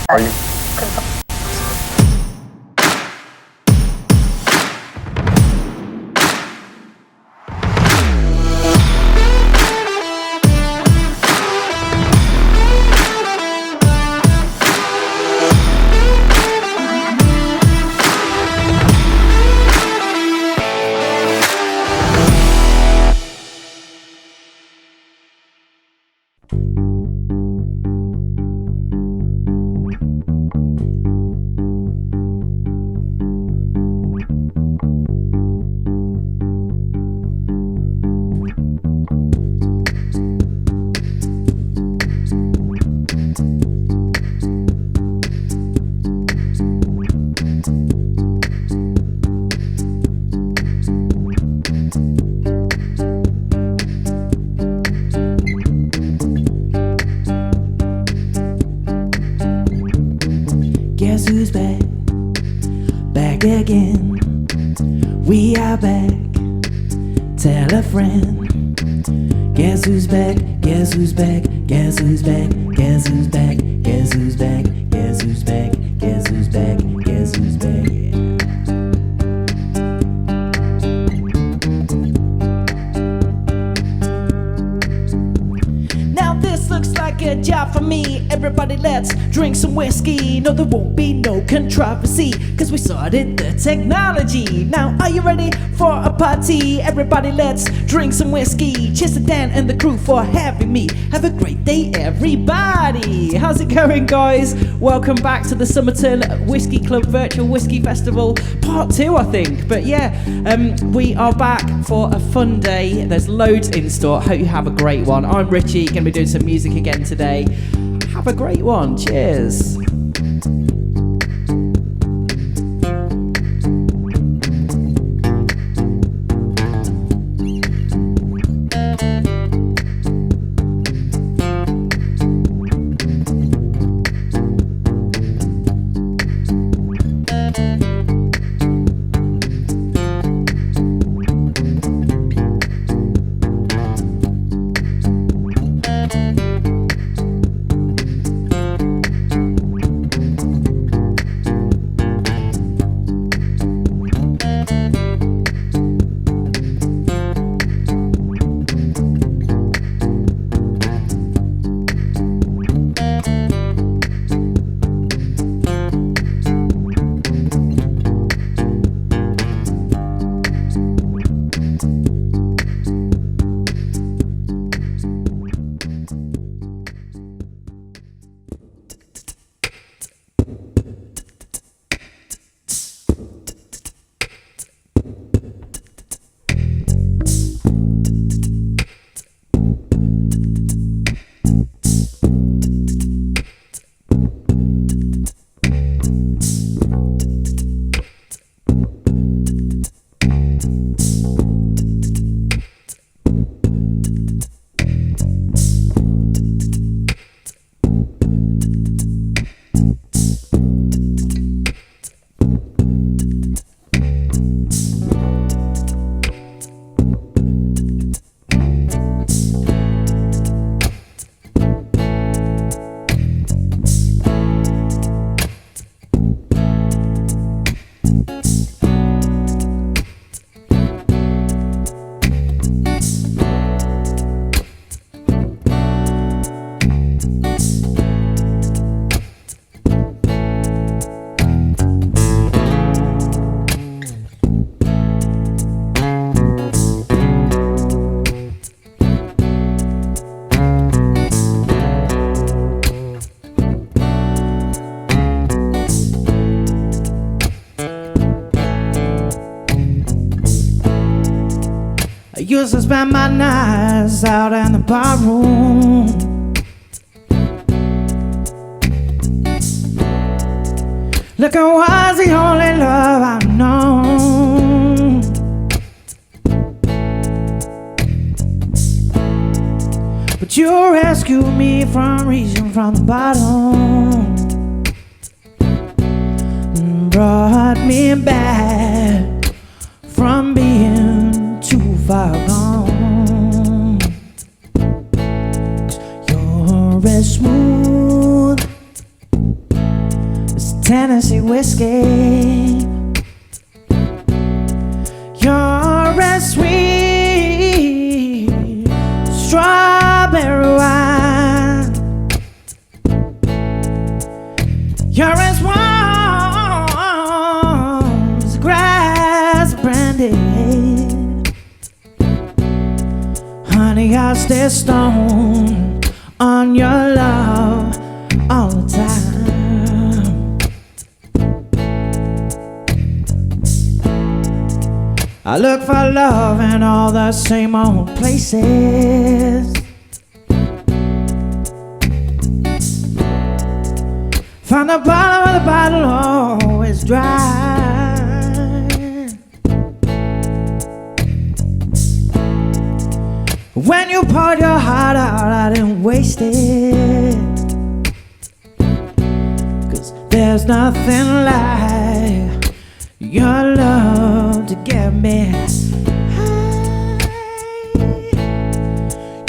Are you? Guess who's back? Back again. We are back. Tell a friend. Guess who's back? Guess who's back? Guess who's back? Guess who's back? Guess who's back? Guess who's back? Guess who's back? Guess who's back? Now this looks like a job for me. Everybody let's drink some whiskey. No, there won't be no controversy, cause we sorted the technology. Now are you ready for a party? Everybody let's drink some whiskey. Cheers to Dan and the crew for having me. Have a great day everybody. How's it going, guys? Welcome back to the Summerton Whisky Club Virtual Whisky Festival Part 2, I think. But yeah, we are back for a fun day. There's loads in store. Hope you have a great one. I'm Richie, gonna be doing some music again today. Have a great one. Cheers. Used to spend my nights out in the bar room, looking was the only love I've known. But you rescued me from reaching from the bottom and brought me back from being too far gone. 'Cause you're as smooth Tennessee whiskey. You're as sweet strawberry wine. You're as warm as grass brandy. Honey, I'll stay stoned on your love all the time. I look for love in all the same old places. Find the bottom of the bottle always dry. When you poured your heart out, I didn't waste it. 'Cause there's nothing like your love to get me high.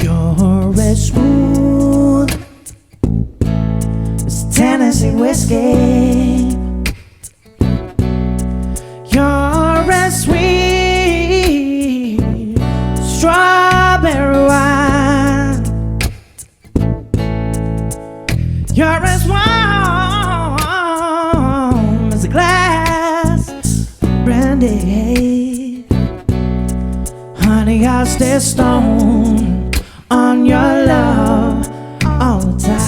You're as smooth as Tennessee whiskey. You're as sweet strawberry wine. You're as warm as a glass brandy. Honey, I'll stay stoned on your love all the time.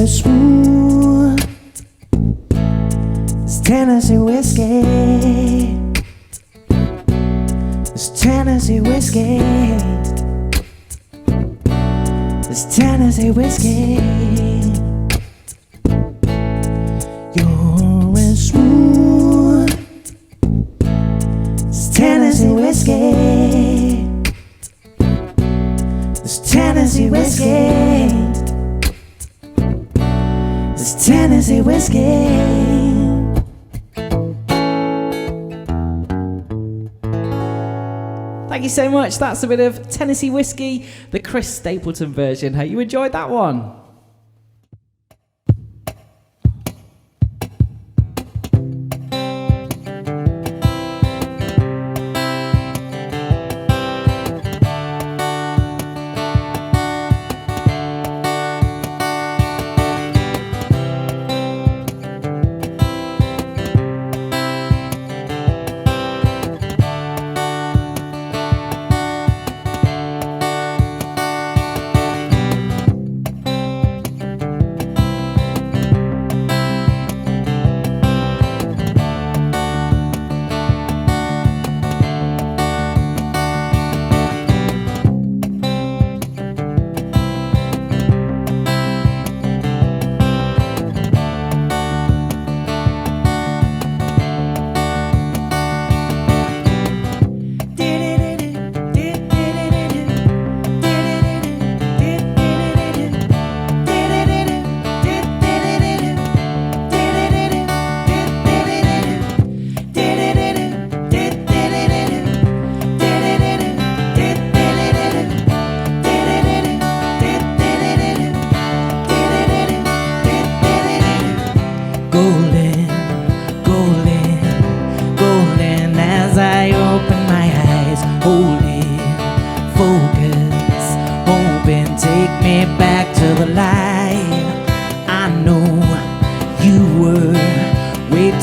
Smooth as Tennessee whiskey. It's Tennessee whiskey. It's Tennessee whiskey. You're as smooth as Tennessee whiskey. It's Tennessee whiskey. It's Tennessee whiskey. Thank you so much. That's a bit of Tennessee whiskey, the Chris Stapleton version. Hope you enjoyed that one.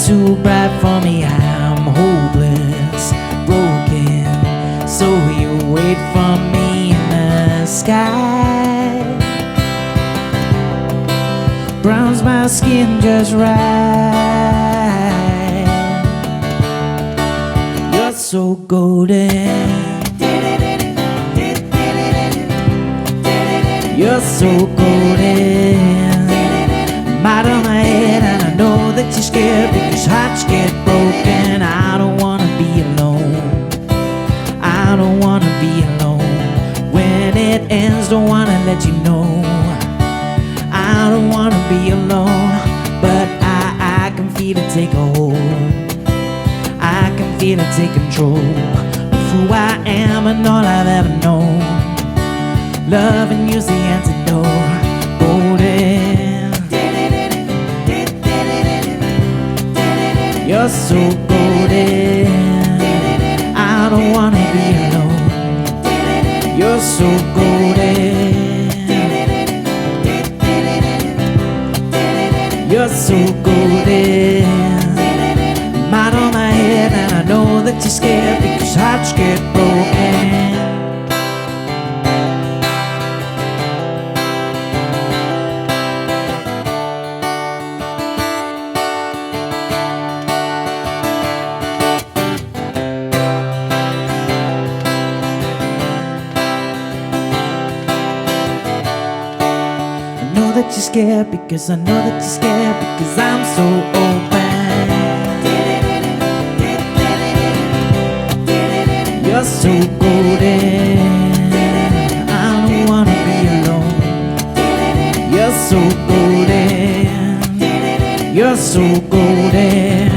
Too bright for me, I'm hopeless, broken. So you wait for me in the sky. Browns my skin just right. You're so golden. You're so golden. Out of my head, and I know that you're scared because hearts get broken. I don't wanna be alone. I don't wanna be alone. When it ends, don't wanna let you know. I don't wanna be alone, but I can feel it take a hold. I can feel it take control of who I am and all I've ever known. Loving you's the antidote. Golden. You're so golden. I don't wanna be alone. You're so golden. You're so golden. Mind on my head, and I know that you're scared because hearts get broken. That you're scared because I know that you're scared because I'm so open. You're so golden. I don't wanna be alone. You're so golden. You're so golden.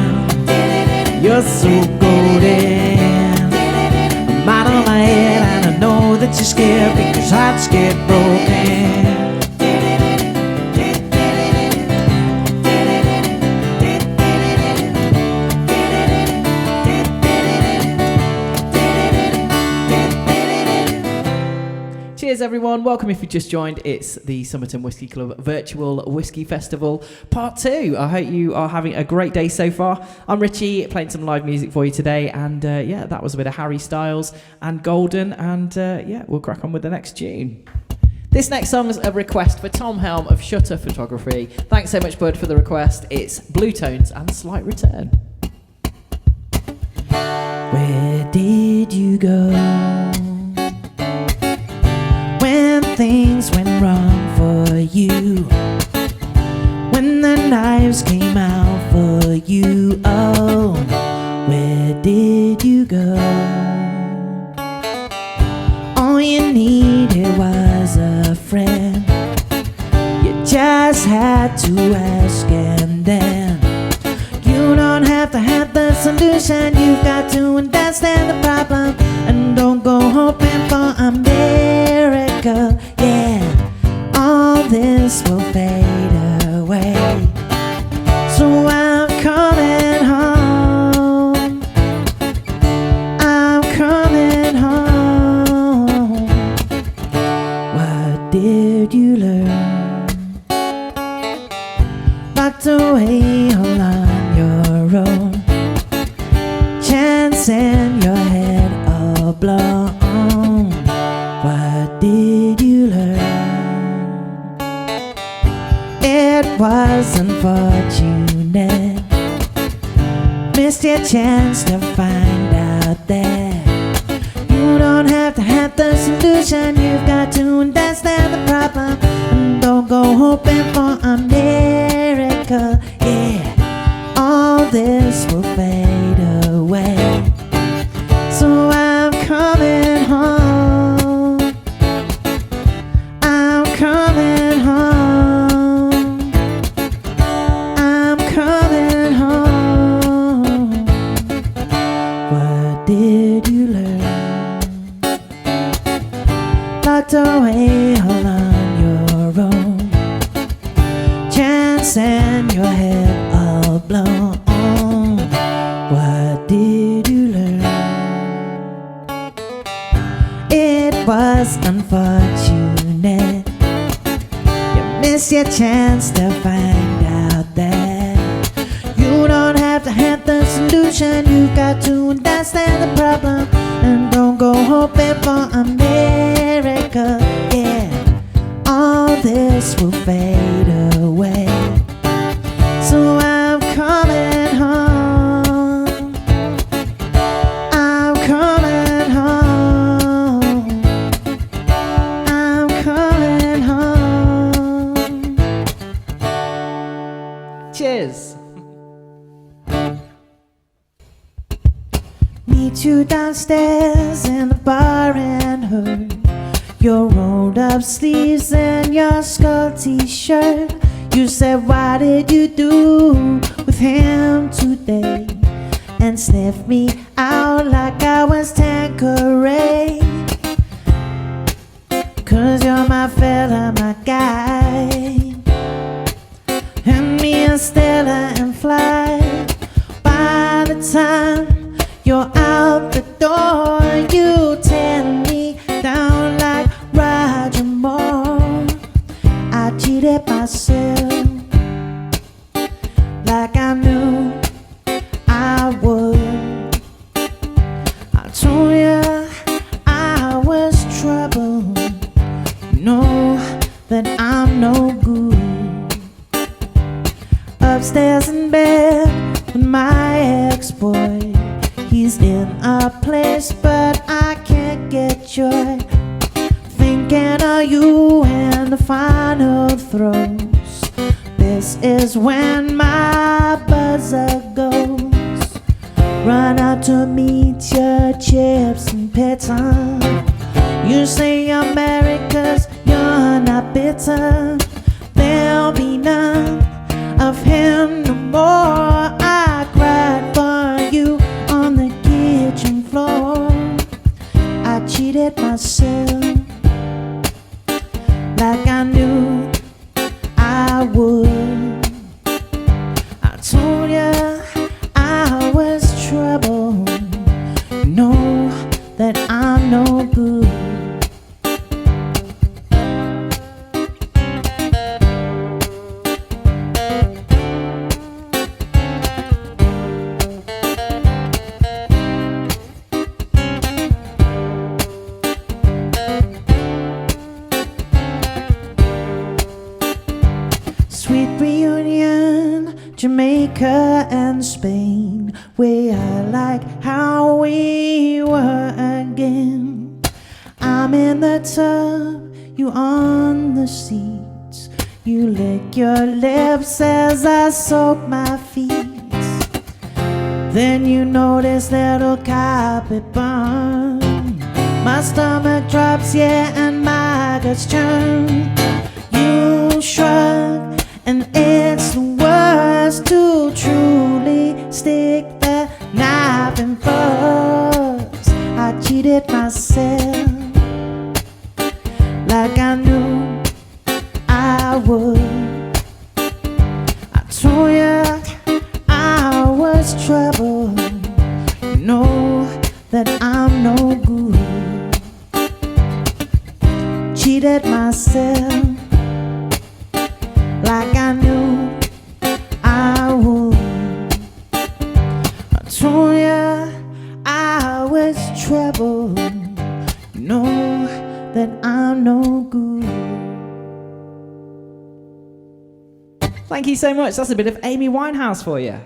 You're so golden. I'm out of my head and I know that you're scared because hearts get broken. Cheers everyone, welcome if you just joined. It's the Summerton Whisky Club Virtual Whisky Festival Part 2. I hope you are having a great day so far. I'm Richie, playing some live music for you today, and yeah, that was a bit of Harry Styles and Golden, and yeah, we'll crack on with the next tune. This next song is a request for Tom Helm of Shutter Photography. Thanks so much, bud, for the request. It's Blue Tones and Slight Return. Where did you go when things went wrong for you? When the knives came out for you, oh, where did you go? All you needed was a friend. You just had to ask, and then you don't have to have the solution. You've got to understand the problem and don't go hoping for a miracle. Yeah, all this will fade away. So I'm coming home. I'm coming home. What did you learn? Locked away all on your own. Chance in your head all blown. What did you learn? It was unfortunate. Missed your chance to find out that you don't have to have the solution. You've got to understand the problem and don't go hoping for a miracle. Yeah, all this will fade away. So I'm coming home. I'm coming home. I'm coming home. What did you learn? Locked away all on your own. Chance in your head all blown. What did you learn? It was unfortunate. You missed your chance to find out that you don't have to have the solution. You've got to understand the problem and don't go hoping for a miracle. Yeah, all this will fade away. So I'm coming home. I'm Meet you downstairs in the bar and heard your rolled up sleeves and your skull t-shirt. You said, what did you do with him today? And sniffed me out like I was Tanqueray. 'Cause you're my fella, my guy, and me and Stella and Fly. By the time you're out the door, you tear me down like Roger Moore. I cheated myself like I knew I would. I told you I was trouble. Know that I'm no good. Upstairs in bed with my ex-boy. He's in a place but I can't get joy. Thinking of you in the final throes. This is when my buzzer goes. Run out to meet your chips and pittance. You say you're married 'cause you're not bitter. There'll be none of him no more. I cried for you on the kitchen floor. I cheated myself like I knew I would. I told you I was trouble. Know that I'm no good. Jamaica and Spain, way I like how we were again. I'm in the tub, you on the seats. You lick your lips as I soak my feet. Then you notice little carpet burn. My stomach drops, yeah, and my guts churn. You shrug, and it's the worst to truly stick the knife in first. I cheated myself like I knew I would. I told you I was trouble. Know that I'm no good. Cheated myself like I knew I would. I told you I was trouble. Know that I'm no good. Thank you so much. That's a bit of Amy Winehouse for you.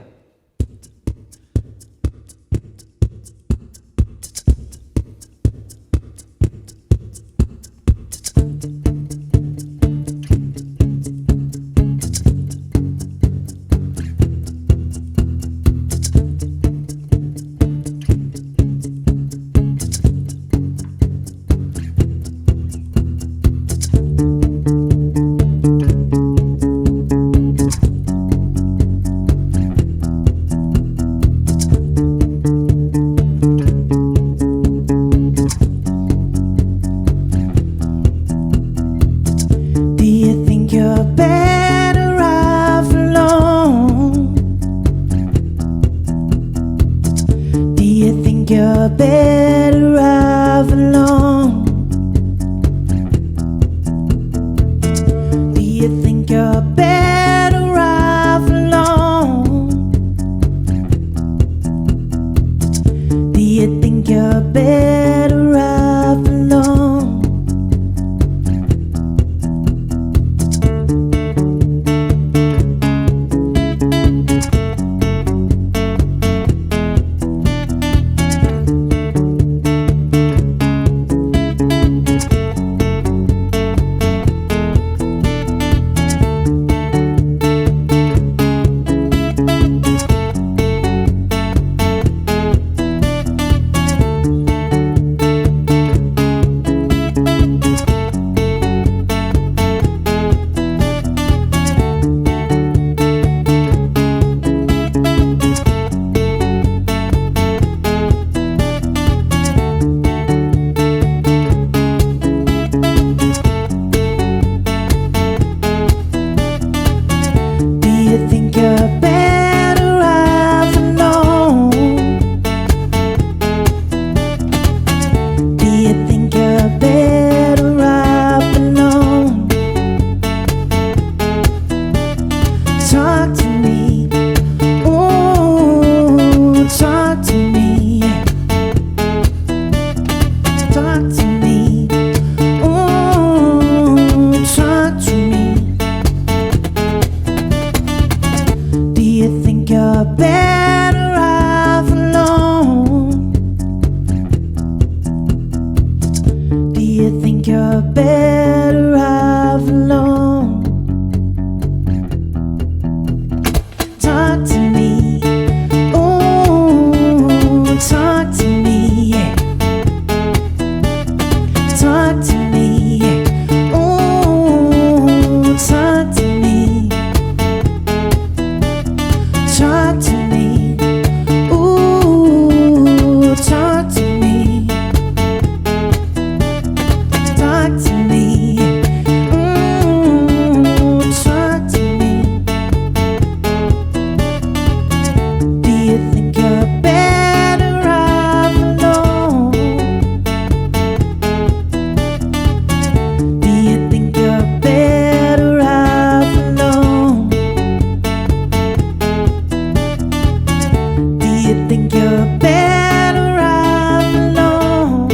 you're better off alone?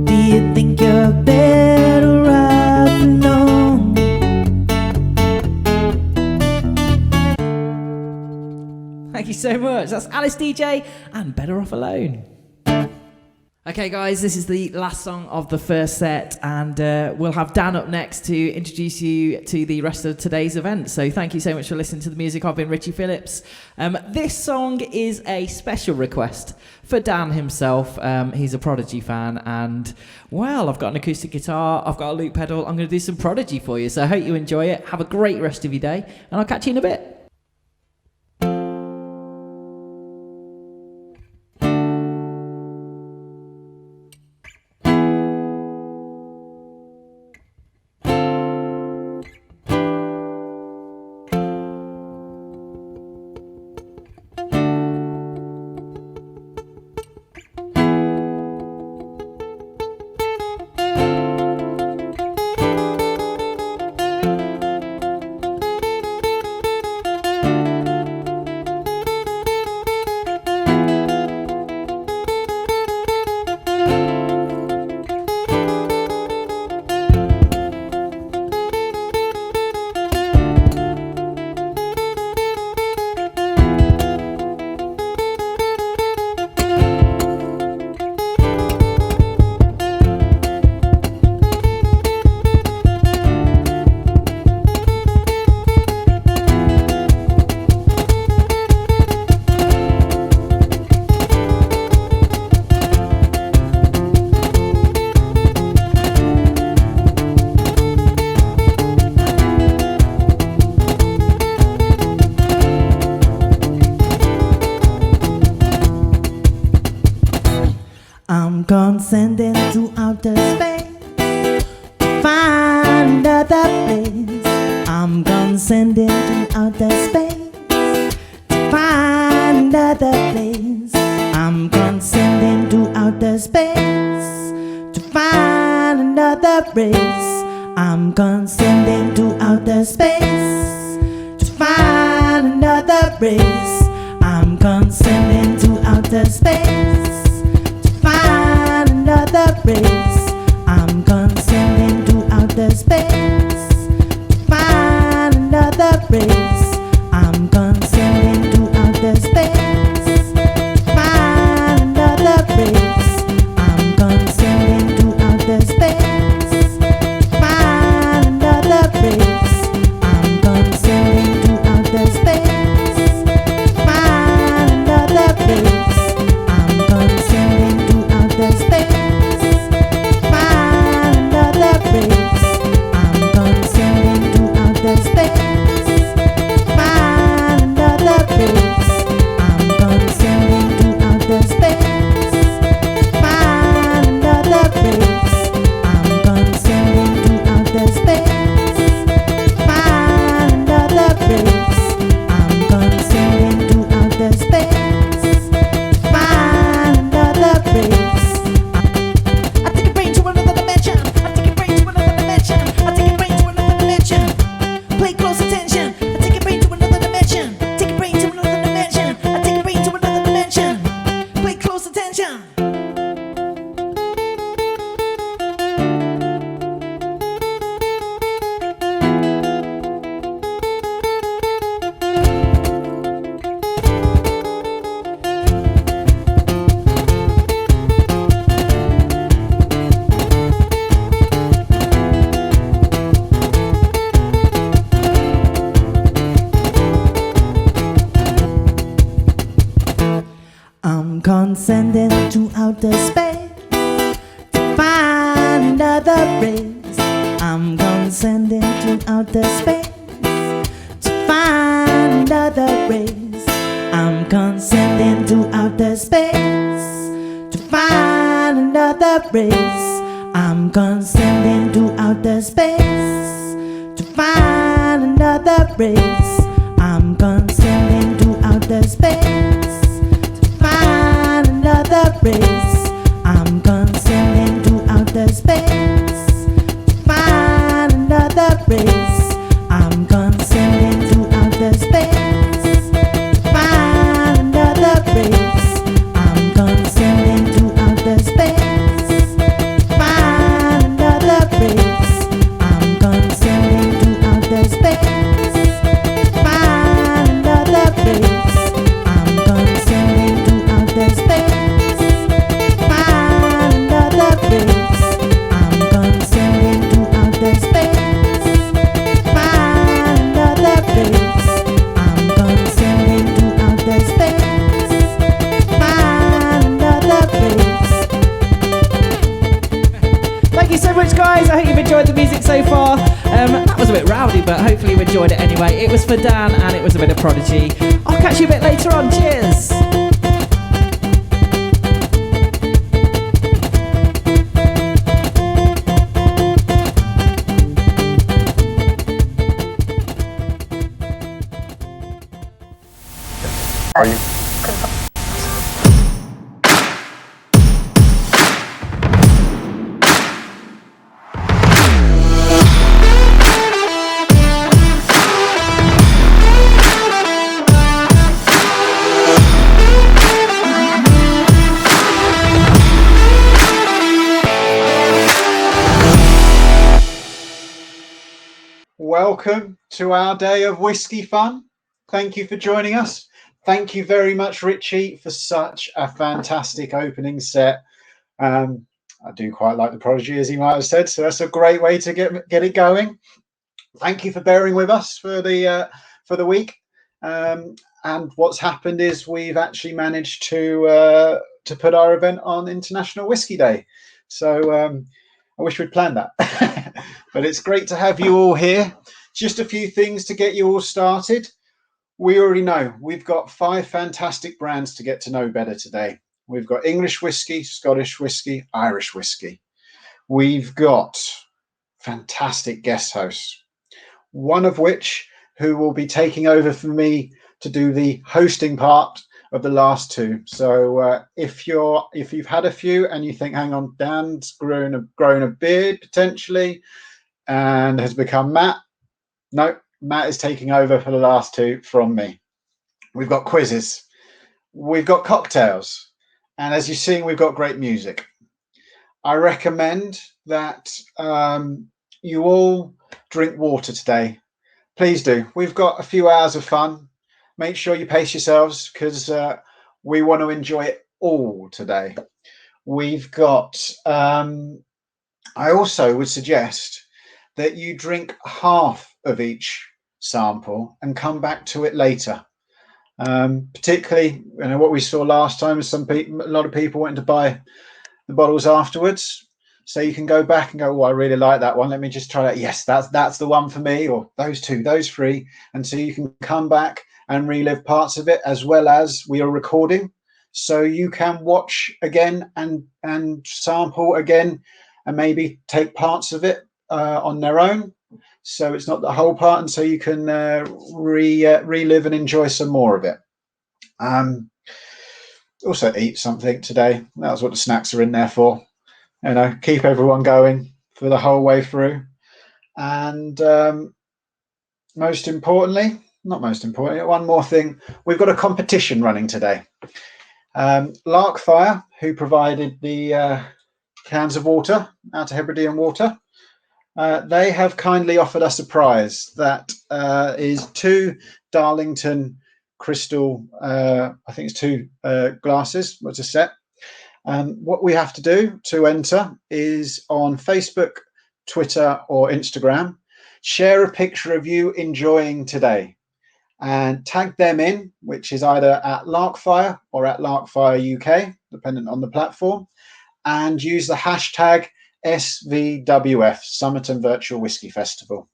Do you think you're better off alone? Thank you so much. That's Alice DJ and Better Off Alone. Okay, guys, this is the last song of the first set, and we'll have Dan up next to introduce you to the rest of today's event. So thank you so much for listening to the music. I've been Richie Phillips. This song is a special request for Dan himself. He's a Prodigy fan, and, well, I've got an acoustic guitar, I've got a loop pedal. I'm going to do some Prodigy for you, so I hope you enjoy it. Have a great rest of your day, and I'll catch you in a bit. Sending to outer space to find another place. I'm gonna send it to outer space to find another place. I'm gonna send it to outer space to find another race. I'm gonna send it to outer space to find another race. I'm gonna send it to outer space. Another race. I'm gonna send him to outer space to find another race. I'm gonna send him to outer space to find another race. I'm gonna send him to outer space to find another race. I'm gonna send him to outer space to find another race. I'm gonna send him to outer space. Condescending to outer space to find another race. I'm condescending to outer space to find another race. I'm condescending to outer space to find another race. I'm condescending to outer space to find another race. I'm condescending to outer space. Another race. I'm condescending to outer space to find another race. I'm condescending to outer space to, but hopefully you enjoyed it anyway. It was for Dan and it was a bit of Prodigy. I'll catch you a bit later on. Cheers. Are you? Welcome to our day of whiskey fun. Thank you for joining us. Thank you very much, Richie, for such a fantastic opening set. I do quite like the Prodigy, as he might have said, so that's a great way to get it going. Thank you for bearing with us for the week. And what's happened is we've actually managed to put our event on International Whiskey Day. So I wish we'd planned that, but it's great to have you all here. Just a few things to get you all started. We already know we've got 5 fantastic brands to get to know better today. We've got English whiskey, Scottish whiskey, Irish whiskey. We've got fantastic guest hosts, one of which who will be taking over for me to do the hosting part of the last 2. So if you've had a few and you think, hang on, Dan's grown a beard potentially and has become Matt. No, Matt is taking over for the last 2 from me. We've got quizzes, we've got cocktails, and as you've seen, we've got great music. I recommend that you all drink water today. Please do. We've got a few hours of fun. Make sure you pace yourselves because we want to enjoy it all today. We've got, I also would suggest that you drink half of each sample and come back to it later. Particularly, what we saw last time is a lot of people wanting to buy the bottles afterwards. So you can go back and go, oh, I really like that one. Let me just try that. Yes, that's the one for me, or those 2, those 3. And so you can come back and relive parts of it, as well as we are recording. So you can watch again and sample again and maybe take parts of it on their own. So it's not the whole part. And so you can relive and enjoy some more of it. Also eat something today. That's what the snacks are in there for. Keep everyone going for the whole way through. And most importantly, one more thing, we've got a competition running today. Larkfire, who provided the cans of water, out of Hebridean water, they have kindly offered us a prize that is 2 Darlington crystal, I think it's 2 glasses, what's a set. What we have to do to enter is on Facebook, Twitter or Instagram, share a picture of you enjoying today and tag them in, which is either at Larkfire or at Larkfire UK, dependent on the platform, and use the hashtag SVWF, Summerton Virtual Whisky Festival.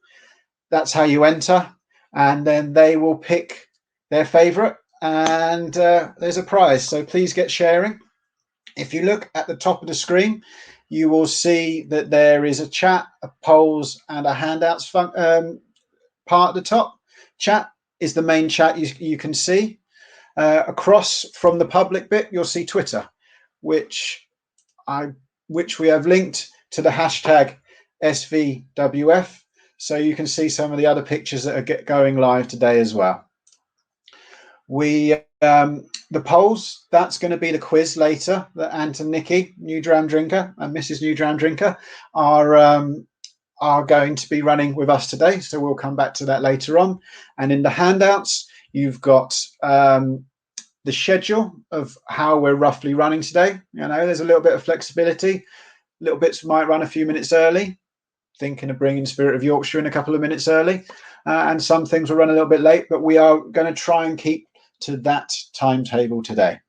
That's how you enter, and then they will pick their favourite, and there's a prize. So please get sharing. If you look at the top of the screen, you will see that there is a chat, a polls, and a handouts part at the top. Chat is the main chat you can see. Across from the public bit, you'll see Twitter, which we have linked to the hashtag SVWF, so you can see some of the other pictures that are going live today as well. The polls, that's going to be the quiz later that Ant and Nikki, New Dram Drinker, and Mrs. New Dram Drinker are going to be running with us today. So we'll come back to that later on. And in the handouts, you've got the schedule of how we're roughly running today. There's a little bit of flexibility. Little bits might run a few minutes early, thinking of bringing Spirit of Yorkshire in a couple of minutes early. And some things will run a little bit late, but we are going to try and keep to that timetable today.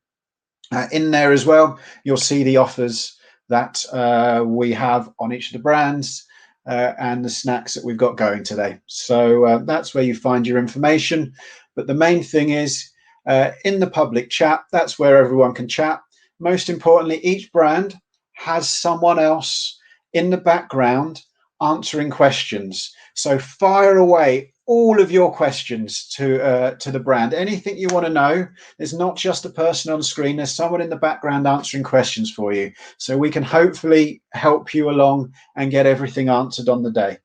In there as well, you'll see the offers that we have on each of the brands. and the snacks that we've got going today. So that's where you find your information. But the main thing is in the public chat, that's where everyone can chat. Most importantly, each brand has someone else in the background answering questions. So fire away all of your questions to the brand. Anything you want to know, there's not just a person on screen, there's someone in the background answering questions for you. So we can hopefully help you along and get everything answered on the day.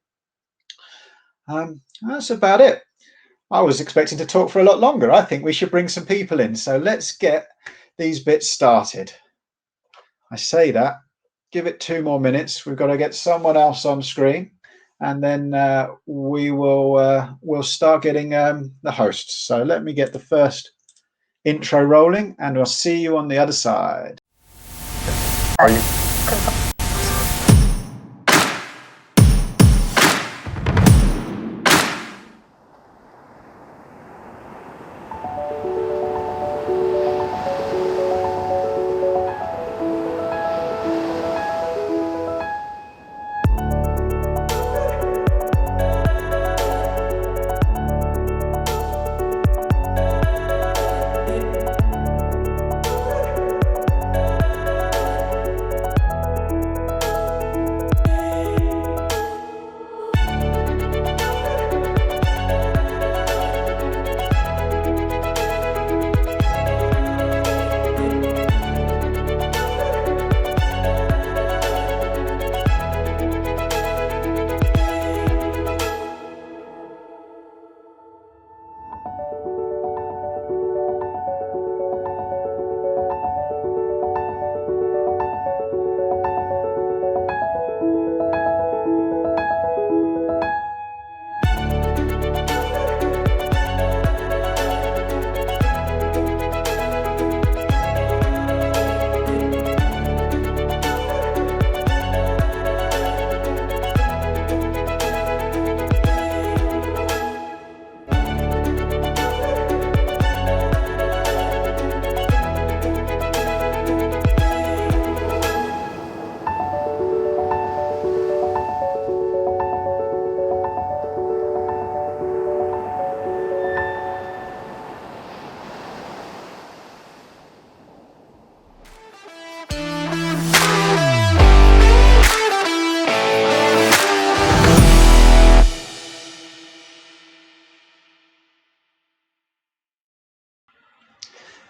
That's about it. I was expecting to talk for a lot longer. I think we should bring some people in. So let's get these bits started. I say that, give it 2 more minutes. We've got to get someone else on screen, and then we'll start getting the hosts. So let me get the first intro rolling, and I'll see you on the other side.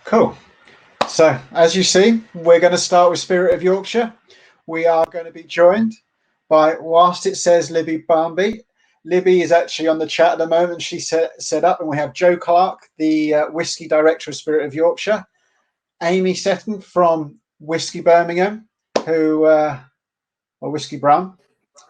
Cool. So as you see, we're going to start with Spirit of Yorkshire. We are going to be joined by, whilst it says Libby Barnby, Libby is actually on the chat at the moment. She set up, and we have Joe Clark, the whisky director of Spirit of Yorkshire, Amy Seton from Whisky Birmingham, or Whisky Brum.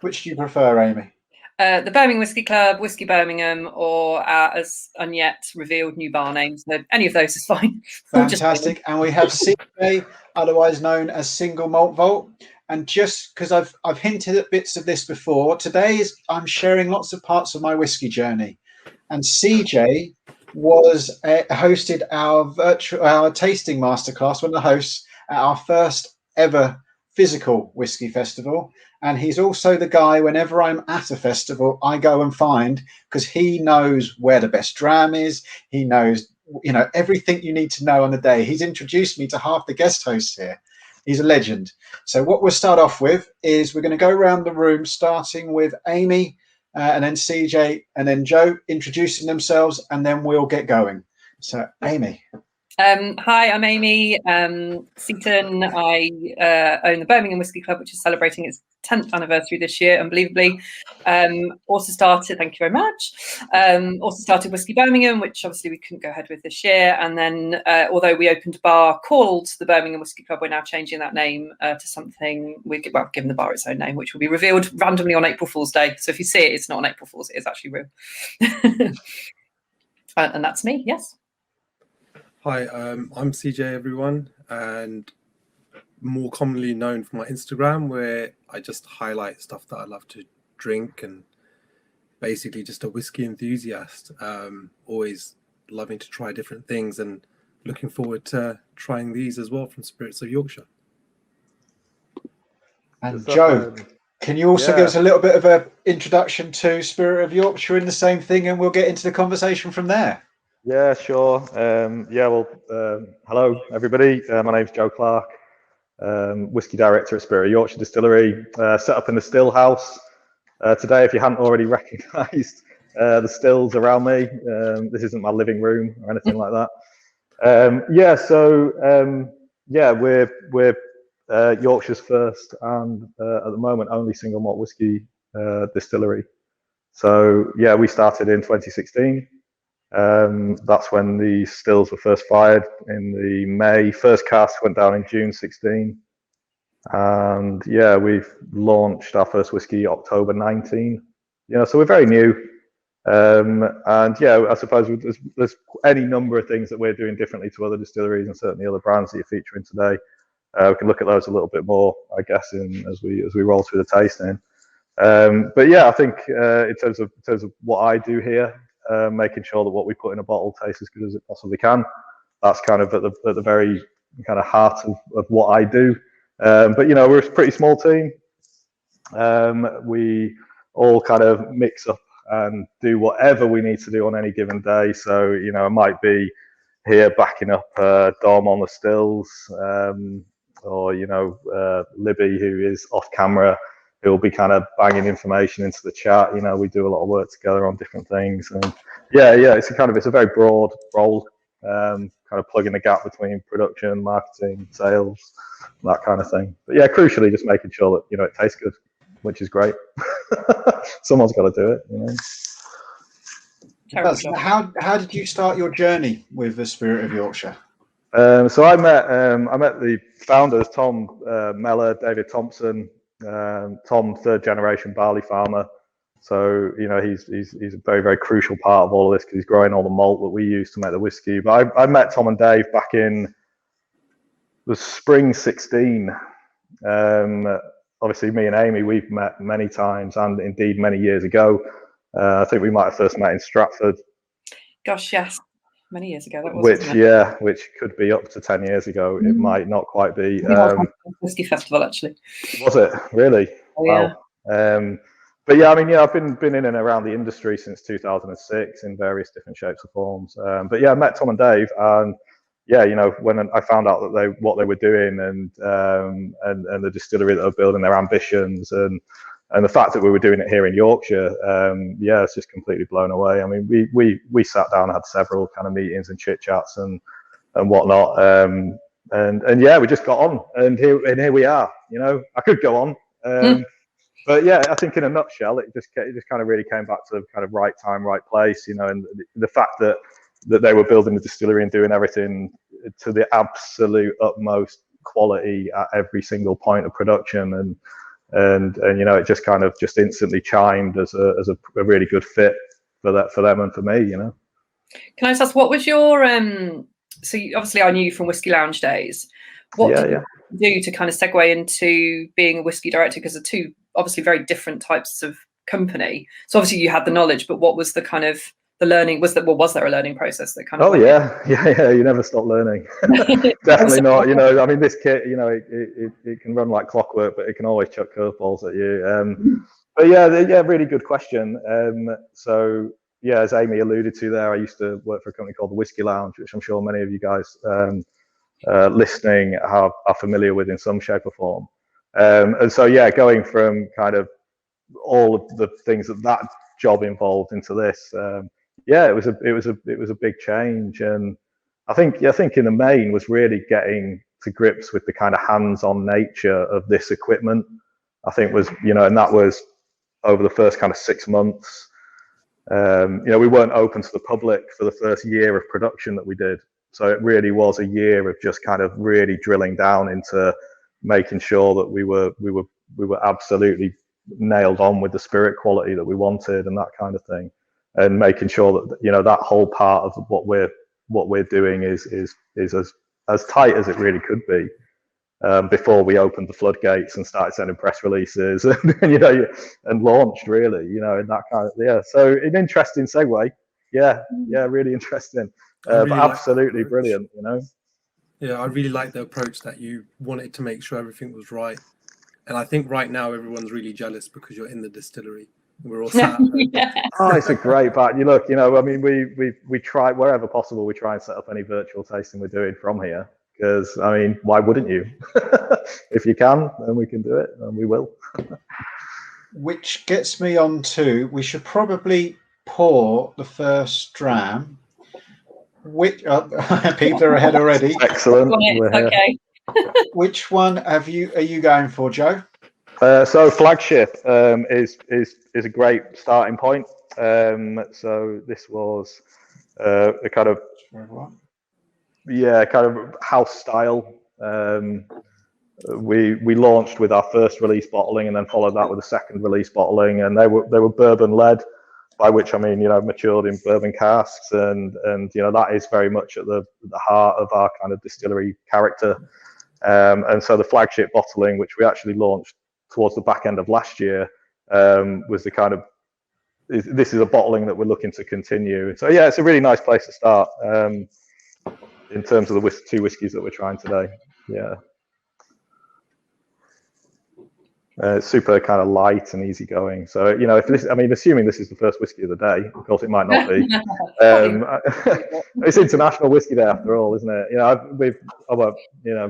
Which do you prefer, Amy? The Birmingham Whisky Club, Whisky Birmingham, or as unyet revealed new bar names. So any of those is fine. Fantastic. And we have CJ, otherwise known as Single Malt Vault. And just because I've hinted at bits of this before, today I'm sharing lots of parts of my whisky journey. And CJ hosted our tasting masterclass, one of the hosts at our first ever physical whisky festival. And he's also the guy, whenever I'm at a festival, I go and find, because he knows where the best dram is. He knows, everything you need to know on the day. He's introduced me to half the guest hosts here. He's a legend. So what we'll start off with is we're going to go around the room, starting with Amy, and then CJ, and then Joe, introducing themselves, and then we'll get going. So Amy. Hi, I'm Amy Seaton. I own the Birmingham Whisky Club, which is celebrating its 10th anniversary this year, unbelievably. Also started, thank you very much, also started Whisky Birmingham, which obviously we couldn't go ahead with this year. And then, although we opened a bar called the Birmingham Whisky Club, we're now changing that name to something, given the bar its own name, which will be revealed randomly on April Fool's Day. So if you see it, it's not on April Fool's, it is actually real. And that's me, yes. Hi, I'm CJ, everyone, and more commonly known for my Instagram, where I just highlight stuff that I love to drink, and basically just a whiskey enthusiast, always loving to try different things and looking forward to trying these as well from Spirits of Yorkshire. And Joe. Can you also give us a little bit of an introduction to Spirit of Yorkshire in the same thing, and we'll get into the conversation from there? Yeah, sure. Hello, everybody. My name's Joe Clark, Whisky Director at Spirit of Yorkshire Distillery, set up in the still house. Today, if you hadn't already recognised the stills around me, this isn't my living room or anything like that. We're Yorkshire's first and at the moment only single malt whisky distillery. So yeah, we started in 2016. That's when the stills were first fired in the May. First cast went down in June 16. And yeah, we've launched our first whisky October 19. So we're very new. And yeah, I suppose there's any number of things that we're doing differently to other distilleries and certainly other brands that you're featuring today. We can look at those a little bit more, I guess, as we roll through the tasting. But yeah, I think in terms of what I do here, making sure that what we put in a bottle tastes as good as it possibly can. That's kind of at the very kind of heart of what I do. But we're a pretty small team. We all kind of mix up and do whatever we need to do on any given day. So I might be here backing up Dom on the stills, or Libby, who is off camera, who will be kind of banging information into the chat. We do a lot of work together on different things, and it's a very broad role, kind of plugging the gap between production, marketing, sales, that kind of thing. But yeah, crucially, just making sure that it tastes good, which is great. Someone's got to do it. How did you start your journey with the Spirit of Yorkshire? So I met the founders, Tom Mellor, David Thompson. Tom, third generation barley farmer. So he's a very, very crucial part of all of this because he's growing all the malt that we use to make the whiskey. But I met Tom and Dave back in the spring 16. Obviously, me and Amy, we've met many times, and indeed many years ago. I think we might have first met in Stratford. Gosh, yes, many years ago. That was which could be up to 10 years ago. It might not quite be. Whiskey festival, actually. Was it really? Oh, yeah. Wow. But yeah, I've been in and around the industry since 2006 in various different shapes or forms. But yeah, I met Tom and Dave, and yeah, when I found out that what they were doing and the distillery that they're building, their ambitions, and the fact that we were doing it here in Yorkshire, it's just completely blown away. We sat down and had several kind of meetings and chit chats and whatnot, and yeah, we just got on, and here we are. I could go on, but yeah, I think in a nutshell, it just kind of really came back to the kind of right time, right place. And the fact that they were building the distillery and doing everything to the absolute utmost quality at every single point of production, and it just kind of just instantly chimed as a really good fit for them and for me. Can I just ask, what was your so obviously I knew you from Whiskey Lounge days. What did you do to kind of segue into being a whiskey director? Because they're two obviously very different types of company. So obviously you had the knowledge, but what was the kind of the learning? Was there a learning process that kind of? Oh yeah. You never stop learning. Definitely not. This kit, it can run like clockwork, but it can always chuck curveballs at you. But yeah, really good question. So yeah, as Amy alluded to there, I used to work for a company called the Whisky Lounge, which I'm sure many of you guys listening are familiar with in some shape or form. And so yeah, going from kind of all of the things that job involved into this, it was a big change, and I think in the main was really getting to grips with the kind of hands-on nature of this equipment. I think was and that was over the first kind of 6 months. We weren't open to the public for the first year of production that we did, so it really was a year of just kind of really drilling down into making sure that we were absolutely nailed on with the spirit quality that we wanted and that kind of thing, and making sure that that whole part of what we're doing is as tight as it really could be, before we opened the floodgates and started sending press releases and launched really, in that kind of so an interesting segue. Really interesting, but absolutely brilliant. Yeah, I really like the approach that you wanted to make sure everything was right And I think right now everyone's really jealous because you're in the distillery. We're all sat. Yeah. Oh, it's a great batch. You look, I mean, we try wherever possible. We try and set up any virtual tasting we're doing from here, because I mean, why wouldn't you? If you can, then we can do it, and we will. Which gets me on to, we should probably pour the first dram. Which people are ahead already. Excellent. Okay. Which one are you going for, Joe? So Flagship is a great starting point. So this was a kind of house style. We launched with our first release bottling, and then followed that with a second release bottling, and they were bourbon led, by which I mean matured in bourbon casks, and that is very much at the heart of our kind of distillery character. And so the Flagship bottling, which we actually launched towards the back end of last year, was the kind of, this is a bottling that we're looking to continue. So yeah, it's a really nice place to start in terms of the two whiskies that we're trying today. Yeah. Super kind of light and easygoing. So if this, I mean, assuming this is the first whiskey of the day, of course it might not be. It's International Whiskey Day after all, isn't it?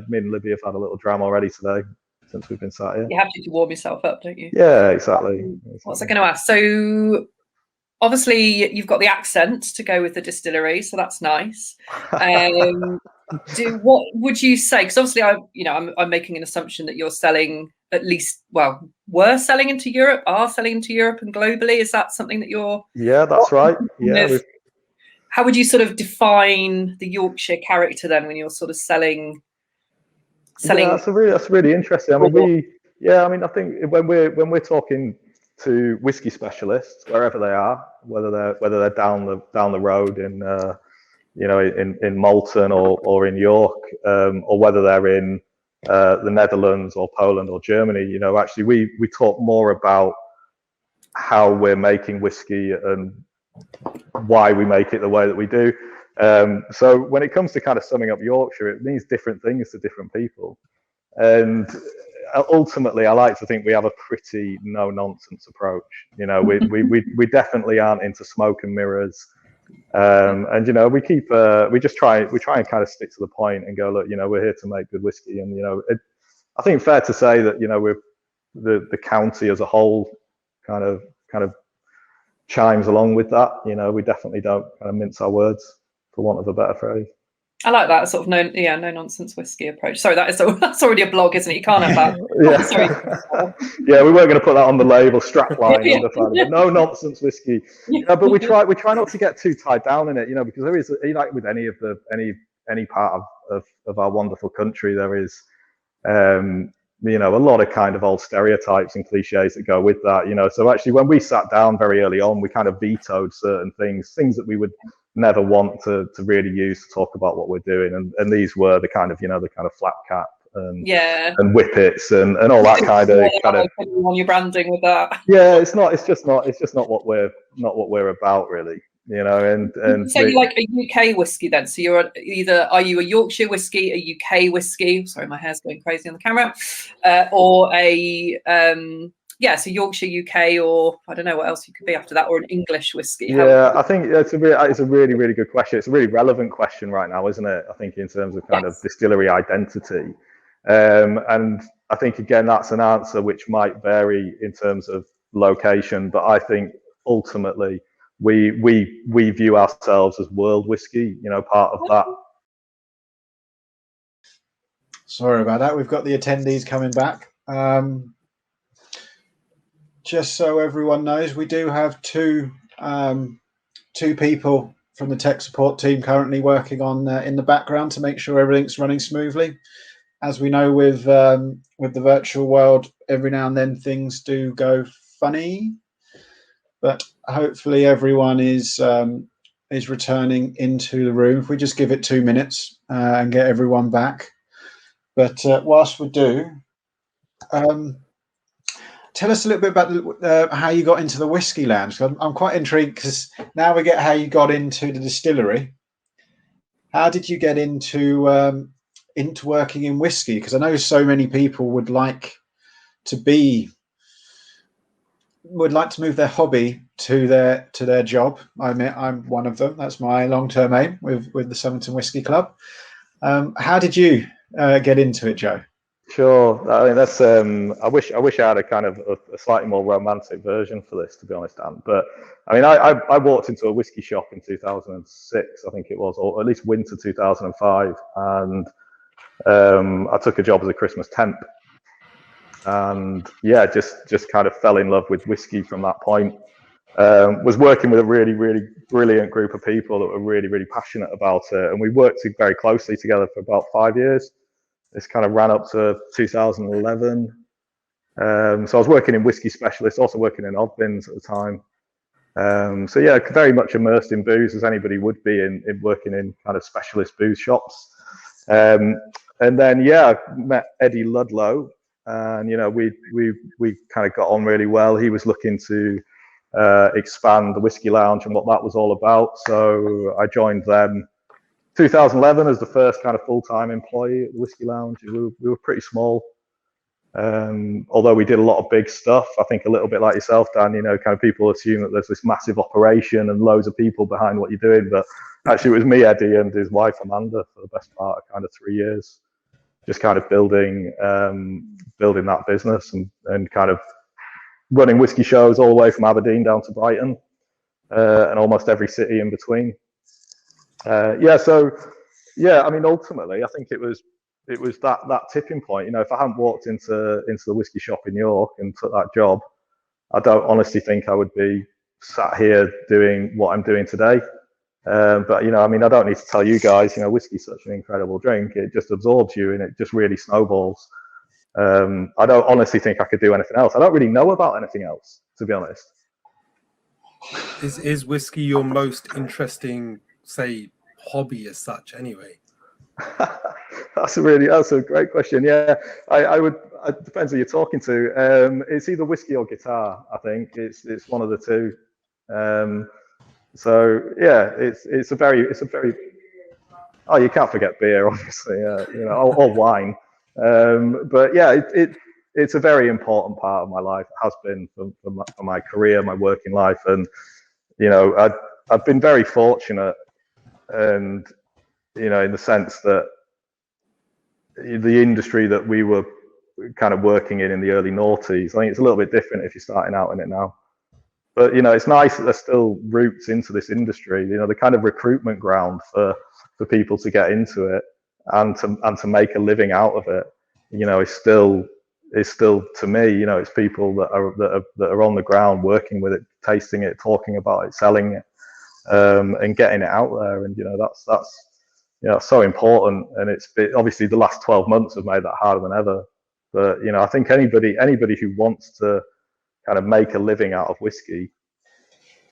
Me and Libby have had a little dram already today since we've been sat here. You have to warm yourself up, don't you? Yeah, exactly. What's I going to ask? So obviously you've got the accent to go with the distillery, so that's nice. What would you say? Because obviously I'm making an assumption that you're selling at least, were selling into Europe, are selling into Europe and globally. Is that something that you're? Yeah, that's right. Yeah. How would you sort of define the Yorkshire character then when you're sort of selling? Yeah, that's really interesting. I mean, I think when we're talking to whiskey specialists, wherever they are, whether they're down the road in in Malton or in York, or whether they're in the Netherlands or Poland or Germany, actually we talk more about how we're making whiskey and why we make it the way that we do. So when it comes to kind of summing up Yorkshire, it means different things to different people. And ultimately, I like to think we have a pretty no-nonsense approach. We definitely aren't into smoke and mirrors. And we try and kind of stick to the point and go, look, we're here to make good whiskey. And I think fair to say that we're the county as a whole kind of chimes along with that. We definitely don't kind of mince our words, for want of a better phrase. I like that sort of no nonsense whiskey approach. Sorry, that's already a blog, isn't it? You can't have that. Yeah. Sorry. Yeah, we weren't going to put that on the label strapline on the front, but no nonsense whiskey. But we try not to get too tied down in it, because there is, like with any part of our wonderful country, there is a lot of kind of old stereotypes and cliches that go with that. So actually, when we sat down very early on, we kind of vetoed certain things that we would never want to really use to talk about what we're doing, and these were the kind of flat cap and whippets and all that kind of on your branding with that. Yeah, it's just not what we're about, really. And so you like a UK whiskey then? So are you a Yorkshire whiskey, a UK whiskey? Sorry, my hair's going crazy on the camera, or a so Yorkshire, UK, or I don't know what else you could be after that, or an English whiskey. Yeah, I think it's a really, really good question. It's a really relevant question right now, isn't it? I think in terms of kind of distillery identity, and I think again that's an answer which might vary in terms of location, but I think ultimately we view ourselves as world whiskey. Part of that. Sorry about that. We've got the attendees coming back. Just so everyone knows, we do have two people from the tech support team currently working on in the background to make sure everything's running smoothly. As we know, with the virtual world, every now and then things do go funny, but hopefully everyone is returning into the room. If we just give it 2 minutes and get everyone back. But whilst we do, tell us a little bit about how you got into the whiskey lounge. I'm quite intrigued because now we get how you got into the distillery. How did you get into working in whiskey? Because I know so many people would like would like to move their hobby to their job. I'm one of them. That's my long-term aim with the Summerton Whisky Club. How did you get into it, Joe? Sure. I mean, that's. I wish I had a kind of a slightly more romantic version for this, to be honest, Dan. But I mean, I walked into a whiskey shop in 2006, I think it was, or at least winter 2005, and I took a job as a Christmas temp, and yeah, just kind of fell in love with whiskey from that point. Was working with a really, really brilliant group of people that were really, really passionate about it, and we worked very closely together for about 5 years. This kind of ran up to 2011. So I was working in whiskey specialists, also working in odd bins at the time. So yeah, very much immersed in booze as anybody would be in working in kind of specialist booze shops. And then yeah, I met Eddie Ludlow, and you know we kind of got on really well. He was looking to expand the Whiskey Lounge and what that was all about. So I joined them 2011 as the first kind of full-time employee at the Whiskey Lounge. We were pretty small, although we did a lot of big stuff. I think a little bit like yourself, Dan, you know, kind of people assume that there's this massive operation and loads of people behind what you're doing, but actually it was me, Eddie, and his wife Amanda for the best part of kind of 3 years, just kind of building that business and kind of running whiskey shows all the way from Aberdeen down to Brighton, and almost every city in between. I mean, ultimately, I think it was that tipping point. You know, if I hadn't walked into the whiskey shop in York and took that job, I don't honestly think I would be sat here doing what I'm doing today. But you know, I mean, I don't need to tell you guys. You know, whiskey's such an incredible drink; it just absorbs you, and it just really snowballs. I don't honestly think I could do anything else. I don't really know about anything else, to be honest. Is whiskey your most interesting, say, hobby as such anyway? That's a great question. Yeah, I would, it depends who you're talking to. It's either whiskey or guitar. I think it's one of the two. So yeah, it's a very oh, you can't forget beer, obviously, you know, or wine. But yeah, it's a very important part of my life. It has been for my career, my working life, and you know, I've been very fortunate, and you know, in the sense that the industry that we were kind of working in the early noughties, I think it's a little bit different if you're starting out in it now. But you know, it's nice that there's still roots into this industry. You know, the kind of recruitment ground for people to get into it and to make a living out of it. You know, is still to me. You know, it's people that are on the ground working with it, tasting it, talking about it, selling it, and getting it out there. And you know, that's you know, so important. And it's been, obviously the last 12 months have made that harder than ever. But you know, I think anybody who wants to kind of make a living out of whiskey,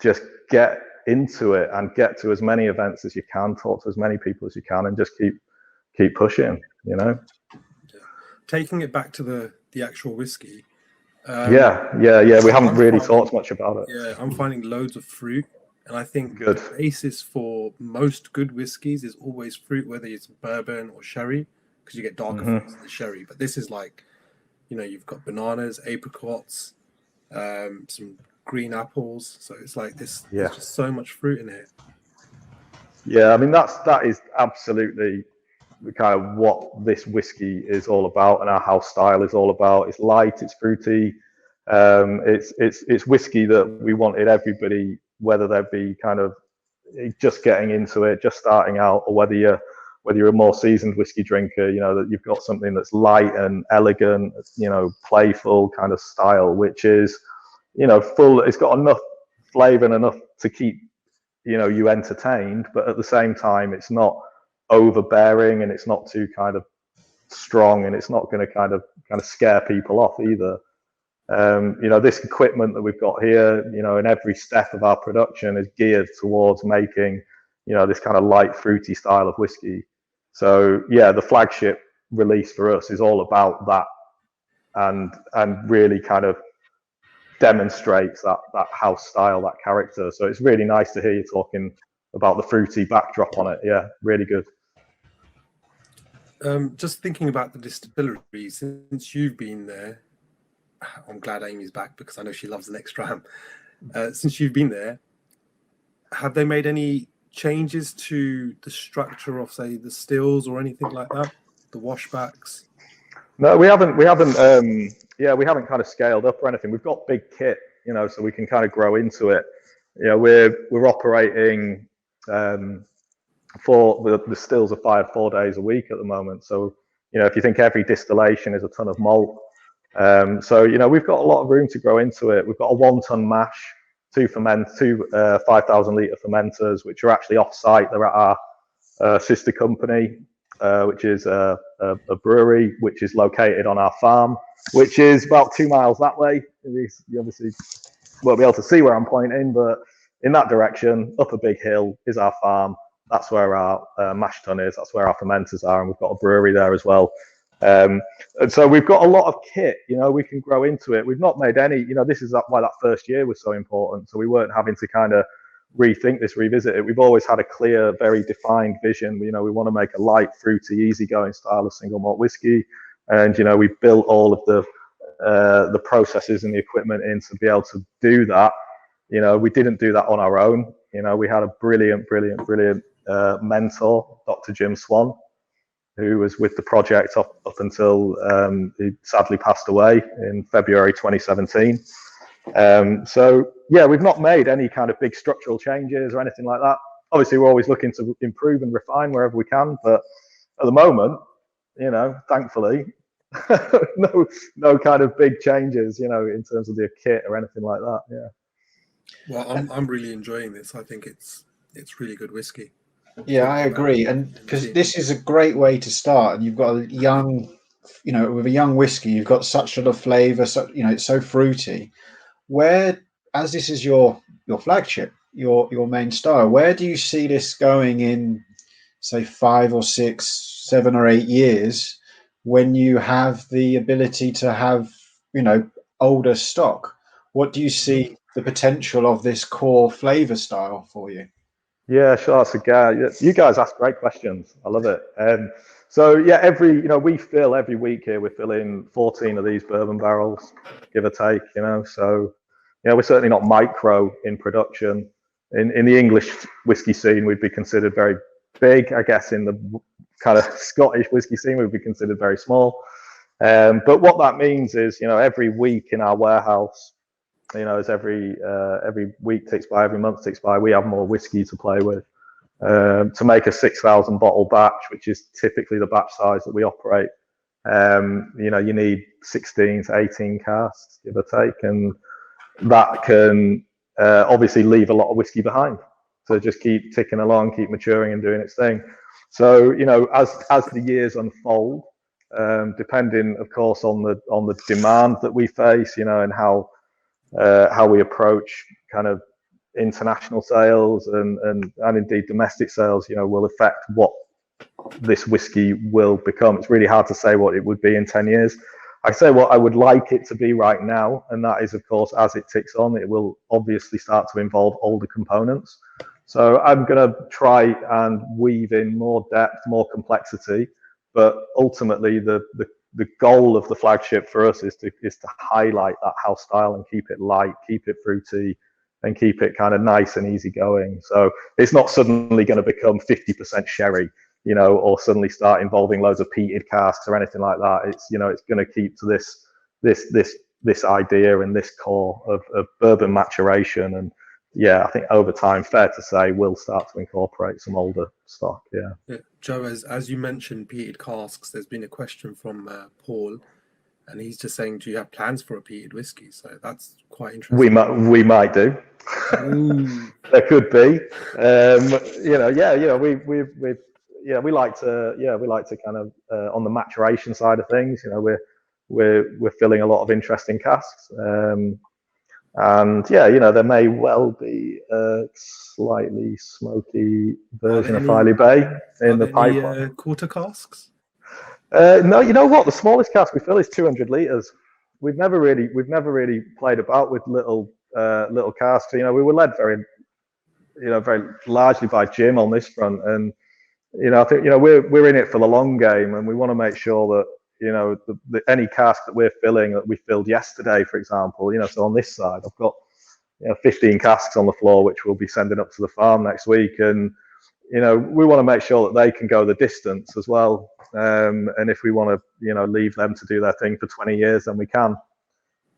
just get into it and get to as many events as you can, talk to as many people as you can, and just keep pushing, you know. Taking it back to the actual whiskey. We haven't really talked much about it. Yeah, I'm finding loads of fruit, and I think good. The basis for most good whiskies is always fruit, whether it's bourbon or sherry, because you get darker fruits in the sherry. But this is like, you know, you've got bananas, apricots, some green apples, so it's like this. Yeah, there's just so much fruit in here. Yeah, I mean that is absolutely the kind of what this whiskey is all about, and our house style is all about. It's light, it's fruity, it's whiskey that we wanted everybody, whether they be kind of just getting into it, just starting out, or whether you're a more seasoned whiskey drinker, you know, that you've got something that's light and elegant, you know, playful kind of style, which is, you know, full. It's got enough flavor and enough to keep, you know, you entertained, but at the same time, it's not overbearing and it's not too kind of strong, and it's not going to kind of scare people off either. You know, this equipment that we've got here, you know, in every step of our production is geared towards making, you know, this kind of light, fruity style of whiskey. So yeah, the flagship release for us is all about that, and really kind of demonstrates that house style, that character. So it's really nice to hear you talking about the fruity backdrop on it. Yeah, really good. Just thinking about the distillery, since you've been there, I'm glad Amy's back because I know she loves the next dram. Since you've been there, have they made any changes to the structure of, say, the stills or anything like that? The washbacks? No, we haven't. We haven't. We haven't kind of scaled up or anything. We've got big kit, so we can kind of grow into it. We're operating for the stills are fired 4 days a week at the moment. So if you think every distillation is a ton of malt, we've got a lot of room to grow into it. We've got a 1 ton mash, two 5,000 litre fermenters, which are actually off site. They're at our sister company, which is a brewery, which is located on our farm, which is about 2 miles that way. You obviously won't be able to see where I'm pointing, but in that direction, up a big hill, is our farm. That's where our mash tun is. That's where our fermenters are, and we've got a brewery there as well. And so we've got a lot of kit. We can grow into it. We've not made any. This is why that first year was so important. So we weren't having to kind of rethink this, revisit it. We've always had a clear, very defined vision. We want to make a light, fruity, easygoing style of single malt whiskey, and we built all of the processes and the equipment in to be able to do that. We didn't do that on our own. We had a brilliant mentor, Dr. Jim Swan, who was with the project up until he sadly passed away in February 2017. We've not made any kind of big structural changes or anything like that. Obviously, we're always looking to improve and refine wherever we can, but at the moment, thankfully, no kind of big changes, in terms of the kit or anything like that. Yeah. Well, I'm really enjoying this. I think it's really good whiskey. Yeah, I agree, and because this is a great way to start, and you've got a young, with a young whiskey, you've got such a lot of flavour. So it's so fruity. Where, as this is your flagship, your main style, where do you see this going in, say, 5 or 6, 7 or 8 years, when you have the ability to have older stock? What do you see the potential of this core flavour style for you? Yeah, sure. That's a guy. You guys ask great questions. I love it. We fill every week here. We're filling 14 of these bourbon barrels, give or take. So we're certainly not micro in production. In the English whiskey scene, we'd be considered very big. I guess in the kind of Scottish whiskey scene, we'd be considered very small. But what that means is, every week in our warehouse, as every week ticks by, every month ticks by, we have more whiskey to play with. To make a 6,000 bottle batch, which is typically the batch size that we operate, you need 16 to 18 casks, give or take, and that can obviously leave a lot of whiskey behind. So just keep ticking along, keep maturing and doing its thing. So as the years unfold, depending, of course, on the demand that we face, and how we approach kind of international sales and indeed domestic sales, will affect what this whiskey will become. It's really hard to say what it would be in 10 years. I say what I would like it to be right now, and that is, of course, as it ticks on, it will obviously start to involve older components. So I'm going to try and weave in more depth, more complexity, but ultimately the goal of the flagship for us is to highlight that house style and keep it light, keep it fruity, and keep it kind of nice and easy going. So it's not suddenly going to become 50% sherry, or suddenly start involving loads of peated casks or anything like that. It's it's going to keep to this idea and this core of bourbon maturation. And yeah, I think over time, fair to say, we'll start to incorporate some older stock. Yeah. Joe, as you mentioned peated casks, there's been a question from Paul, and he's just saying, do you have plans for a peated whiskey? So that's quite interesting. We might do. There could be. We like to kind of on the maturation side of things. We're filling a lot of interesting casks. And there may well be a slightly smoky version of Filey Bay in the pipeline. Quarter casks? No, you know what? The smallest cask we fill is 200 litres. We've never really played about with little casks. We were led very largely by Jim on this front, and I think we're in it for the long game, and we want to make sure that any cask that we're filling that we filled yesterday, for example, so on this side, I've got 15 casks on the floor, which we'll be sending up to the farm next week. And, we want to make sure that they can go the distance as well. And if we want to, leave them to do their thing for 20 years, then we can.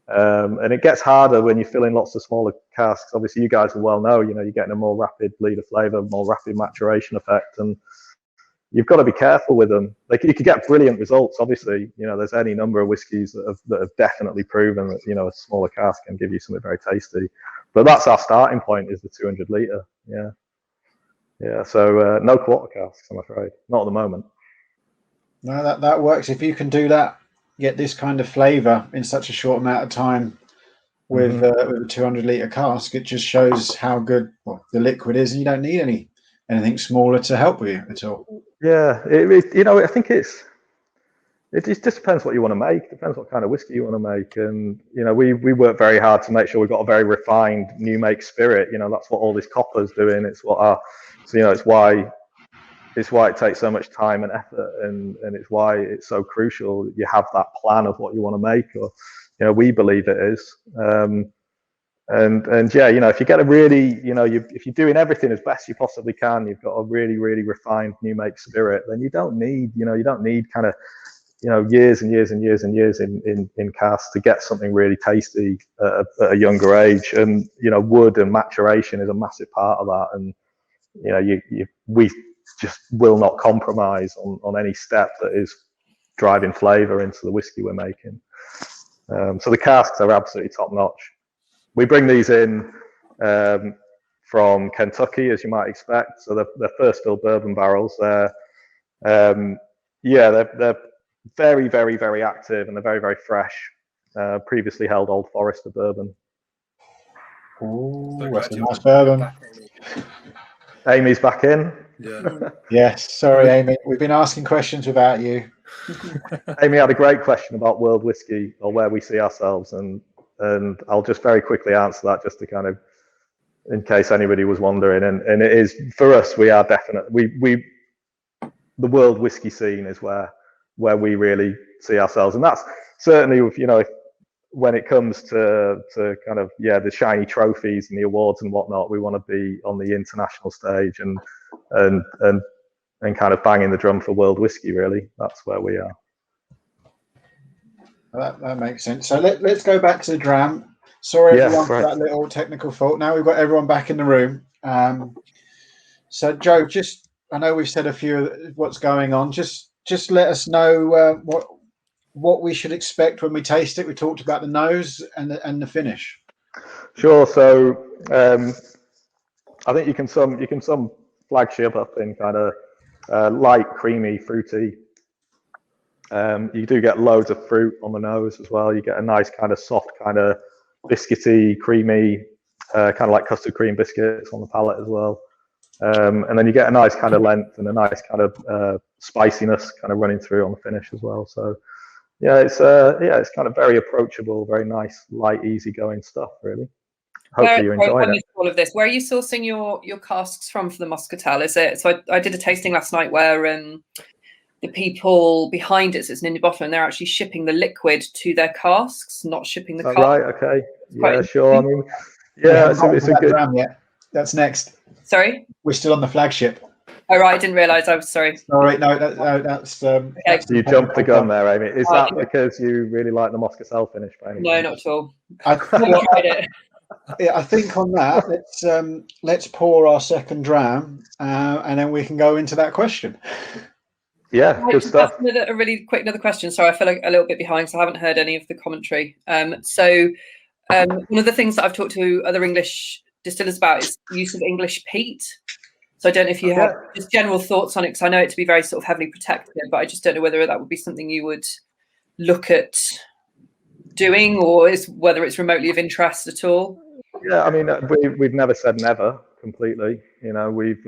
And it gets harder when you're filling lots of smaller casks. Obviously, you guys will well know, you're getting a more rapid bleed of flavour, more rapid maturation effect. And you've got to be careful with them. Like, you could get brilliant results. Obviously, there's any number of whiskies that have definitely proven that, a smaller cask can give you something very tasty. But that's our starting point, is the 200 litre. Yeah. So no quarter casks, I'm afraid. Not at the moment. No, that works. If you can do that, get this kind of flavour in such a short amount of time with a 200 litre cask, it just shows how good the liquid is, and you don't need anything smaller to help with you at all. Yeah, I think it just depends what you want to make. Depends what kind of whiskey you want to make. And we work very hard to make sure we've got a very refined new make spirit. That's what all this copper's doing. It's what it's why it takes so much time and effort, and it's why it's so crucial that you have that plan of what you want to make, or we believe it is. And yeah, if you get a really, if you're doing everything as best you possibly can, you've got a really, really refined new make spirit, then you don't need kind of, years and years and years and years in casks to get something really tasty at a younger age. And, wood and maturation is a massive part of that. And, we just will not compromise on any step that is driving flavour into the whiskey we're making. So the casks are absolutely top notch. We bring these in from Kentucky, as you might expect. So they're first fill bourbon barrels. They're very, very, very active, and they're very, very fresh. Previously held Old Forester bourbon. Oh, that's a nice bourbon. Amy's back in. Yeah. Yes, sorry, Amy. We've been asking questions without you. Amy had a great question about world whiskey, or where we see ourselves, and I'll just very quickly answer that, just to kind of, in case anybody was wondering. And it is, for us, we are definitely, the world whiskey scene is where we really see ourselves, and that's certainly, when it comes to kind of the shiny trophies and the awards and whatnot, we want to be on the international stage and kind of banging the drum for world whiskey. Really, that's where we are. That makes sense. So let's go back to the dram. Sorry, everyone, for that little technical fault. Now we've got everyone back in the room. So Joe, I know we've said a few of what's going on. Just let us know what we should expect when we taste it. We talked about the nose and the finish. Sure. So I think you can sum Flagship up in kind of light, creamy, fruity. You do get loads of fruit on the nose as well. You get a nice kind of soft, kind of biscuity, creamy, kind of like custard cream biscuits on the palate as well. And then you get a nice kind of length and a nice kind of spiciness kind of running through on the finish as well. So it's kind of very approachable, very nice, light, easygoing stuff, really. Hopefully you enjoy it. All of this. Where are you sourcing your casks from for the Muscatel? Is it? So I did a tasting last night where the people behind it, so it's an indie bottler, and they're actually shipping the liquid to their casks, not shipping the cask. Right. Okay. Yeah. Sure. I mean, it's a good dram yet. That's next. Sorry. We're still on the Flagship. Oh, right, I didn't realise. I was sorry. Sorry, no, that's. Okay. You jumped the gun there, Amy. Is that because you really like the Muscatel finish? No, not at all. I think on that, let's pour our second dram, and then we can go into that question. Yeah, good stuff. A really quick another question. Sorry, I feel like a little bit behind, so I haven't heard any of the commentary. So one of the things that I've talked to other English distillers about is the use of English peat. So I don't know if you have just general thoughts on it, because I know it to be very sort of heavily protected, but I just don't know whether that would be something you would look at doing, or whether it's remotely of interest at all. Yeah, I mean, we've never said never completely. We've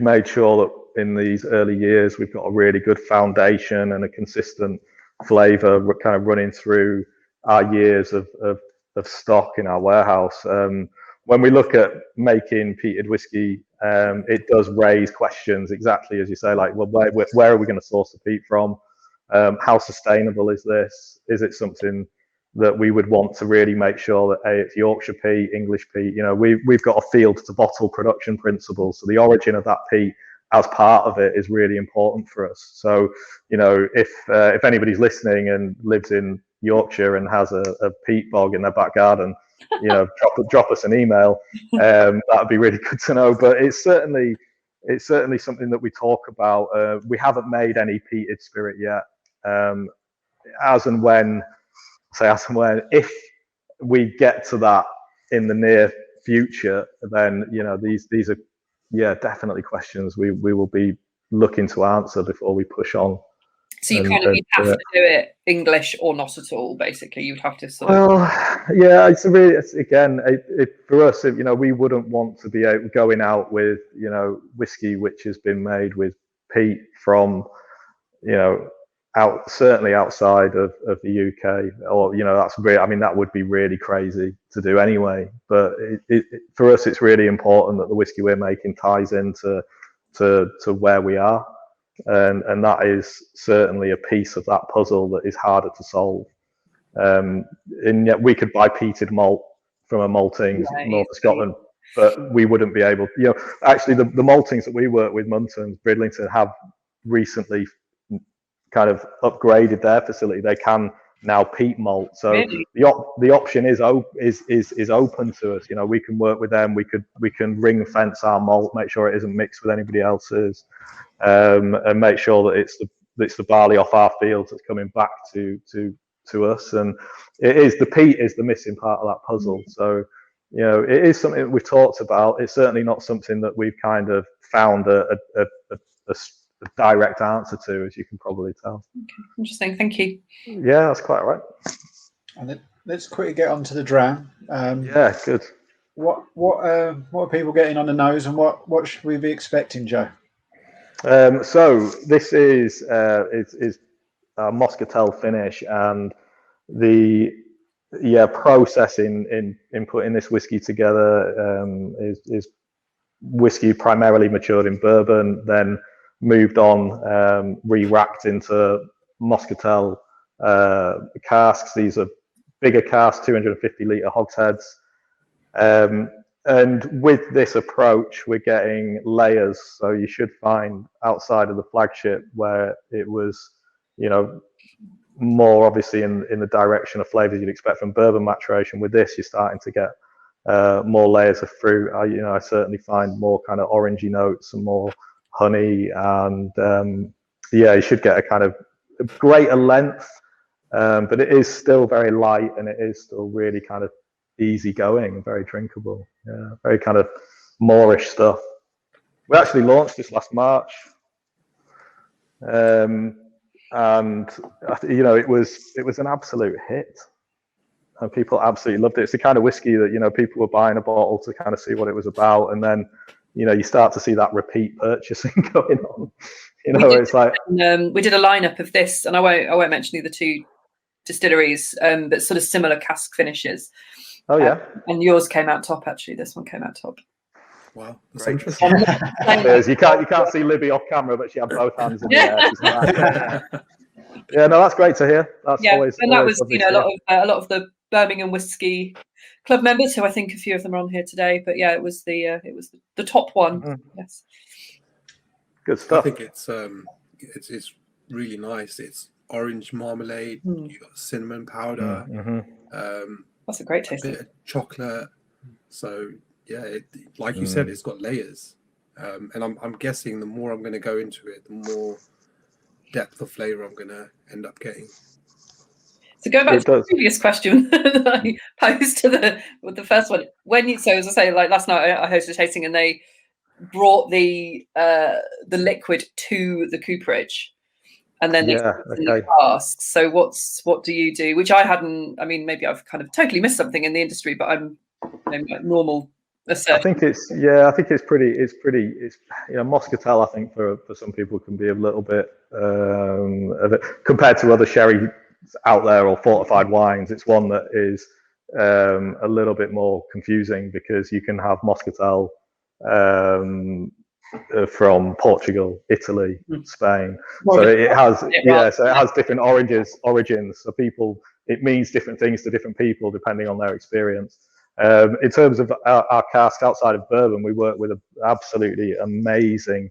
made sure that in these early years we've got a really good foundation and a consistent flavour kind of running through our years of stock in our warehouse. When we look at making peated whiskey it does raise questions, exactly as you say, like, well, where are we going to source the peat from? How sustainable is this? Is it something that we would want to really make sure that it's Yorkshire peat, English peat? You know, we've got a field to bottle production principle, so the origin of that peat as part of it is really important for us. So, you know, if anybody's listening and lives in Yorkshire and has a peat bog in their back garden, you know, drop us an email. That would be really good to know. But it's certainly something that we talk about. We haven't made any peated spirit yet. As and when, if we get to that in the near future, then, you know, these are, yeah, definitely questions we will be looking to answer before we push on. So you'd have to do it English or not at all, basically. You'd have to sort of... Well, yeah, for us, you know, we wouldn't want to be going out with, you know, whiskey which has been made with peat from, you know, certainly outside of the UK, or, you know, that would be really crazy to do anyway. But for us, it's really important that the whiskey we're making ties into where we are. And that is certainly a piece of that puzzle that is harder to solve. And yet we could buy peated malt from a malting north of Scotland, but we wouldn't be able, you know, actually the maltings that we work with, Muntons, Bridlington, have recently kind of upgraded their facility. They can now peat malt. So really? the option is open to us. You know, we can work with them. We can ring fence our malt, make sure it isn't mixed with anybody else's. And make sure that it's the barley off our fields that's coming back to us. And the peat is the missing part of that puzzle. So, you know, it is something that we've talked about. It's certainly not something that we've kind of found a direct answer to, as you can probably tell. Okay, interesting. Thank you. Yeah, that's quite right. And then let's quickly get on to the dram. Yeah, good. What are people getting on the nose, and what should we be expecting, Joe? So this is a Moscatel finish, and the process in putting this whiskey together is whiskey primarily matured in bourbon, then moved on, re-racked into Moscatel casks. These are bigger casks, 250 litre hogsheads. And with this approach, we're getting layers. So you should find outside of the flagship, where it was, you know, more obviously in the direction of flavors you'd expect from bourbon maturation. With this, you're starting to get more layers of fruit. I certainly find more kind of orangey notes and more honey, and you should get a kind of greater length, but it is still very light, and it is still really kind of easy going, very drinkable. Yeah, very kind of Moorish stuff. We actually launched this last March, and you know, it was an absolute hit, and people absolutely loved it. It's the kind of whiskey that, you know, people were buying a bottle to kind of see what it was about, and then, you know, you start to see that repeat purchasing going on. You know, it's like we did a lineup of this, and I won't mention the two distilleries, but sort of similar cask finishes. Oh yeah, and yours came out top. Actually, this one came out top. Wow, that's great. interesting. You can't see Libby off camera, but she had both hands in the air. Yeah, no, that's great to hear. That's always, and that was, you know, a lot of the Birmingham Whisky Club members, who I think a few of them are on here today. But yeah, it was the top one. Mm-hmm. Yes, good stuff. I think it's really nice. It's orange marmalade. You got cinnamon powder. Mm-hmm. That's a great taste. A bit of chocolate. So yeah, like you said, it's got layers. And I'm guessing the more I'm going to go into it, the more depth of flavor I'm going to end up getting. So going back to the previous question that I posed to the first one, as I say, like last night I hosted a tasting, and they brought the liquid to the cooperage, and then they in the casks. So what do you do? Which I hadn't. I mean, maybe I've kind of totally missed something in the industry, but I'm, you know, normal. I think it's pretty, you know, Moscatel, I think for some people can be a little bit of it compared to other sherry out there or fortified wines. It's one that is a little bit more confusing, because you can have Moscatel from Portugal, Italy, Spain. So it has, so it has different origins. So it means different things to different people depending on their experience. In terms of our cask outside of bourbon, we work with an absolutely amazing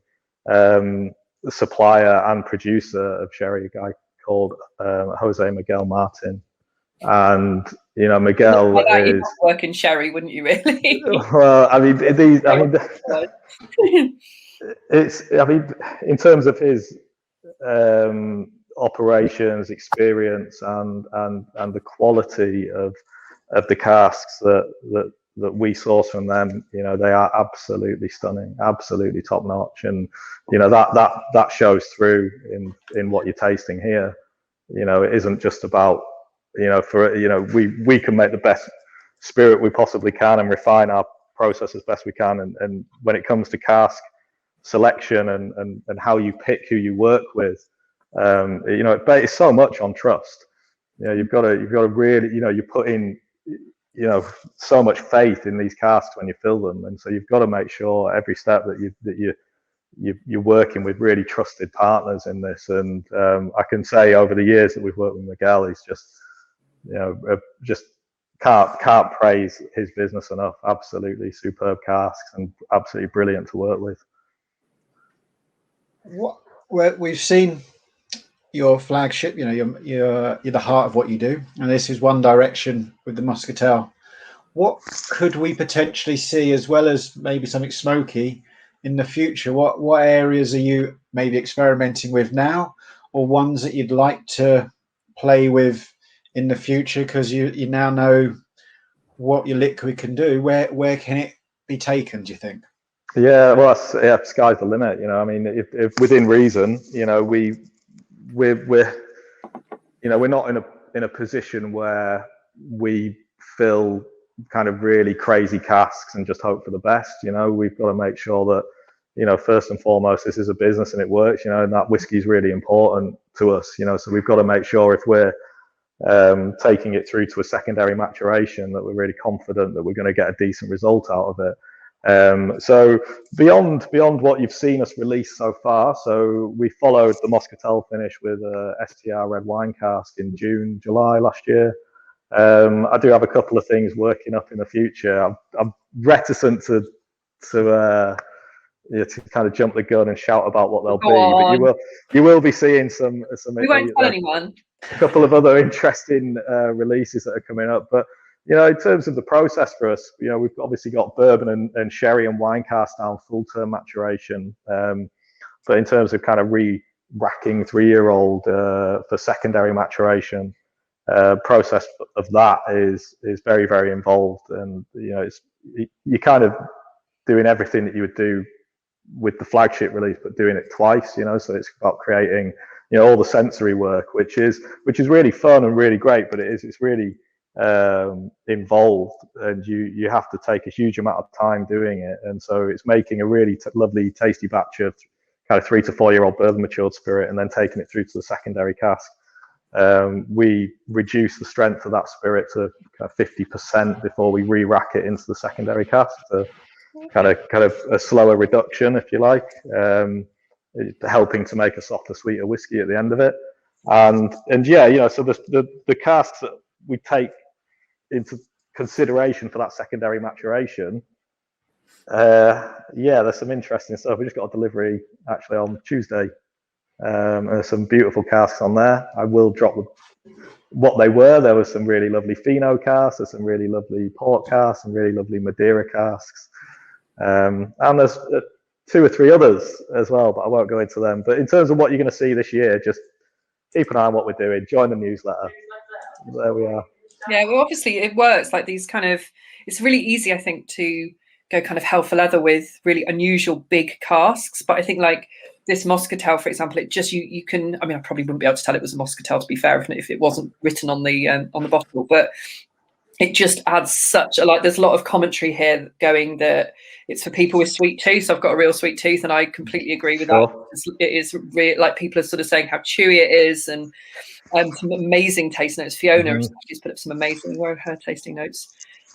supplier and producer of sherry, a guy called Jose Miguel Martin. And Miguel is work in sherry, wouldn't you? Really? Well, in terms of his operations, experience, and the quality of the casks that we source from them, they are absolutely stunning, absolutely top notch, and that shows through in what you're tasting here. It isn't just about we can make the best spirit we possibly can and refine our process as best we can, and when it comes to cask selection and how you pick who you work with, it's so much on trust. You've got to really, you put in so much faith in these casks when you fill them, and so you've got to make sure every step that you're working with really trusted partners in this. And I can say over the years that we've worked with Miguel, he's just can't praise his business enough. Absolutely superb casks and absolutely brilliant to work with. We've seen your flagship, you're the heart of what you do, and this is one direction with the Muscatel. What could we potentially see, as well as maybe something smoky in the future? What areas are you maybe experimenting with now, or ones that you'd like to play with in the future, because you now know what your liquid can do? Where can it be taken, do you think? Yeah, well, sky's the limit. If within reason, we're not in a position where we fill kind of really crazy casks and just hope for the best. We've got to make sure that first and foremost, this is a business and it works. And that whiskey is really important to us. So we've got to make sure if we're taking it through to a secondary maturation that we're really confident that we're going to get a decent result out of it. So beyond what you've seen us release so far, so we followed the Muscatel finish with a STR red wine cask in July last year. I do have a couple of things working up in the future. I'm reticent to kind of jump the gun and shout about what they'll be, but you will be seeing some. We won't tell anyone. A couple of other interesting releases that are coming up, but in terms of the process for us, we've obviously got bourbon and sherry and wine cast down full term maturation, but in terms of kind of re-racking 3-year-old for secondary maturation, process of that is very, very involved, and you're kind of doing everything that you would do with the flagship release, but doing it twice. So it's about creating all the sensory work, which is really fun and really great, but it's really involved, and you have to take a huge amount of time doing it. And so it's making a really lovely tasty batch of kind of 3 to 4 year old bourbon matured spirit and then taking it through to the secondary cask. We reduce the strength of that spirit to kind of 50% before we re-rack it into the secondary cask, to kind of a slower reduction, if you like, helping to make a softer, sweeter whiskey at the end of it. And so the casks that we take into consideration for that secondary maturation, there's some interesting stuff. We just got a delivery actually on Tuesday, and there's some beautiful casks on there. I will drop what they were. There was some really lovely Fino casks, there's some really lovely port casks, some really lovely Madeira casks, and there's 2 or 3 others as well, but I won't go into them. But in terms of what you're going to see this year, just keep an eye on what we're doing. Join the newsletter. There we are. Yeah, well, obviously it works. Like these kind of, it's really easy, I think, to go kind of hell for leather with really unusual big casks. But I think like this Muscatel, for example, it just you can. I mean, I probably wouldn't be able to tell it was a Muscatel, to be fair, if it wasn't written on the bottle. But it just adds such a, like, there's a lot of commentary here going that it's for people with sweet tooth. So I've got a real sweet tooth, and I completely agree with that. It is real, like people are sort of saying how chewy it is, and some amazing taste notes. Fiona has put up some amazing, where are her tasting notes?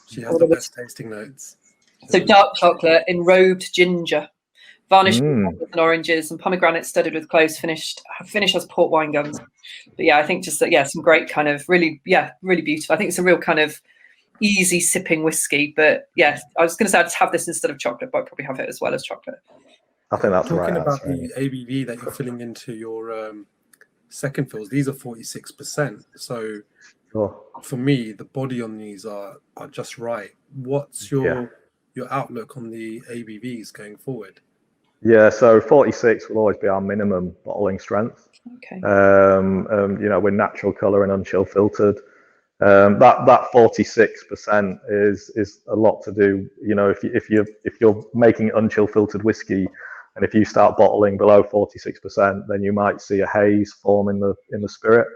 She has the best tasting notes. So dark chocolate, enrobed ginger, varnished with apples and oranges, and pomegranate studded with cloves. Finish as port wine gums. But yeah, I think just that. Yeah, some great kind of really beautiful. I think it's a real kind of easy sipping whiskey. But yeah, I was going to say I'd just have this instead of chocolate, but I'd probably have it as well as chocolate. I think that's Talking right. about the ABV that you're filling into your second fills, these are 46%. So for me, the body on these are just right. What's your outlook on the ABVs going forward? Yeah, so 46 will always be our minimum bottling strength. Okay. With natural colour and unchill filtered. That 46% is a lot to do. If you're making unchill filtered whiskey, and if you start bottling below 46%, then you might see a haze form in the spirit.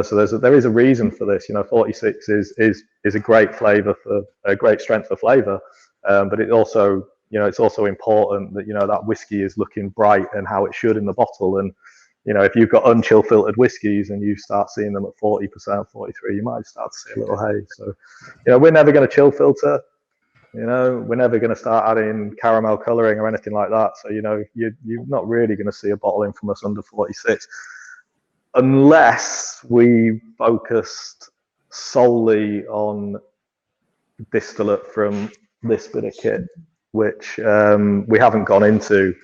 So there is a reason for this. 46 is a great flavour for a great strength for flavour, but it also it's also important that that whiskey is looking bright and how it should in the bottle. And if you've got unchill filtered whiskies and you start seeing them at 40%, 43, you might start to see a little haze. So we're never going to chill filter. We're never going to start adding caramel colouring or anything like that. So you're not really going to see a bottling from us under 46, unless we focused solely on distillate from this bit of kit, which we haven't gone into.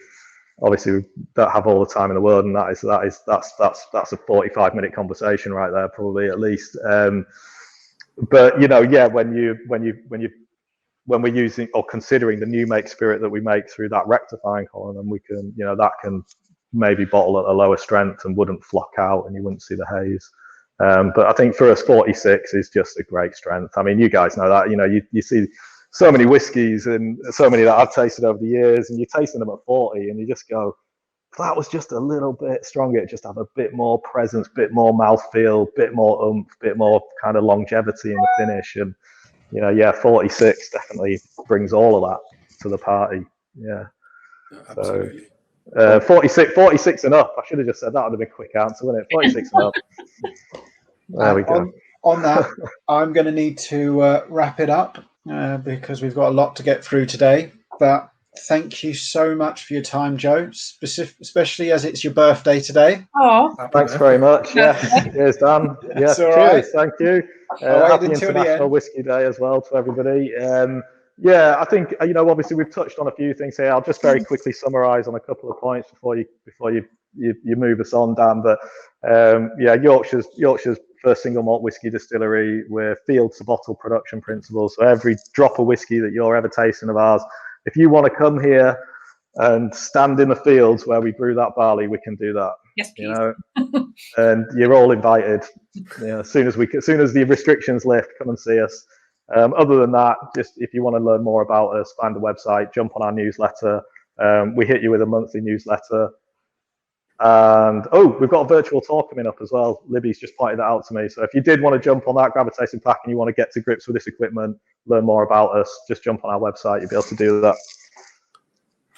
Obviously, we don't have all the time in the world, and that's a 45-minute conversation right there, probably at least. But when we're using or considering the new make spirit that we make through that rectifying column, then we can that can maybe bottle at a lower strength and wouldn't flock out, and you wouldn't see the haze. But I think for us, 46 is just a great strength. I mean, you guys know that. You see so many whiskies and so many that I've tasted over the years, and you're tasting them at 40 and you just go, that was just a little bit stronger. It just have a bit more presence, bit more mouthfeel, bit more oomph, bit more kind of longevity in the finish. And 46 definitely brings all of that to the party. Yeah. Absolutely. So 46 and up. I should have just said that. Would have been a quick answer, wouldn't it? 46 and up. There we go. On that, I'm going to need to wrap it up because we've got a lot to get through today. But thank you so much for your time, Joe, especially as it's your birthday today. Oh, thanks very much. Yeah, cheers, Dan. Yeah, cheers. Right. Thank you. Happy International Whiskey Day as well to everybody. I think obviously we've touched on a few things here. I'll just very quickly summarise on a couple of points before you move us on, Dan. But Yorkshire's first single malt whiskey distillery. We're field to bottle production principles. So every drop of whiskey that you're ever tasting of ours, if you want to come here and stand in the fields where we brew that barley, we can do that. Yes, please. And you're all invited. As soon as the restrictions lift, come and see us. Other than that, just if you want to learn more about us, find the website, jump on our newsletter. We hit you with a monthly newsletter. And we've got a virtual tour coming up as well. Libby's just pointed that out to me. So if you did want to jump on that, grab a tasting pack, and you want to get to grips with this equipment, learn more about us, just jump on our website. You'll be able to do that.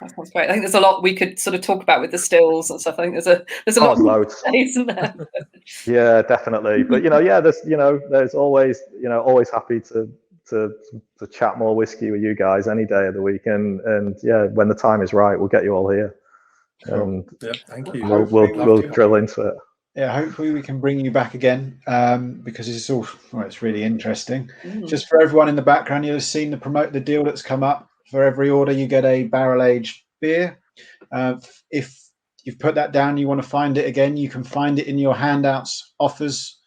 That sounds great. I think there's a lot we could sort of talk about with the stills and stuff. I think there's a lot loads. Isn't there? Yeah, definitely. But there's always happy to chat more whiskey with you guys any day of the week. And when the time is right, we'll get you all here. And thank you. We'll drill into it. Yeah, hopefully we can bring you back again because it's really interesting. Just for everyone in the background, you'll have seen the deal that's come up. For every order, you get a barrel-aged beer. If you've put that down, you want to find it again, you can find it in your handouts offers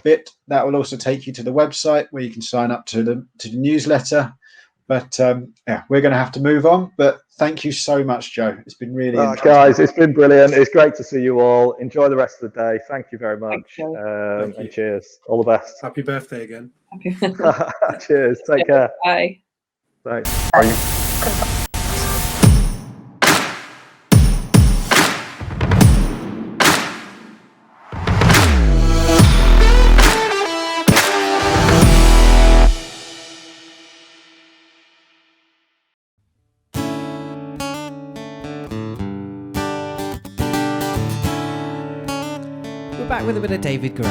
bit. That will also take you to the website where you can sign up to the newsletter. But we're going to have to move on. But thank you so much, Joe. It's been really interesting. Guys, it's been brilliant. It's great to see you all. Enjoy the rest of the day. Thank you very much. Thank you. And cheers. All the best. Happy birthday again. Cheers. Take care. Bye. Thanks. We're back with a bit of David Gray.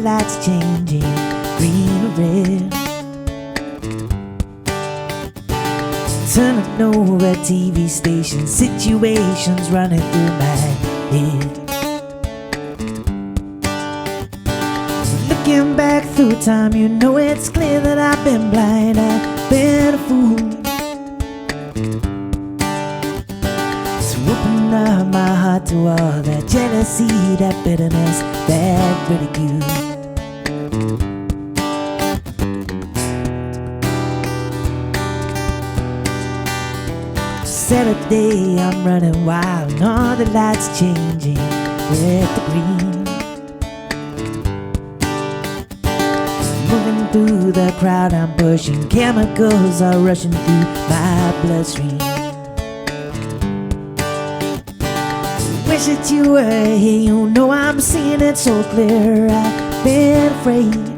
lights changing, green or red. Turning over TV stations, situations running through my head. Looking back through time, you know it's clear that I've been blind, I've been a fool. So open up my heart to all that jealousy, that bitterness, that ridicule. Saturday, I'm running wild and all the lights changing, red to green. Moving through the crowd, I'm pushing, chemicals are rushing through my bloodstream. Wish that you were here, you know I'm seeing it so clear. I've been afraid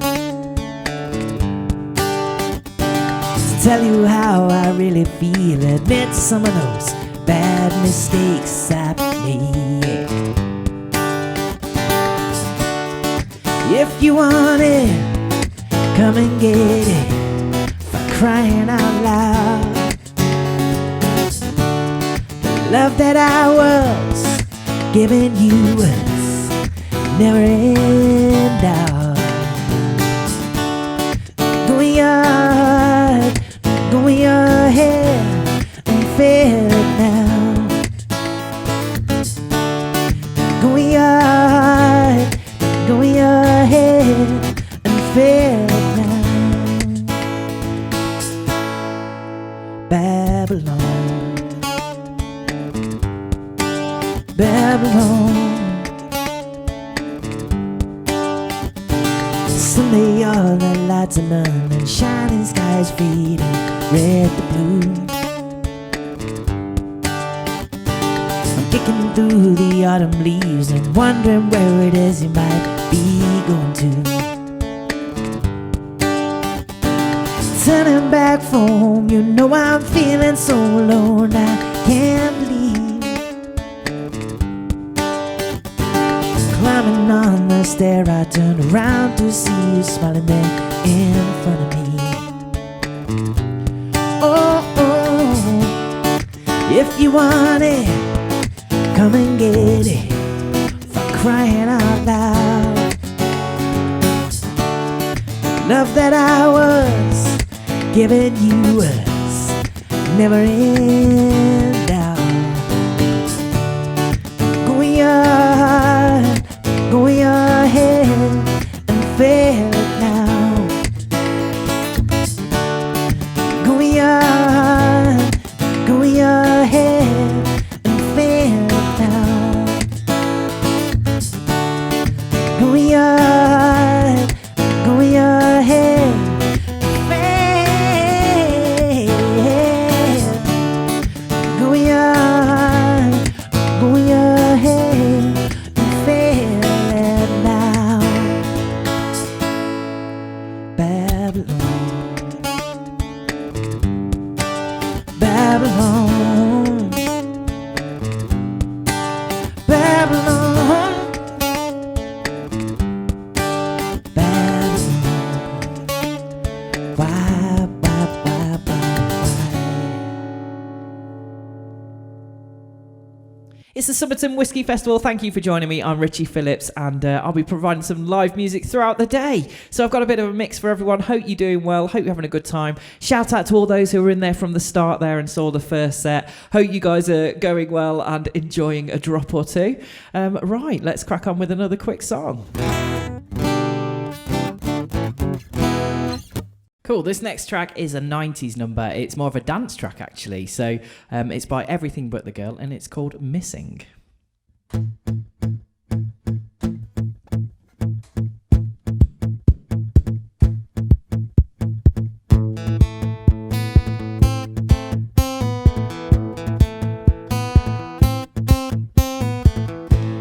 tell you how I really feel, admit some of those bad mistakes I made. If you want it, come and get it, for crying out loud. The love that I was giving you was never end out. Going ahead and fail it now. Going ahead and fail it now. Babylon, Babylon. Someday all the lights are none and shining skies fading, red to blue. I'm kicking through the autumn leaves and wondering where it is you might be going to. Turning back for home, you know I'm feeling so alone, I can't believe. Climbing on the stair, I turn around to see you smiling there in front of me. If you want it, come and get it, for crying out loud. Love that I was giving you was never in doubt. Going ahead and fail it now. Going ahead and fail it now. Going ahead and fail. Going ahead and fail it now. Babylon, Babylon, Babylon, Babylon. Why? It's the Summerton Whisky Festival. Thank you for joining me. I'm Richie Phillips, and I'll be providing some live music throughout the day. So I've got a bit of a mix for everyone. Hope you're doing well. Hope you're having a good time. Shout out to all those who were in there from the start there and saw the first set. Hope you guys are going well and enjoying a drop or two. Right, let's crack on with another quick song. Cool, this next track is a 90s number. It's more of a dance track, actually. So it's by Everything But The Girl, and it's called Missing.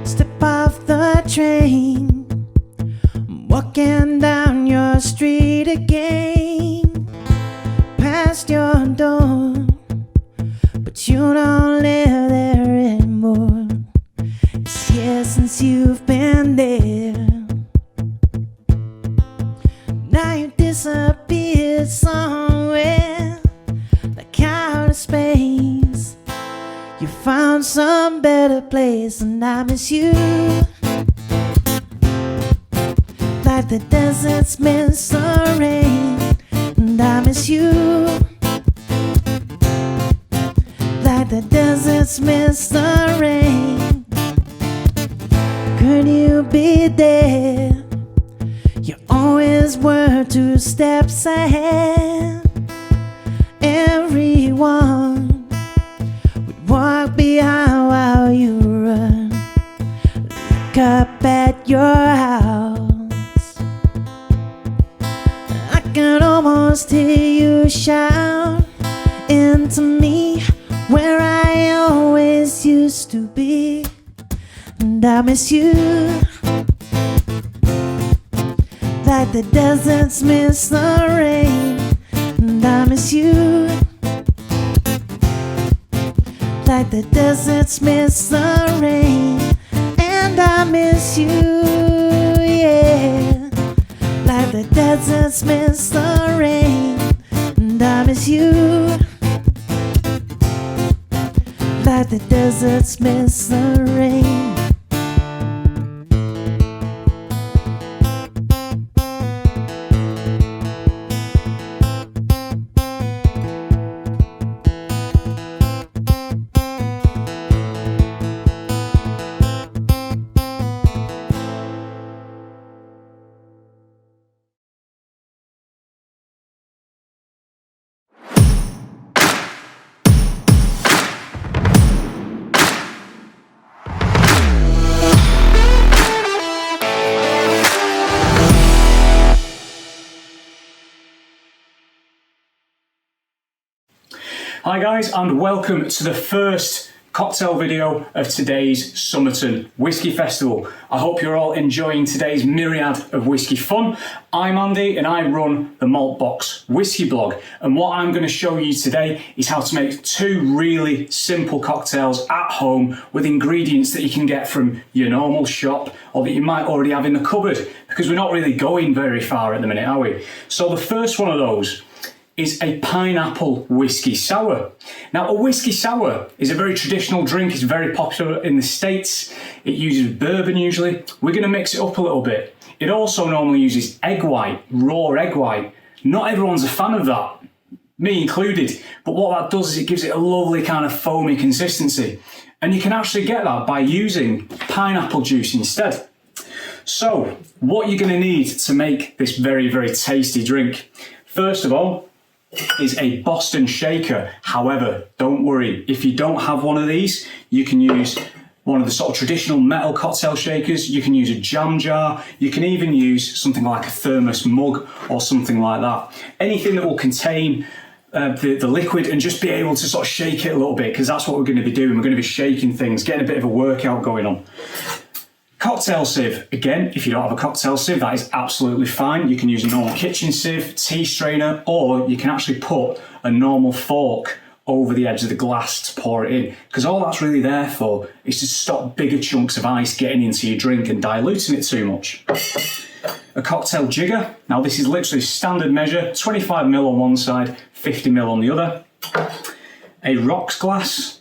Step off the train, walking down your street again. Past your door, but you don't live there anymore. It's years since you've been there. disappeared somewhere like outer space. You found some better place, and I miss you like the deserts miss the rain. And I miss you like the deserts miss the rain. Could you be there? You always were 2 steps ahead. Everyone would walk behind while you run. Look up at your house. I can almost hear you shout into me where I always used to be. And I miss you like the deserts miss the rain. And I miss you like the deserts miss the rain. And I miss you, yeah, like the deserts miss the rain. And I miss you like the deserts miss the rain. Hi guys, and welcome to the first cocktail video of today's Summerton Whisky Festival. I hope you're all enjoying today's myriad of whisky fun. I'm Andy and I run the Maltbox Whisky blog, and what I'm going to show you today is how to make 2 really simple cocktails at home with ingredients that you can get from your normal shop or that you might already have in the cupboard, because we're not really going very far at the minute, are we? So the first one of those is a pineapple whiskey sour. Now, a whiskey sour is a very traditional drink. It's very popular in the States. It uses bourbon usually. We're gonna mix it up a little bit. It also normally uses egg white, raw egg white. Not everyone's a fan of that, me included, but what that does is it gives it a lovely kind of foamy consistency. And you can actually get that by using pineapple juice instead. So, what you're gonna need to make this very, very tasty drink, first of all, is a Boston shaker. However, don't worry, if you don't have one of these, you can use one of the sort of traditional metal cocktail shakers. You can use a jam jar. You can even use something like a thermos mug or something like that. Anything that will contain the liquid and just be able to sort of shake it a little bit, because that's what we're going to be doing. We're going to be shaking things, getting a bit of a workout going on. Cocktail sieve. Again, if you don't have a cocktail sieve, that is absolutely fine. You can use a normal kitchen sieve, tea strainer, or you can actually put a normal fork over the edge of the glass to pour it in, because all that's really there for is to stop bigger chunks of ice getting into your drink and diluting it too much. A cocktail jigger. Now this is literally standard measure, 25ml on one side, 50ml on the other. A rocks glass.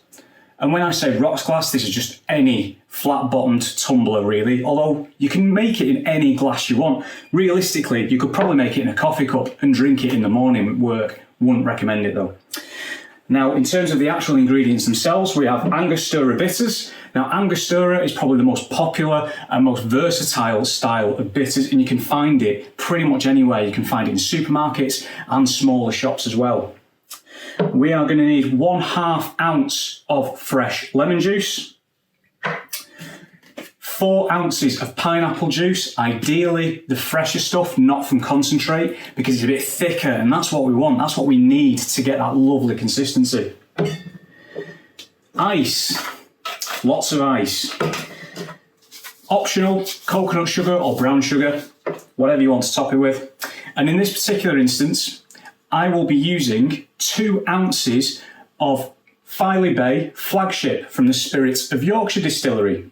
And when I say rocks glass, this is just any flat-bottomed tumbler really, although you can make it in any glass you want. Realistically, you could probably make it in a coffee cup and drink it in the morning at work. Wouldn't recommend it though. Now, in terms of the actual ingredients themselves, we have Angostura bitters. Now, Angostura is probably the most popular and most versatile style of bitters, and you can find it pretty much anywhere. You can find it in supermarkets and smaller shops as well. We are going to need 1/2 ounce of fresh lemon juice, 4 ounces of pineapple juice, ideally the fresher stuff, not from concentrate, because it's a bit thicker, and that's what we want. That's what we need to get that lovely consistency. Ice, lots of ice. Optional, coconut sugar or brown sugar, whatever you want to top it with. And in this particular instance, I will be using 2 ounces of Filey Bay flagship from the Spirit of Yorkshire Distillery.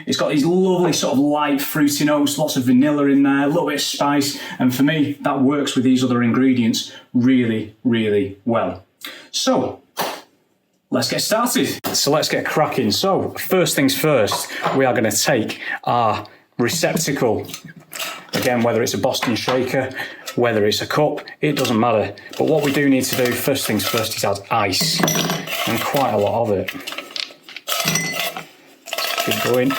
It's got these lovely sort of light fruity notes, lots of vanilla in there, a little bit of spice, and for me, that works with these other ingredients really, really well. So, let's get started. So let's get cracking. So, first things first, we are going to take our receptacle. Again, whether it's a Boston shaker, whether it's a cup, it doesn't matter. But what we do need to do, first things first, is add ice, and quite a lot of it. Keep going.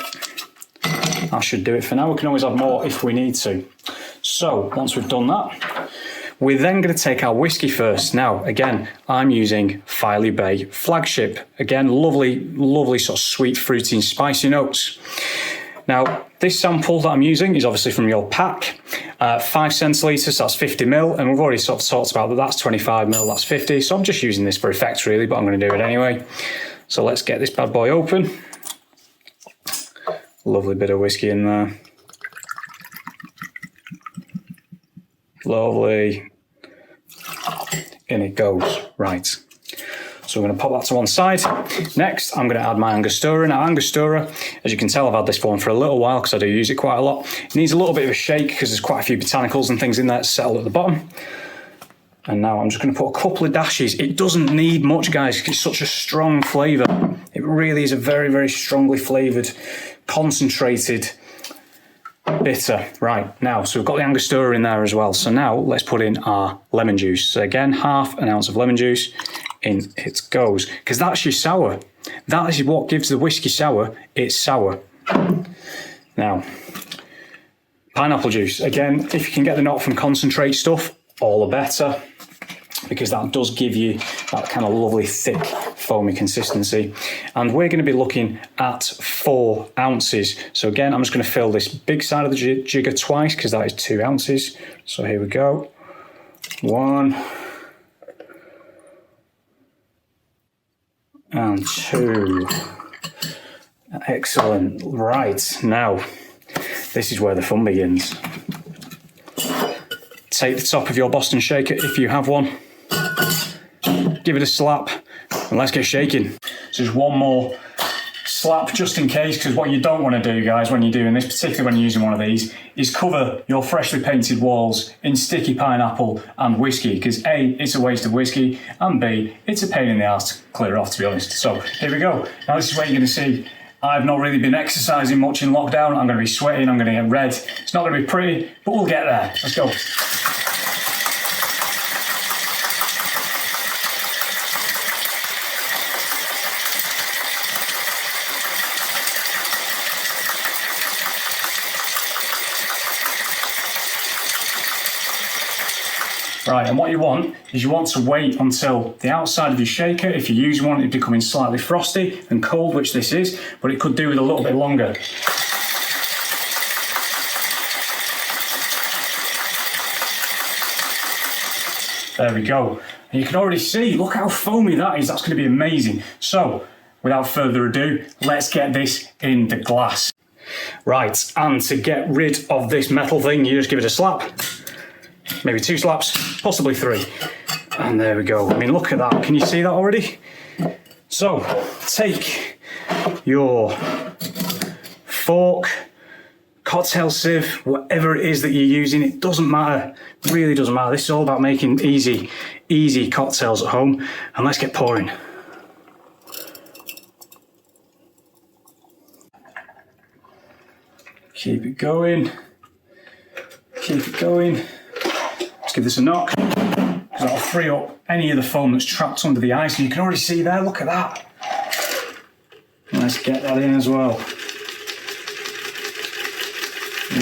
I should do it for now. We can always add more if we need to. So once we've done that, we're then going to take our whiskey first. Now, again, I'm using Filey Bay Flagship. Again, lovely sort of sweet, fruity and spicy notes. Now, this sample that I'm using is obviously from your pack. 5 centilitres, that's 50 ml, and we've already sort of talked about that. That's 25 ml, that's 50. So I'm just using this for effect really, but I'm going to do it anyway. So let's get this bad boy open. Lovely bit of whiskey in there. Lovely. In it goes. Right. So we're going to pop that to one side. Next, I'm going to add my Angostura. Now, Angostura, as you can tell, I've had this one for a little while because I do use it quite a lot. It needs a little bit of a shake because there's quite a few botanicals and things in there settled at the bottom. And now I'm just going to put a couple of dashes. It doesn't need much, guys, because it's such a strong flavour. It really is a very, very strongly flavoured, concentrated bitter. Right, now, so we've got the Angostura in there as well. So now let's put in our lemon juice. So again, half an ounce of lemon juice. In it goes, because that's your sour. That is what gives the whiskey sour. It's sour. Now, pineapple juice. Again, if you can get the not from concentrate stuff, all the better, because that does give you that kind of lovely thick foamy consistency. And we're going to be looking at 4 ounces. So again, I'm just going to fill this big side of the jigger twice because that is 2 ounces. So here we go. 1 and 2. Excellent. Right, now, this is where the fun begins. Take the top of your Boston shaker if you have one. Give it a slap and let's get shaking. So just one more slap just in case, because what you don't want to do, guys, when you're doing this, particularly when you're using one of these, is cover your freshly painted walls in sticky pineapple and whiskey, because A, it's a waste of whiskey, and B, it's a pain in the arse to clear off, to be honest. So here we go. Now this is where you're going to see I've not really been exercising much in lockdown. I'm going to be sweating, I'm going to get red. It's not going to be pretty, but we'll get there. Let's go. Right, and what you want is you want to wait until the outside of your shaker, if you use one, it's becoming slightly frosty and cold, which this is, but it could do with a little bit longer. There we go. And you can already see, look how foamy that is. That's going to be amazing. So, without further ado, let's get this in the glass. Right, and to get rid of this metal thing, you just give it a slap. Maybe 2 slaps, possibly 3. And there we go. I mean, look at that. Can you see that already? So, take your fork, cocktail sieve, whatever it is that you're using. It doesn't matter. It really doesn't matter. This is all about making easy cocktails at home. And let's get pouring. Keep it going. Keep it going. Let's give this a knock, because that'll free up any of the foam that's trapped under the ice. And you can already see there, look at that. Let's get that in as well.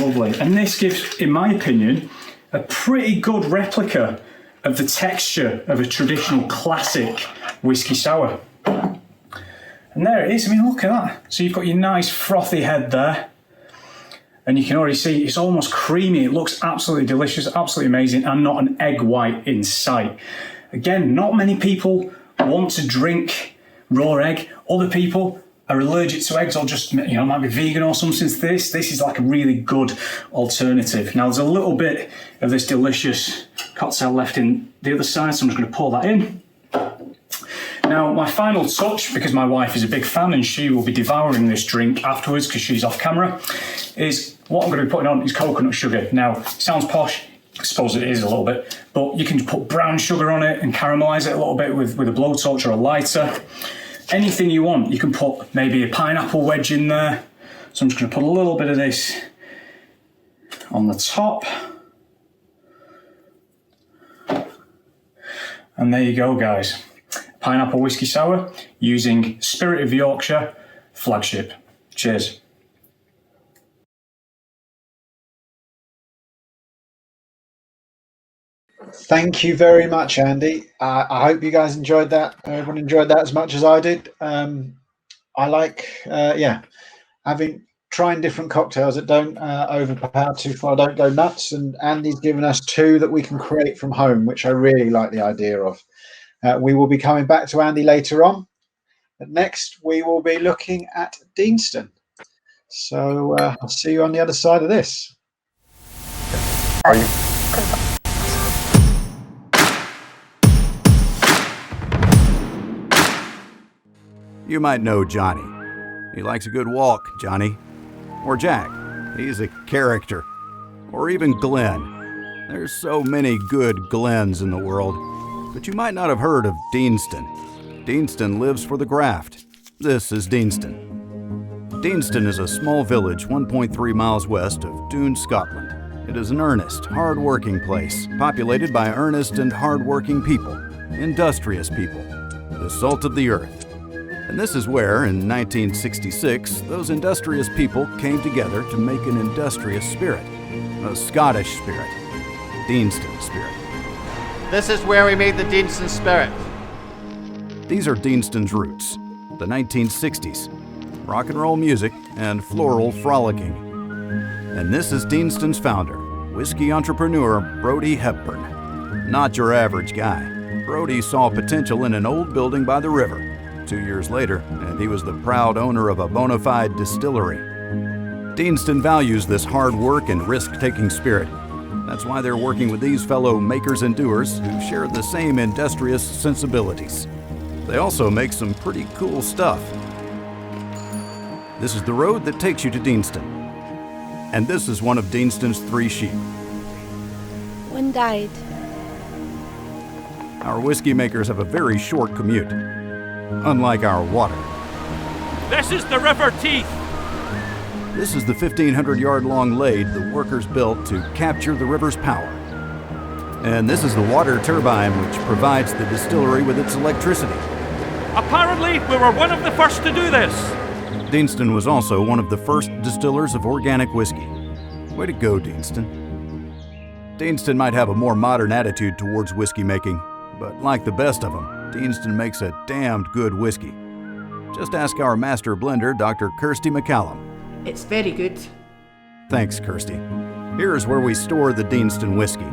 Lovely. And this gives, in my opinion, a pretty good replica of the texture of a traditional classic whiskey sour. And there it is. I mean, look at that. So you've got your nice frothy head there. And you can already see it's almost creamy. It looks absolutely delicious, absolutely amazing, and not an egg white in sight. Again, not many people want to drink raw egg. Other people are allergic to eggs or just, might be vegan or something. This is like a really good alternative. Now, there's a little bit of this delicious cocktail left in the other side, so I'm just going to pour that in. Now, my final touch, because my wife is a big fan and she will be devouring this drink afterwards because she's off camera, is what I'm going to be putting on is coconut sugar. Now, it sounds posh, I suppose it is a little bit, but you can put brown sugar on it and caramelise it a little bit with a blowtorch or a lighter. Anything you want. You can put maybe a pineapple wedge in there. So I'm just going to put a little bit of this on the top. And there you go, guys. Pineapple whiskey sour using Spirit of Yorkshire flagship. Cheers. Thank you very much, Andy. I hope you guys enjoyed that. Everyone enjoyed that as much as I did. I like, trying different cocktails that don't overpower too far, don't go nuts. And Andy's given us 2 that we can create from home, which I really like the idea of. We will be coming back to Andy later on. But next, we will be looking at Deanston. So I'll see you on the other side of this. Are you? You might know Johnny. He likes a good walk, Johnny. Or Jack. He's a character. Or even Glenn. There's so many good Glens in the world. But you might not have heard of Deanston. Deanston lives for the graft. This is Deanston. Deanston is a small village 1.3 miles west of Doon, Scotland. It is an earnest, hard-working place, populated by earnest and hard-working people, industrious people, the salt of the earth. And this is where, in 1966, those industrious people came together to make an industrious spirit, a Scottish spirit, Deanston spirit. This is where we made the Deanston spirit. These are Deanston's roots, the 1960s, rock and roll music and floral frolicking. And this is Deanston's founder, whiskey entrepreneur Brodie Hepburn. Not your average guy. Brodie saw potential in an old building by the river. 2 years later, and he was the proud owner of a bona fide distillery. Deanston values this hard work and risk-taking spirit. That's why they're working with these fellow makers and doers who share the same industrious sensibilities. They also make some pretty cool stuff. This is the road that takes you to Deanston. And this is one of Deanston's 3 sheep. One died. Our whiskey makers have a very short commute. Unlike our water. This is the River Teeth. This is the 1,500-yard-long lade the workers built to capture the river's power. And this is the water turbine which provides the distillery with its electricity. Apparently, we were one of the first to do this. Deanston was also one of the first distillers of organic whiskey. Way to go, Deanston. Deanston might have a more modern attitude towards whiskey making, but like the best of them, Deanston makes a damned good whiskey. Just ask our master blender, Dr. Kirsty McCallum. It's very good. Thanks, Kirsty. Here's where we store the Deanston whiskey,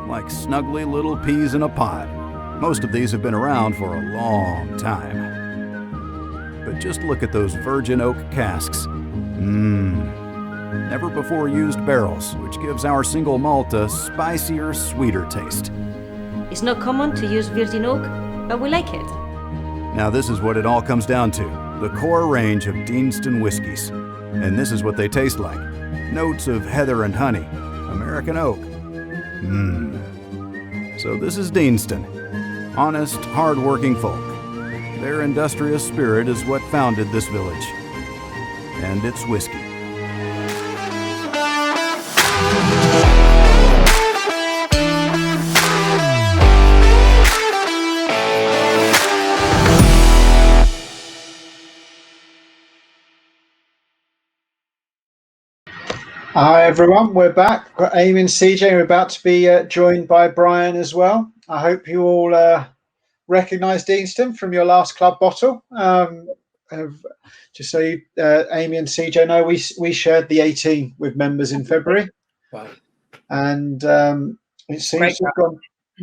like snuggly little peas in a pod. Most of these have been around for a long time. But just look at those virgin oak casks. Never before used barrels, which gives our single malt a spicier, sweeter taste. It's not common to use virgin oak, but we like it. Now this is what it all comes down to, the core range of Deanston whiskeys. And this is what they taste like. Notes of heather and honey, American oak. So this is Deanston. Honest, hard-working folk. Their industrious spirit is what founded this village. And its whiskey. Hi everyone, we're back. We've got Amy and CJ. We're about to be joined by Brian as well. I hope you all recognise Deanston from your last club bottle. Just so you, Amy and CJ know, we shared the 18 with members in February. Wow. And it seems to have gone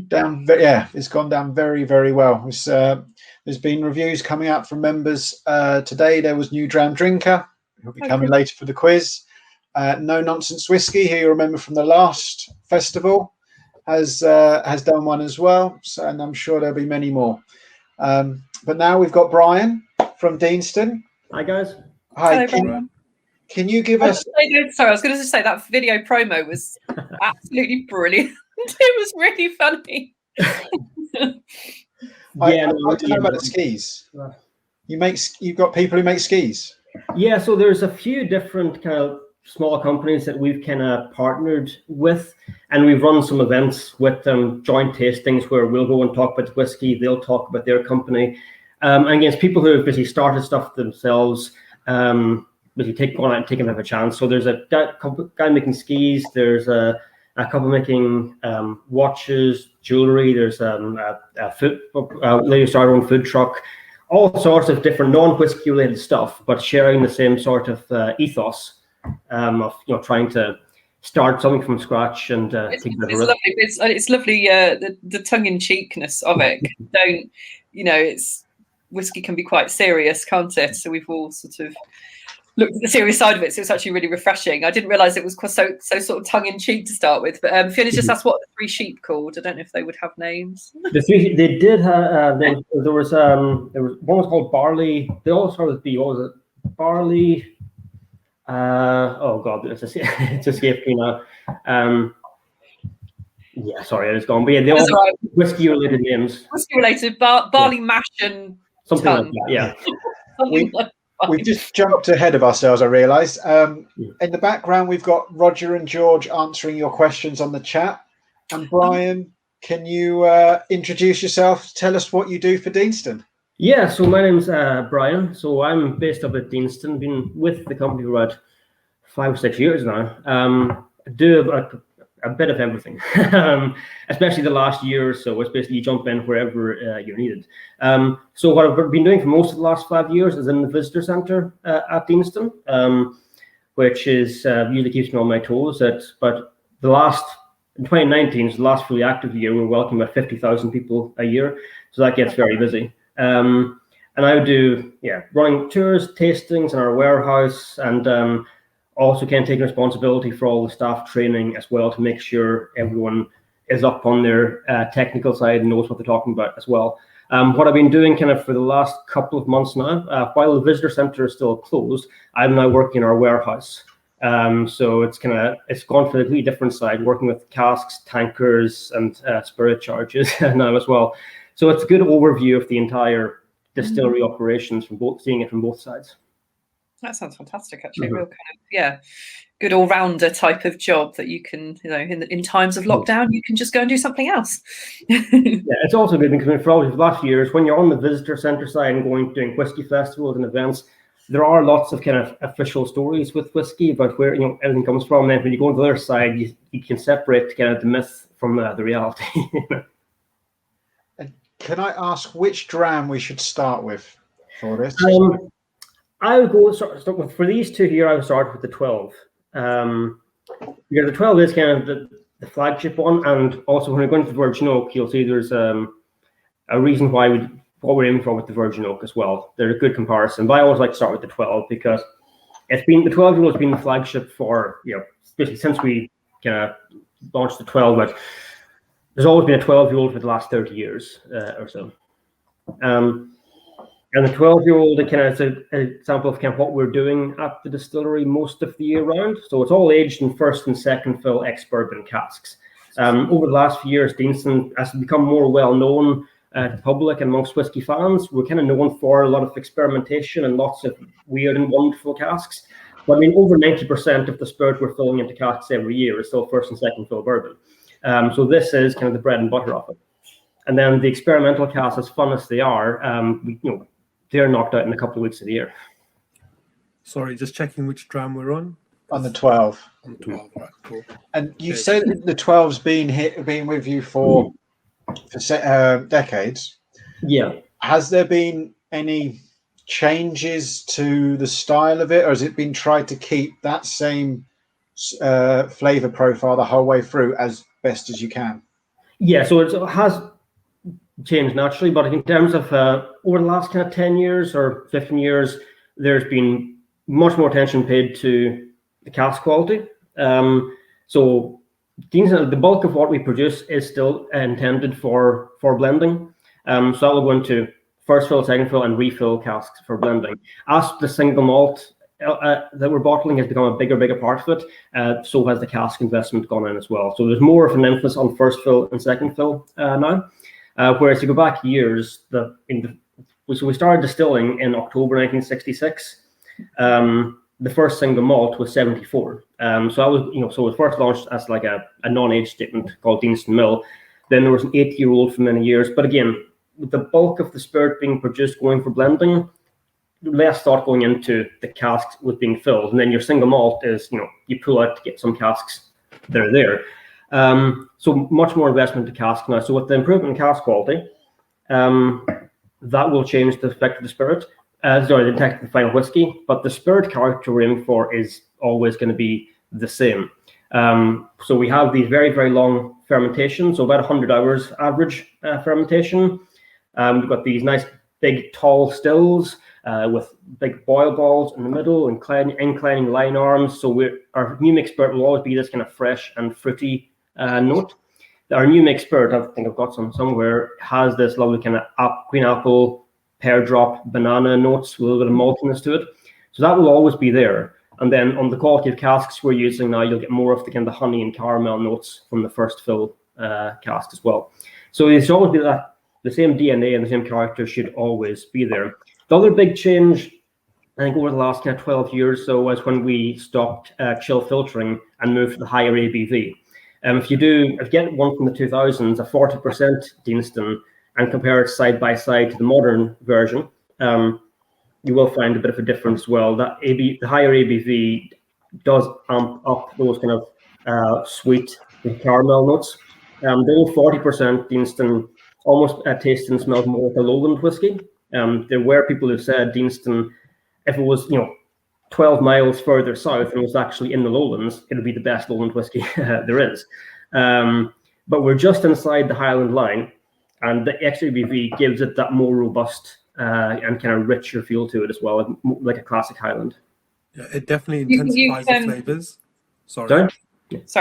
down. It's gone down very, very well. There's been reviews coming out from members today. There was New Dram Drinker, who'll be coming later for the quiz. No Nonsense Whiskey, who you remember from the last festival, has done one as well. So, and I'm sure there'll be many more. But now we've got Brian from Deanston. Hi guys. Hi. Hello, Can you give us? Sorry, I was going to say that video promo was absolutely brilliant. It was really funny. I'd like to know about the skis. You've got people who make skis. Yeah, so there's a few different kind of small companies that we've kind of partnered with, and we've run some events with them, joint tastings where we'll go and talk about whiskey, they'll talk about their company, and against people who have basically started stuff themselves, basically going out and taking a bit of a chance. So there's a guy making skis, there's a couple making watches, jewelry, there's a lady started her own food truck, all sorts of different non-whiskey related stuff, but sharing the same sort of ethos of trying to start something from scratch and it's lovely. It's lovely. The tongue-in-cheekness of it. Don't it's whiskey can be quite serious, can't it? So we've all sort of looked at the serious side of it. So it's actually really refreshing. I didn't realise it was so sort of tongue-in-cheek to start with. But Fiona just asked what the three sheep called. I don't know if they would have names. They did have. There was one was called Barley. They all started with B. What was it? Barley. Oh God, it's escaped me now. Yeah, sorry, it's gone. But yeah, they all right. whiskey-related names. Whiskey-related, barley mash and something tongue. like that. Yeah. We've just jumped ahead of ourselves, I realised. In the background, we've got Roger and George answering your questions on the chat. And Brian, can you introduce yourself? Tell us what you do for Deanston. Yeah, so my name's Brian. So I'm based up at Deanston. Been with the company for about 5 or 6 years now. I do a bit of everything, especially the last year or so. It's basically you jump in wherever you're needed. So what I've been doing for most of the last 5 years is in the visitor centre at Deanston, which is usually keeps me on my toes. But in 2019, is the last fully active year, we're welcoming about 50,000 people a year. So that gets very busy. And I do, running tours, tastings in our warehouse, and also can take responsibility for all the staff training as well to make sure everyone is up on their technical side and knows what they're talking about as well. What I've been doing kind of for the last couple of months now, while the visitor centre is still closed, I'm now working in our warehouse. So it's gone for the completely different side, working with casks, tankers, and spirit charges now as well. So it's a good overview of the entire distillery operations seeing it from both sides. That sounds fantastic, actually. A real kind of, good all-rounder type of job that you can, in times of lockdown, you can just go and do something else. It's also good because for all the last years, when you're on the visitor centre side and doing whiskey festivals and events, there are lots of kind of official stories with whiskey about where everything comes from. And then when you go on the other side, you can separate kind of the myth from the reality. Can I ask which dram we should start with for this? I would go start with, for these two here, I would start with the 12. Because the 12 is kind of the flagship one, and also when you're going to the Virgin Oak, you'll see there's a reason why what we're aiming for with the Virgin Oak as well. They're a good comparison, but I always like to start with the 12 because the 12-year-old has been the flagship for basically since we kind of launched the 12, but there's always been a 12-year-old for the last 30 years or so. And the 12-year-old kind of is an example of kind of what we're doing at the distillery most of the year round. So it's all aged in first and second fill ex-bourbon casks. Over the last few years, Deanston has become more well-known to the public and amongst whiskey fans. We're kind of known for a lot of experimentation and lots of weird and wonderful casks. But I mean, over 90% of the spirit we're filling into casks every year is still first and second fill bourbon. So this is kind of the bread and butter of it. And then the experimental casks, as fun as they are, they're knocked out in a couple of weeks of the year. Sorry, just checking which dram we're on. On the 12. On the 12, right, cool. And you say that the 12's been with you for decades. Yeah. Has there been any changes to the style of it, or has it been tried to keep that same flavour profile the whole way through as best as you can? Yeah, so it has changed naturally, but in terms of over the last kind of 10 years or 15 years, there's been much more attention paid to the cask quality. So the bulk of what we produce is still intended for blending. So that will go into first fill, second fill, and refill casks for blending. As the single malt that we're bottling has become a bigger part of it, so has the cask investment gone in as well. So there's more of an emphasis on first fill and second fill now. Whereas you go back years, so we started distilling in October 1966. The first single malt was 74. So I was, so it was first launched as like a non-age statement called Deanston Mill. Then there was an 8-year-old for many years. But again, with the bulk of the spirit being produced going for blending, less thought going into the casks with being filled. And then your single malt is, you pull out to get some casks that are there. So much more investment to cask now. So with the improvement in cask quality, that will change the effect of the spirit. The effect of the final whiskey, but the spirit character we're aiming for is always going to be the same. So we have these very long fermentations, so about 100 hours average fermentation. We've got these nice big tall stills with big boil balls in the middle, inclining line arms. So our new mixed spirit will always be this kind of fresh and fruity note. Our new mixed spirit, I think I've got some somewhere, has this lovely kind of green apple, pear drop, banana notes with a little bit of maltiness to it. So that will always be there. And then on the quality of casks we're using now, you'll get more of the kind of honey and caramel notes from the first fill cask as well. So it's always be that the same DNA and the same character should always be there. The other big change, I think, over the last kind of 12 years or so was when we stopped chill filtering and moved to the higher ABV. If you get one from the 2000s, a 40% Deanston, and compare it side by side to the modern version, you will find a bit of a difference as well. The higher ABV does amp up those kind of sweet and caramel notes. The old 40% Deanston almost tastes and smells more like a lowland whiskey. There were people who said Deanston, if it was 12 miles further south and was actually in the lowlands, it would be the best lowland whiskey there is. But we're just inside the Highland line, and the extra ABV gives it that more robust and kind of richer feel to it as well, like a classic Highland. Yeah, it definitely intensifies the flavors. Sorry,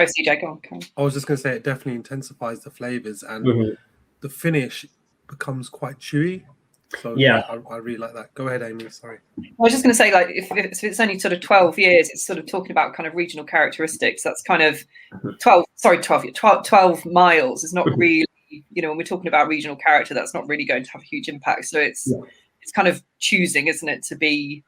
CJ, go on. I was just going to say it definitely intensifies the flavors, and the finish becomes quite chewy. So yeah, I really like that. Go ahead, Amy. Sorry. I was just going to say, like, if it's only sort of 12 years, it's sort of talking about kind of regional characteristics. That's kind of 12 miles is not really, when we're talking about regional character, that's not really going to have a huge impact. So it's kind of choosing, isn't it, to be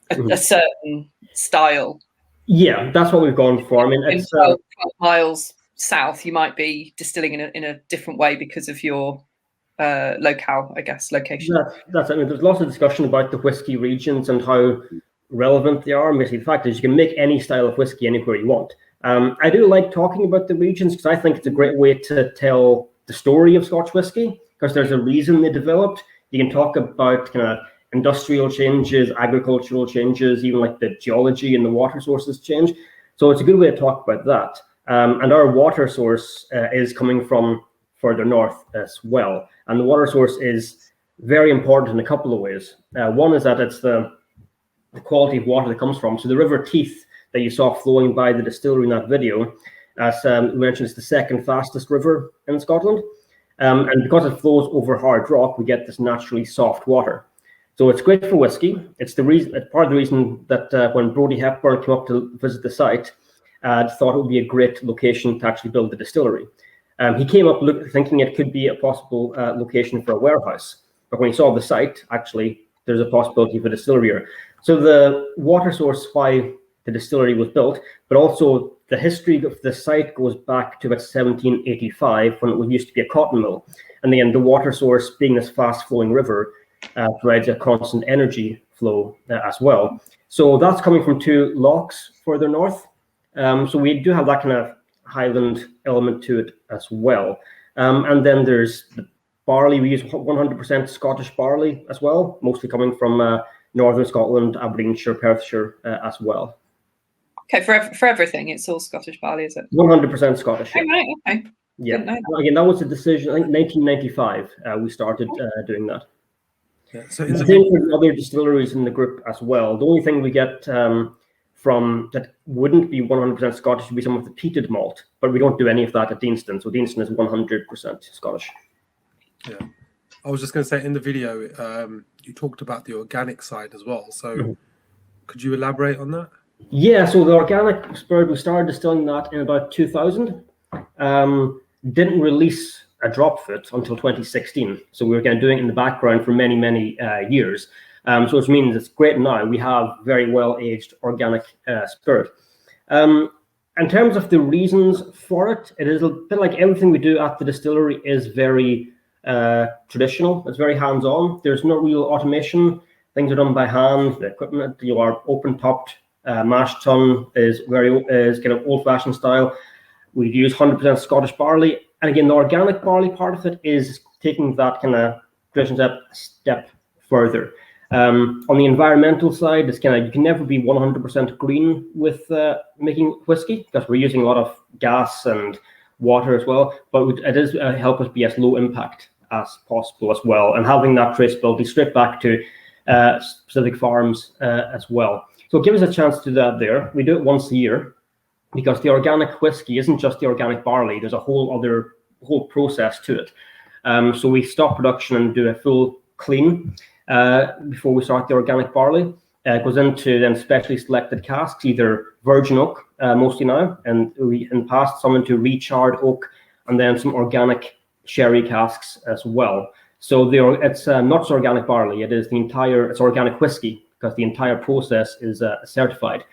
a certain style. Yeah, that's what we've gone for. I mean, in 12 miles south, you might be distilling in a different way because of your locale, I guess, location. That's I mean, there's lots of discussion about the whiskey regions and how relevant they are. And basically, the fact is you can make any style of whiskey anywhere you want. I do like talking about the regions because I think it's a great way to tell the story of Scotch whiskey, because there's a reason they developed. You can talk about kind of industrial changes, agricultural changes, even like the geology and the water sources change. So it's a good way to talk about that. And our water source is coming from further north as well. And the water source is very important in a couple of ways. One is that it's the quality of water that comes from. So the River Teith that you saw flowing by the distillery in that video, as we mentioned, it's the second fastest river in Scotland. And because it flows over hard rock, we get this naturally soft water. So it's great for whiskey. It's part of the reason that when Brodie Hepburn came up to visit the site, thought it would be a great location to actually build the distillery. He came up thinking it could be a possible location for a warehouse. But when he saw the site, actually, there's a possibility for a distillery here. So the water source why the distillery was built, but also the history of the site goes back to about 1785 when it used to be a cotton mill. And again, the water source being this fast-flowing river provides a constant energy flow as well. So that's coming from two lochs further north. So we do have that kind of Highland element to it as well. And then there's the barley. We use 100% Scottish barley as well, mostly coming from northern Scotland, Aberdeenshire, Perthshire as well. Okay, for everything, it's all Scottish barley, is it? 100% Scottish. Oh, right, okay. Yeah. Again, that was a decision. I think 1995 we started doing that. Yeah, so the same for other distilleries in the group as well. The only thing we get from that wouldn't be 100% Scottish would be some of the peated malt, but we don't do any of that at Deanston. So Deanston is 100% Scottish. Yeah. I was just going to say, in the video, you talked about the organic side as well. So could you elaborate on that? Yeah, so the organic spirit, we started distilling that in about 2000. Didn't release a drop of it until 2016. So we were kind of doing it in the background for many, many years. So which means it's great now. We have very well-aged organic spirit. In terms of the reasons for it, it is a bit like everything we do at the distillery is very traditional. It's very hands-on. There's no real automation. Things are done by hand. The equipment, our open-topped mash tun is kind of old-fashioned style. We use 100% Scottish barley, and again, the organic barley part of it is taking that kind of tradition step further. On the environmental side, it's kind of, you can never be 100% green with making whiskey because we're using a lot of gas and water as well. But it does help us be as low impact as possible as well, and having that traceability straight back to specific farms as well. So give us a chance to do that there. We do it once a year because the organic whiskey isn't just the organic barley. There's a whole process to it. So we stop production and do a full clean before we start the organic barley. It goes into then specially selected casks, either virgin oak mostly now, and we in the past some into recharred oak, and then some organic sherry casks as well. So it's not just organic barley; it's organic whiskey because the entire process is certified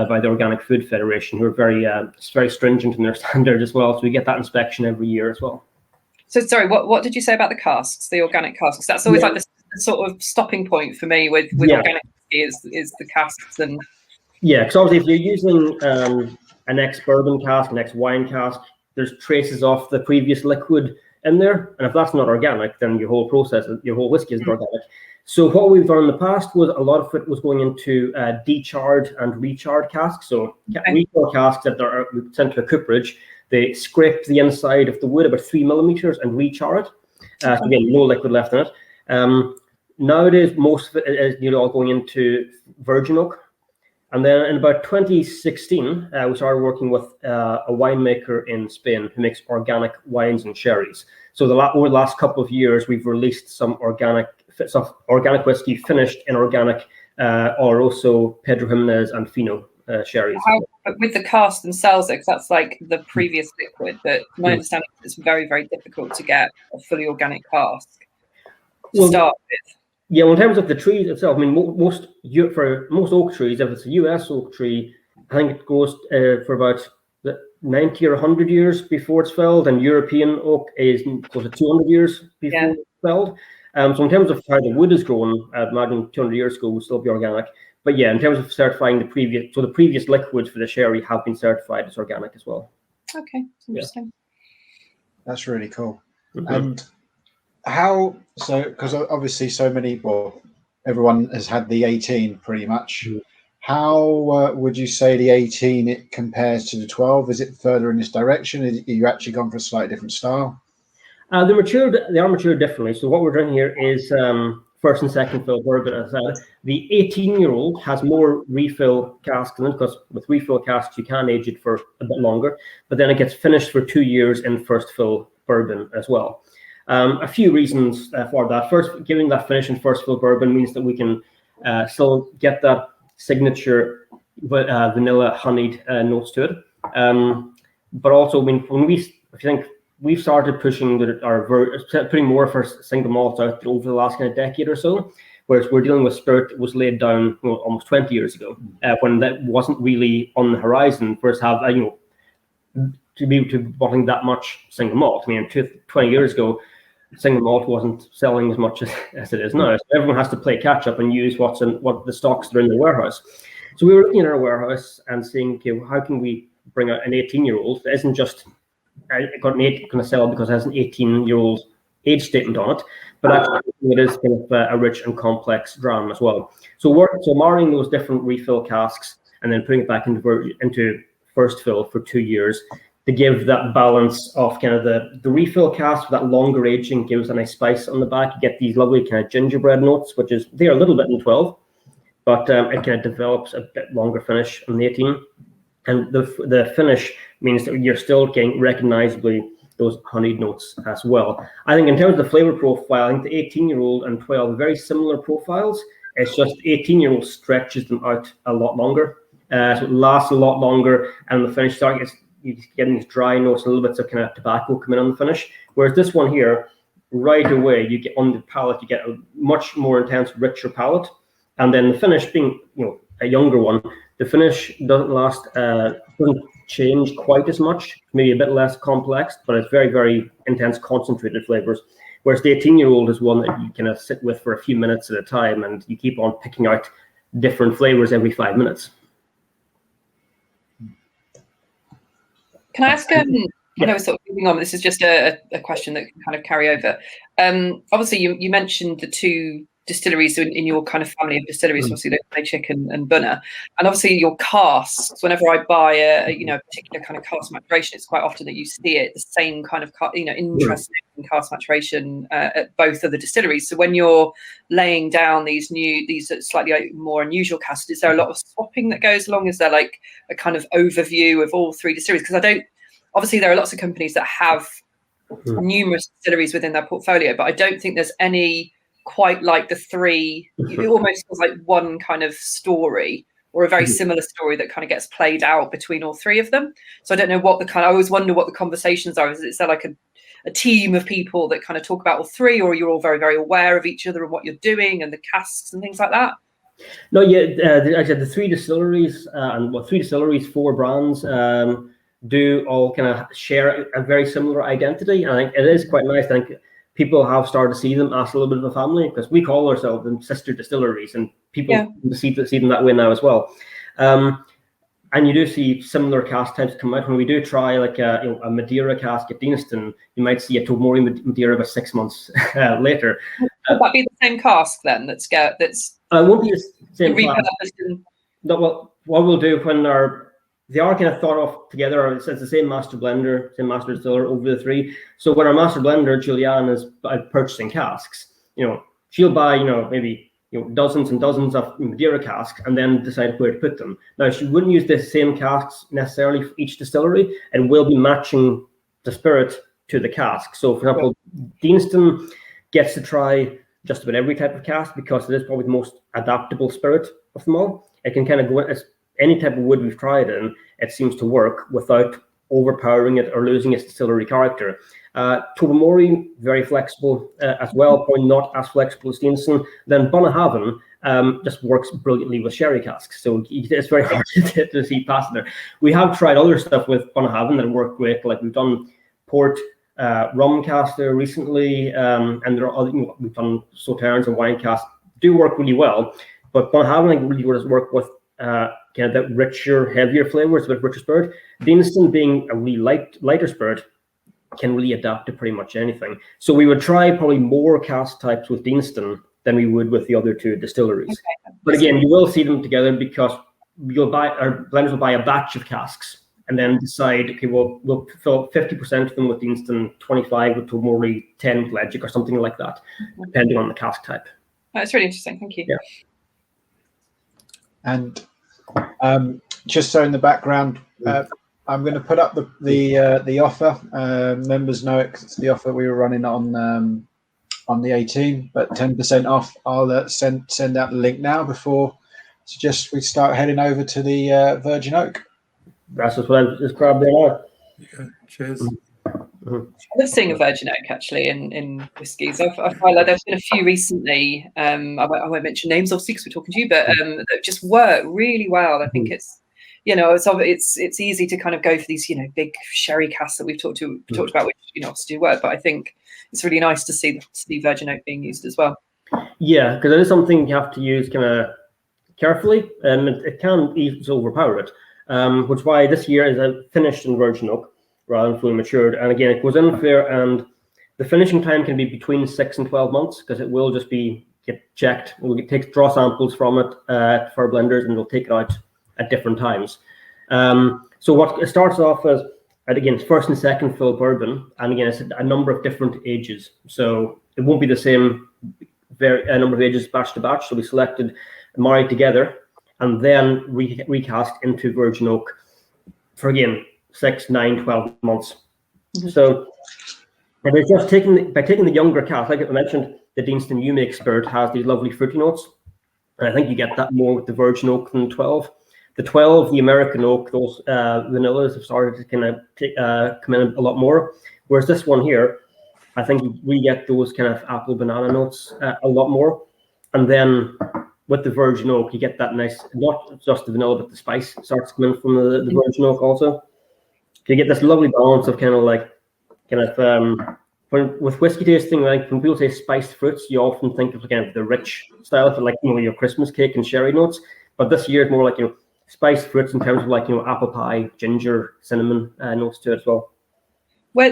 by the Organic Food Federation, who are very stringent in their standards as well. So we get that inspection every year as well. So sorry, what did you say about the casks, the organic casks? That's always like the sort of stopping point for me with organic whiskey is the casks. And yeah, because obviously if you're using an ex-bourbon cask, an ex-wine cask, there's traces of the previous liquid in there, and if that's not organic, then your whole process, your whole whiskey isn't organic. So what we've done in the past was a lot of it was going into decharred and recharred casks. So refill casks that are sent to a cooperage, they scrape the inside of the wood about 3 millimeters and rechar it. So again, no liquid left in it. Nowadays, most of it is all going into virgin oak. And then in about 2016, we started working with a winemaker in Spain who makes organic wines and sherries. So over the last couple of years, we've released some organic whiskey finished in organic Oloroso, Pedro Jimenez, and Fino sherries. With the cask themselves, because that's like the previous liquid, but my understanding is it's very, very difficult to get a fully organic cask to start with. Yeah, well, in terms of the trees itself, I mean, for most oak trees, if it's a US oak tree, I think it goes for about 90 or 100 years before it's felled, and European oak goes to 200 years before it's felled. So in terms of how the wood is grown, I'd imagine 200 years ago would still be organic. But yeah, in terms of certifying the previous liquids for the sherry have been certified as organic as well. Okay, interesting. That's really cool. And how, because obviously everyone has had the 18 pretty much. How would you say the 18 it compares to the 12? Is it further in this direction? Are you actually gone for a slightly different style? They are matured differently. So what we're doing here is first and second fill bourbon. As I said, the 18-year-old has more refill casks in it because with refill casks you can age it for a bit longer, but then it gets finished for 2 years in first fill bourbon as well. A few reasons for that. First, giving that finish in first fill bourbon means that we can still get that signature vanilla honeyed notes to it. But also, we've started pushing putting more of our single malts out over the last kind of decade or so, whereas we're dealing with spirit that was laid down almost 20 years ago, when that wasn't really on the horizon for us to have to be bottling that much single malt. I mean, 20 years ago, single malt wasn't selling as much as it is now. So everyone has to play catch up and use what the stocks that are in the warehouse. So we were looking at our warehouse and saying, okay, how can we bring out an 18-year-old that isn't just going to sell because it has an 18-year-old age statement on it, but actually it is kind of a rich and complex dram as well. So marrying those different refill casks and then putting it back into first fill for 2 years to give that balance of kind of the refill cask, that longer aging gives a nice spice on the back. You get these lovely kind of gingerbread notes, which is they're a little bit in 12, but it kind of develops a bit longer finish on the 18. And the finish means that you're still getting recognizably those honeyed notes as well. I think in terms of the flavor profile, I think the 18-year-old and 12 are very similar profiles. It's just 18-year-old stretches them out a lot longer. So it lasts a lot longer, and the finish starting you're getting these dry notes, a little bit of kind of tobacco coming on the finish. Whereas this one here, right away, you get on the palate, you get a much more intense, richer palate. And then the finish being, a younger one, the finish doesn't last, doesn't change quite as much, maybe a bit less complex, but it's very, very intense, concentrated flavors. Whereas the 18-year-old is one that you kind of sit with for a few minutes at a time, and you keep on picking out different flavors every 5 minutes. Can I ask, I know we're sort of moving on, but this is just a question that can kind of carry over. Obviously, you mentioned the two distilleries in your kind of family of distilleries, obviously the Chick and Bunner, and obviously your casks. Whenever I buy a particular kind of cask maturation, it's quite often that you see it the same kind of interest in cask maturation at both of the distilleries. So when you're laying down these slightly more unusual casks, is there a lot of swapping that goes along? Is there like a kind of overview of all three distilleries? Because obviously there are lots of companies that have numerous distilleries within their portfolio, but I don't think there's any quite like the three. It almost feels like one kind of story, or a very similar story that kind of gets played out between all three of them. So I don't know I always wonder what the conversations are. Is there like a team of people that kind of talk about all three, or you're all very, very aware of each other and what you're doing and the casks and things like that? No, I said the three distilleries, three distilleries, 4 brands, do all kind of share a very similar identity. I think it is quite nice. I think people have started to see them as a little bit of a family, because we call ourselves sister distilleries, and people see them that way now as well. And you do see similar cask types come out. When we do try like a Madeira cask at Deanston, you might see a Tobermory Madeira about 6 months later. Would that be the same cask then? That's won't be the same cask. No, well, what we'll do when they are kind of thought of together. It's the same master blender, same master distiller over the three. So when our master blender, Julianne, is purchasing casks, she'll buy, maybe dozens and dozens of Madeira casks, and then decide where to put them. Now, she wouldn't use the same casks necessarily for each distillery, and will be matching the spirit to the cask. So, for example, Deanston gets to try just about every type of cask, because it is probably the most adaptable spirit of them all. It can kind of go as any type of wood we've tried in, it seems to work without overpowering it or losing its distillery character. Tobermory, very flexible as well, probably not as flexible as Deanston. Then Bunnahabhain just works brilliantly with sherry casks, so it's very hard to see past there. We have tried other stuff with Bunnahabhain that work great, like we've done port rum cask there recently, and there are other, we've done sauternes and wine casks, do work really well, but Bunnahabhain really does work with kind of that richer, heavier flavors, a bit richer spirit. Deanston, being a really lighter spirit, can really adapt to pretty much anything. So we would try probably more cask types with Deanston than we would with the other two distilleries. Okay. But again, you will see them together, because our blenders will buy a batch of casks and then decide, okay, we'll fill 50% of them with Deanston, 25 with Tobermory, 10 with Legic, or something like that, depending on the cask type. That's really interesting. Thank you. Yeah. And just so in the background, I'm going to put up the offer. Members know it 'cause it's the offer we were running on the 18, but 10% off. I'll send out the link now before suggest we start heading over to the Virgin Oak. That's just what I just grabbed there now. Yeah, cheers. I love seeing a Virgin Oak actually in whiskies. I find like there's been a few recently. I won't mention names obviously because we're talking to you, but that just work really well. I think it's it's easy to kind of go for these big sherry casks that we've talked about, which obviously do work. But I think it's really nice to see Virgin Oak being used as well. Yeah, because it is something you have to use kind of carefully, and it can easily overpower it. Which is why this year is a finished in Virgin Oak rather than fully matured. And again, it goes in fair, and the finishing time can be between 6 and 12 months, because it will just get checked. We'll draw samples from it for our blenders, and we'll take it out at different times. So what it starts off as, again, first and second fill bourbon, and again, it's a number of different ages. So it won't be the same a number of ages batch to batch. So we selected, married together, and then recast into Virgin Oak for, again, 6, 9, 12 months. So by taking the younger cask, like I mentioned, the Deanston You Make spirit has these lovely fruity notes. And I think you get that more with the virgin oak than 12. The 12, the American oak, those vanillas have started to kind of come in a lot more. Whereas this one here, I think we get those kind of apple banana notes a lot more. And then with the virgin oak, you get that nice, not just the vanilla, but the spice starts coming from the virgin oak also. So you get this lovely balance of with whiskey tasting, like when people say spiced fruits, you often think of kind of the rich style of it, like your Christmas cake and sherry notes. But this year it's more like spiced fruits in terms of like apple pie, ginger, cinnamon notes to it as well.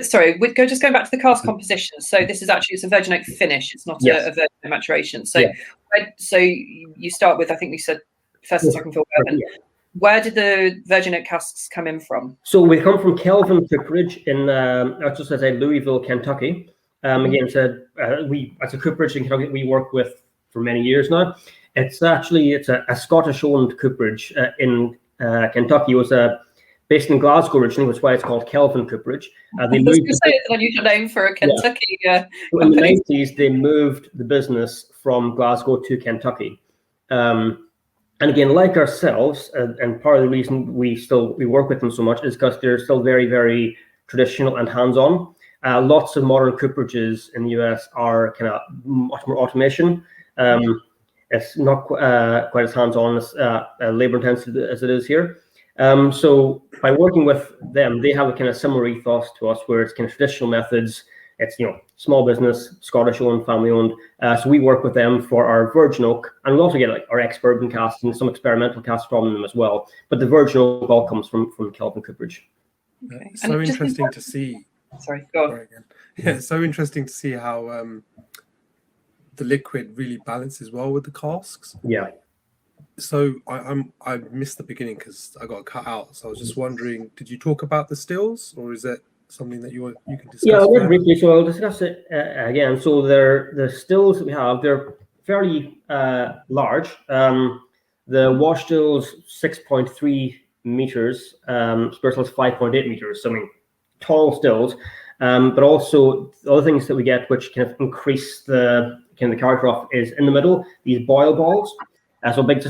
Sorry, just going back to the cask composition. So this is actually, it's a virgin oak finish. It's not a virgin oak maturation. So so you start with, I think we said first and second fill bourbon. Yeah. Where did the virgin oak casks come in from? So we come from Kelvin Cooperage in, just as Louisville, Kentucky. Again, it's a cooperage in Kentucky we work with for many years now. It's a Scottish-owned cooperage in Kentucky. It was based in Glasgow originally, which is why it's called Kelvin Cooperage. I was going to say it's an unusual name for a Kentucky so in the 90s, they moved the business from Glasgow to Kentucky. And again, like ourselves, and part of the reason we work with them so much is because they're still very, very traditional and hands-on. Lots of modern cooperages in the US are kind of much more automation. It's not quite as hands-on as labor-intensive as it is here. So by working with them, they have a kind of similar ethos to us, where it's kind of traditional methods. It's small business, Scottish-owned, family-owned. So we work with them for our virgin oak, and we also get our ex-bourbon casks and some experimental casks from them as well. But the virgin oak all comes from Kelvin Cooperage. Okay. So interesting to see. Sorry, go on. Sorry again. Yeah, it's so interesting to see how the liquid really balances well with the casks. Yeah. So I missed the beginning because I got cut out. So I was just wondering, did you talk about the stills, or is that something that you can discuss? Yeah, briefly. So I'll discuss it again. So the stills that we have, they're fairly large. The wash still's 6.3 meters, spirit still's 5.8 meters. So I mean, tall stills. But also the other things that we get, which kind of increase the character off, is in the middle these boil balls. So big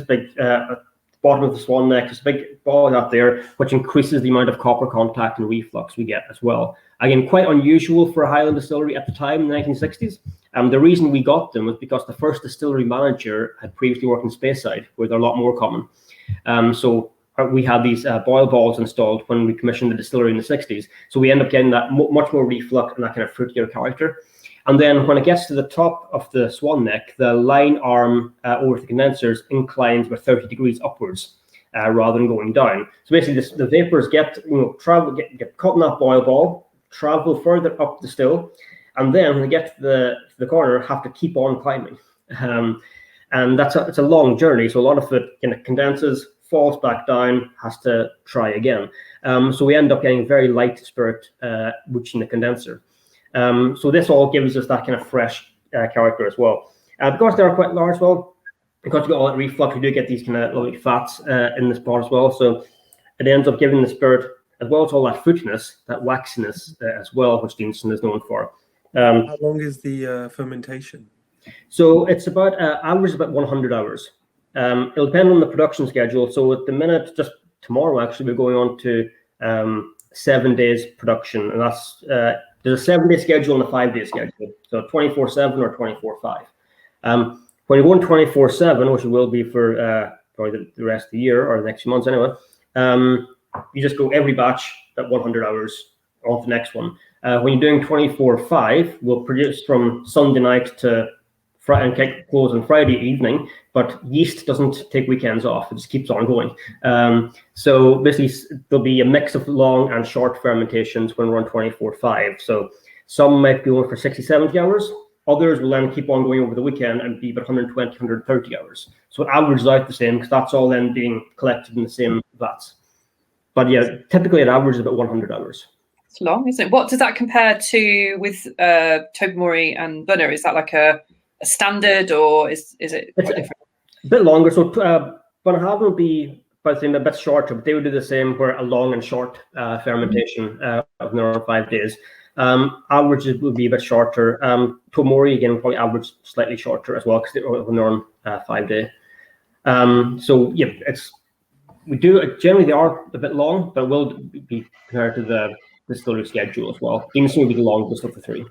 bottom of the swan neck, just a big ball out there, which increases the amount of copper contact and reflux we get as well. Again, quite unusual for a Highland distillery at the time in the 1960s. The reason we got them was because the first distillery manager had previously worked in Speyside, where they're a lot more common. So we had these boil balls installed when we commissioned the distillery in the 60s. So we end up getting that much more reflux and that kind of fruitier character. And then when it gets to the top of the swan neck, the line arm over the condensers inclines by 30 degrees upwards rather than going down. So basically the vapors get caught in that boil ball, travel further up the still, and then when they get to the corner, have to keep on climbing. And it's a long journey. So a lot of it kind of condenses, falls back down, has to try again. So we end up getting very light spirit reaching the condenser. So this all gives us that kind of fresh character as well. Because they're quite large, because we got all that reflux, we do get these kind of lovely fats in this pot as well. So it ends up giving the spirit, as well as all that fruitiness, that waxiness as well, which Deanston is known for. How long is the fermentation? So it's about average about 100 hours. It'll depend on the production schedule. So at the minute, just tomorrow actually, we're going on to 7 days production, and that's there's a 7-day schedule and a 5-day schedule, so 24/7 or 24/5. When you go on 24/7, which it will be for probably the rest of the year or the next few months anyway, you just go every batch at 100 hours on to the next one. When you're doing 24/5, we'll produce from Sunday night to Friday and close on Friday evening, but yeast doesn't take weekends off. It just keeps on going. So basically, there'll be a mix of long and short fermentations when we're on 24/5. So some might be going for 60, 70 hours. Others will then keep on going over the weekend and be about 120, 130 hours. So it averages out the same because that's all then being collected in the same vats. But yeah, typically it averages about 100 hours. It's long, isn't it? What does that compare to with Tobermory and Bunner? Is that like a standard, or is it quite different? A bit longer. So Bunnahabhain will be but a bit shorter. But they would do the same, where a long and short fermentation of around 5 days. Averages would be a bit shorter. Tomori again probably average slightly shorter as well, because they're on 5 day. So yeah, we do generally they are a bit long, but will be compared to the distillery schedule as well. Deanston will be the longest of the 3.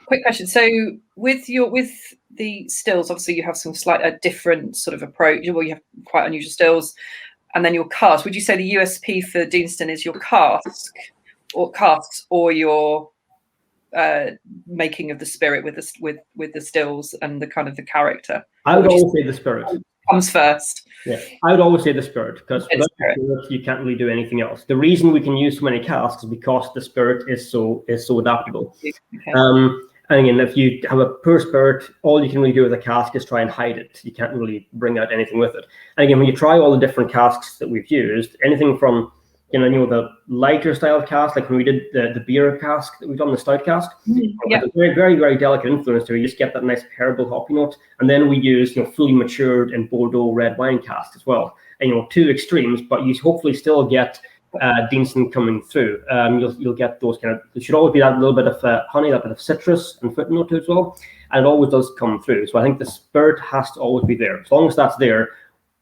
Quick question. So with the stills, obviously you have some a different sort of approach. Well, you have quite unusual stills, and then your cask. Would you say the USP for Deanston is your casks or your making of the spirit with the stills and the kind of the character? I would always say the spirit comes first. Yeah, I would always say the spirit, because without the spirit, you can't really do anything else. The reason we can use so many casks is because the spirit is so adaptable. Okay. And again, if you have a poor spirit, all you can really do with a cask is try and hide it. You can't really bring out anything with it. And again, when you try all the different casks that we've used, anything from the lighter style cask, like when we did the beer cask that we've done, the stout cask, yeah, a very, very, very delicate influence there. You just get that nice herbal hoppy note. And then we use, fully matured in Bordeaux red wine cask as well. And, 2 extremes, but you hopefully still get Deanston coming through. You'll get those kind of, there should always be that little bit of honey, that bit of citrus and footnote as well. And it always does come through. So I think the spirit has to always be there. As long as that's there,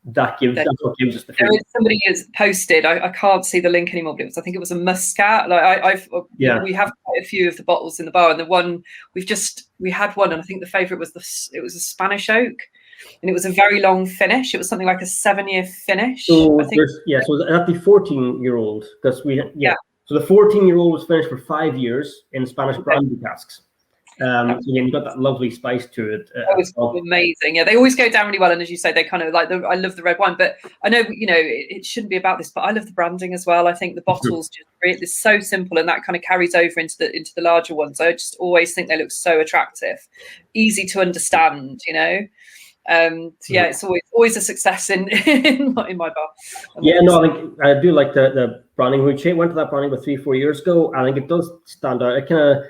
that's what gives us the flavor. Somebody has posted, I can't see the link anymore, but I think it was a Muscat. We have quite a few of the bottles in the bar, and the one we had one, and I think the favorite was it was a Spanish oak, and it was a very long finish. It was something like a 7-year finish. So I think, so that'd be 14-year-old, because so the 14-year-old was finished for 5 years in Spanish brandy casks. So again, you've got that lovely spice to it. That was amazing. Yeah, they always go down really well, and as you say, they kind of I love the red wine, but I know it shouldn't be about this, but I love the branding as well. I think the bottles it's so simple, and that kind of carries over into the larger ones. I just always think they look so attractive, easy to understand. It's always a success in my bar. Yeah, no, I think I do like the branding. We went to that branding about 3-4 years ago. I think it does stand out. It kind of.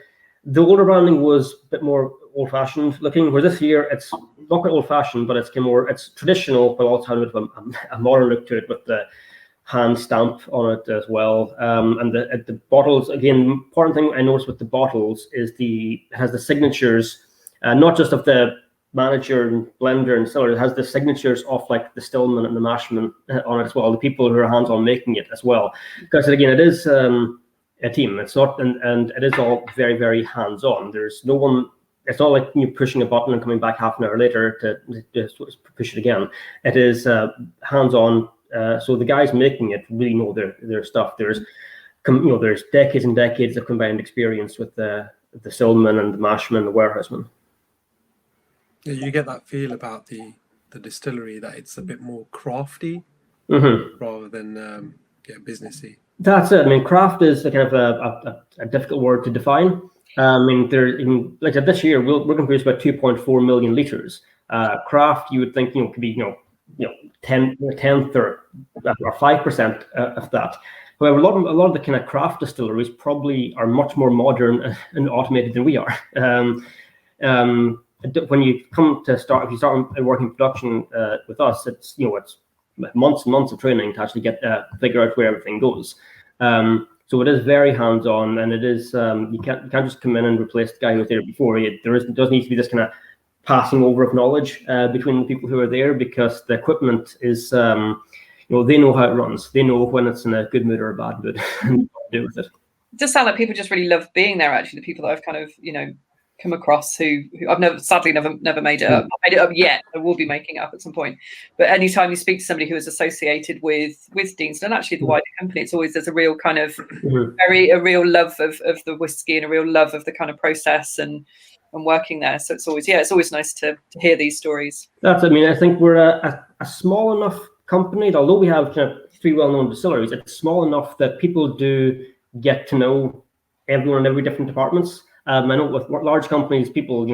The older branding was a bit more old-fashioned looking, whereas this year it's not quite old-fashioned, but it's traditional, but also has a bit of a modern look to it with the hand stamp on it as well. And the bottles, again, important thing I noticed with the bottles is it has the signatures, not just of the manager and blender and seller, it has the signatures of like the stillman and the mashman on it as well, the people who are hands-on making it as well. Because again, it is a team. It's not, and it is all very, very hands-on. There's no one. It's not like you pushing a button and coming back half an hour later to push it again. It is hands-on. So the guys making it really know their stuff. There's decades and decades of combined experience with the stillman and the mashman and the warehouseman. Yeah, you get that feel about the distillery that it's a bit more crafty rather than businessy. That's it. I mean, craft is a kind of a difficult word to define. I mean, like this year, we're going to produce about 2.4 million liters. Craft, you would think, could be, 10th or 5% of that. However, a lot of the kind of craft distilleries probably are much more modern and automated than we are. When you if you start working production with us, it's months and months of training to actually figure out where everything goes. So it is very hands-on, and it is you can't just come in and replace the guy who was there before. There does need to be this kind of passing over of knowledge between the people who are there, because the equipment is they know how it runs. They know when it's in a good mood or a bad mood and what to do with it. It does sound like people just really love being there. Actually, the people that I've kind of come across who I've sadly never made it up. Not made it up yet. I will be making it up at some point. But anytime you speak to somebody who is associated with Deanston, and actually the wider company, it's always there's a real kind of a real love of the whiskey and a real love of the kind of process and working there. So it's always nice to hear these stories. I think we're a small enough company that although we have kind of 3 well-known distilleries, it's small enough that people do get to know everyone in every different departments. I know with large companies, people,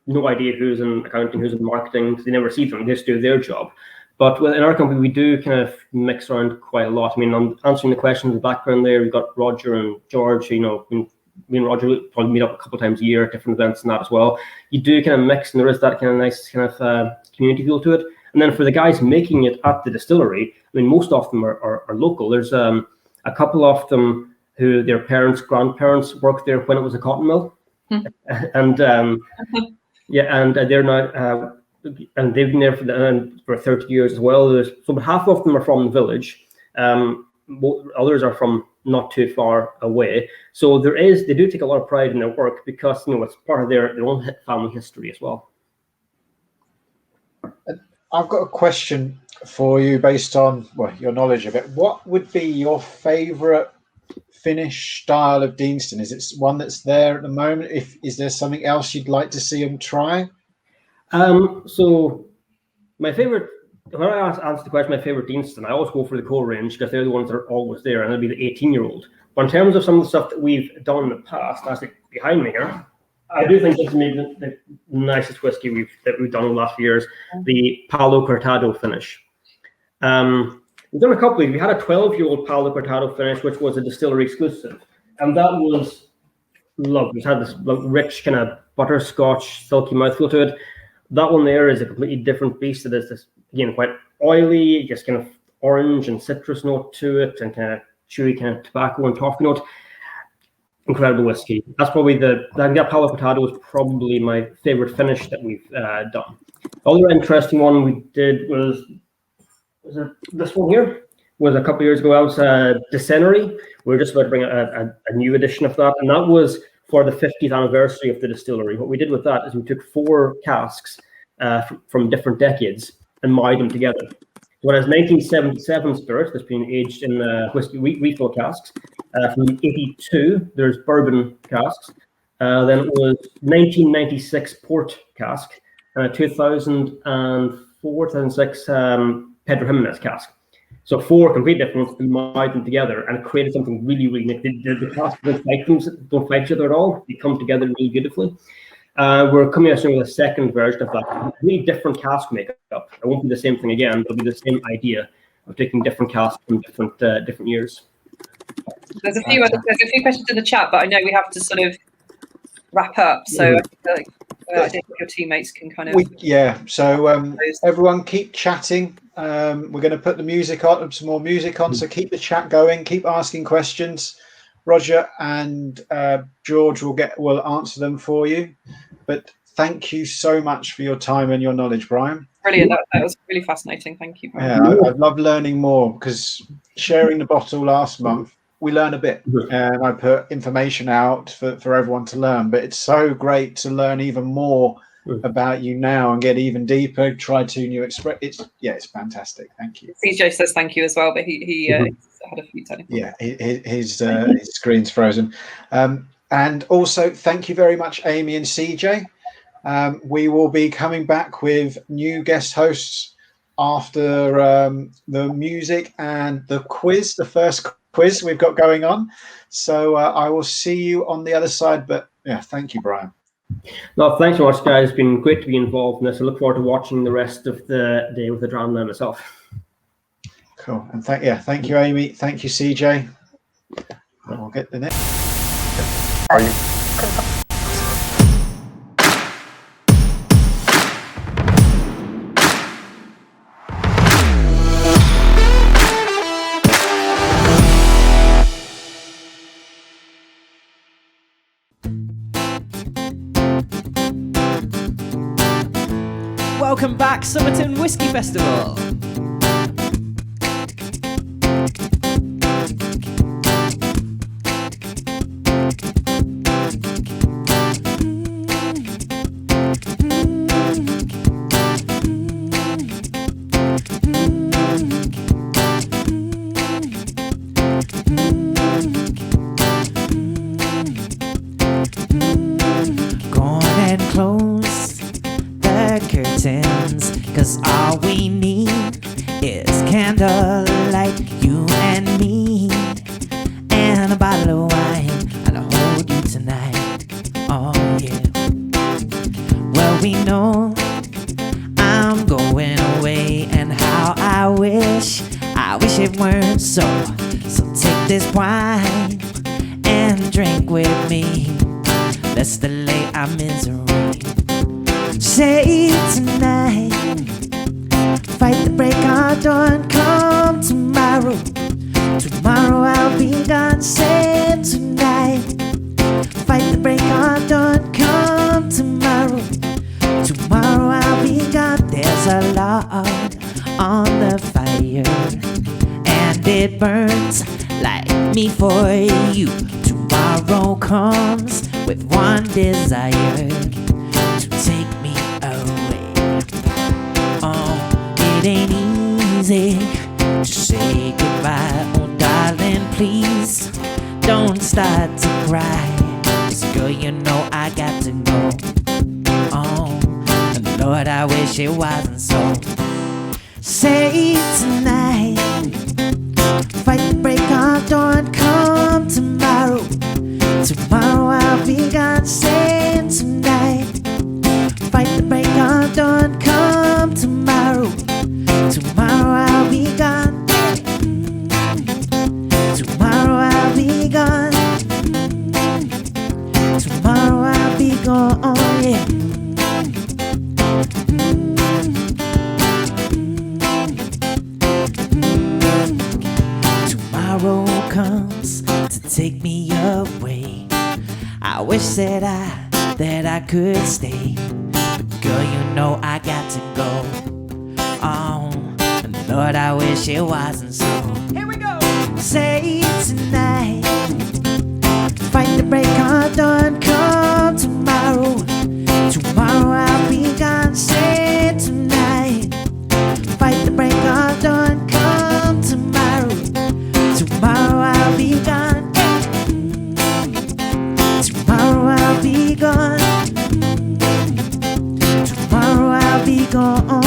no idea who's in accounting, who's in marketing, because they never see them. They just do their job. But in our company, we do kind of mix around quite a lot. I mean, I'm answering the questions in the background there. We've got Roger and George, me and Roger probably meet up a couple of times a year at different events and that as well. You do kind of mix, and there is that kind of nice kind of community feel to it. And then for the guys making it at the distillery, I mean, most of them are local. There's a couple of them who their parents, grandparents worked there when it was a cotton mill. And they're now, and they've been there for 30 years as well. So about half of them are from the village. Others are from not too far away. So they do take a lot of pride in their work because, it's part of their own family history as well. I've got a question for you based on your knowledge of it. What would be your favourite finish style of Deanston? Is it one that's there at the moment? Is there something else you'd like to see them try? So my favourite, when I answer the question, my favourite Deanston, I always go for the core range because they're the ones that are always there, and it'll be the 18-year-old. But in terms of some of the stuff that we've done in the past, that's behind me here, I do think this is maybe the nicest whiskey that we've done in the last few years, the Palo Cortado finish. We've done a couple of, we had a 12-year-old Palo Cortado finish, which was a distillery exclusive. And that was lovely. It had this rich kind of butterscotch, silky mouthfeel to it. That one there is a completely different beast. It is this, again, quite oily, just kind of orange and citrus note to it, and kind of chewy kind of tobacco and toffee note. Incredible whiskey. That's probably that Palo Cortado was probably my favorite finish that we've done. The other interesting one we did was this one here. Was a couple of years ago. I was Distillery. We were just about to bring a new edition of that, and that was for the 50th anniversary of the distillery. What we did with that is we took 4 casks from different decades and married them together. So it has 1977 spirit that's been aged in whiskey refill casks. From 82, there's bourbon casks. Then it was 1996 port cask, and a 2004, 2006 Pedro Jimenez cask. So 4 complete different ones, and married them together and created something really, really neat. The casks don't fight each other at all. They come together really beautifully. We're coming out soon with a second version of that. A really different cask makeup. It won't be the same thing again. It'll be the same idea of taking different casks from different years. There's a few questions in the chat, but I know we have to sort of wrap up. So I think your teammates can kind of. So everyone keep chatting. We're going to put the music on, some more music on. So keep the chat going. Keep asking questions. Roger and George will answer them for you. But thank you so much for your time and your knowledge, Brian. Brilliant. That was really fascinating. Thank you, Brian. Yeah, I love learning more, because sharing the bottle last month, we learn a bit, and I put information out for everyone to learn. But it's so great to learn even more about you now and get even deeper. Try 2 new it's fantastic. Thank you. CJ says thank you as well, but he had a few technical. Yeah, his screen's frozen. And also thank you very much, Amy and CJ. We will be coming back with new guest hosts after the music and the quiz, the first quiz we've got going on. So I will see you on the other side. But yeah, thank you, Brian. No, thanks so much, guys. It's been great to be involved in this. I look forward to watching the rest of the day with the dram now myself. Cool. And thank you, Amy. Thank you, CJ. We'll get the next. Are you? Welcome back, Summerton Whisky Festival. Go on and close the curtains, 'cause all we need is candlelight, you and me, and a bottle of wine. I'll hold you tonight, oh yeah. Well, we know I'm going away, and how I wish it weren't so. So take this wine and drink with me. Let's delay our misery. Say tonight, Fight the break of dawn, come tomorrow. Tomorrow I'll be gone, save tonight. Fight the break of dawn, come tomorrow. Tomorrow I'll be gone. There's a log on the fire, and it burns like me for you. Tomorrow comes with one desire, to take me away. Oh, it ain't easy to say goodbye. Oh darling, please don't start to cry. 'Cause girl, you know I got to go. Oh, and Lord, I wish it wasn't so. Say tonight, fight the break of dawn, come tomorrow. Tomorrow I'll be gone, say tonight. Fight the break of dawn, come tomorrow. Tomorrow I'll be gone. Tomorrow I'll be gone. Tomorrow I'll be gone, yeah. Tomorrow comes to take me away. I wish that I could stay, but girl, you know I got to go. Oh, and Lord, I wish it wasn't so. Here we go. Say tonight, fight the break of dawn, come tomorrow. Tomorrow I'll be gone, say tonight. Fight the break of dawn, come tomorrow. Tomorrow I'll be gone. Tomorrow I'll be gone. Tomorrow I'll be gone.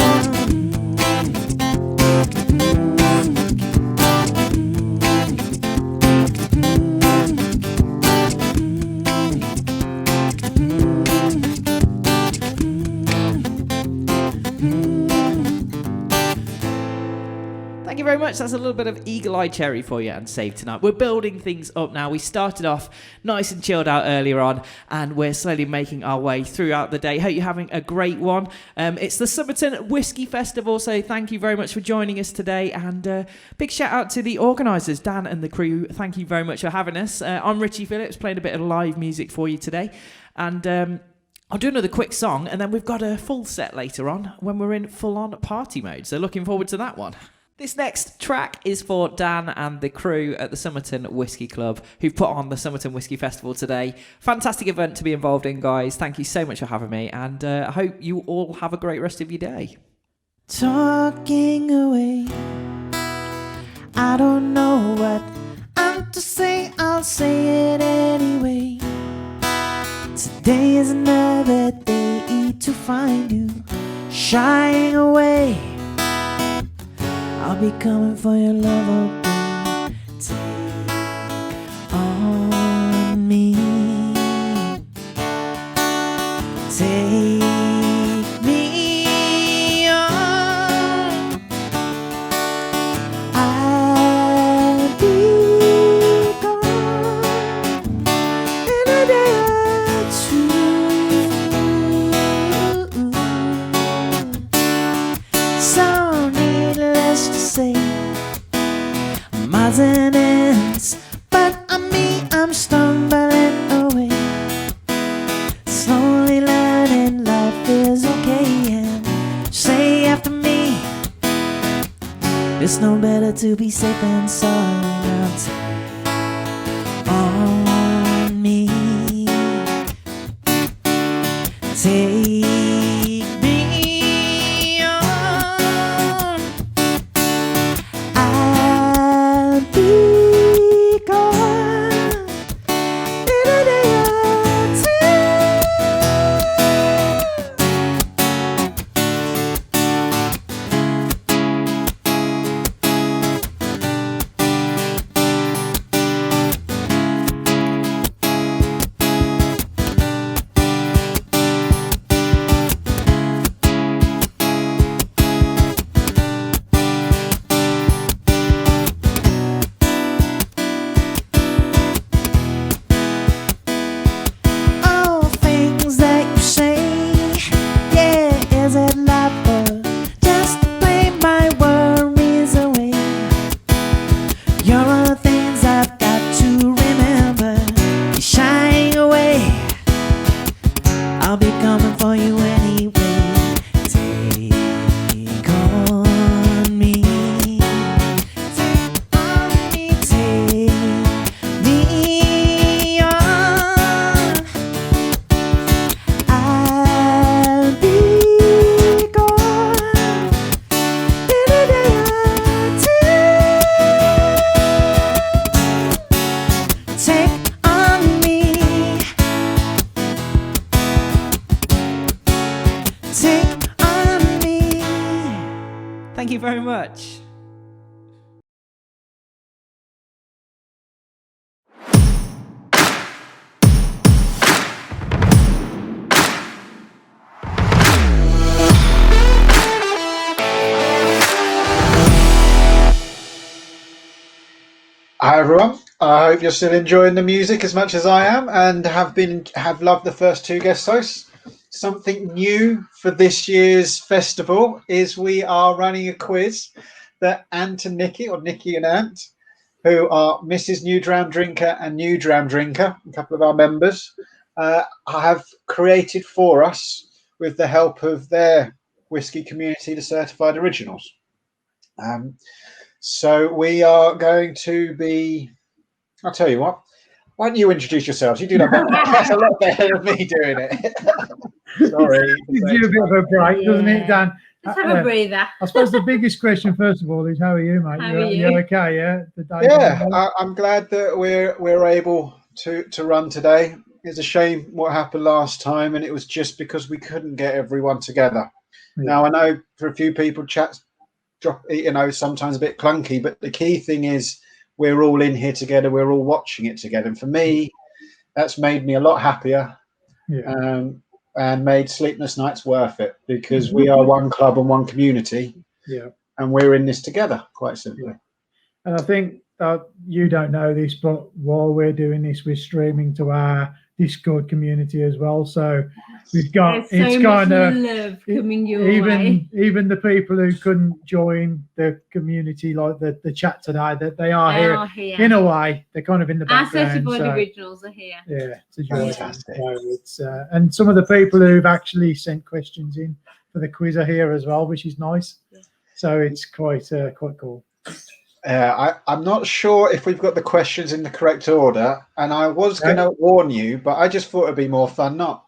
Thank you very much. That's a little bit of Eagle Eye Cherry for you and Save Tonight. We're building things up now. We started off nice and chilled out earlier on, and we're slowly making our way throughout the day. Hope you're having a great one. It's the Summerton Whisky Festival, so thank you very much for joining us today, and big shout out to the organisers, Dan and the crew. Thank you very much for having us. I'm Richie Phillips, playing a bit of live music for you today, and I'll do another quick song, and then we've got a full set later on when we're in full-on party mode, so looking forward to that one. This next track is for Dan and the crew at the Summerton Whisky Club, who've put on the Summerton Whisky Festival today. Fantastic event to be involved in, guys. Thank you so much for having me, and I hope you all have a great rest of your day. Talking away, I don't know what I'm to say, I'll say it anyway. Today is another day to find you shying away. I'll be coming for your love, oh, take on me. Take me on. I'll be gone in a day or two. So needless to say, miles and ends, but I'm stumbling away, slowly learning life is okay. And say after me, it's no better to be safe than sorry. Now take on me, take me on. I'll be gone in a day or two. you very much. Hi everyone. I hope you're still enjoying the music as much as I am, and have loved the first two guest hosts. Something new for this year's festival is we are running a quiz that Ant and Nikki, or Nikki and Ant, who are Mrs. New Dram Drinker and New Dram Drinker, a couple of our members, have created for us with the help of their whiskey community, the Certified Originals. So we are going to be, I'll tell you what, why don't you introduce yourselves? You do that better. That's a lot better than me doing it. Sorry. Gives you a bit of a break, doesn't it, Dan? Let's have a breather. I suppose the biggest question, first of all, is how are you, mate? How are you? You're okay, yeah? I'm glad that we're able to run today. It's a shame what happened last time, and it was just because we couldn't get everyone together. Yeah. Now, I know for a few people, chats drop, sometimes a bit clunky, but the key thing is we're all in here together. We're all watching it together. And for me, that's made me a lot happier. Yeah. And made sleepless nights worth it, because we are one club and one community. Yeah. And we're in this together, quite simply. Yeah. And I think you don't know this, but while we're doing this, we're streaming to our Discord community as well. So we've got love coming your way. Even the people who couldn't join the community, like the chat today, that they are here in a way. They're kind of in the background. Our Certified Originals are here. Yeah, it's a joy. Fantastic. So it's and some of the people who've actually sent questions in for the quiz are here as well, which is nice. Yeah. So it's quite cool. I'm not sure if we've got the questions in the correct order, and I was going to warn you, but I just thought it'd be more fun not.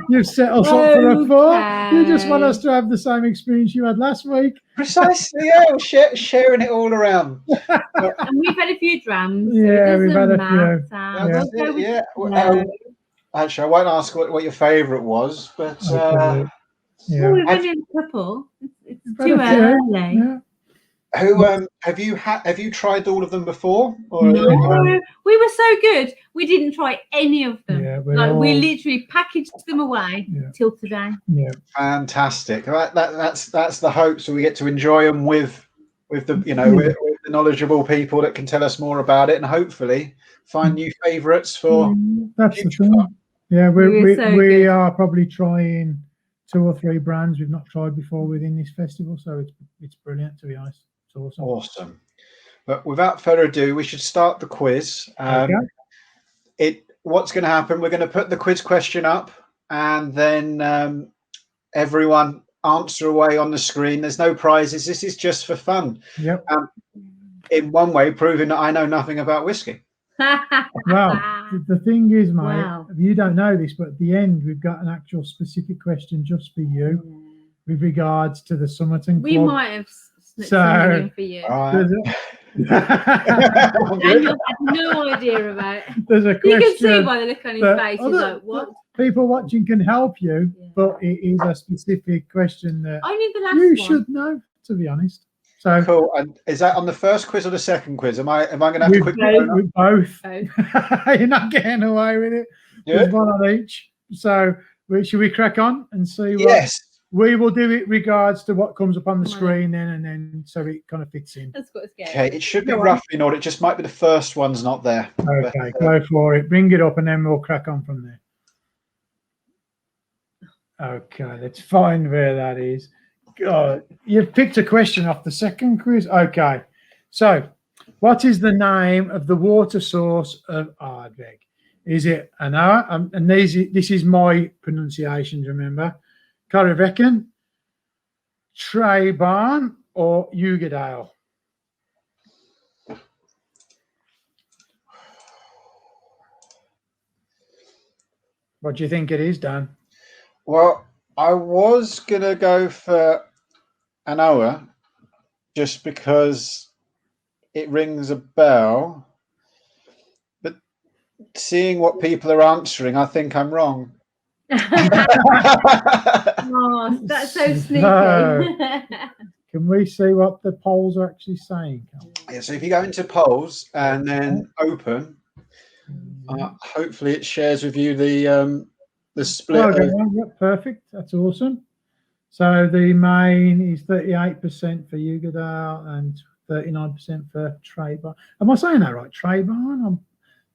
You've set us up for a fun. You just want us to have the same experience you had last week. Precisely, yeah. We're sharing it all around. And we've had a few drams. Yeah, we've had a few. Yeah. Actually, I won't ask what your favourite was, but we've only had a couple. It's too early. Yeah. Who have you tried all of them before? Or no, we were so good. We didn't try any of them. Yeah, we literally packaged them away till today. Yeah, fantastic. That's the hope. So we get to enjoy them with the with the knowledgeable people that can tell us more about it, and hopefully find new favourites for. That's the thing. Yeah, we are probably trying 2 or 3 brands we've not tried before within this festival, so it's brilliant, to be honest. It's awesome. But without further ado, we should start the quiz. What's going to happen, we're going to put the quiz question up, and then everyone answer away on the screen. There's no prizes. This is just for fun. Yep. In one way, proving that I know nothing about whiskey. Well, the thing is, mate, you don't know this, but at the end, we've got an actual specific question just for you with regards to the Summerton Club. We might have snipped something in for you. Daniel had no idea about it. There's a question. You can see by the look on his face. He's like, what? People watching can help you, but it is a specific question that only the last you should know, to be honest. So cool. And is that on the first quiz or the second quiz? Am I going to have to quickly with both? You're not getting away with it. Yeah. There's one on each. So should we crack on and see? Yes. We will do it regards to what comes up on the screen then, and then so it kind of fits in. That's what's scary. Okay, it should be roughly in order. It just might be the first one's not there. Okay, go for it. Bring it up, and then we'll crack on from there. Okay, let's find where that is. God, you've picked a question off the second quiz. Okay, so what is the name of the water source of Ardbeg? Is it Anoa? And this is my pronunciations, remember. Corrivecken, Trebarn, or Ugadale? What do you think it is, Dan? Well, I was going to go for Anoa just because it rings a bell. But seeing what people are answering, I think I'm wrong. Oh, that's so sneaky. Can we see what the polls are actually saying? Yeah, so if you go into polls and then open, hopefully it shares with you the split. Yep, perfect. That's awesome. So the main is 38% for Ugadale and 39% for Traybarn. Am I saying that right? Traybarn? I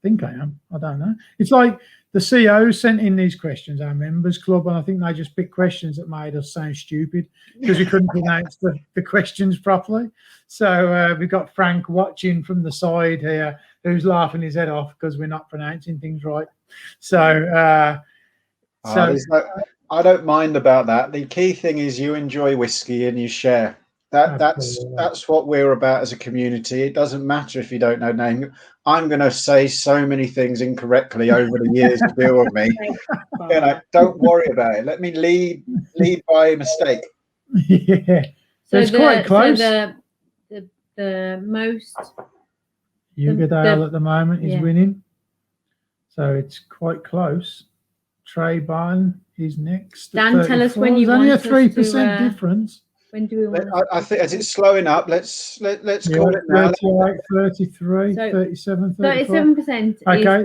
think I am. I don't know. It's like the CEO sent in these questions, our members club, and I think they just picked questions that made us sound stupid because we couldn't pronounce the questions properly. So we've got Frank watching from the side here, who's laughing his head off because we're not pronouncing things right. So, I don't mind about that. The key thing is you enjoy whiskey and you share. That's what we're about as a community. It doesn't matter if you don't know name. I'm going to say so many things incorrectly over the years to deal with me. Don't worry about it. Let me lead by mistake. Yeah, so it's quite close. So the most Ugadale at the moment is winning, so it's quite close. Traybarn is next. Dan, tell us when you want want only a 3% difference. When do we want? I think as it's slowing up, let's call it now. 38, 33, 37, 37% is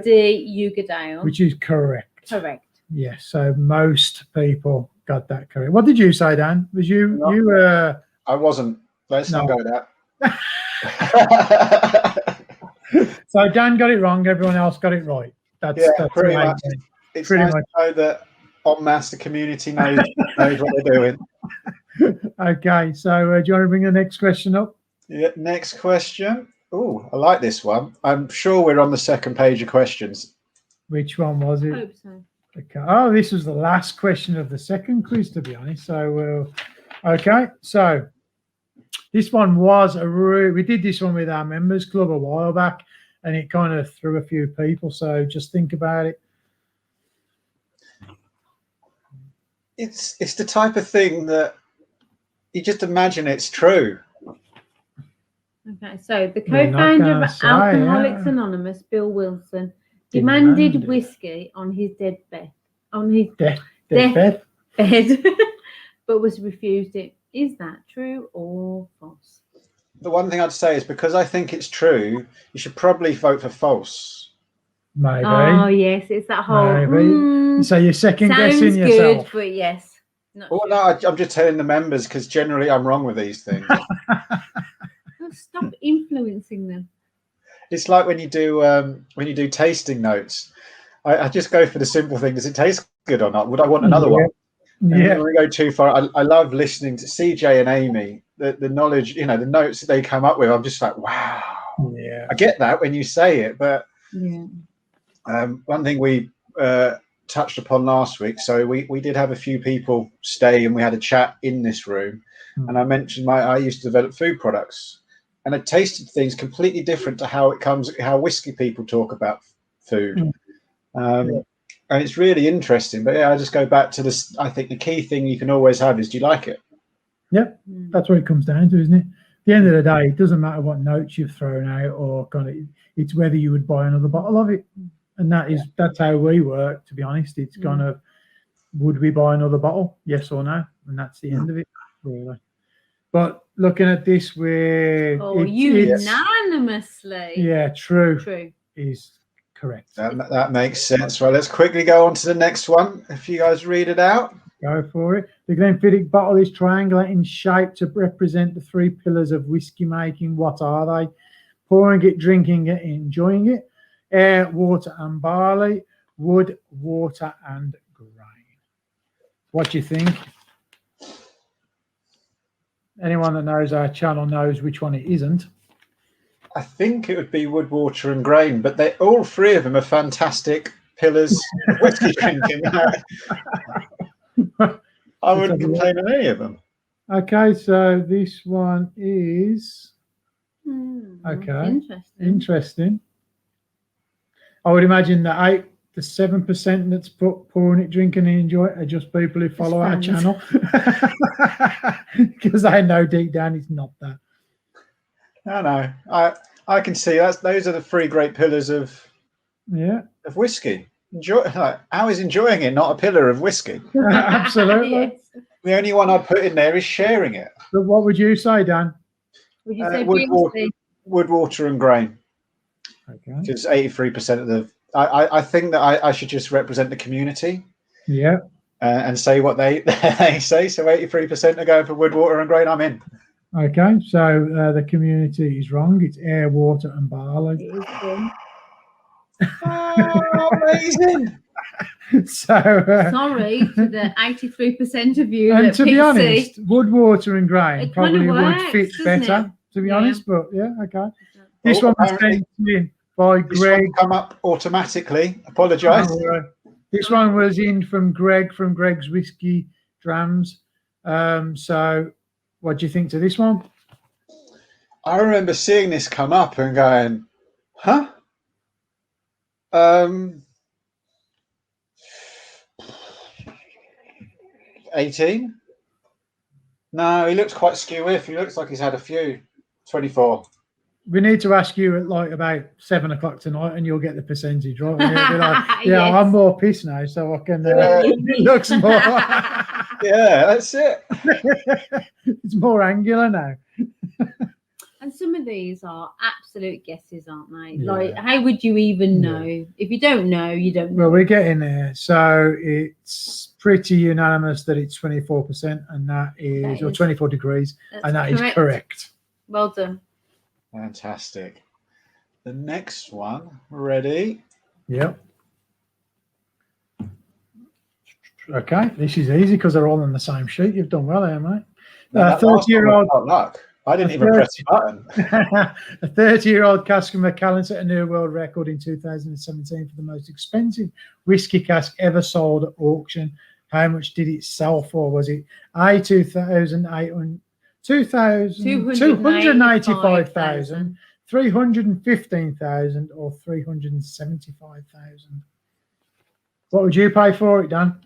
the Ugadale, which is correct. Correct. Yes, so most people got that correct. What did you say, Dan? Was you I wasn't. Let's not go with that. So Dan got it wrong. Everyone else got it right. That's pretty much. It's pretty nice to know that en masse the community knows what they're doing. Okay, so do you want to bring the next question up? Yeah, next question. Oh, I like this one. I'm sure we're on the second page of questions. Which one was it? I hope so. Okay. Oh, this was the last question of the second quiz, to be honest. So, okay. So this one was we did this one with our members club a while back, and it kind of threw a few people. So just think about it. It's the type of thing that you just imagine it's true. Okay, so the co-founder of Alcoholics Anonymous, Bill Wilson, demanded whiskey on his deathbed, but was refused it. Is that true or false? The one thing I'd say is because I think it's true, you should probably vote for false. Maybe. Oh yes, it's that whole. So you're second guessing yourself. Good, but yes. No, I'm just telling the members because generally I'm wrong with these things. Stop influencing them. It's like when you do tasting notes. I just go for the simple thing: does it taste good or not? Would I want another one? Yeah. When we go too far, I love listening to CJ and Amy. The knowledge, the notes that they come up with. I'm just like, wow. Yeah. I get that when you say it, but one thing we touched upon last week. So we did have a few people stay and we had a chat in this room, and I mentioned I used to develop food products, and I tasted things completely different to how whiskey people talk about food. And it's really interesting. But I just go back to this. I think the key thing you can always have is, do you like it? Yep, that's what it comes down to, isn't it? At the end of the day, it doesn't matter what notes you've thrown out or it's whether you would buy another bottle of it. And that's how we work, to be honest. It's kind of, would we buy another bottle? Yes or no? And that's the end of it, really. But looking at this, unanimously. Yeah, true is correct. That makes sense. Right, let's quickly go on to the next one. If you guys read it out. Go for it. The Glenfiddich bottle is triangular in shape to represent the three pillars of whiskey making. What are they? Pouring it, drinking it, enjoying it. Air, water and barley. Wood, water and grain. What do you think? Anyone that knows our channel knows which one it isn't. I think it would be wood, water and grain, but all three of them are fantastic pillars of whiskey drinking. I wouldn't complain on any of them. Okay, so this one is interesting. I would imagine the 7% that's pouring it, drinking and enjoy it are just people who follow our channel, because I know deep down it's not that. I can see those are the three great pillars of whiskey. How is enjoying it not a pillar of whiskey? Absolutely. Yes. The only one I'd put in there is sharing it. But what would you say, Dan? Would you say Wood, water, and grain. Okay. Because 83% of the, I think that I should just represent the community. Yeah. And say what they say. So 83% are going for wood, water, and grain. I'm in. Okay, so the community is wrong. It's air, water, and barley. Oh, amazing. So sorry to the 83% of you. And that to be pick honest, C. wood, water, and grain It probably kinda would works, fit doesn't better. it? To be Yeah. honest, but yeah, okay. This one was sent in by This Greg. one come up automatically. Apologise. This one was in from Greg from Greg's Whiskey Drams. So, what do you think to this one? I remember seeing this come up and going, huh? 18? No, he looks quite skew-if. He looks like he's had a few. 24. We need to ask you at like about 7 o'clock tonight, and you'll get the percentage right. And you'll be like, yeah, Yes. I'm more pissed now, so I can. It looks more. Yeah, that's it. It's more angular now. And some of these are absolute guesses, aren't they? Yeah. Like, how would you even know? If you don't know, you don't know. Well, we're getting there. So it's pretty unanimous that it's 24%, and that is, or 24 degrees, and that is correct. Well done. Fantastic. The next one, ready? Yep. Okay, this is easy because they're all on the same sheet. You've done well there, mate. No, that last one was 30-year-old. not luck. I didn't even press the button. A 30-year-old cask of Macallan set a new world record in 2017 for the most expensive whiskey cask ever sold at auction. How much did it sell for? Was it A, 285,000, 315,000, or 375,000? What would you pay for it, Dan?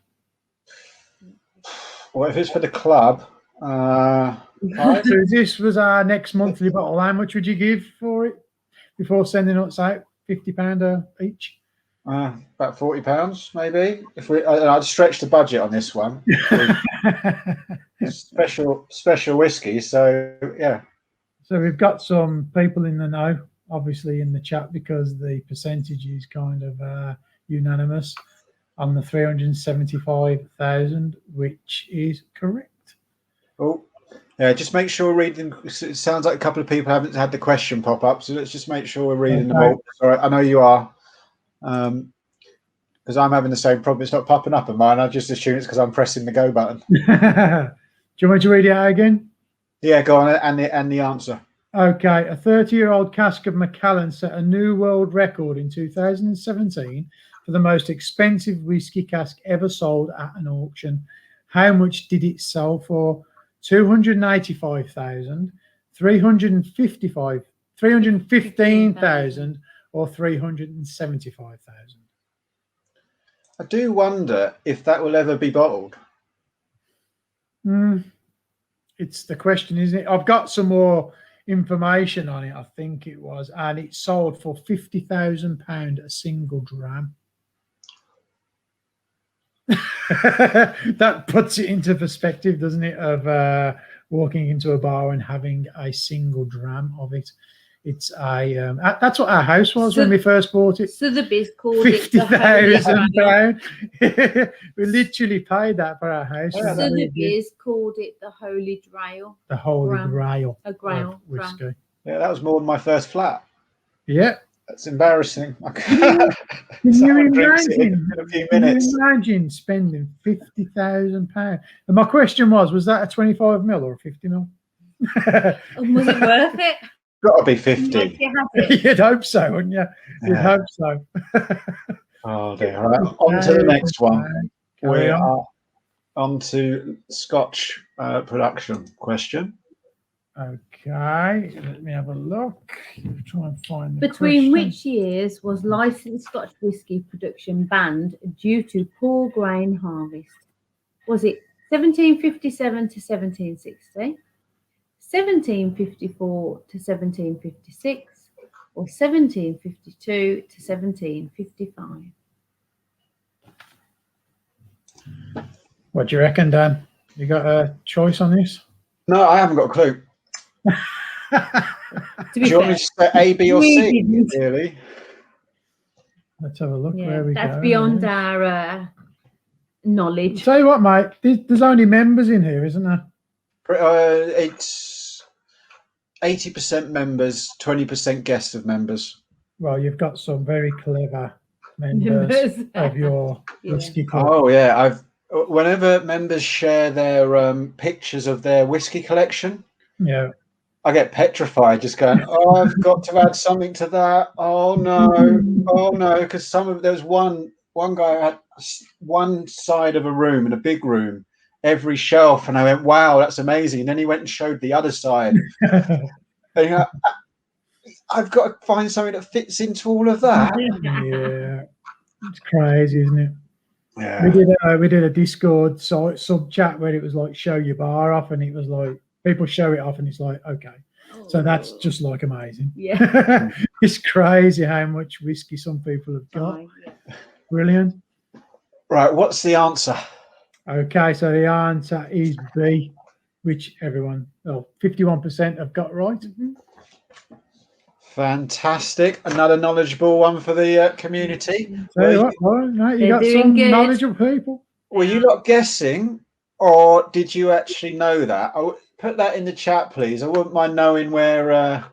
Well, if it's for the club, So this was our next monthly bottle. How much would you give for it before sending us out? £50 each? about £40, maybe. If I'd stretch the budget on this one. special whiskey, so yeah. So we've got some people in the know, obviously, in the chat, because the percentage is kind of unanimous on the 375,000, which is correct. Oh, yeah, just make sure we're reading. It sounds like a couple of people haven't had the question pop up, so let's just make sure we're reading them all. Sorry, I know you are, because I'm having the same problem. It's not popping up on mine. I just assume it's because I'm pressing the go button. Do you want me to read it out again? Yeah, go on, and the answer. Okay, a 30-year-old cask of Macallan set a new world record in 2017 for the most expensive whiskey cask ever sold at an auction. How much did it sell for? 285,000, 315,000, or 375,000? I do wonder if that will ever be bottled. It's the question, isn't it? I've got some more information on it, I think it was, and it sold for £50,000 a single dram. That puts it into perspective, doesn't it, of walking into a bar and having a single dram of it. It's a that's what our house was when we first bought it. Sotheby's called it the £50,000. We literally paid that for our house. Sotheby's called it the Holy Grail. The Holy Grail. A grail of whiskey. Yeah, that was more than my first flat. Yeah. That's embarrassing. Can you imagine? In a few minutes. Can you imagine spending £50,000? And my question was that a 25 mil or a 50 mil? And was it worth it? Got to be 50. You'd hope so, wouldn't you? You'd hope so. Oh dear. All right, on to the next one. We are on to Scotch production question. Okay, let me have a look. Try and find the Between question. which years was licensed Scotch whisky production banned due to poor grain harvest? Was it 1757 to 1760, 1754 to 1756, or 1752 to 1755? What do you reckon, Dan? You got a choice on this? No, I haven't got a clue. To Do you want me to say A, B, or C? Really? Let's have a look Yeah, where we go. that's beyond our knowledge. Tell you what, mate, there's only members in here, isn't there? It's 80% members, 20% guests of members. Well, you've got some very clever members of your whiskey club. Oh yeah, whenever members share their pictures of their whiskey collection, Yeah. I get petrified, just going, "Oh, I've got to add something to that. Oh no, because there was one guy who had one side of a room in a big room, every shelf, and I went, wow, that's amazing. And then he went and showed the other side. And I've got to find something that fits into all of that. Yeah, it's crazy, isn't it? Yeah. We did a Discord sub chat where it was like show your bar off, and it was like people show it off, and it's like okay, so that's just like amazing. Yeah, it's crazy how much whiskey some people have got. Brilliant. Right, what's the answer? Okay, so the answer is B, which 51% have got right. Fantastic. Another knowledgeable one for the community. You got some knowledgeable people. Were you not guessing, or did you actually know that? Put that in the chat, please. I wouldn't mind knowing where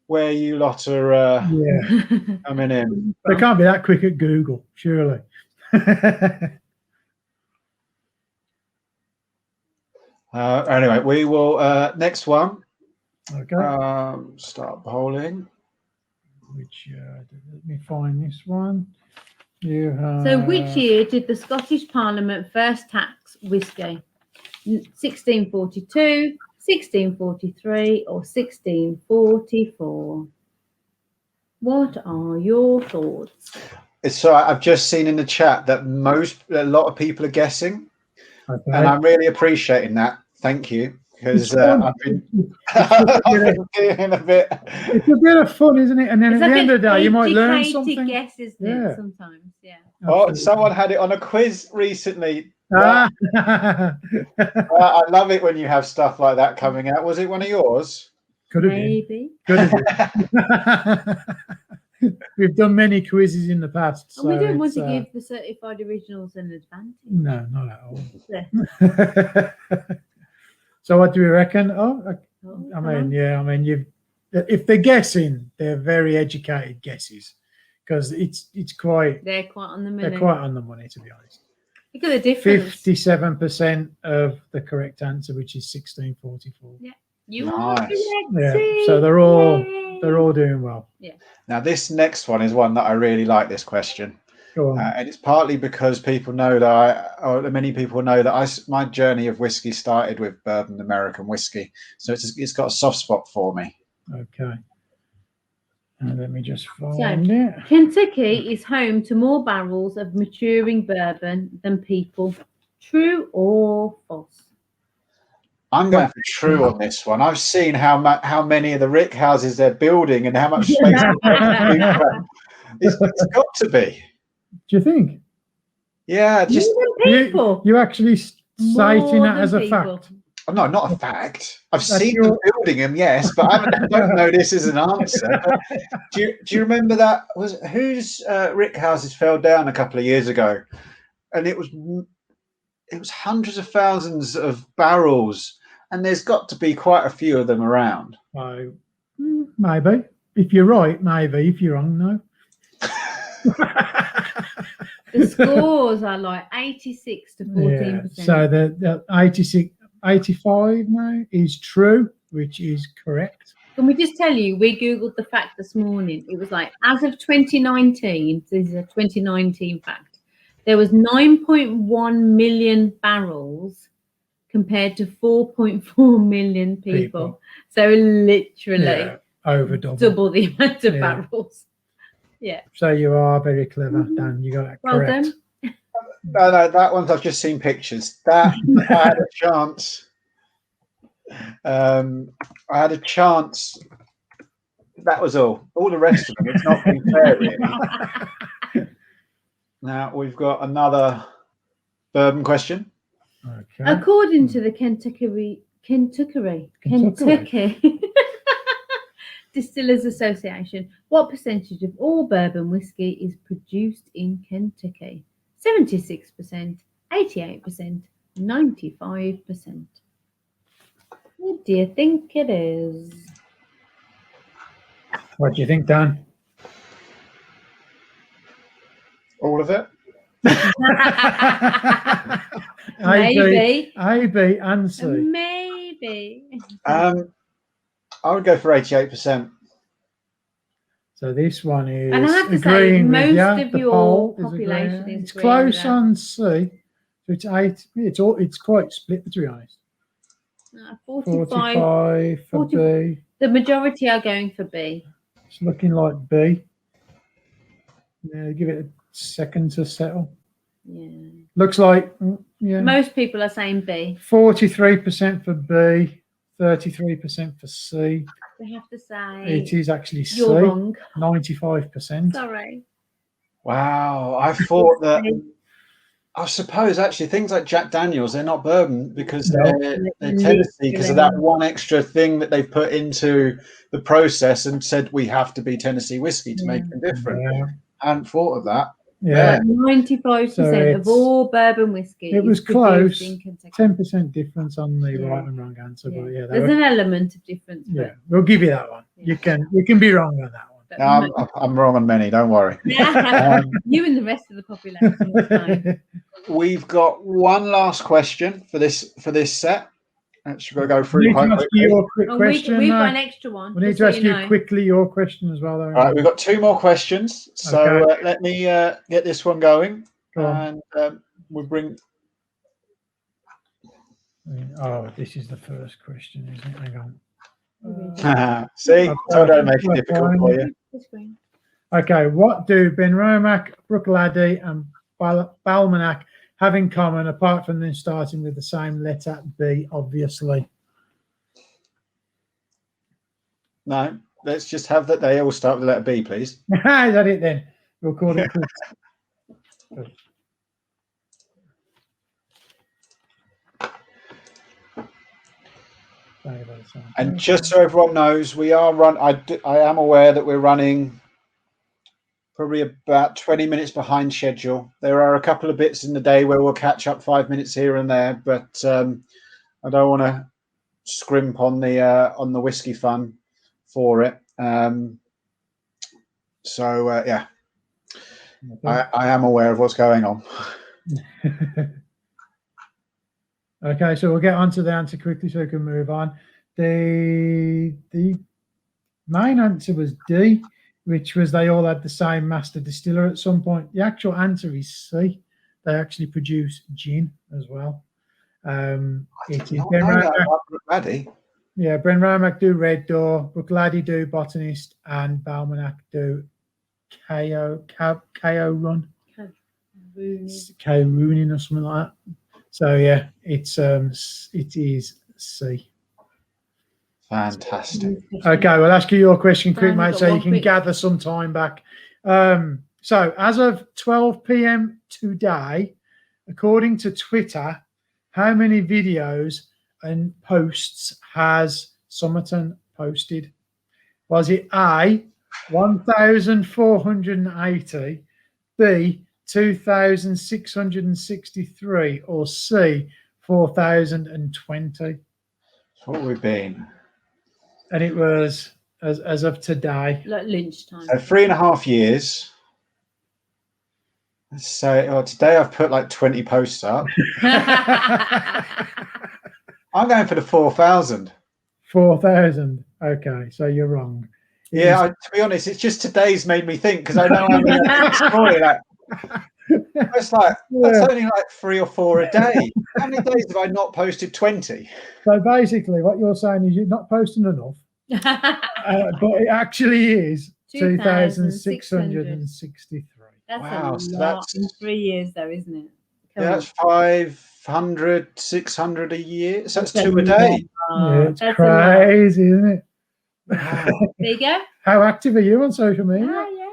you lot are coming in. They can't be that quick at Google, surely. Anyway, we will next one. Okay. Start polling. Which let me find this one. You have... So, which year did the Scottish Parliament first tax whiskey? 1642, 1643, or 1644? What are your thoughts? So I've just seen in the chat that a lot of people are guessing, and I'm really appreciating that. Thank you, because I've been feeling a bit. It's a bit of fun, isn't it? And then It's at like the end of the day, you might learn educated something. Guess, isn't it? Sometimes, yeah. Oh, someone had it on a quiz recently. Ah. I love it when you have stuff like that coming out. Was it one of yours? Could have Maybe. been. Could have been. We've done many quizzes in the past. And we so don't want to it's, give the certified originals an advantage. No, not at all. Yeah. So what do we reckon? I mean, if they're guessing, they're very educated guesses, because it's quite. They're quite on the money. They're quite on the money, to be honest. Look at the difference. 57% of the correct answer, which is 1644. Yeah, you are correct. Yeah, so they're all doing well. Yeah. Now this next one is one that I really like. This question. Go on. And it's partly because people know that many people know that my journey of whiskey started with bourbon American whiskey, so it's got a soft spot for me. Okay. Let me just find it. Kentucky is home to more barrels of maturing bourbon than people. True or false? I'm going for true on this one. I've seen how many of the rick houses they're building and how much space. It's got to be. Do you think? Yeah, just you actually citing that as a fact. Oh, no, not a fact. I've seen them building them, yes, but I don't know this is an answer. Do you remember that? Whose rick houses fell down a couple of years ago, and it was hundreds of thousands of barrels, and there's got to be quite a few of them around. Maybe. If you're right, maybe. If you're wrong, no. The scores are like 86 to 14%. Yeah, so the 85 now is true, which is correct. Can we just tell you, we Googled the fact this morning. It was like, as of 2019, this is a 2019 fact, there was 9.1 million barrels compared to 4.4 million people. So literally over double the amount of barrels. Yeah. So you are very clever, Dan. You got that correct. Well done. No, that one's I've just seen pictures. That I had a chance. I had a chance. That was all. All the rest of them, it's not been fair, really. Now we've got another bourbon question. Okay. According to the Kentucky Distillers Association, what percentage of all bourbon whiskey is produced in Kentucky? 76%, 88%, 95%. What do you think it is? What do you think, Dan? All of it? Maybe. A, B, and C. Maybe. I would go for 88%. So this one is And I have to say, agreeing with most you. of The your poll is population agreeing. is It's agreeing with close that. on C. So it's 8. It's quite split, to be honest. 45 for B. The majority are going for B. It's looking like B. Yeah, give it a second to settle. Yeah. Looks like, yeah. Most people are saying B. 43% for B, 33% for C. We have to say It is actually C. you're wrong. 95%. Sorry. Wow, I thought that. I suppose actually things like Jack Daniels, they're not bourbon because they're Tennessee because of that one extra thing that they've put into the process and said we have to be Tennessee whiskey to make them different. Yeah. I hadn't thought of that. Yeah. 95% of all bourbon whiskey. It was is close. produced in Kentucky. 10% difference on the right and wrong answer, but yeah, There's an element of difference. yeah, we'll give you that one. You can be wrong on that one. No, I'm wrong on many. Don't worry. You and the rest of the population. Is fine. We've got one last question for this set. Should we go through We need quite to ask quickly? you your quick question. We've got an extra one. We need just to so ask you quickly your question as well. Though. All right, we've got 2 more questions. So Okay. let me get this one going. Go on. And we'll bring. Oh, this is the first question, isn't it? Hang on. See, so I don't make it difficult for you. Okay, what do Benromac, Brookladdy, and Balmanac have in common apart from them starting with the same letter B, obviously? No, let's just have that they all start with the letter B, please. Is that it then? We'll call it quits. And just so everyone knows, we are I am aware that we're running probably about 20 minutes behind schedule. There are a couple of bits in the day where we'll catch up 5 minutes here and there, but I don't want to scrimp on the whiskey fun for it. Yeah, I am aware of what's going on. Okay, so we'll get on to the answer quickly so we can move on. The main answer was D, which was they all had the same master distiller at some point. The actual answer is C. They actually produce gin as well. It is Brookladdy. Yeah, Benromac do Red Door, Brookladdy do Botanist, and Balmanac do KO Run. K Rooning or something like that. So yeah, it is C. Fantastic. Okay, we'll ask you your question quick, mate, so you can gather some time back. So as of 12 p.m. today, according to Twitter, how many videos and posts has Summerton posted? Was it A, 1,480, B, 2,663, or C, 4,020? What have we been? And it was as of today. Like lunchtime. So 3.5 years. Let's say, today I've put like 20 posts up. I'm going for the 4,000. 4,000. Okay, so you're wrong. To be honest, it's just today's made me think because I know I'm in a story. Like, it's like that's only like 3 or 4 a day. How many days have I not posted 20? So basically, what you're saying is you're not posting enough, but it actually is 2,663. That's wow, a so lot in 3 years, though, isn't it? That's 500, 600 a year. So that's 2 a day. Yeah, it's crazy, isn't it? There you go. How active are you on social media? Oh, yeah.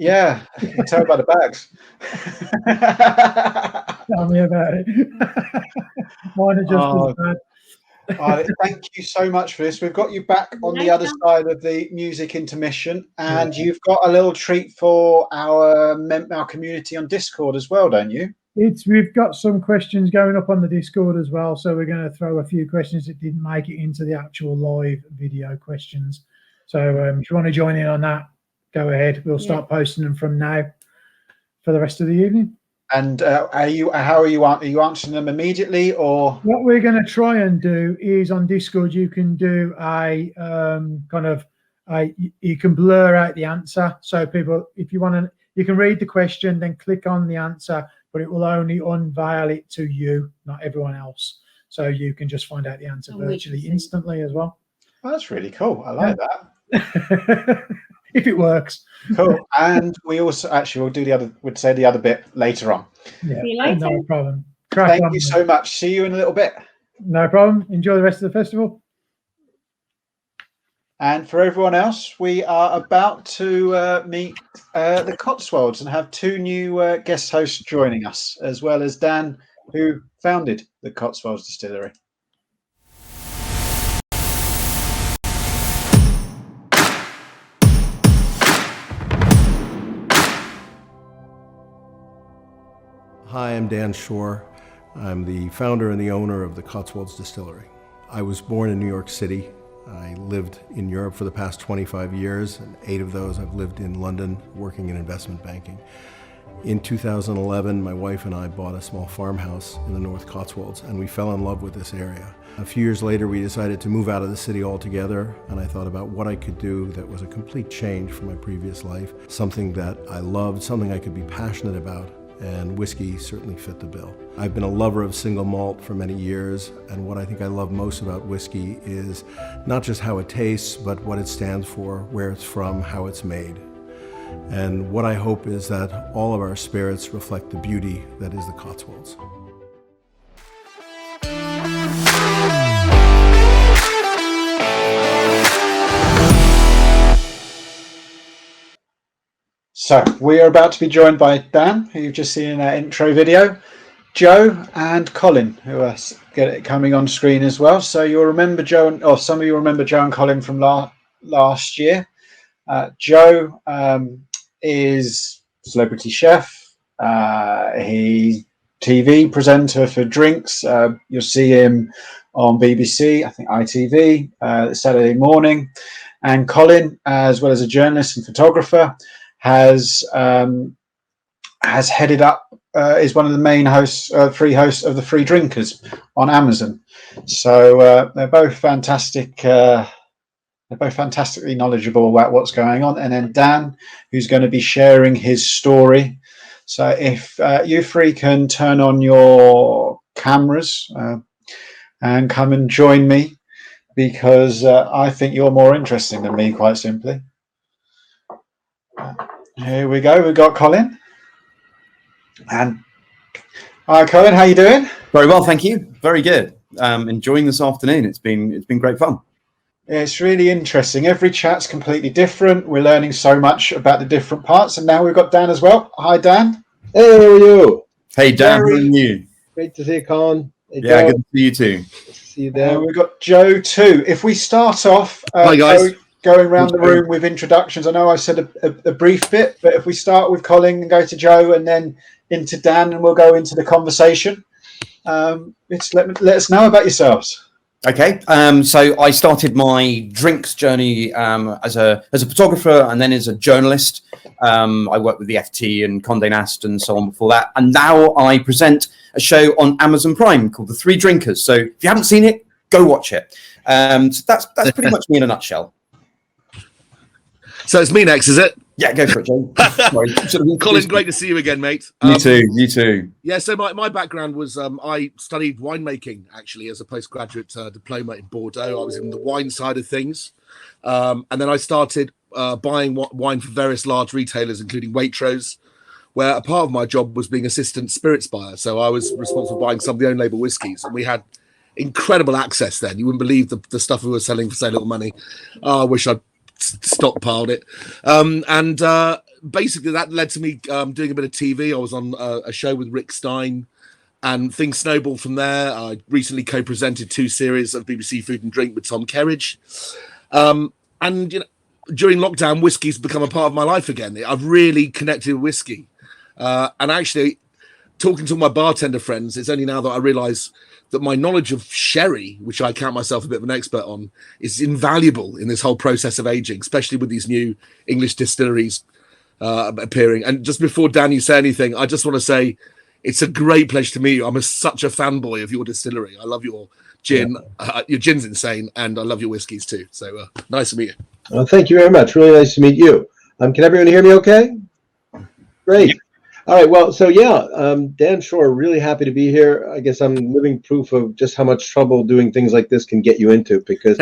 Yeah, you can tell by the bags. Tell me about it. Mine are just as bad. Thank you so much for this. We've got you back on the other side of the music intermission, and you've got a little treat for our community on Discord as well, don't you? We've got some questions going up on the Discord as well, so we're going to throw a few questions that didn't make it into the actual live video questions. So if you want to join in on that, go ahead. We'll start posting them from now for the rest of the evening. And are you answering them immediately, or what we're going to try and do is on Discord you can do a you can blur out the answer, so people, if you want to, you can read the question, then click on the answer, but it will only unveil it to you, not everyone else. So you can just find out the answer virtually instantly as well. Oh, that's really cool. I like that. If it works. Cool. And we also we'll do the other bit later on. Yeah. See you later. No problem. Thank you so much. See you in a little bit. No problem. Enjoy the rest of the festival. And for everyone else, we are about to meet the Cotswolds and have two new guest hosts joining us, as well as Dan, who founded the Cotswolds Distillery. Hi, I'm Dan Shore. I'm the founder and the owner of the Cotswolds Distillery. I was born in New York City. I lived in Europe for the past 25 years, and 8 of those I've lived in London working in investment banking. In 2011, my wife and I bought a small farmhouse in the North Cotswolds, and we fell in love with this area. A few years later, we decided to move out of the city altogether, and I thought about what I could do that was a complete change from my previous life, something that I loved, something I could be passionate about, and whiskey certainly fit the bill. I've been a lover of single malt for many years, and what I think I love most about whiskey is not just how it tastes, but what it stands for, where it's from, how it's made. And what I hope is that all of our spirits reflect the beauty that is the Cotswolds. So we are about to be joined by Dan, who you've just seen in our intro video, Joe and Colin, who are coming on screen as well. So you'll remember Joe, or some of you remember Joe and Colin from last year. Joe is celebrity chef. He's TV presenter for drinks. You'll see him on BBC, I think ITV, Saturday morning. And Colin, as well as a journalist and photographer, has headed up, is one of the main hosts, free hosts of the Free Drinkers on Amazon. So they're both fantastic. They're both fantastically knowledgeable about what's going on. And then Dan, who's going to be sharing his story. So if you three can turn on your cameras and come and join me, because I think you're more interesting than me, quite simply. Here we go. We've got Colin. And hi, Colin. How you doing? Very well, thank you. Very good. Enjoying this afternoon. It's been great fun. It's really interesting. Every chat's completely different. We're learning so much about the different parts. And now we've got Dan as well. Hi, Dan. Hey, how are you? Hey, Dan. How are you? Great to see you, Colin. Hey, yeah, good to see you too. Good to see you there. We've got Joe too. If we start off, hi guys. Going around the room with introductions. I know I said a brief bit, but if we start with Colin and go to Joe and then into Dan, and we'll go into the conversation. Let us know about yourselves. Okay, so I started my drinks journey as a photographer and then as a journalist. I worked with the FT and Condé Nast and so on before that, and now I present a show on Amazon Prime called The Three Drinkers. So if you haven't seen it, go watch it. So that's pretty much me in a nutshell. So it's me next, is it? Yeah, go for it, Joe. Colin, great to see you again, mate. You too. Yeah, so my background was I studied winemaking, actually, as a postgraduate diploma in Bordeaux. I was in the wine side of things. And then I started buying wine for various large retailers, including Waitrose, where a part of my job was being assistant spirits buyer. So I was responsible for buying some of the own label whiskies. And we had incredible access then. You wouldn't believe the stuff we were selling for so little money. I wish I'd stockpiled it, and basically that led to me doing a bit of TV. I was on a show with Rick Stein and things snowballed from there. I recently co-presented 2 series of BBC Food and Drink with Tom Kerridge. And during lockdown, whiskey's become a part of my life again. I've really connected with whiskey. And actually, talking to my bartender friends, it's only now that I realise that my knowledge of sherry, which I count myself a bit of an expert on, is invaluable in this whole process of aging, especially with these new English distilleries appearing. And just before, Dan, you say anything, I just want to say it's a great pleasure to meet you. I'm such a fanboy of your distillery. I love your gin. Your gin's insane, and I love your whiskies too. So nice to meet you. Well, thank you very much. Really nice to meet you. Can everyone hear me okay? Great. All right. Well, so Dan Shore, really happy to be here. I guess I'm living proof of just how much trouble doing things like this can get you into, because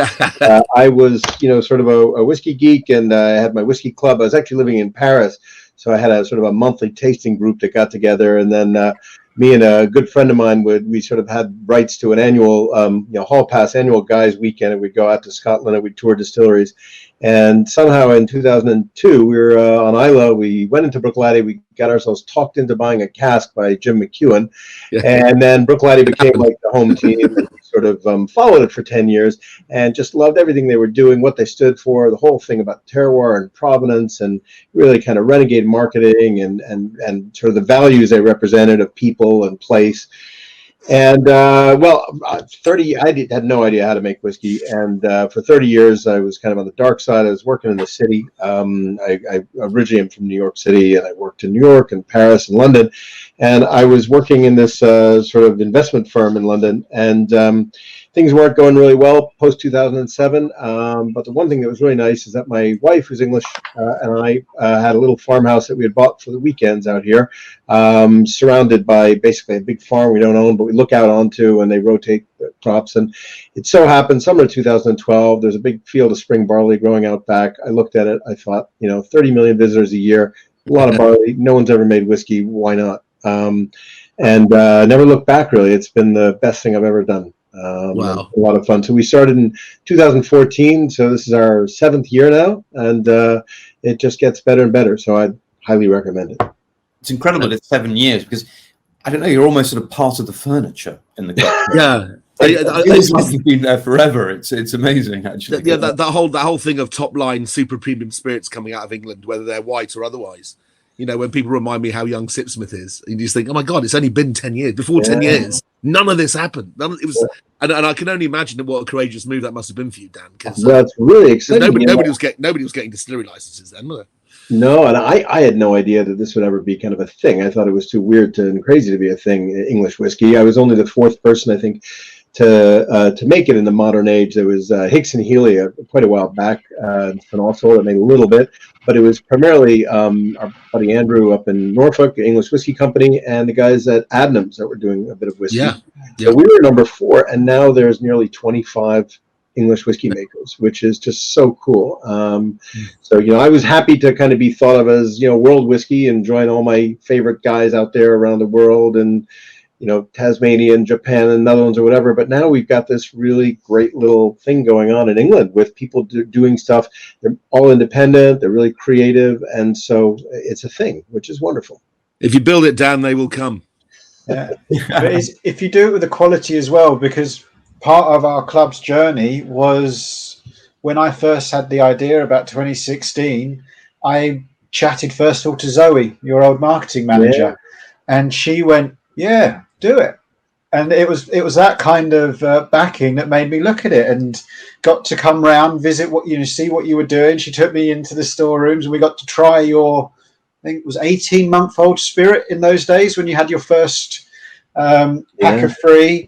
I was, sort of a whiskey geek, and I had my whiskey club. I was actually living in Paris, so I had a sort of a monthly tasting group that got together, and then me and a good friend of mine we sort of had rights to an annual, hall pass annual guys weekend, and we'd go out to Scotland and we'd tour distilleries. And somehow in 2002, we were on Isla. We went into Bruichladdich. We got ourselves talked into buying a cask by Jim McEwen. And then Bruichladdich became like the home team. And we sort of followed it for 10 years and just loved everything they were doing, what they stood for, the whole thing about terroir and provenance, and really kind of renegade marketing and sort of the values they represented of people and place. And I had no idea how to make whiskey, and for 30 years I was kind of on the dark side. I was working in the city. I originally am from New York City, and I worked in New York and Paris and London, and I was working in this sort of investment firm in London, and things weren't going really well post 2007. But the one thing that was really nice is that my wife, who's English, and I had a little farmhouse that we had bought for the weekends out here, surrounded by basically a big farm we don't own, but we look out onto, and they rotate the crops. And it so happened, summer of 2012, there's a big field of spring barley growing out back. I looked at it, I thought, 30 million visitors a year, a lot of barley, no one's ever made whiskey, why not? And never looked back, really. It's been the best thing I've ever done. Wow. A lot of fun. So we started in 2014, so this is our 7th year now, and it just gets better and better, so I'd highly recommend it. It's incredible. It's 7 years, because I don't know, you're almost sort of part of the furniture in the club. Yeah. It's like you've been there forever. It's amazing, actually. Yeah, that whole thing of top line super premium spirits coming out of England, whether they're white or otherwise. When people remind me how young Sipsmith is, you just think, oh my God, it's only been 10 years. Before 10 years, none of this happened. It was, and I can only imagine what a courageous move that must have been for you, Dan. Because that's really exciting. Nobody was getting distillery licenses then, were they? No, and I had no idea that this would ever be kind of a thing. I thought it was too weird and crazy to be a thing, English whiskey. I was only the 4th person, I think, to make it in the modern age. There was Hicks and Healy quite a while back, and also that made a little bit, but it was primarily our buddy Andrew up in Norfolk, English Whiskey Company, and the guys at Adnams that were doing a bit of whiskey. Yeah. So we were number 4, and now there's nearly 25 English whiskey makers, which is just so cool. So I was happy to kind of be thought of as world whiskey and join all my favorite guys out there around the world, and Tasmania and Japan and Netherlands or whatever. But now we've got this really great little thing going on in England with people doing stuff. They're all independent. They're really creative. And so it's a thing, which is wonderful. If you build it down, they will come. Yeah. But if you do it with the quality as well, because part of our club's journey was when I first had the idea about 2016, I chatted first of all to Zoe, your old marketing manager, and she went, yeah, do it. And it was that kind of backing that made me look at it and got to come round, visit see what you were doing. She took me into the storerooms, and we got to try your, I think it was 18-month-old spirit in those days when you had your first pack of 3.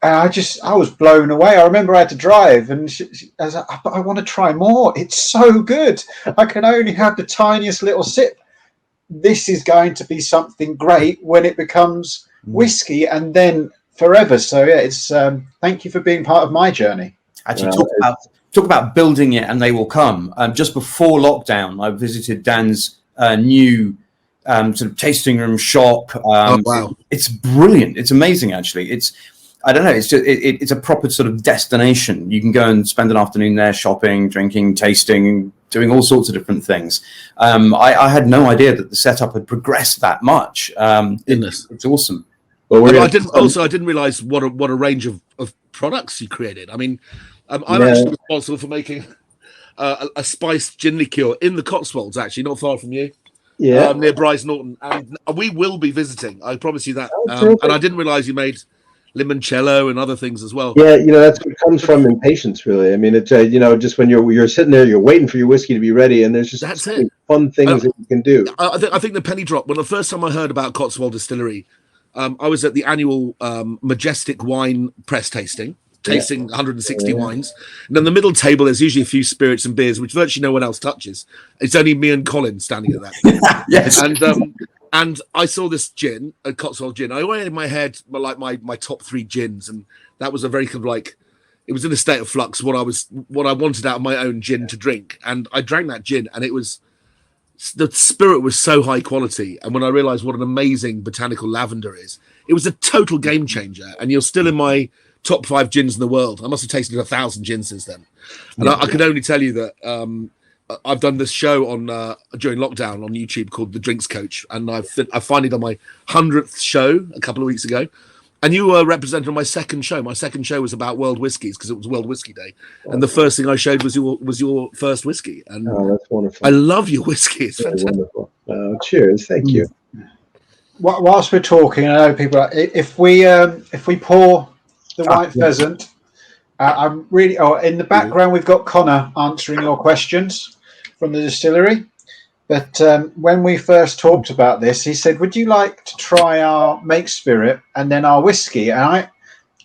And I was blown away. I remember I had to drive, and I was like, but I want to try more. It's so good. I can only have the tiniest little sip. This is going to be something great when it becomes whiskey, and then forever. So yeah, it's thank you for being part of my journey. Actually, talk about building it, and they will come. Just before lockdown, I visited Dan's new sort of tasting room shop. Oh, wow. It's brilliant. It's amazing, actually. I don't know. It's just it's a proper sort of destination. You can go and spend an afternoon there, shopping, drinking, tasting, doing all sorts of different things. I had no idea that the setup had progressed that much. It's awesome. Well, I didn't realize what a range of products you created. I mean, I'm actually responsible for making a spiced gin liqueur in the Cotswolds, actually, not far from you. Yeah. Near Bryce Norton, and we will be visiting. I promise you that. And I didn't realize you made limoncello and other things as well. Yeah, that's what comes from impatience, really. I mean, it's just when you're sitting there, you're waiting for your whiskey to be ready, and there's just so many fun things that you can do. I think the penny dropped when the first time I heard about Cotswold Distillery. I was at the annual Majestic Wine press tasting 160 wines, and on the middle table there's usually a few spirits and beers, which virtually no one else touches. It's only me and Colin standing at that. Yes. And I saw this gin, a Cotswold gin. I already had in my head my top 3 gins, and that was a very kind of like, it was in a state of flux what I wanted out of my own gin to drink. And I drank that gin, and the spirit was so high quality. And when I realized what an amazing botanical lavender is, it was a total game changer. And you're still in my top 5 gins in the world. I must have tasted 1,000 gins since then. And I can only tell you that I've done this show on during lockdown on YouTube called The Drinks Coach, and I finally done my 100th show a couple of weeks ago. And you were represented on my second show. My second show was about world whiskies because it was World Whiskey Day, and the first thing I showed was your first whiskey. And that's wonderful. I love your whiskey. It's fantastic. Wonderful. Cheers, thank you. Whilst we're talking, I know people. If we pour the white pheasant, I'm really. In the background, we've got Connor answering your questions from the distillery. But when we first talked about this, he said, "Would you like to try our make spirit and then our whiskey?" And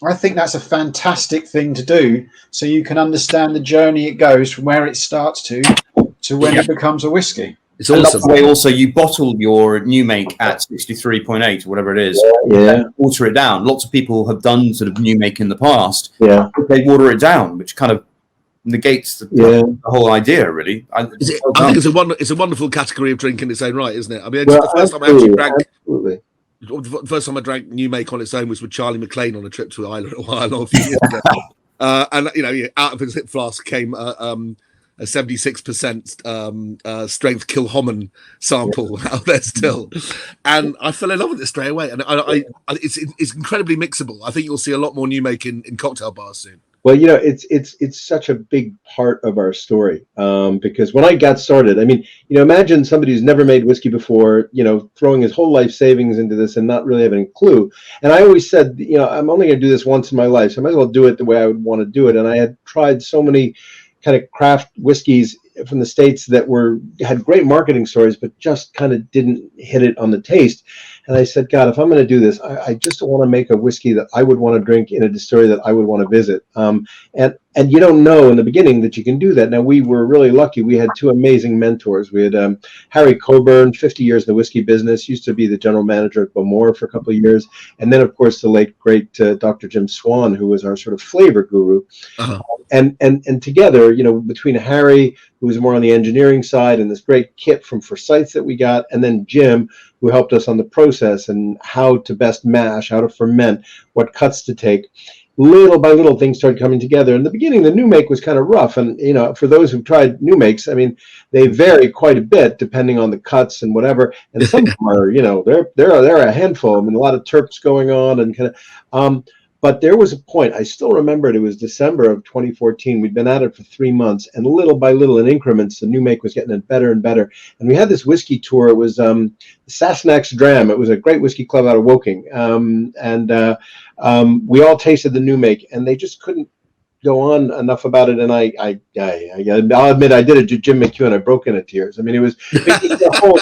I think that's a fantastic thing to do, so you can understand the journey it goes from where it starts to when it becomes a whiskey. It's awesome. I love the way also you bottle your new make at 63.8 or whatever it is. Yeah. Water it down. Lots of people have done sort of new make in the past. Yeah. They water it down, which kind of negates the whole idea, really. I think it's a wonderful category of drink in its own right, isn't it? I mean, the first time I actually drank, the first time I drank new make on its own was with Charlie McLean on a trip to Ireland a few years ago. And out of his hip flask came a 76% strength Kilhoman sample out there still, and I fell in love with it straight away. And it's incredibly mixable. I think you'll see a lot more new make in cocktail bars soon. Well, it's such a big part of our story because when I got started, I mean, imagine somebody who's never made whiskey before, throwing his whole life savings into this and not really having a clue. And I always said, I'm only going to do this once in my life, so I might as well do it the way I would want to do it. And I had tried so many kind of craft whiskeys from the States that had great marketing stories, but just kind of didn't hit it on the taste. And I said, God, if I'm going to do this, I just want to make a whiskey that I would want to drink in a distillery that I would want to visit. And you don't know in the beginning that you can do that. Now, we were really lucky. We had 2 amazing mentors. We had Harry Coburn, 50 years in the whiskey business, used to be the general manager at Bowmore for a couple of years. And then, of course, the late, great Dr. Jim Swan, who was our sort of flavor guru. Uh-huh. And together, between Harry, who was more on the engineering side, and this great kit from Forsyths that we got, and then Jim, who helped us on the process and how to best mash, how to ferment, what cuts to take. Little by little, things started coming together. In the beginning, the new make was kind of rough. And, for those who've tried new makes, I mean, they vary quite a bit depending on the cuts and whatever. And some of them are, they're a handful. I mean, a lot of terps going on and kind of, but there was a point, I still remember it was December of 2014. We'd been at it for 3 months, and little by little in increments, the new make was getting it better and better. And we had this whiskey tour. It was Sassenach's Dram. It was a great whiskey club out of Woking. We all tasted the new make, and they just couldn't go on enough about it. And I'll admit, I did it to Jim McEwen. I broke into tears. I mean, it was the whole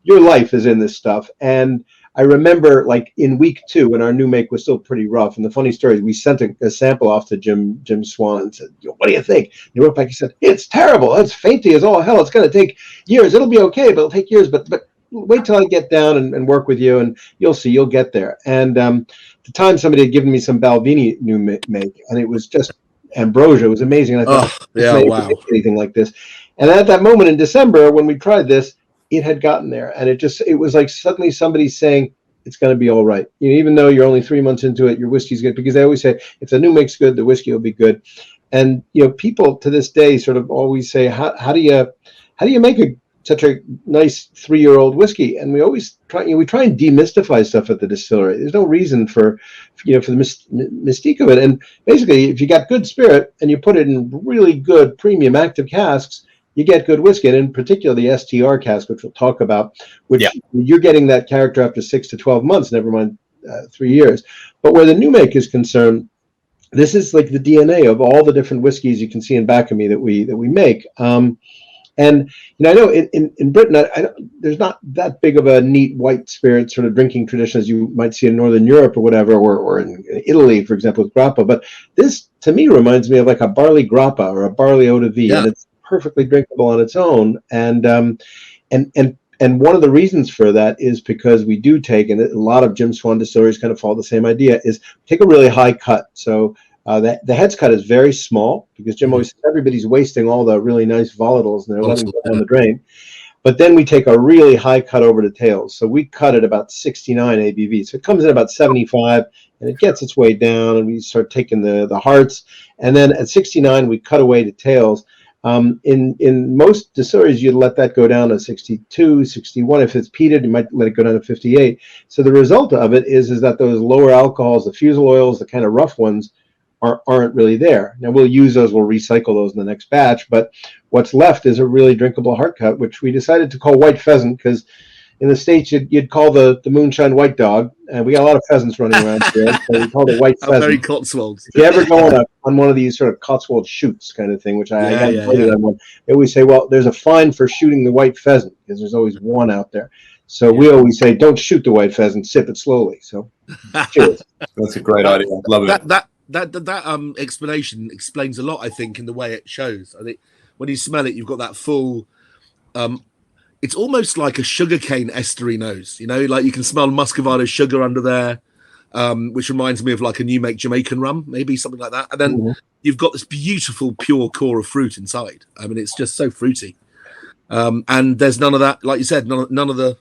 your life is in this stuff. And I remember, like, in week 2, when our new make was still pretty rough. And the funny story is, we sent a sample off to Jim Swan and said, "What do you think?" And he wrote back. He said, "It's terrible. It's fainty as all hell. It's going to take years. It'll be okay, but it'll take years. But wait till I get down and work with you, and you'll see. You'll get there." And at the time, somebody had given me some Balvenie new make, and it was just ambrosia. It was amazing. And I thought, wow, anything like this. And at that moment in December, when we tried this, it had gotten there, and it was like suddenly somebody saying, it's going to be all right. Even though you're only 3 months into it, your whiskey's good, because they always say, if the new make's good, the whiskey will be good. And people to this day sort of always say, how do you make such a nice 3-year-old whiskey, and we always try and demystify stuff at the distillery. There's no reason for the mystique of it. And basically, if you got good spirit and you put it in really good premium active casks, you get good whiskey. And in particular, the STR cask, which we'll talk about, which you're getting that character after 6 to 12 months, never mind 3 years. But where the new make is concerned, this is like the DNA of all the different whiskeys you can see in back of me that we make. And I know in Britain, there's not that big of a neat white spirit sort of drinking tradition as you might see in Northern Europe or whatever, or in Italy, for example, with grappa. But this, to me, reminds me of like a barley grappa or a barley eau de vie, and it's perfectly drinkable on its own. And one of the reasons for that is because we do take, and a lot of Jim Swan distilleries kind of follow the same idea, is take a really high cut. So the heads cut is very small because Jim always says everybody's wasting all the really nice volatiles and they're letting them down the drain. But then we take a really high cut over the tails. So we cut at about 69 ABV. So it comes in about 75 and it gets its way down and we start taking the hearts. And then at 69, we cut away the tails. In most distilleries, you'd let that go down to 62, 61. If it's peated, you might let it go down to 58. So the result of it is that those lower alcohols, the fusel oils, the kind of rough ones, aren't really there. Now we'll use those, we'll recycle those in the next batch, but what's left is a really drinkable hard cut, which we decided to call White Pheasant because in the States you'd call the moonshine White Dog, and we got a lot of pheasants running around here, so we called it White Pheasant. Very Cotswolds. If you ever go on one of these sort of Cotswold shoots kind of thing, which I got one, they always say, well, there's a fine for shooting the white pheasant because there's always one out there. So we always say, don't shoot the white pheasant, sip it slowly. So cheers. That's a great idea. Love it. That explanation explains a lot, I think, in the way it shows. I think when you smell it, you've got that full. It's almost like a sugarcane estery nose, like you can smell muscovado sugar under there, which reminds me of like a new make Jamaican rum, maybe something like that. And then you've got this beautiful pure core of fruit inside. I mean, it's just so fruity, and there's none of that, like you said, none of the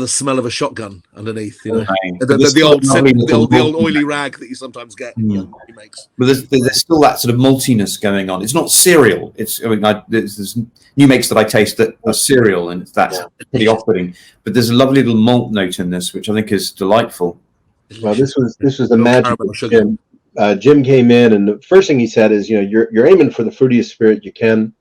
smell of a shotgun underneath, the old oily rag that you sometimes get. But there's still that sort of maltiness going on. It's not cereal. There's new makes that I taste that are cereal, and that's pretty off-putting. But there's a lovely little malt note in this, which I think is delightful. Well, this was the magic of Jim. Jim came in, and the first thing he said is, you're aiming for the fruitiest spirit you can.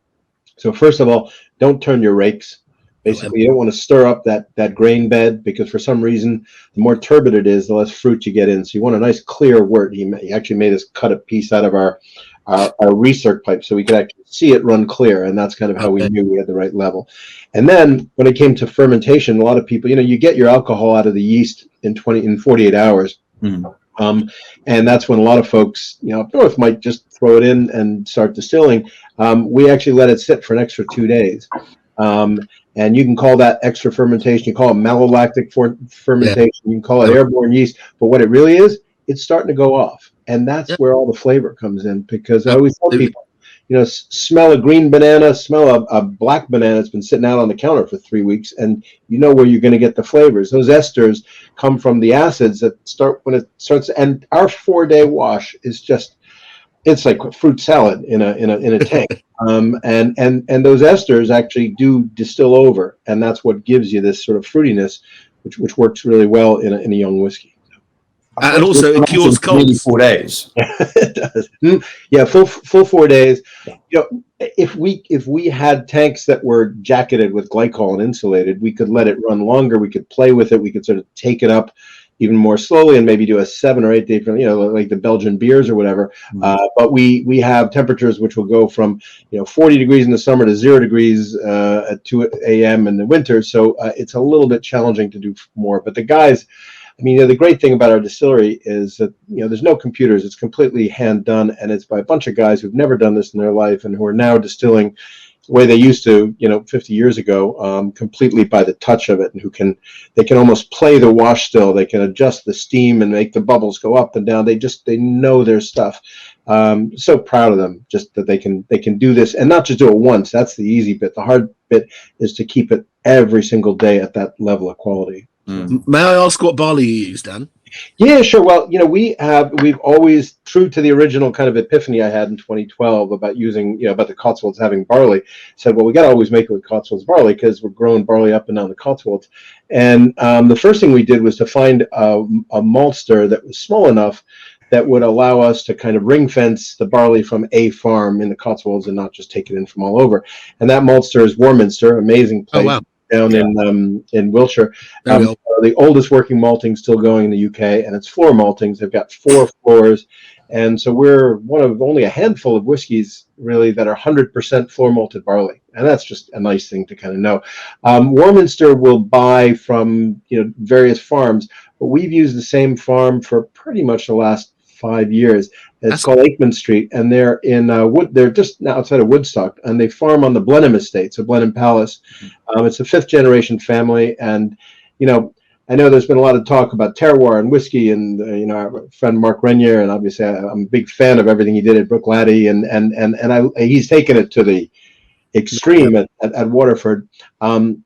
So first of all, don't turn your rakes. Basically, you don't want to stir up that grain bed because for some reason, the more turbid it is, the less fruit you get in. So you want a nice clear wort. He actually made us cut a piece out of our recirc pipe so we could actually see it run clear, and that's kind of how we knew we had the right level. And then when it came to fermentation, a lot of people, you get your alcohol out of the yeast in 48 hours. And that's when a lot of folks, up north might just throw it in and start distilling. We actually let it sit for an extra 2 days. And you can call that extra fermentation. You call it malolactic fermentation. You can call it airborne yeast. But what it really is, it's starting to go off. And that's where all the flavor comes in. Because I always tell people, smell a green banana, smell a black banana that's been sitting out on the counter for 3 weeks, and you know where you're going to get the flavors. Those esters come from the acids that start when it starts. And our 4-day wash is just, it's like fruit salad in a tank. And those esters actually do distill over, and that's what gives you this sort of fruitiness, which works really well in a young whiskey. And also it cures colds. 4 days. It does. Yeah, full 4 days. If we had tanks that were jacketed with glycol and insulated, we could let it run longer. We could play with it. We could sort of take it up even more slowly and maybe do a 7 or 8 day, like the Belgian beers or whatever. But we have temperatures which will go from 40 degrees in the summer to 0 degrees at 2 a.m. in the winter. So it's a little bit challenging to do more. But the guys, the great thing about our distillery is that there's no computers. It's completely hand done, and it's by a bunch of guys who've never done this in their life and who are now distilling the way they used to, 50 years ago, completely by the touch of it, and they can almost play the wash still. They can adjust the steam and make the bubbles go up and down. They know their stuff. So proud of them, just that they can do this and not just do it once. That's the easy bit. The hard bit is to keep it every single day at that level of quality. May I ask what barley you use, Dan? Yeah, sure. Well, we've always, true to the original kind of epiphany I had in 2012 about using, about the Cotswolds having barley, said, well, we got to always make it with Cotswolds barley because we're growing barley up and down the Cotswolds. And the first thing we did was to find a maltster that was small enough that would allow us to kind of ring fence the barley from a farm in the Cotswolds and not just take it in from all over. And that maltster is Warminster, amazing place. Oh, wow. Down in Wiltshire. The oldest working malting still going in the UK, and it's floor maltings. They've got 4 floors, and so we're one of only a handful of whiskeys really that are 100% floor malted barley, and that's just a nice thing to kind of know. Warminster will buy from various farms, but we've used the same farm for pretty much the last 5 years. It's called Aikman Street, and they're in they're just outside of Woodstock, and they farm on the Blenheim estate, so Blenheim Palace. It's a 5th generation family, and I know there's been a lot of talk about terroir and whiskey, and our friend Mark Renier, and obviously I'm a big fan of everything he did at Brook Laddie, and he's taken it to the extreme at Waterford. I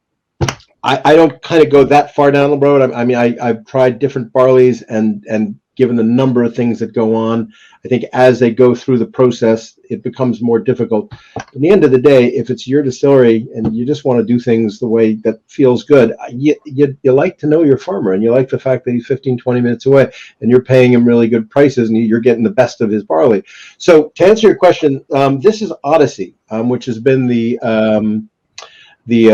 don't kind of go that far down the road. I mean, I've tried different barleys, and given the number of things that go on, I think as they go through the process, it becomes more difficult. At the end of the day, if it's your distillery and you just want to do things the way that feels good, you like to know your farmer, and you like the fact that he's 15, 20 minutes away, and you're paying him really good prices, and you're getting the best of his barley. So to answer your question, this is Odyssey, which has been the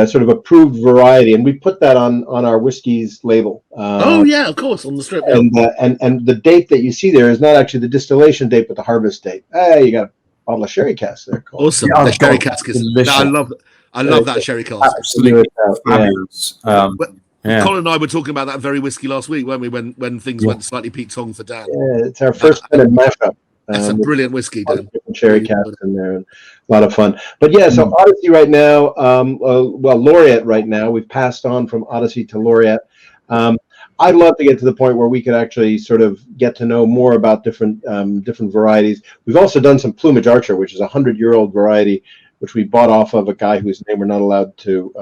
sort of approved variety, and we put that on our whiskey's label. Oh yeah, of course, on the strip. And the date that you see there is not actually the distillation date, but the harvest date. You got a bottle of sherry cask there. Cole. Awesome, the sherry cask is. I love that sherry cask. Absolutely fabulous. Colin and I were talking about that very whiskey last week, weren't we? When things went slightly Pete Tong for Dan. Yeah, it's our first kind of mashup. That's a brilliant whiskey, Dan. Cherry casks in there, and a lot of fun. But yeah, so Odyssey right now, Laureate right now. We've passed on from Odyssey to Laureate. I'd love to get to the point where we could actually sort of get to know more about different varieties. We've also done some Plumage Archer, which is a 100-year-old variety, which we bought off of a guy whose name we're not allowed to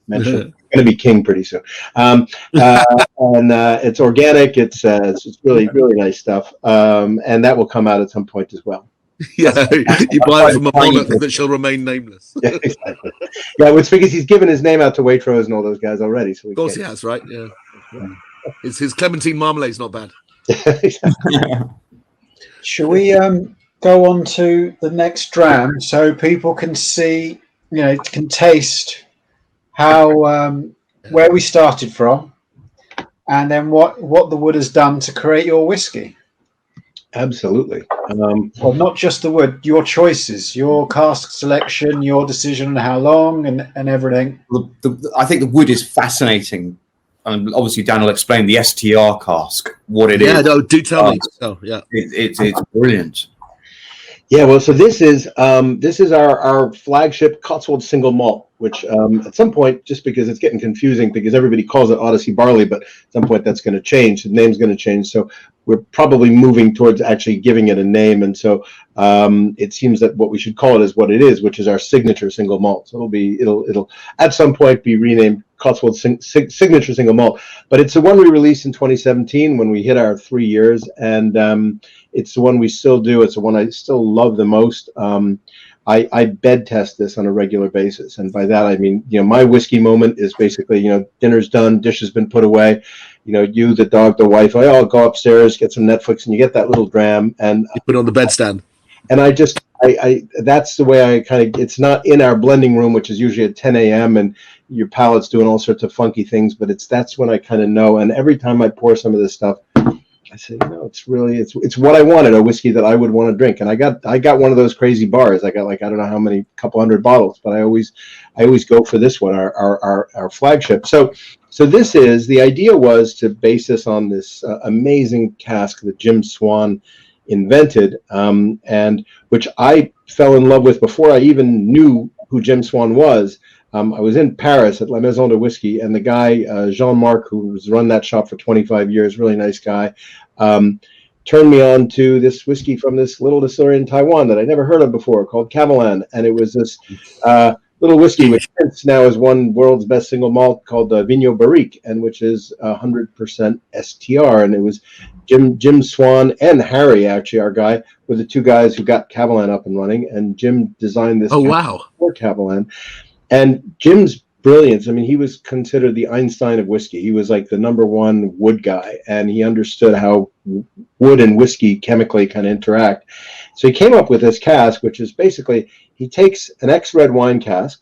mention. It's going to be king pretty soon. And it's organic. It's really, really nice stuff. And that will come out at some point as well. Yeah, you buy it from a monarch that shall remain nameless. Yeah, exactly. Yeah, it's because he's given his name out to Waitrose and all those guys already. So of course he has, right? Yeah. It's his Clementine Marmalade's not bad. Shall we go on to the next dram so people can see, can taste how where we started from, and then what the wood has done to create your whiskey? Absolutely. Well, not just the wood, your choices, your cask selection, your decision on how long and everything. I think the wood is fascinating. And obviously, Dan will explain the STR cask, what it is. Yeah, no, do tell me. Oh, yeah. It's brilliant. Yeah, well, so this is our flagship Cotswold single malt, which at some point, just because it's getting confusing because everybody calls it Odyssey Barley, but at some point that's going to change. The name's going to change. So we're probably moving towards actually giving it a name. And so it seems that what we should call it is what it is, which is our signature single malt. So it'll at some point be renamed Cotswold Signature Single Malt. But it's the one we released in 2017 when we hit our 3 years. And it's the one we still do. It's the one I still love the most. I bed test this on a regular basis. And by that, I mean, my whiskey moment is basically, dinner's done, dish has been put away. You, the dog, the wife, I'll go upstairs, get some Netflix, and you get that little dram. And you put it on the bedstand. And I that's the way I kind of, it's not in our blending room, which is usually at 10 a.m. and your palate's doing all sorts of funky things, but that's when I kind of know. And every time I pour some of this stuff, I say, it's really, it's what I wanted, a whiskey that I would want to drink. And I got one of those crazy bars. I got like, I don't know how many, couple hundred bottles, but I always go for this one, our flagship. So the idea was to base this on this amazing cask that Jim Swan invented, and which I fell in love with before I even knew who Jim Swan was. I was in Paris at La Maison de Whiskey, and the guy, Jean-Marc, who's run that shop for 25 years, really nice guy, turned me on to this whiskey from this little distillery in Taiwan that I never heard of before called Kavalan. And it was this little whiskey, which now is one world's best single malt called Vigno Barrique, and which is 100% STR. And it was Jim Swan and Harry, actually, our guy, were the two guys who got Kavalan up and running. And Jim designed this for Kavalan. And Jim's brilliance, I mean, he was considered the Einstein of whiskey. He was like the #1 wood guy, and he understood how wood and whiskey chemically kind of interact. So he came up with this cask, which is basically, he takes an ex-red wine cask,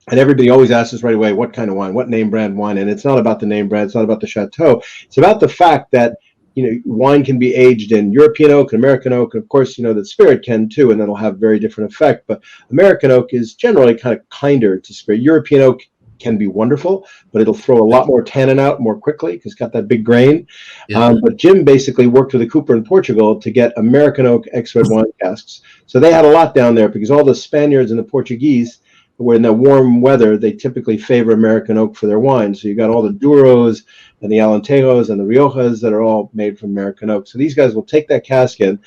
and everybody always asks us right away, what kind of wine, what name brand wine? And it's not about the name brand, it's not about the chateau. It's about the fact that, you know, wine can be aged in European oak and American oak. And of course, you know, that spirit can too, and that'll have very different effect. But American oak is generally kind of kinder to spirit. European oak can be wonderful, but it'll throw a lot more tannin out more quickly because it's got that big grain. But Jim basically worked with a cooper in Portugal to get American oak ex-red wine casks. So they had a lot down there because all the Spaniards and the Portuguese, where in the warm weather, they typically favor American oak for their wine. So you got all the Duros and the Alentejos and the Riojas that are all made from American oak. So these guys will take that cask in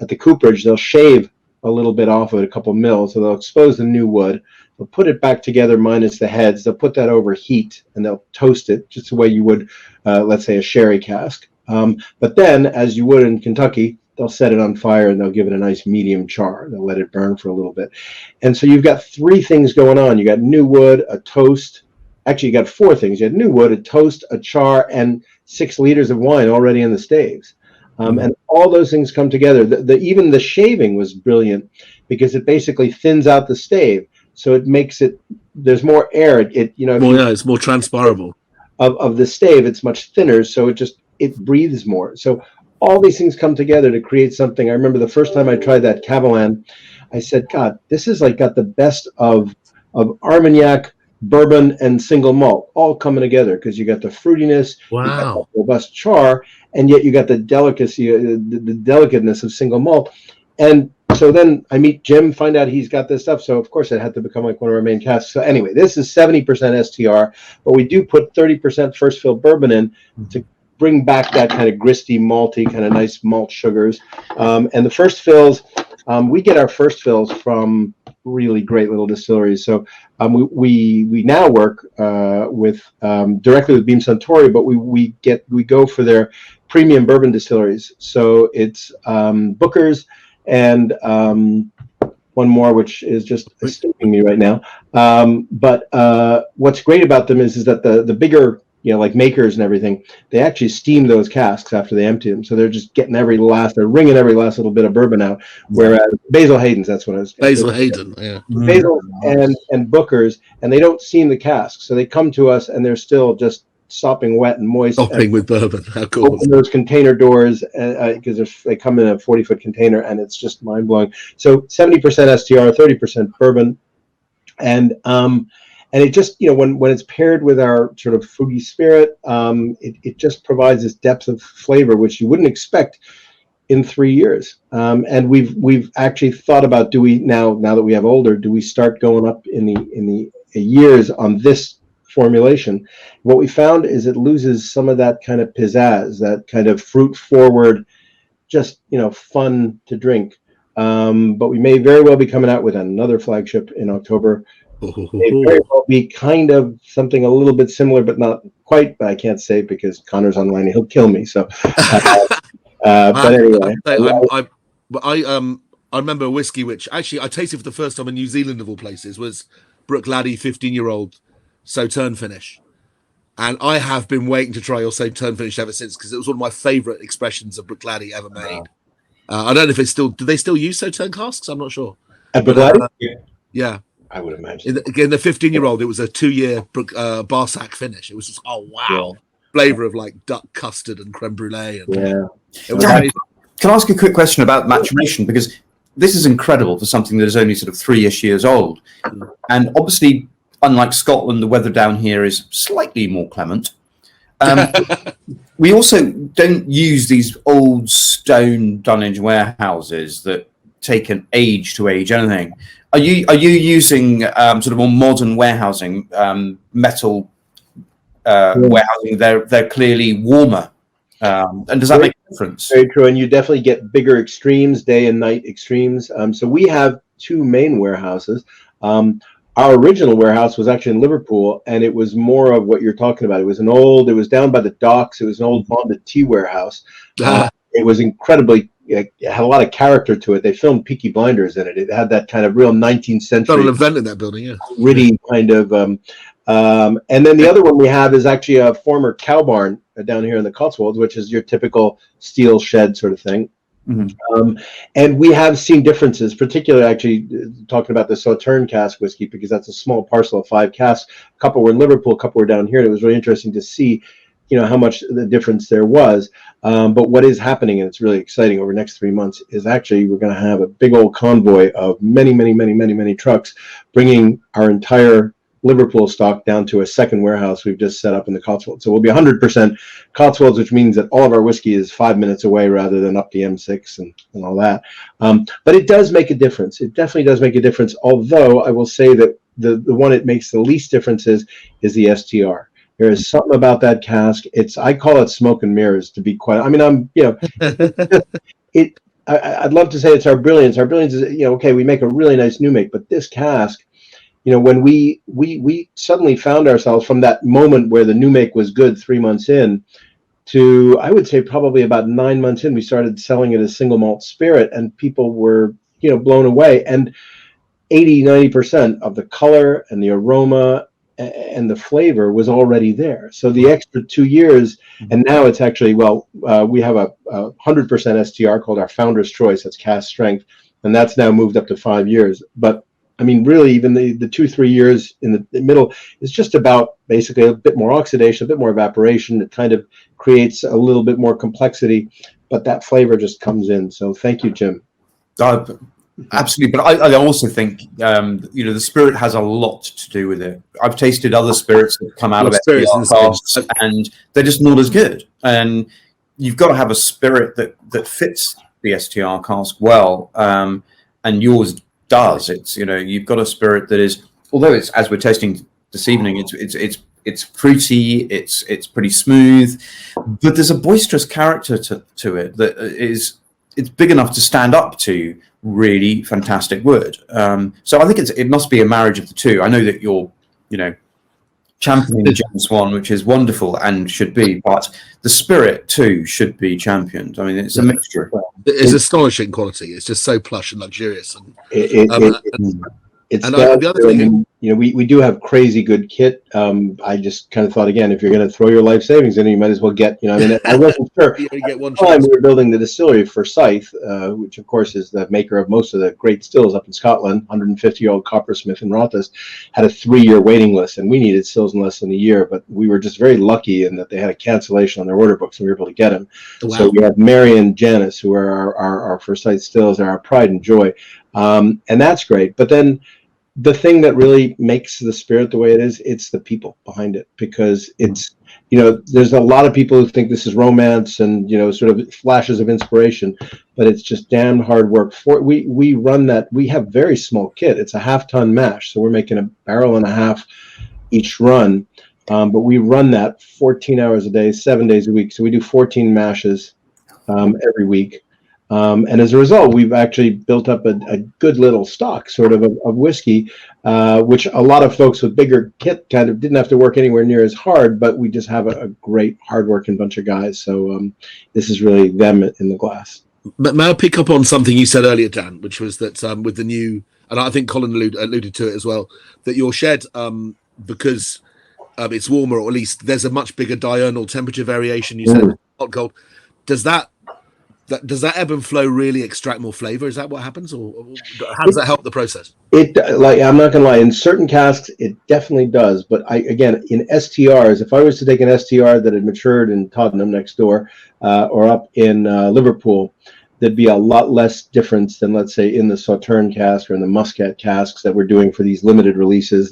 at the cooperage, they'll shave a little bit off of it, a couple mils, so they'll expose the new wood, they'll put it back together minus the heads, they'll put that over heat, and they'll toast it just the way you would, let's say, a sherry cask. But then, as you would in Kentucky, they'll set it on fire and they'll give it a nice medium char. They'll let it burn for a little bit. And so you've got 3 things going on. You got new wood, a toast. Actually, you got 4 things. You had new wood, a toast, a char, and 6 liters of wine already in the staves. And all those things come together. Even the shaving was brilliant because it basically thins out the stave. So it makes it, there's more air. It's more transparable. Of the stave, it's much thinner. So it breathes more. So all these things come together to create something. I remember the first time I tried that Kavalan, I said, God, this is like got the best of Armagnac, bourbon, and single malt all coming together because you got the fruitiness, you got the robust char, and yet you got the delicacy, the delicateness of single malt. And so then I meet Jim, find out he's got this stuff. So of course it had to become like one of our main casks. So anyway, this is 70% STR, but we do put 30% first fill bourbon in to bring back that kind of gristy, malty, kind of nice malt sugars. And the first fills, we get our first fills from really great little distilleries. So we now work with directly with Beam Suntory, but we go for their premium bourbon distilleries. So it's Booker's and one more, which is just escaping me right now. But what's great about them is that the bigger, like makers and everything, they actually steam those casks after they empty them. So they're just getting they're wringing every last little bit of bourbon out. Whereas Basil Hayden's, that's what I was. Basil Hayden, yeah. Basil and Booker's, and they don't steam the casks. So they come to us and they're still just sopping wet and moist. Sopping with bourbon. How cool. Open those container doors because they come in a 40-foot container and it's just mind blowing. So 70% STR, 30% bourbon. And it just, when it's paired with our sort of fruity spirit, it just provides this depth of flavor, which you wouldn't expect in 3 years. And we've actually thought about, do we now that we have older, do we start going up in the years on this formulation? What we found is it loses some of that kind of pizzazz, that kind of fruit forward, just, fun to drink. But we may very well be coming out with another flagship in October. It very well be kind of something a little bit similar, but not quite. But I can't say because Connor's online and he'll kill me. So, but anyway, I remember a whiskey which actually I tasted for the first time in New Zealand of all places was Bruichladdich 15-year-old Sauterne finish, and I have been waiting to try your Sauterne finish ever since because it was one of my favourite expressions of Bruichladdich ever made. I don't know if it's still. Do they still use Sauterne casks? I'm not sure. At Bruichladdich? Yeah. I would imagine. Again, the 15-year-old, it was a 2-year Barsac finish. It was just, flavor of like duck custard and creme brulee. And, Can I ask a quick question about maturation? Because this is incredible for something that is only sort of 3-ish years old. And obviously, unlike Scotland, the weather down here is slightly more clement. We also don't use these old stone dunnage warehouses that take an age to age anything. Are you using sort of more modern warehousing, metal warehousing? They're clearly warmer, and does that make a difference? Very true, and you definitely get bigger extremes, day and night extremes. So we have 2 main warehouses. our original warehouse was actually in Liverpool, and it was more of what you're talking about. It was down by the docks. It was an old bonded tea warehouse. It was incredibly, it had a lot of character to it. They filmed Peaky Blinders in it. It had that kind of real 19th century. Done an event in that building, yeah. Gritty kind of. And then the other one we have is actually a former cow barn down here in the Cotswolds, which is your typical steel shed sort of thing. And we have seen differences, particularly actually talking about the Sauterne cask whiskey, because that's a small parcel of 5 casks. A couple were in Liverpool, a couple were down here, and it was really interesting to see, how much the difference there was. But what is happening, and it's really exciting over the next 3 months, is actually we're going to have a big old convoy of many trucks bringing our entire Liverpool stock down to a second warehouse we've just set up in the Cotswolds. So we'll be 100% Cotswolds, which means that all of our whiskey is 5 minutes away rather than up the M6 and all that. But it does make a difference. It definitely does make a difference. Although I will say that the one it makes the least difference is the STR. There is something about that cask. I call it smoke and mirrors, to be quite. I mean, I'd love to say it's our brilliance. Our brilliance is, okay, we make a really nice new make, but this cask, when we suddenly found ourselves from that moment where the new make was good 3 months in to, I would say probably about 9 months in, we started selling it as single malt spirit, and people were, blown away. And 80-90% of the color and the aroma and the flavor was already there. So the extra 2 years, and now it's actually, we have a 100% STR called our Founder's Choice. That's cask strength, and that's now moved up to 5 years. But I mean, really, even the 2-3 years in the middle is just about basically a bit more oxidation, a bit more evaporation. It kind of creates a little bit more complexity, but that flavor just comes in. So thank you, Jim. Absolutely, but I also think the spirit has a lot to do with it. I've tasted other spirits that come out of STR casks, and they're just not as good. And you've got to have a spirit that fits the STR cask well, and yours does. It's you've got a spirit that is, although it's, as we're tasting this evening, it's fruity, it's pretty smooth, but there's a boisterous character to it that it's big enough to stand up to really fantastic wood. So I think it must be a marriage of the two. I know that you're championing the James Swan, which is wonderful and should be, but the spirit too should be championed. I mean, it's a mixture. It's astonishing quality. It's just so plush and luxurious. And the other thing, we do have crazy good kit. I just kind of thought, again, if you're going to throw your life savings in, you might as well get. I wasn't sure. You get one time we were building the distillery for Scythe, which of course is the maker of most of the great stills up in Scotland. 150-year-old coppersmith in Rothes had a 3-year waiting list, and we needed stills in less than a year. But we were just very lucky in that they had a cancellation on their order books, and we were able to get them. Wow. So we have Mary and Janice, who are our for Scythe stills, are our pride and joy, and that's great. But then the thing that really makes the spirit the way it is, it's the people behind it, because it's, there's a lot of people who think this is romance and, sort of flashes of inspiration, but it's just damn hard work. We run that. We have very small kit. It's a half-ton mash, so we're making a barrel and a half each run, but we run that 14 hours a day, 7 days a week. So we do 14 mashes every week. And as a result, we've actually built up a good little stock sort of whiskey, which a lot of folks with bigger kit kind of didn't have to work anywhere near as hard, but we just have a great hardworking bunch of guys. So this is really them in the glass. But may I pick up on something you said earlier, Dan, which was that with the new, and I think Colin alluded to it as well, that your shed, because it's warmer, or at least there's a much bigger diurnal temperature variation, you said, hot, cold, does that ebb and flow really extract more flavor? Is that what happens, or how does that help the process? I'm not gonna lie, in certain casks it definitely does, but again in STRs, if I was to take an STR that had matured in Tottenham next door or up in Liverpool, there'd be a lot less difference than, let's say, in the Sauterne cask or in the Muscat casks that we're doing for these limited releases,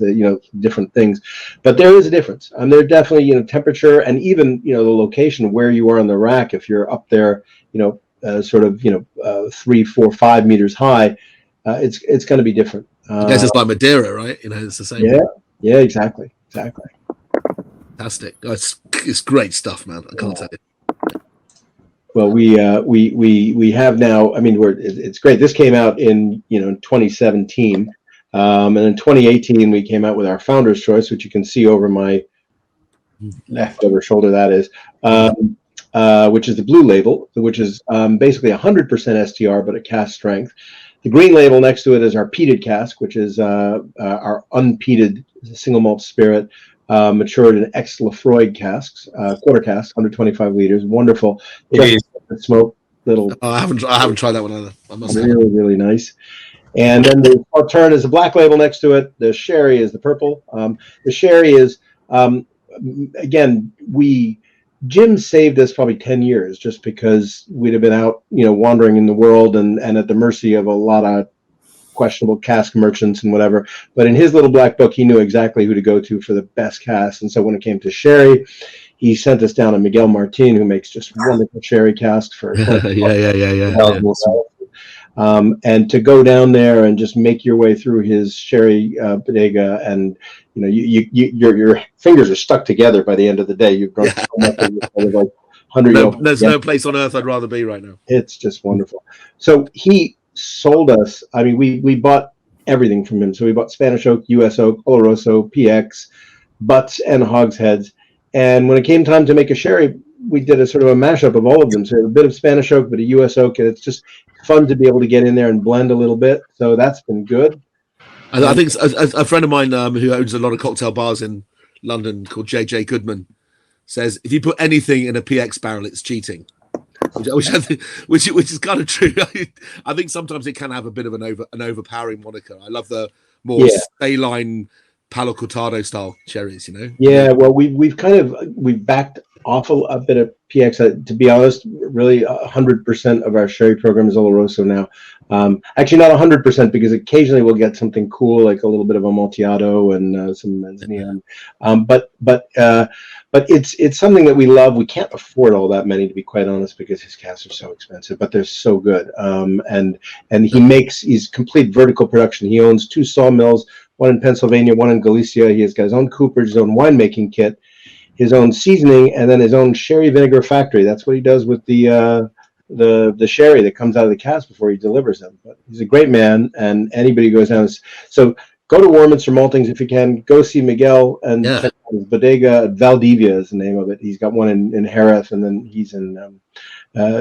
different things. But there is a difference, and there definitely, temperature and even, the location where you are on the rack. If you're up there, 3, 4, 5 meters high, it's going to be different. This is like Madeira, right? It's the same. Yeah, exactly. Fantastic. It's great stuff, man. I can't tell you. Well, we have now. I mean, it's great. This came out in 2017. And in 2018, we came out with our Founder's Choice, which you can see over my left over shoulder, that is, which is the blue label, which is basically 100% STR, but at cask strength. The green label next to it is our peated cask, which is our unpeated single malt spirit, matured in ex-Lafroig casks, quarter casks, 125 liters. Wonderful. Just smoke little. Oh, I haven't tried that one either. I must say. Really, really nice. And then the Sauterne is the black label next to it. The sherry is the purple. The sherry is, again, Jim saved us probably 10 years just because we'd have been out, wandering in the world and at the mercy of a lot of questionable cask merchants and whatever. But in his little black book, he knew exactly who to go to for the best cask. And so when it came to sherry, he sent us down to Miguel Martin, who makes just wonderful sherry casks for and to go down there and just make your way through his sherry bodega, and your fingers are stuck together by the end of the day. You've drunk so much of like 100. There's no place on earth I'd rather be right now. It's just wonderful. So he sold us. I mean, we bought everything from him. So we bought Spanish oak, US oak, Oloroso, PX, butts, and hogsheads. And when it came time to make a sherry, we did a sort of a mashup of all of them. So a bit of Spanish oak, but a US oak, and it's just fun to be able to get in there and blend a little bit. So that's been good. I think a friend of mine who owns a lot of cocktail bars in London called JJ Goodman says if you put anything in a PX barrel, it's cheating. Which is kind of true. I think sometimes it can have a bit of an overpowering moniker. I love the more saline Palo Cortado style cherries, Yeah, well, we've backed off a bit of PX. To be honest, really 100% of our sherry program is Oloroso now. Actually, not 100% because occasionally we'll get something cool like a little bit of Amontillado and some Mezzanine. But it's something that we love. We can't afford all that many, to be quite honest, because his casks are so expensive, but they're so good. And he's complete vertical production. He owns 2 sawmills, one in Pennsylvania, one in Galicia. He has got his own cooperage, his own winemaking kit, his own seasoning, and then his own sherry vinegar factory. That's what he does with the sherry that comes out of the cask before he delivers them. But he's a great man, and anybody goes down. So go to Warminster Maltings if you can. Go see Miguel and check out his bodega. Valdivia is the name of it. He's got one in Jerez, and then he's in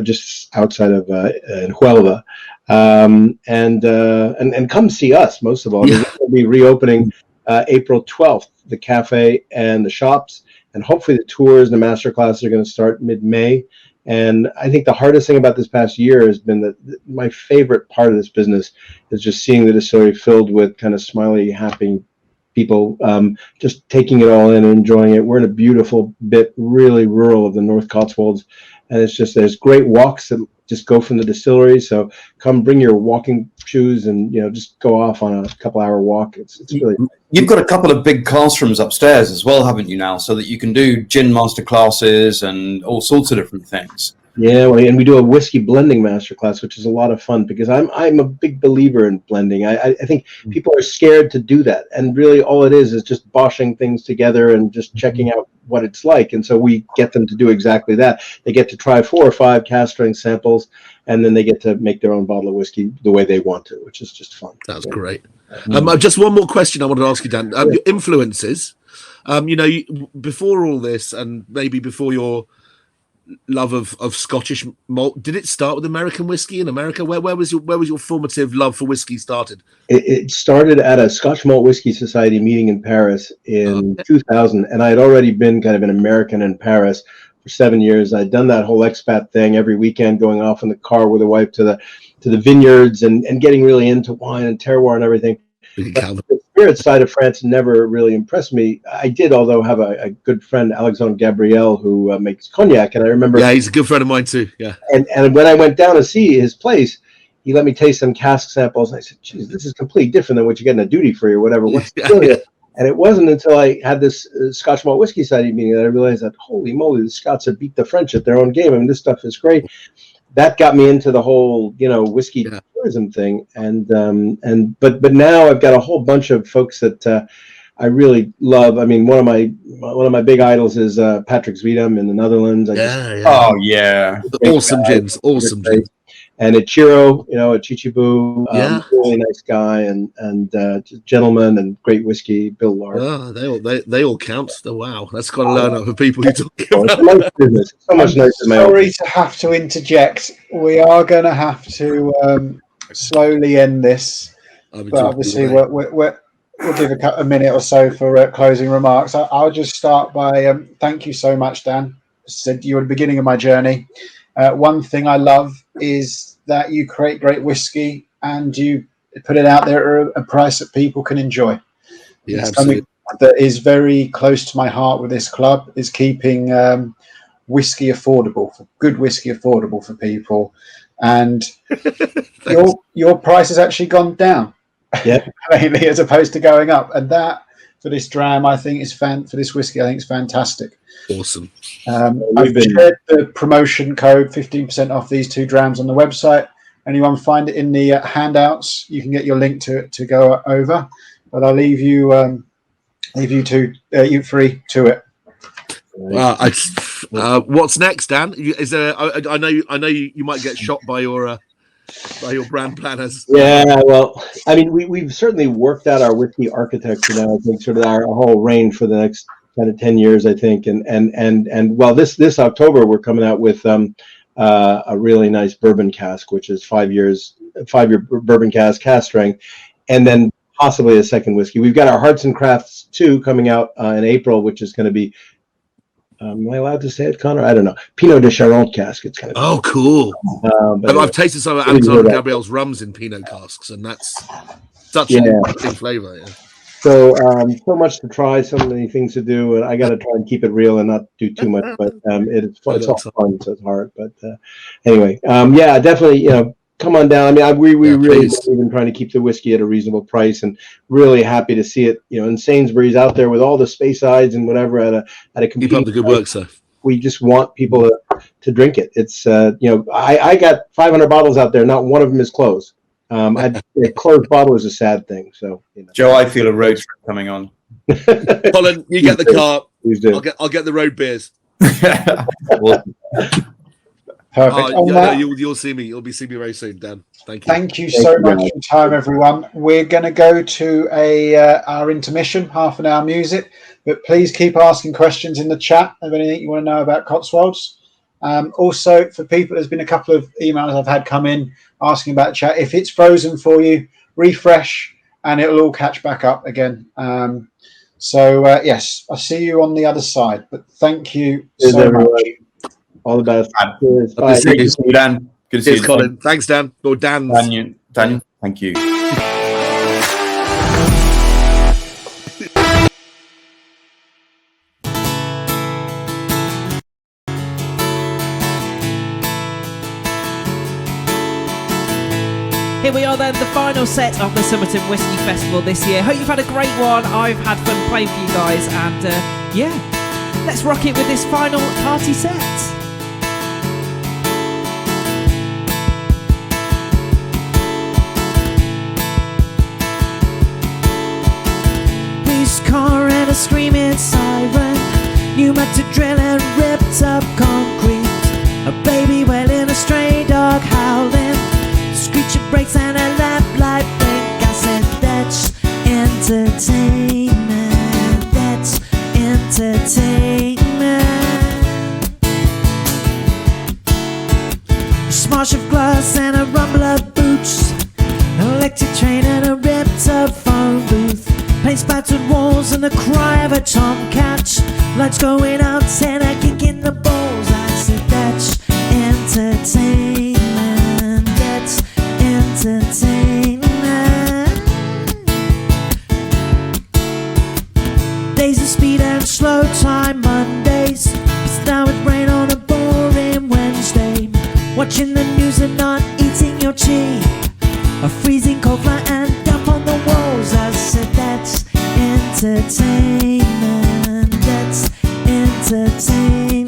just outside of in Huelva. And come see us, most of all. We'll be reopening April 12th, the cafe and the shops, and hopefully the tours and the master classes are going to start mid-May. And I think the hardest thing about this past year has been that my favorite part of this business is just seeing the distillery filled with kind of smiley, happy people, just taking it all in and enjoying it. We're in a beautiful bit, really rural of the North Cotswolds, and it's just there's great walks that just go from the distillery. So come bring your walking shoes and just go off on a couple-hour walk. It's really nice. You've got a couple of big classrooms upstairs as well, haven't you now, so that you can do gin master classes and all sorts of different things. Yeah, well, and we do a whiskey blending masterclass, which is a lot of fun because I'm a big believer in blending. I think people are scared to do that, and really all it is just boshing things together and just checking out what it's like. And so we get them to do exactly that. They get to try 4 or 5 cask strength samples, and then they get to make their own bottle of whiskey the way they want to, which is just fun. That's great. Just one more question I wanted to ask you, Dan. Your influences, before all this, and maybe before your love of Scottish malt, did it start with American whiskey in America? Where was your formative love for whiskey started? It started at a Scotch Malt Whiskey Society meeting in Paris in 2000, and I had already been kind of an American in Paris for 7 years. I'd done that whole expat thing every weekend, going off in the car with a wife to the vineyards and getting really into wine and terroir and everything. But the spirit side of France never really impressed me. I did, although, have a good friend, Alexandre Gabriel, who makes cognac, and I remember. Yeah, he's a good friend of mine too. Yeah. And when I went down to see his place, he let me taste some cask samples. And I said, "Geez, this is completely different than what you get in a duty free or whatever." What's the And it wasn't until I had this Scotch Malt Whiskey Society meeting that I realized that, holy moly, the Scots have beat the French at their own game. I mean, this stuff is great. That got me into the whole, whiskey tourism thing, but now I've got a whole bunch of folks that I really love. I mean, one of my big idols is Patrick Zwiedam in the Netherlands. Oh yeah, awesome gins. And Ichiro, you know, at Chichibu, Yeah. really nice guy and gentleman and great whiskey. Bill Lark. Oh, they all count. Oh, wow, that's got to learn out of the people you talk It's a about. nice business. So much nicer than my own. Sorry to have to interject. We are going to have to slowly end this. But obviously, we'll give a minute or so for closing remarks. I'll just start by thank you so much, Dan. Said you were at the beginning of my journey. One thing I love is that you create great whiskey and you put it out there at a price that people can enjoy. Yeah, it's absolutely. something that is very close to my heart with this club, is keeping whiskey affordable, good whiskey affordable for people. And your price has actually gone down lately as opposed to going up. And that, for this dram, I think is for this whiskey, I think it's fantastic. Awesome. I've shared the promotion code 15% off these 2 drams on the website. Anyone find it in the handouts, you can get your link to go over. But I'll leave you free to it. What's next, Dan? Is there? I know you might get shot by your brand planners. Yeah, well, I mean, we've certainly worked out our whiskey architecture now. I think sort of our whole range for the next kind of 10 years, I think. And well, this October we're coming out with a really nice bourbon cask, which is 5-year bourbon cask strength, and then possibly a second whiskey. We've got our Hearts and Crafts 2 coming out in April, which is going to be. Am I allowed to say it, Connor? I don't know. Pinot de Charente cask. It's kind of cool. But I've tasted some of Alexandre Gabriel's rums in Pinot casks, and that's such an interesting flavour. Yeah. So much to try, so many things to do, and I got to try and keep it real and not do too much. But it's all fun, so it's hard. But anyway, definitely, you know, come on down. I mean, we really believe in trying to keep the whiskey at a reasonable price, and really happy to see it, you know, in Sainsbury's out there with all the Speyside and whatever at a keep up the good work, sir. We just want people to drink it. It's you know, I got 500 bottles out there. Not one of them is closed. A closed bottle is a sad thing. So, you know. Joe, I feel a road trip coming on. Colin, you get the car. Please do. I'll get the road beers. Perfect. You'll see me. You'll be seeing me very soon, Dan. Thank you. Thank you so much for your time, everyone. We're going to go to our intermission, half an hour music, but please keep asking questions in the chat of anything you want to know about Cotswolds. Also, for people, there's been a couple of emails I've had come in asking about chat. If it's frozen for you, refresh and it'll all catch back up again. Yes, I'll see you on the other side. But thank you so much. All the best. Good to see you, Dan. Good to see you, Colin. Thanks, Dan. Or Dan. Daniel, thank you. Here we are then, the final set of the Summerton Whisky Festival this year. Hope you've had a great one. I've had fun playing for you guys, and let's rock it with this final party set. Police car and a screaming siren, pneumatic drill and ripped up concrete, a baby wailing, a stray dog howling, screeching brakes and a lamplight blink. I said that's entertainment, that's entertainment. A smash of glass and a rumble of boots, an electric train and a ripped up phone booth, paint spattered walls and the cry of a tomcat, lights going out and a kick in the balls. I said that's entertainment, that's entertainment. Days of speed and slow time Mondays, it's now with rain on a boring Wednesday, watching the news and not eating your tea, a freezing cold fly and damp on the walls. I said that's entertainment, that's entertainment.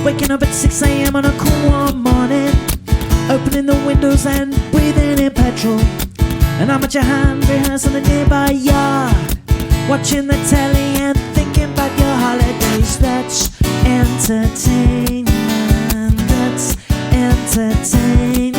Waking up at 6 a.m. on a cool warm morning, opening the windows and breathing in petrol, an amateur hand rehearsing the nearby yard, watching the telly and thinking about 'cause that's entertainment. That's entertainment.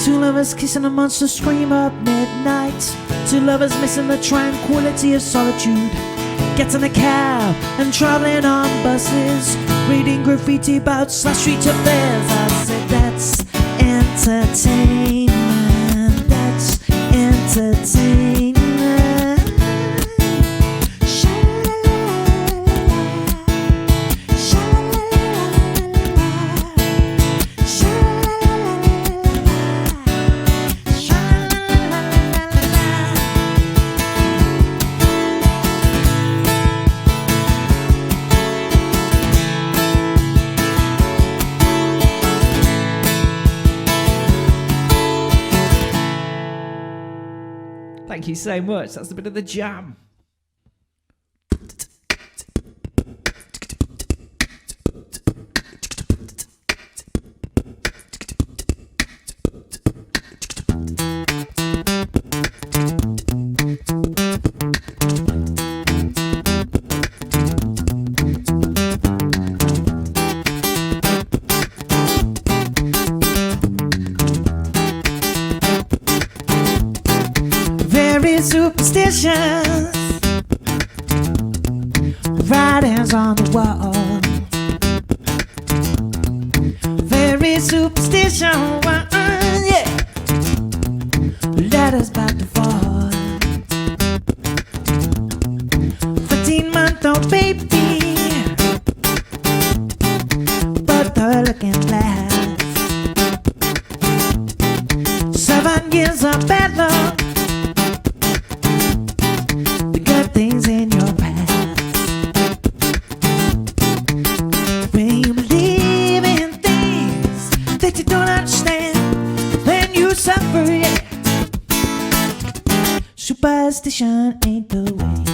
Two lovers kissing a monster scream at midnight. Two lovers missing the tranquility of solitude. Getting a cab and traveling on buses. Reading graffiti about slash street affairs. I said that's entertainment. That's entertainment. Thank you so much. That's a bit of the jam. Superstitions, writings on the wall. Very superstition, yeah. Letters about to fall. 13-month-old baby, but they're looking glass. 7 years of bad luck. Things in your past. When you believe in things that you don't understand, then you suffer, yeah. Superstition ain't the way.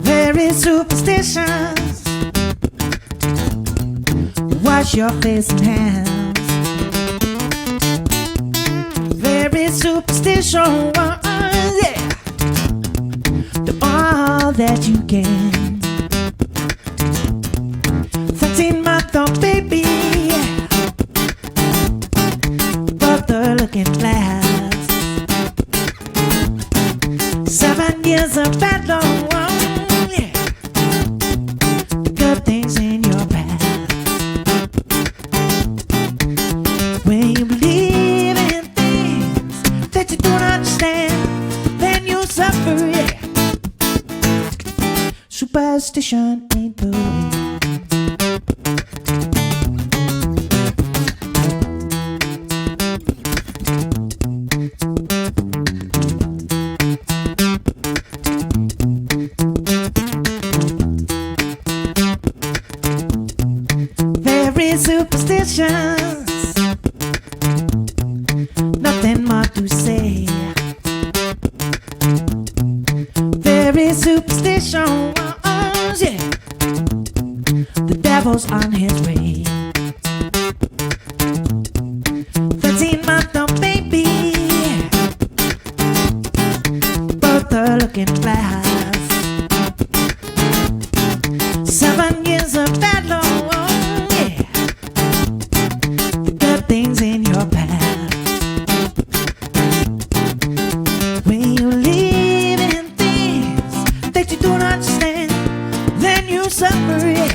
There is superstitions. Wash your face and hands. Superstition, yeah. Do all that you can. 13-month-old baby, but they're looking glass. 7 years of bad luck, yeah. The good things in your past. When you believe in that you don't understand, then you suffer, yeah. Superstition ain't the way. Very superstitious, nothing more to say. Very superstition, yeah. The devil's on his way. 13-month-old baby, both are looking glass. 7 years of bad luck, yeah. The good things in your past. When you live in things that you don't understand, then you suffer, yeah.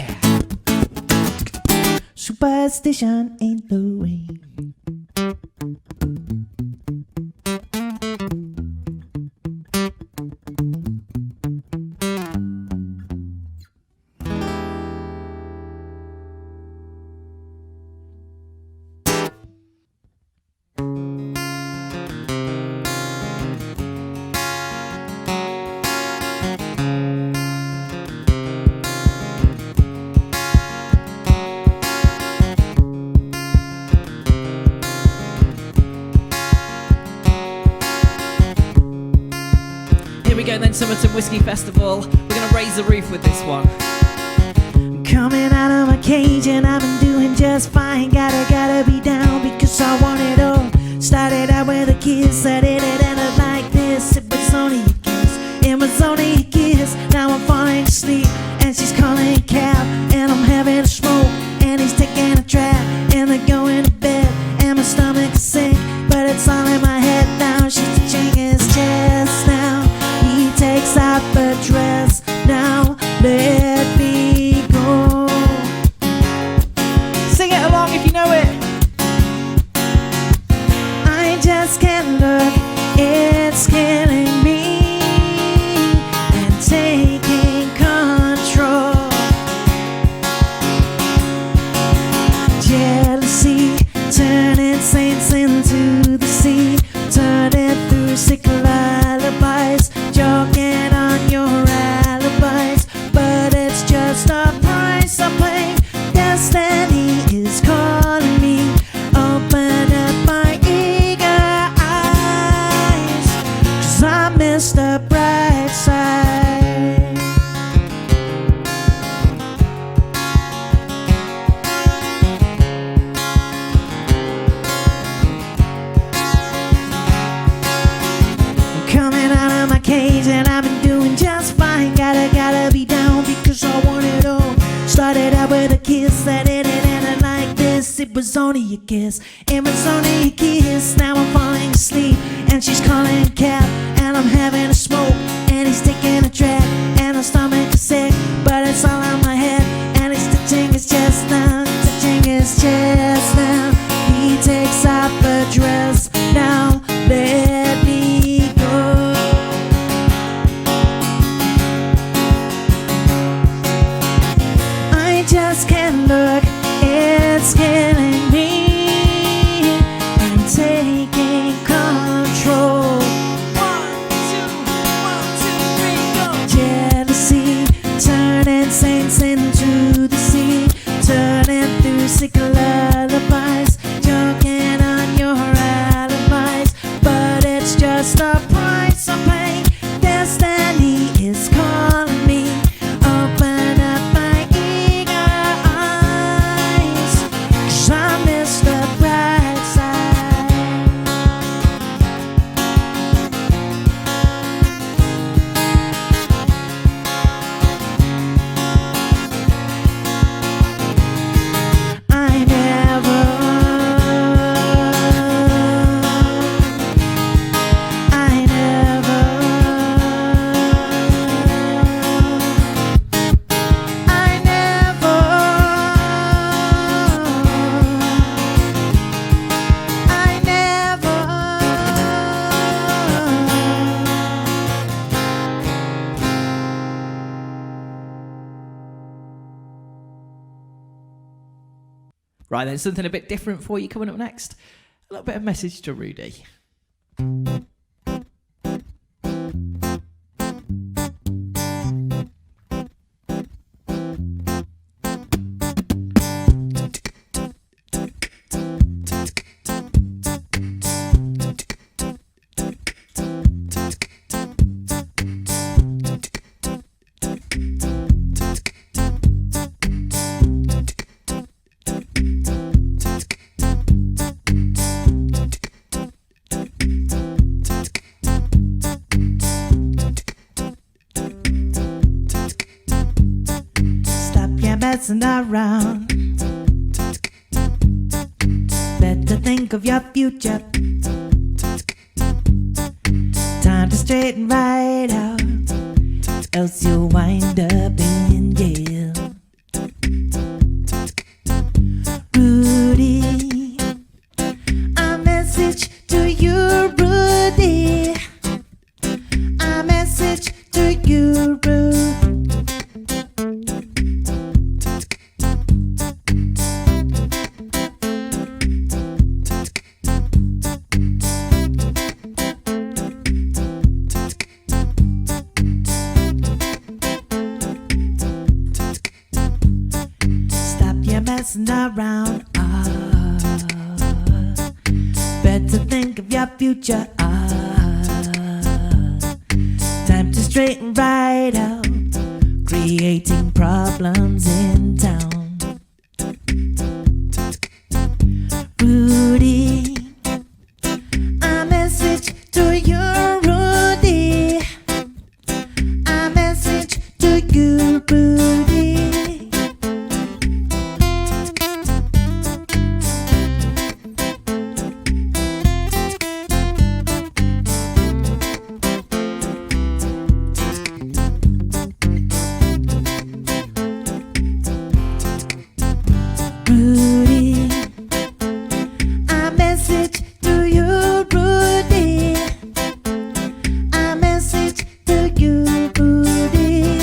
Superstition ain't the way. Summerton Whisky Festival. We're going to raise the roof with this one. Coming out of my cage and I've been doing just fine. Gotta be down because I want it all. Started out with a kiss, I didn't end up like this. It was only a kiss, it was only a kiss. Now I'm falling asleep and she's calling a cab, and I'm having a smoke and he's taking a drag, and they're going to bed and my stomach's sick, but it's all in my head now. She's touching his chest now. He takes out the dress now. Let me go. Sing it along if you know it. I just can't look, it's killing me and taking control. Jealousy, turning saints into the sea, turning through sick lullabies, joking on your alibis, but it's just a price I pay. Destiny is calling me. Open up my eager eyes, 'cause I miss the bright side. I'm coming out of my cage and I've been doing just fine. Gotta be down because I want it all. Started out with a kiss that didn't end like this. It was only a kiss, it was only a kiss. Now I'm falling asleep and she's calling a cab, and I'm having a smoke and he's taking a drag, and my stomach is sick, but it's all on my head, and he's touching his chest now, touching his chest now. He takes out the dress now. Let me go. I just can't look, it's killing me and taking control. 1, 2, 3, go. Jealousy, turning saints into the sea, turning through sick lullabies, joking on your alibis, but it's just a price I pay. Destiny is calling me. Open up my eager eyes, 'cause I miss the bright side. I never Right then, something a bit different for you coming up next. A little bit of message to Rudy. Messing around. Better think of your future. Time to straighten right out, else you'll wind up in jail. Rudy, a message to you, Rudy. A message to you, Rudy. Messing around, better think of your future, time to straighten creating problems in town. Rudy, a message to you, Rudy. A message to you, Rudy. Rudy, a message to you, Rudy. A message to you, Rudy.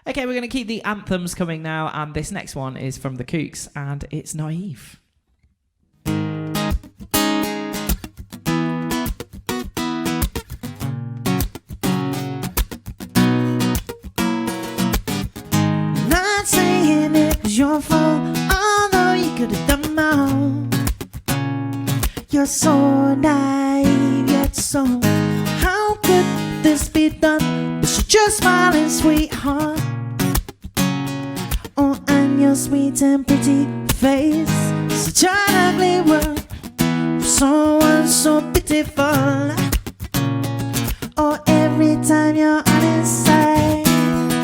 Okay, we're going to keep the anthems coming now, and this next one is from the Kooks, and it's Naive. Not saying it was your fault, although you could have done more. You're so naive, yet so. How could this be done? But you're just smiling, sweetheart. Oh, and your sweet and pretty face, such an ugly world for someone so pitiful. Oh, every time you're on his side,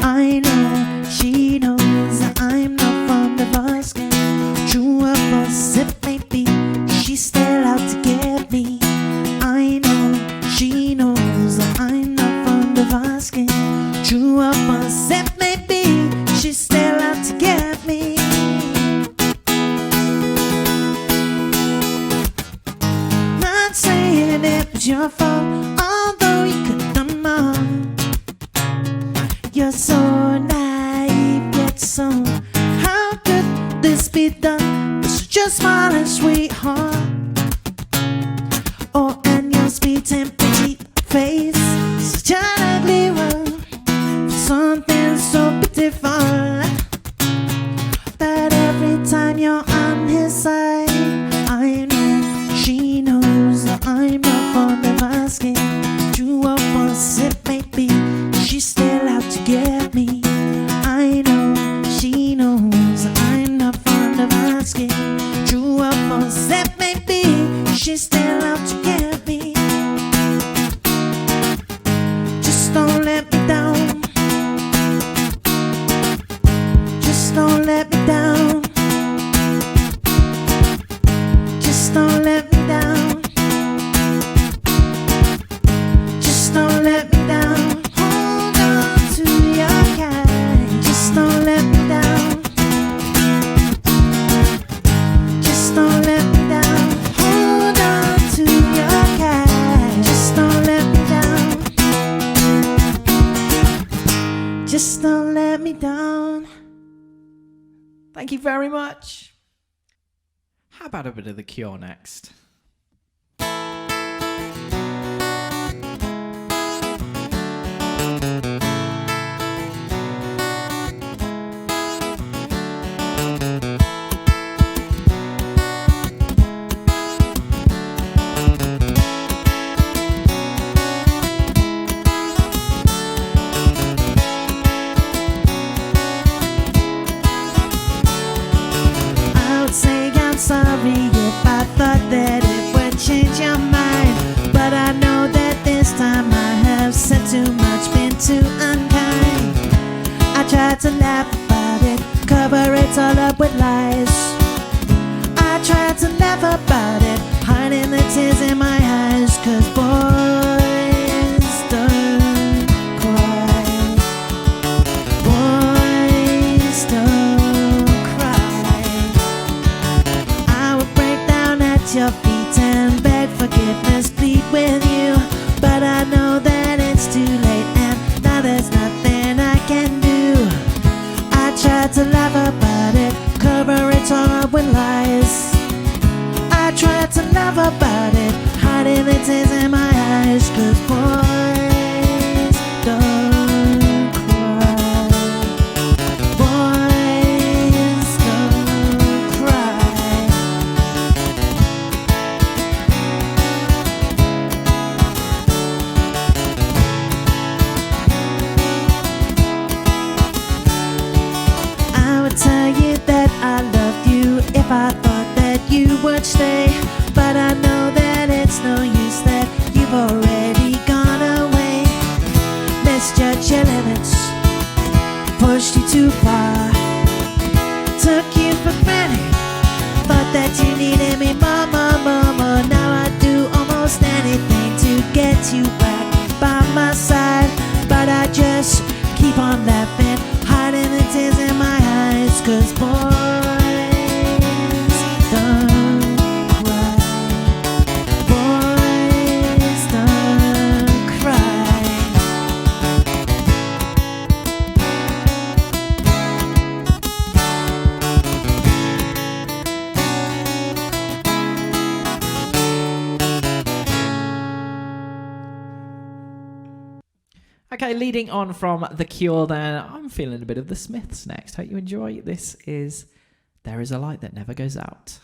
I know she knows that I'm not fond of asking. True or false it may be, she's still out to get me. I know she knows that I'm not fond of asking. True or false it may be, she's still out to get me. Not saying it was your fault, although you could have done more. You're so naive, yet so. How could this be done? But you're just smiling, sweetheart. Oh, and your sweet and pretty face, such an ugly world for something so pitiful. That every time you're on his side, I know she knows that I'm not fond of asking. True or false it may be, she's still out to get me. I know she knows that I'm not fond of asking. True or false it may be, she's still out to get me. Just don't let me down. Just don't let me down. Just don't let me down. Just don't let me down. Hold on to your kind. Just don't let me down. Just don't let me down. Hold on to your kind. Just don't let me down. Just don't let me down. Thank you very much. How about a bit of The Cure next? I would say I'm sorry if I thought that it would change your mind, but I know that this time I have said too much, been too unkind. I tried to laugh about it, cover it all up with lies. I tried to laugh about it, hiding the tears in my eyes, 'cause boys don't cry. Boys don't cry. I would break down at your feet and beg forgiveness, plead with you, but I know that it's too late and now there's nothing I can do. I tried to laugh about it, cover it all up with lies. I tried to laugh about it, hiding the tears in my eyes, 'cause boys don't cry. stretch your limits, pushed you too far, took you for granted, thought that you needed me more, more, more, more. Now I do almost anything to get you back by my side, but I just keep on laughing, hiding the tears in my eyes, 'cause boys don't cry, boys don't cry. Okay, leading on from The Cure then, I'm feeling a bit of The Smiths next. Hope you enjoy. This is There Is a Light That Never Goes Out.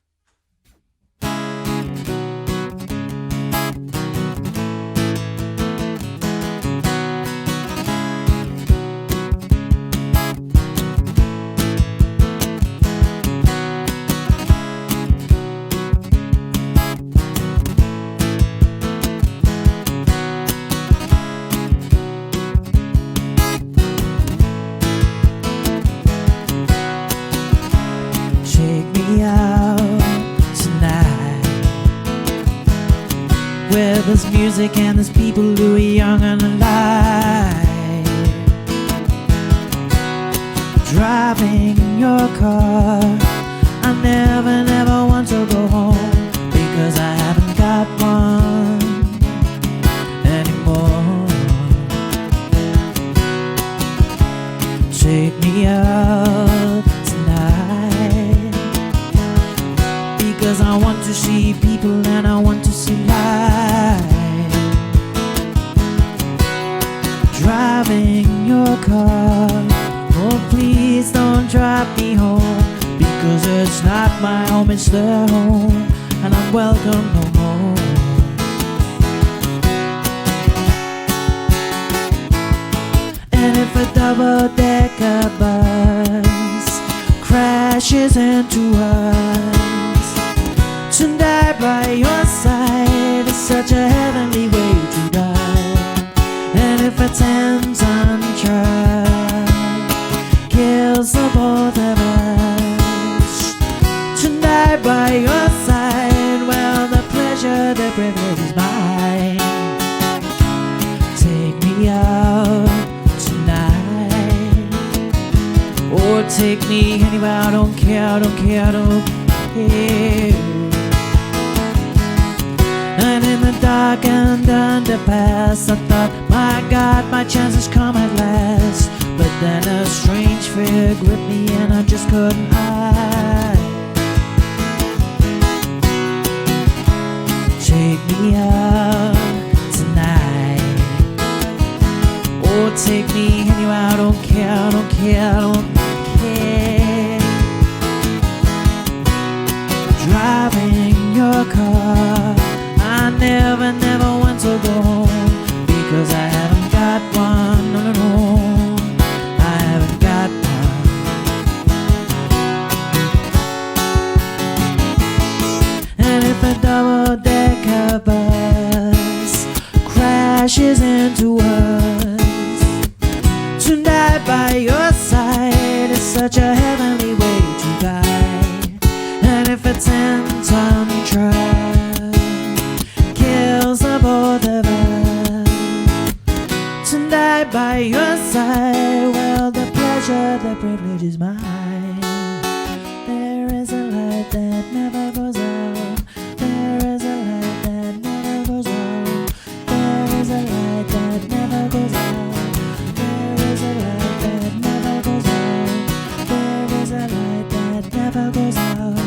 Take me out tonight, where there's music and there's people who are young and alive. Driving your car, I never, never want to go home, because I haven't got one anymore. Take me out tonight, because I want to see people and I want to see life. Driving your car, oh please don't drive me home, because it's not my home, it's their home, and I'm welcome no more. And if a double-decker bus crashes into us, tonight by your side is such a heavenly way to die. And if a 10-ton truck kills the both of us, tonight by your side, well, the pleasure, the privilege is mine. Take me out tonight, or take me anywhere, I don't care, I don't care, I don't care. And in the dark and underpass, I thought, my God, my chances come at last. But then a strange fear gripped me and I just couldn't hide. Take me out tonight, or take me anywhere, I don't care, I don't care, I don't care. Driving your car, I never, never want to go home, because I haven't got one, no, no, no, I haven't got one. And if a double-decker bus crashes into us, tonight by your side is such a heavenly way to die. And if a 10-ton truck kills the both of us, tonight by your side, well, the pleasure, the privilege is mine. There is a light that never goes out. There is a light that never goes out. There is a light that never goes out. There is a light that never goes out. There is a light that never goes out.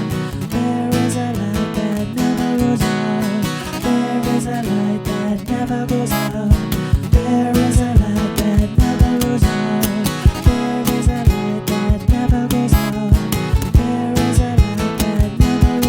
There is a light that never goes out. There is a light that never goes out. There is a light that never goes out. There is a light that never goes out. There is a light that never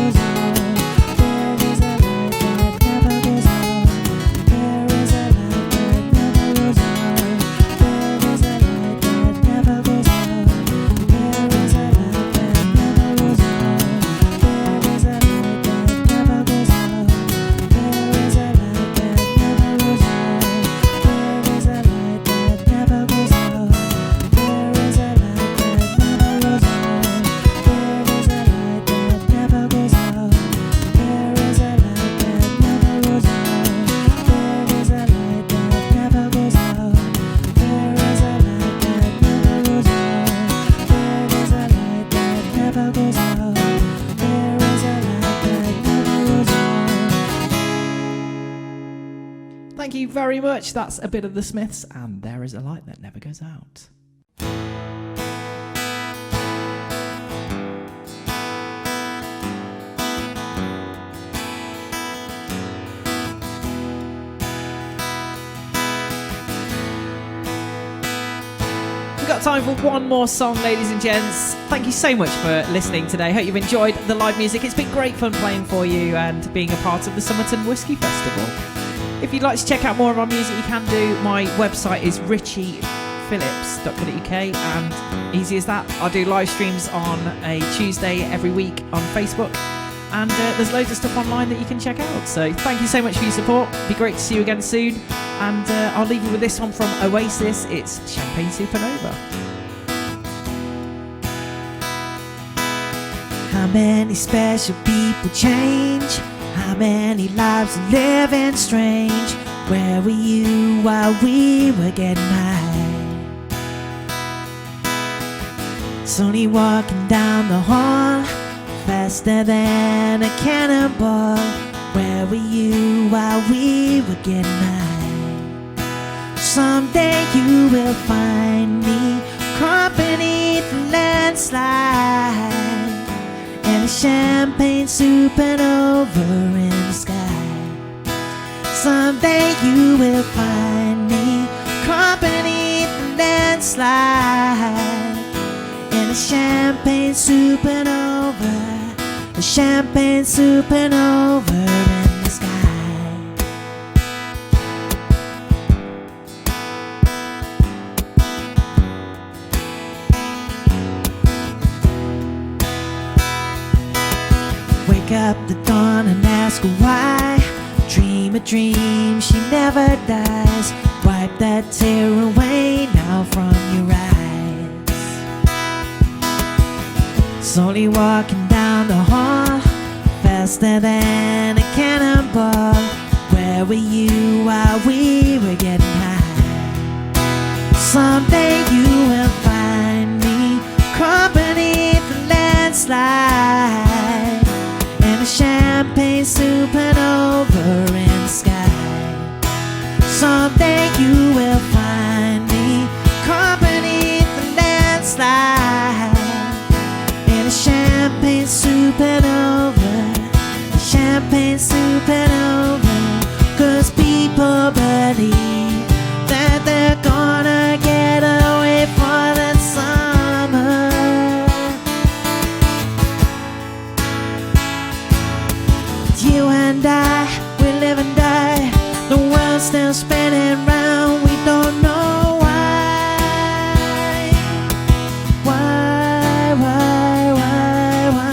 very much. That's a bit of the Smiths, and There Is a Light That Never Goes Out. We've got time for one more song, ladies and gents. Thank you so much for listening today. Hope you've enjoyed the live music. It's been great fun playing for you and being a part of the Summerton Whisky Festival. If you'd like to check out more of our music, you can do. My website is richiephillips.co.uk, and easy as that. I do live streams on a Tuesday every week on Facebook, and there's loads of stuff online that you can check out. So thank you so much for your support. It'd be great to see you again soon. And I'll leave you with this one from Oasis. It's Champagne Supernova. How many special people change? How many lives are living strange? Where were you while we were getting high? Slowly walking down the hall, faster than a cannonball. Where were you while we were getting high? Someday you will find me caught beneath the landslide, and a champagne supernova in the sky. Someday you will find me caught beneath the landslide, and a champagne supernova, a champagne supernova in the sky. Wake up the dawn and ask her why. Dream a dream, she never dies. Wipe that tear away now from your eyes. Slowly walking down the hall, faster than a cannonball. Where were you while we were getting high? Someday you will find me caught beneath the landslide, and a champagne supernova in the sky. Someday you will find me caught beneath the landslide, and a champagne supernova, a champagne supernova. 'Cause people believe that they're gonna get away for the summer. You and I, we live and die. The world's still spinning round. We don't know why. Why, why, why, why?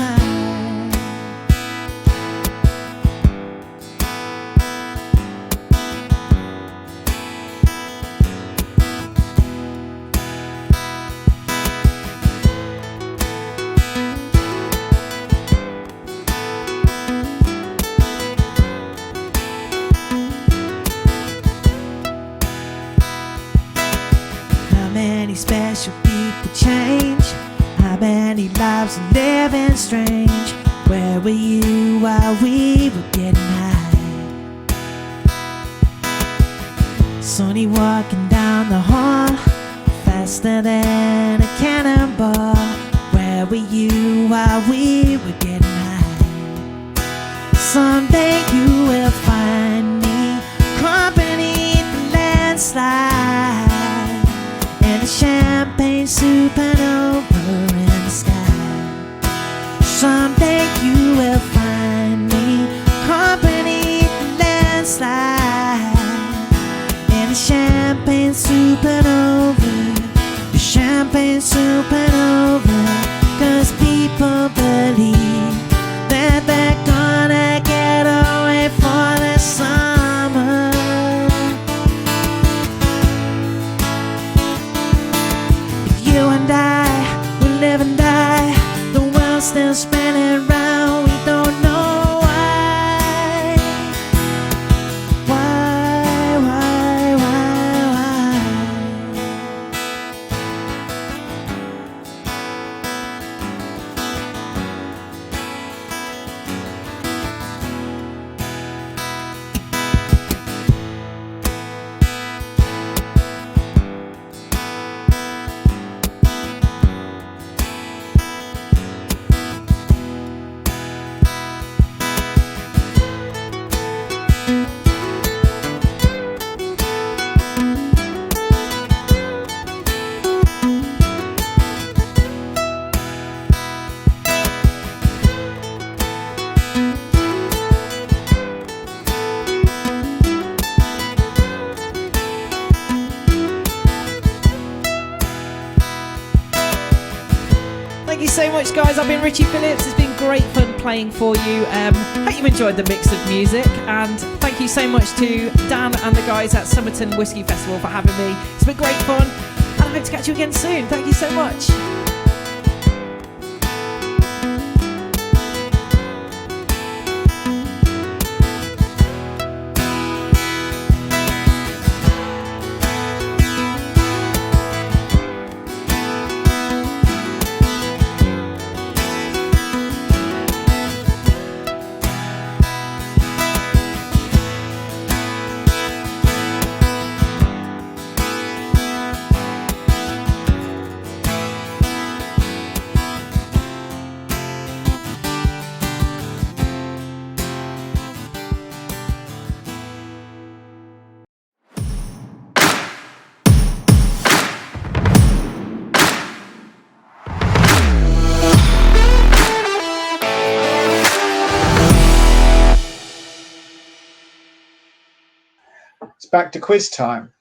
How many special people change? How many lives are living strange? Where were you while we were getting high? Slowly walking down the hall, faster than a cannonball. Where were you while we were getting high? Someday you will find me caught beneath the landslide, and a champagne supernova in the sky. Someday you will find me caught beneath the landslide, and a champagne supernova, a champagne supernova. 'Cause people believe that they're gonna get away for the summer. You and I, we live and die. The world's still spinning round. We don't know why. Why, why, why, why? so much, guys. I've been Richie Phillips. It's been great fun playing for you. Hope you've enjoyed the mix of music, and thank you so much to Dan and the guys at Summerton Whisky Festival for having me. It's been great fun, and I hope to catch you again soon. Thank you so much. Back to quiz time.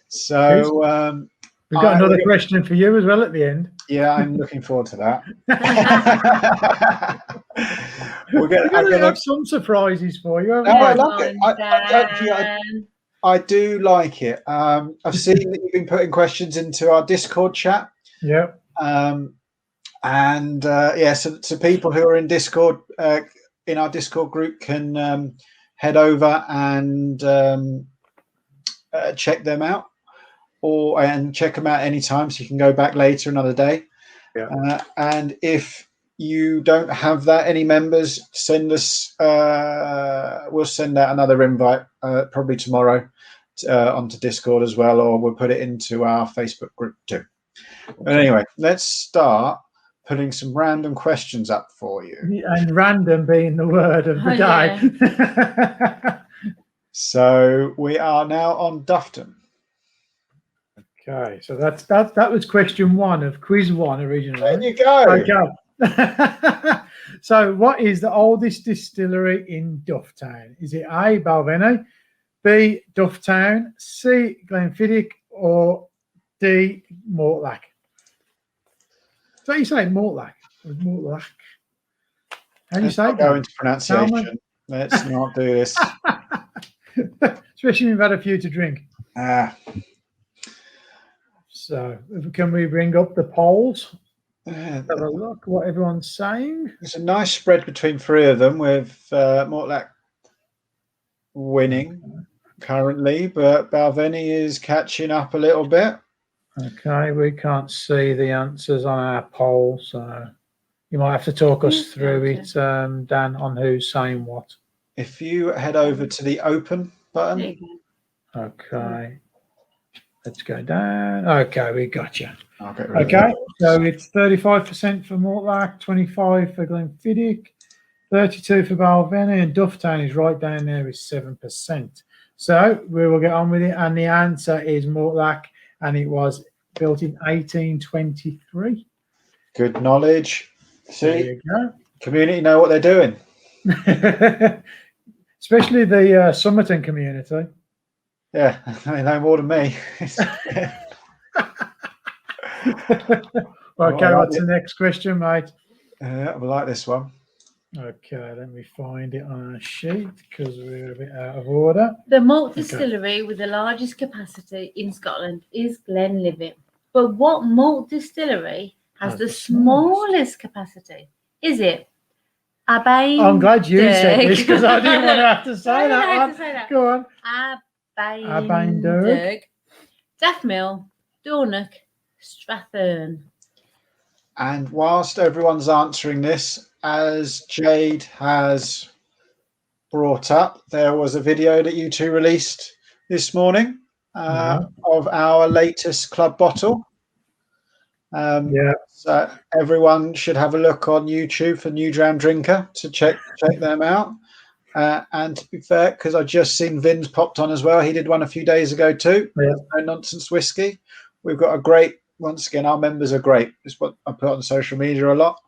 So we've got another question for you as well at the end. Yeah, I'm looking forward to that. We're going to have some surprises for you. No, I love it. I do like it. I've seen that you've been putting questions into our Discord chat. Yeah. So people who are in Discord, in our Discord group, can head over and check them out, and check them out anytime, so you can go back later another day. Yeah. And if you don't have that, any members, send us. We'll send out another invite probably tomorrow onto Discord as well, or we'll put it into our Facebook group too. But anyway, let's start putting some random questions up for you. And random being the word of the day. Yeah. So we are now on Dufton. Okay, so that was question 1 of quiz 1 originally. There you go. Okay. So what is the oldest distillery in Dufftown? Is it A, Balvenie, B, Dufftown, C, Glenfiddich, or D, Mortlach? So you say Mortlach? Mortlach. How do you say it? Go into pronunciation. Let's not do this. Especially when you've had a few to drink. So can we bring up the polls? Have a look what everyone's saying. There's a nice spread between 3 of them, with Mortlach winning currently, but Balvenie is catching up a little bit. Okay, we can't see the answers on our poll, so you might have to talk us through it, Dan, on who's saying what. If you head over to the open button. Okay. Let's go down. Okay, we got you. Okay, so it's 35% for Mortlach, 25% for Glenfiddich, 32% for Balvenie, and Dufftown is right down there with 7%. So we will get on with it, and the answer is Mortlach, and it was built in 1823. Good knowledge. See, there you go. Community know what they're doing. Especially the Summerton community. Yeah, they know more than me. Okay, what's the next question, mate? I like this one. Okay, let me find it on a sheet because we're a bit out of order. The malt distillery with the largest capacity in Scotland is Glenlivet. But what malt distillery has the smallest capacity? Is it Abain? I'm glad you said this because I didn't want to have to say that. Go on. Abain, Daffmill, Dornoch, Strathern. And whilst everyone's answering this, as Jade has brought up, there was a video that you two released this morning of our latest club bottle. So everyone should have a look on YouTube for New Dram Drinker to check them out. And to be fair, because I just seen Vin's popped on as well. He did one a few days ago too. No Nonsense Whiskey. We've got a great, once again, our members are great. It's what I put on social media a lot.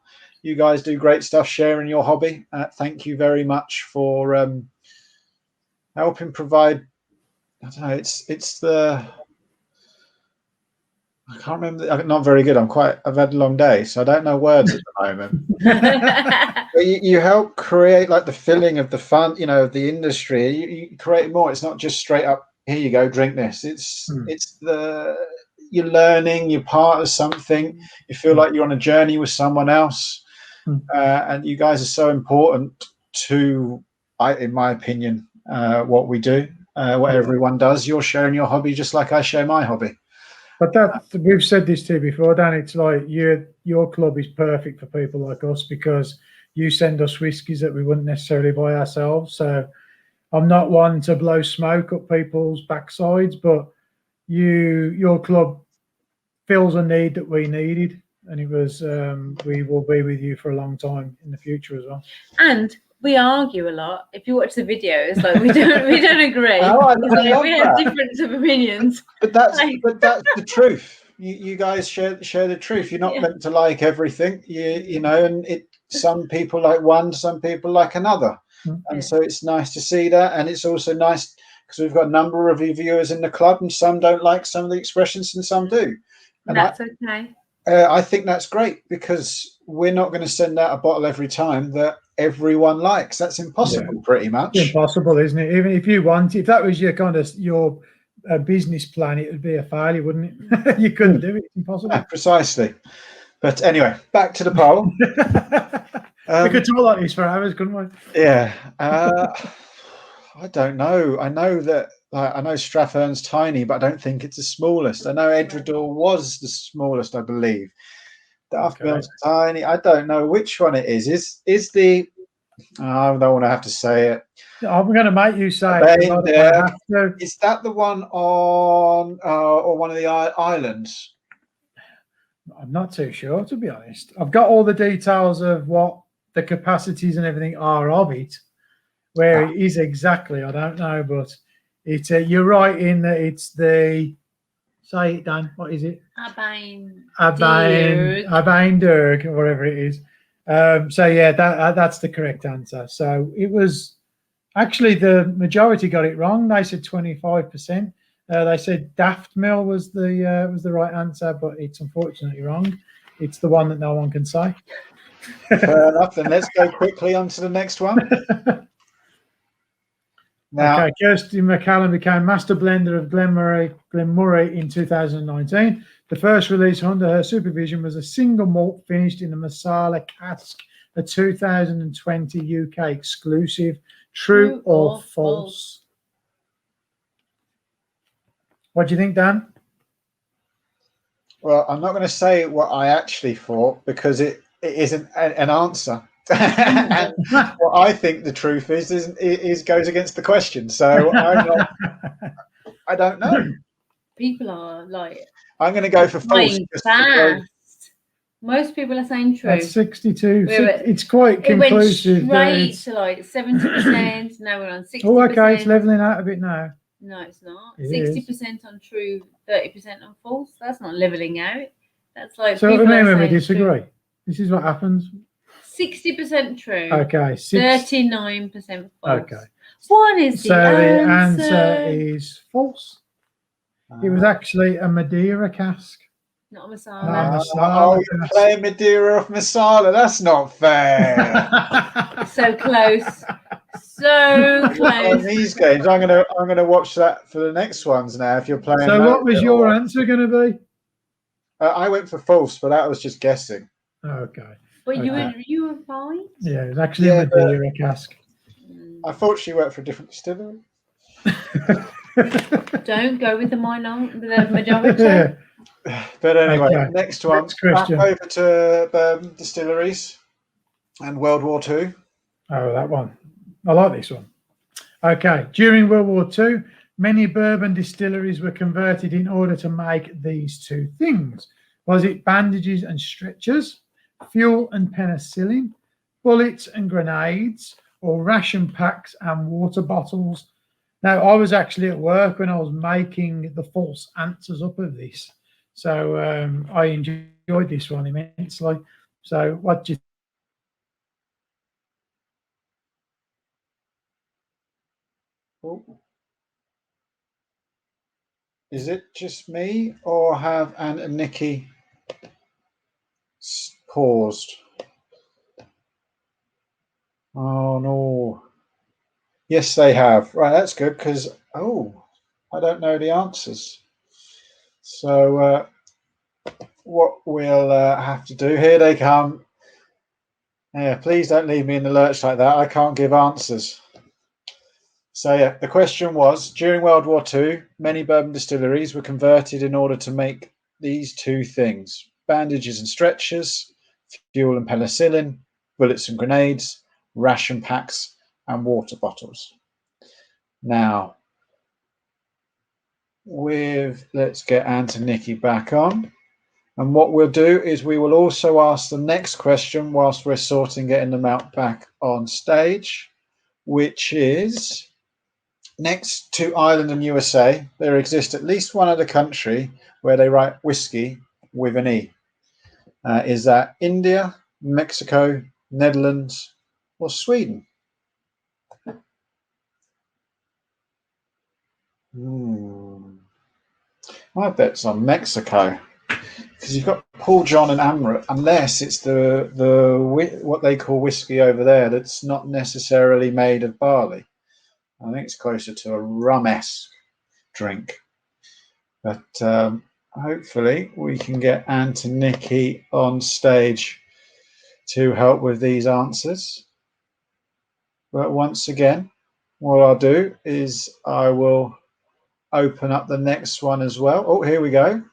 You guys do great stuff sharing your hobby. Thank you very much for helping provide. I don't know. It's the I can't remember. I'm not very good. I've had a long day, so I don't know words at the moment. But you help create like the filling of the fun, of the industry. You create more. It's not just straight up, here you go, drink this. It's you're learning, you're part of something. You feel like you're on a journey with someone else. And you guys are so important to, in my opinion, what we do, what everyone does. You're sharing your hobby just like I share my hobby. But we've said this to you before, Dan. It's like your club is perfect for people like us because you send us whiskies that we wouldn't necessarily buy ourselves. So I'm not one to blow smoke up people's backsides, but your club fills a need that we needed, and it was we will be with you for a long time in the future as well. And we argue a lot. If you watch the videos, like we don't agree. We have different opinions. But that's the truth. You guys share the truth. You're not meant to like everything. And some people like one, some people like another. And so it's nice to see that, and it's also nice because we've got a number of reviewers in the club, and some don't like some of the expressions, and some do. And that's okay. I think that's great because we're not going to send out a bottle every time that everyone likes. That's impossible, pretty much. It's impossible, isn't it? Even if you want, if that was your business plan, it would be a failure, wouldn't it? You couldn't do it. It's impossible. Yeah, precisely. But anyway, back to the poll. We could talk like this for hours, couldn't we? Yeah. I don't know. I know that. I know Strathern's tiny, but I don't think it's the smallest. I know Edredor was the smallest, I believe. Dartmouth's tiny. I don't know which one it is. Is the? I don't want to have to say it. I'm going to make you say it. Is that the one on or one of the islands? I'm not too sure, to be honest. I've got all the details of what the capacities and everything are of it. Where it is exactly, I don't know, but it's you're right in that it's the. Say it, Dan. What is it? Abainderg, or whatever it is. So yeah, that's the correct answer. So it was actually the majority got it wrong. They said 25%. They said Daftmill was the right answer, but it's unfortunately wrong. It's the one that no one can say. Fair enough. Then let's go quickly on to the next one. Now, okay, Kirsty McCallum became Master Blender of Glenmurray in 2019. The first release under her supervision was a single malt finished in a Masala cask, a 2020 UK exclusive. True or false? What do you think, Dan? Well, I'm not going to say what I actually thought because it isn't an answer. And what I think the truth is goes against the question. So I don't know. People are like. I'm going to go for false. Most people are saying true. That's 62. It's quite conclusive. It went straight to like 70%. Now we're on 60%. Oh, okay, it's leveling out a bit now. No, it's not. 60% on true, 30% on false. That's not leveling out. That's like. So remember, we disagree. True. This is what happens. 60% true. Okay. 39% false. Okay. One is the answer. The answer is false. It was actually a Madeira cask. Not a Masala. Oh, you're playing Madeira off Masala. That's not fair. So close. So close. On these games, I'm gonna watch that for the next ones now. If you're playing. So what was your answer going to be? I went for false, but that was just guessing. Okay. But you were fine. Yeah, it was actually a Madeira cask. I thought she worked for a different distillery. Don't go with the majority. But anyway, Okay. next one. Next question. Back over to bourbon distilleries and World War II. Oh, that one. I like this one. Okay. During World War II, many bourbon distilleries were converted in order to make these two things. Was it bandages and stretchers, fuel and penicillin, bullets and grenades, or ration packs and water bottles? Now, I was actually at work when I was making the false answers up of this. So I enjoyed this one immensely. So what do you Is it just me, or have Ant and Nikki paused? Oh no. Yes, they have. Right, that's good because I don't know the answers. So what we'll have to do, here they come. Yeah, please don't leave me in the lurch like that. I can't give answers. So yeah, the question was, during World War II, many bourbon distilleries were converted in order to make these two things: bandages and stretchers, fuel and penicillin, bullets and grenades, ration packs and water bottles. Now, let's get Ant and Nikki back on. And what we'll do is we will also ask the next question whilst we're getting them out back on stage, which is, next to Ireland and USA, there exists at least one other country where they write whiskey with an E. Is that India, Mexico, Netherlands, or Sweden? My bet's on Mexico, because you've got Paul John and Amrut, unless it's the what they call whiskey over there that's not necessarily made of barley. I think it's closer to a rum-esque drink. But hopefully we can get Ant and Nikki on stage to help with these answers. But once again, what I'll do is I will open up the next one as well. Oh, here we go.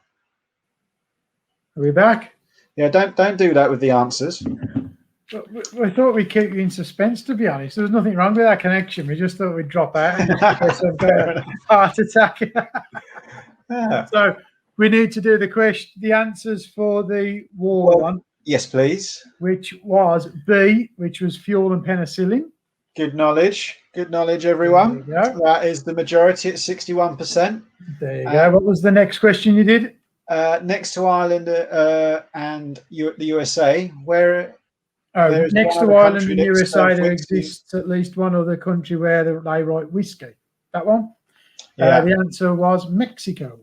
Are we back? Yeah, don't do that with the answers. We thought we'd keep you in suspense, to be honest. There was nothing wrong with our connection. We just thought we'd drop out and get some heart attack. Yeah. So we need to do the answers for the war one. Yes, please. Which was B, which was fuel and penicillin. Good knowledge. Good knowledge, everyone. That is the majority at 61%. There you go. What was the next question you did? Next to Ireland and the USA, where... next to Ireland and USA, there exists at least one other country where they write whiskey. That one? Yeah. The answer was Mexico.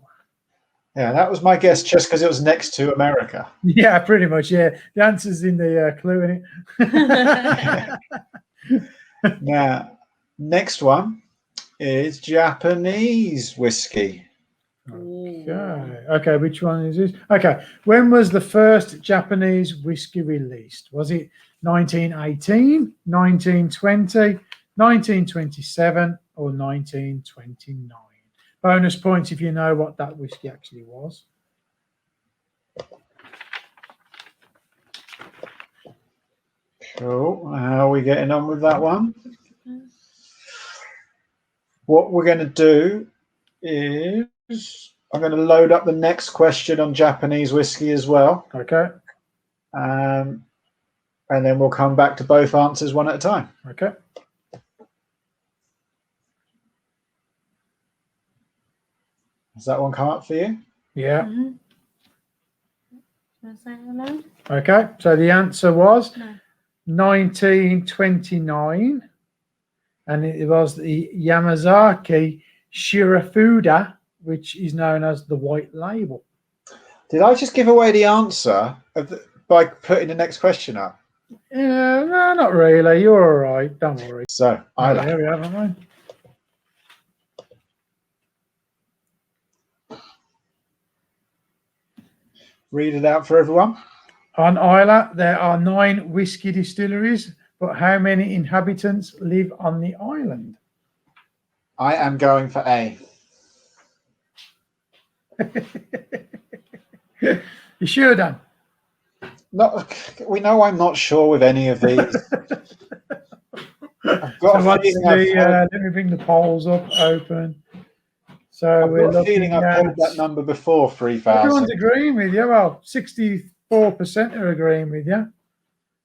Yeah, that was my guess, just because it was next to America. Yeah, pretty much. Yeah, the answer's in the clue in it. Now, next one is Japanese whiskey. Okay, which one is this? Okay, when was the first Japanese whiskey released? Was it 1918, 1920, 1927, or 1929? Bonus points if you know what that whiskey actually was. Cool. How are we getting on with that one? What we're going to do is I'm going to load up the next question on Japanese whiskey as well. Okay. And then we'll come back to both answers one at a time. Okay. Has that one come up for you? Yeah. Okay, so the answer was 1929, and it was the Yamazaki Shirafuda, which is known as the White Label. Did I just give away the answer by putting the next question up? Yeah, no, not really. You're all right. Don't worry. So, there we have it. Read it out for everyone. On Islay, there are 9 whiskey distilleries, but how many inhabitants live on the island? I am going for A. You sure, Dan? No, we know I'm not sure with any of these. I've got a feeling let me bring the polls up, open. So I've got a feeling I've heard that number before, 3,000. Everyone's agreeing with you. Well, 64% are agreeing with you.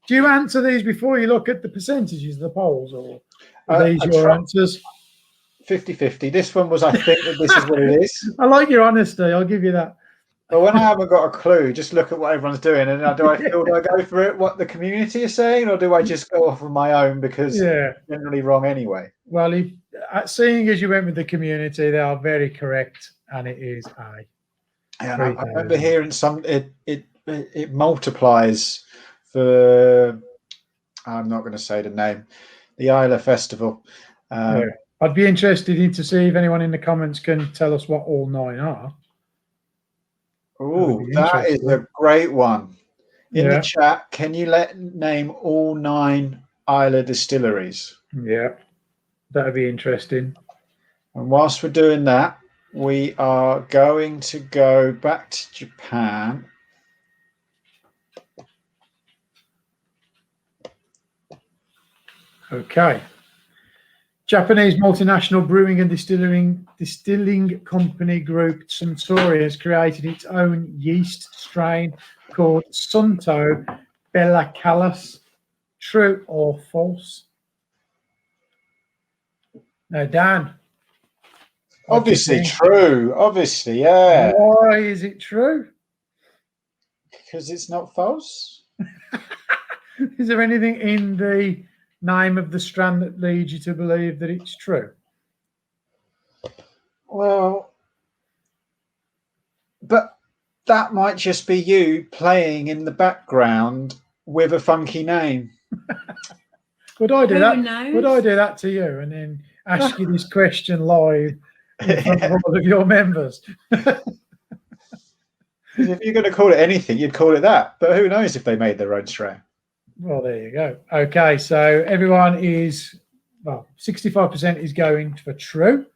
Do you answer these before you look at the percentages of the polls, or are these your answers? 50-50. This one was, I think, that this is what it is. I like your honesty. I'll give you that. But when I haven't got a clue, just look at what everyone's doing, and do I go for it, what the community is saying, or do I just go off of my own because it's generally wrong anyway? Well, seeing as you went with the community, they are very correct. and it is a. Yeah, I remember hearing it multiplies for. I'm not going to say the name. The Isla Festival. Yeah. I'd be interested in to see if anyone in the comments can tell us what all 9 are. Oh, that is a great one. In the chat, can you name all 9 Isla distilleries? Yeah, that'd be interesting. And whilst we're doing that, we are going to go back to Japan. Okay. Japanese multinational brewing and distilling company group Suntory has created its own yeast strain called Sunto Bellacalus. True or false? Now, Dan. Obviously true. Obviously, yeah. Why is it true? Because it's not false. Is there anything in the name of the strand that leads you to believe that it's true? Well, but that might just be you playing in the background with a funky name. Would I do Who that? knows? Would I do that to you and then ask you this question live in front of all of your members? If you're going to call it anything, you'd call it that. But who knows if they made their own strain? Well, there you go. Okay, so everyone is, 65% is going for true,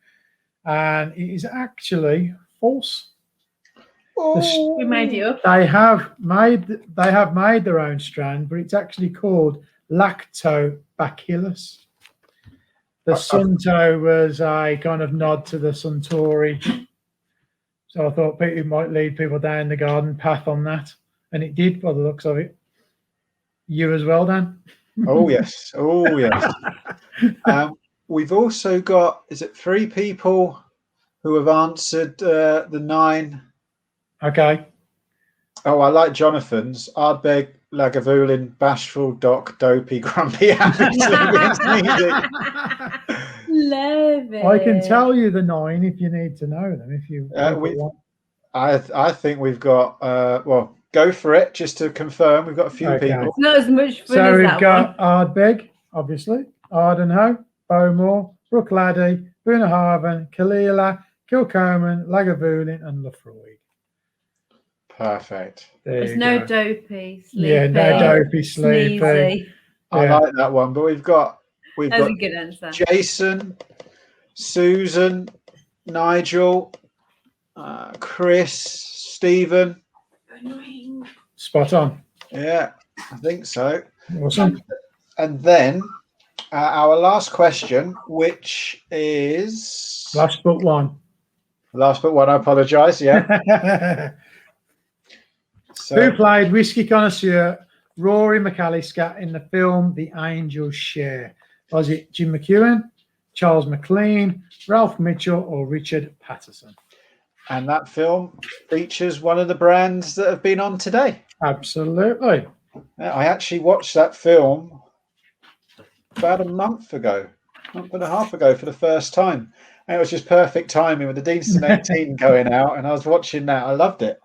and it is actually false. We made it up. They have made their own strand, but it's actually called Lactobacillus. The Sunto was a kind of nod to the Suntory. So I thought it might lead people down the garden path on that. And it did, by the looks of it. You as well, Dan? Oh, yes. Oh, yes. We've also got, is it 3 people who have answered the 9? Okay. Oh, I like Jonathan's. Ardbeg, Lagavulin, Bashful, Doc, Dopey, Grumpy, Love it. I can tell you the 9 if you need to know them. If you want. I think we've got, well, go for it, just to confirm. We've got a few people. It's not as much fun So as we've that got one. Ardbeg, obviously, Ardenhoe, Bowmore, Brookladdy, Boonahaven, Kalila, Kilcoman, Lagavulin, and Lefroy. Perfect. There's no dopey, sleepy. Yeah, no dopey, sleepy. Sneezy. I like that one, but we've got That's a good answer. Jason, Susan, Nigel, Chris, Stephen. Spot on. Yeah, I think so. Awesome. And then our last question, which is last but one. Last but one. I apologise. Yeah. Who played whiskey connoisseur Rory McAllister in the film The Angels Share? Was it Jim McEwen, Charles McLean, Ralph Mitchell, or Richard Patterson? And that film features one of the brands that have been on today. Absolutely. I actually watched that film about a month and a half ago for the first time. And it was just perfect timing with the Deanston 18 going out, and I was watching that. I loved it.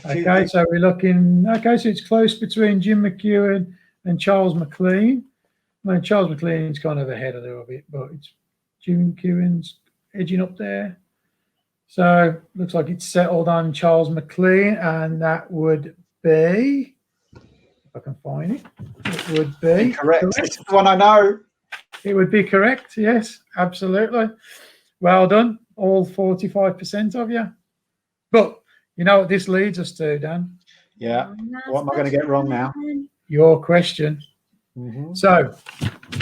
Okay, so we're looking. Okay, so it's close between Jim McEwen and Charles McLean. I mean, Charles McLean's kind of ahead a little bit, but it's Jim McEwen's edging up there. So looks like it's settled on Charles McLean, and that would be, if I can find it, it would be correct. It's the one I know. It would be correct. Yes, absolutely. Well done, all 45% of you. But you know what this leads us to, Dan? Yeah. What am I going to get wrong now? Your question. So,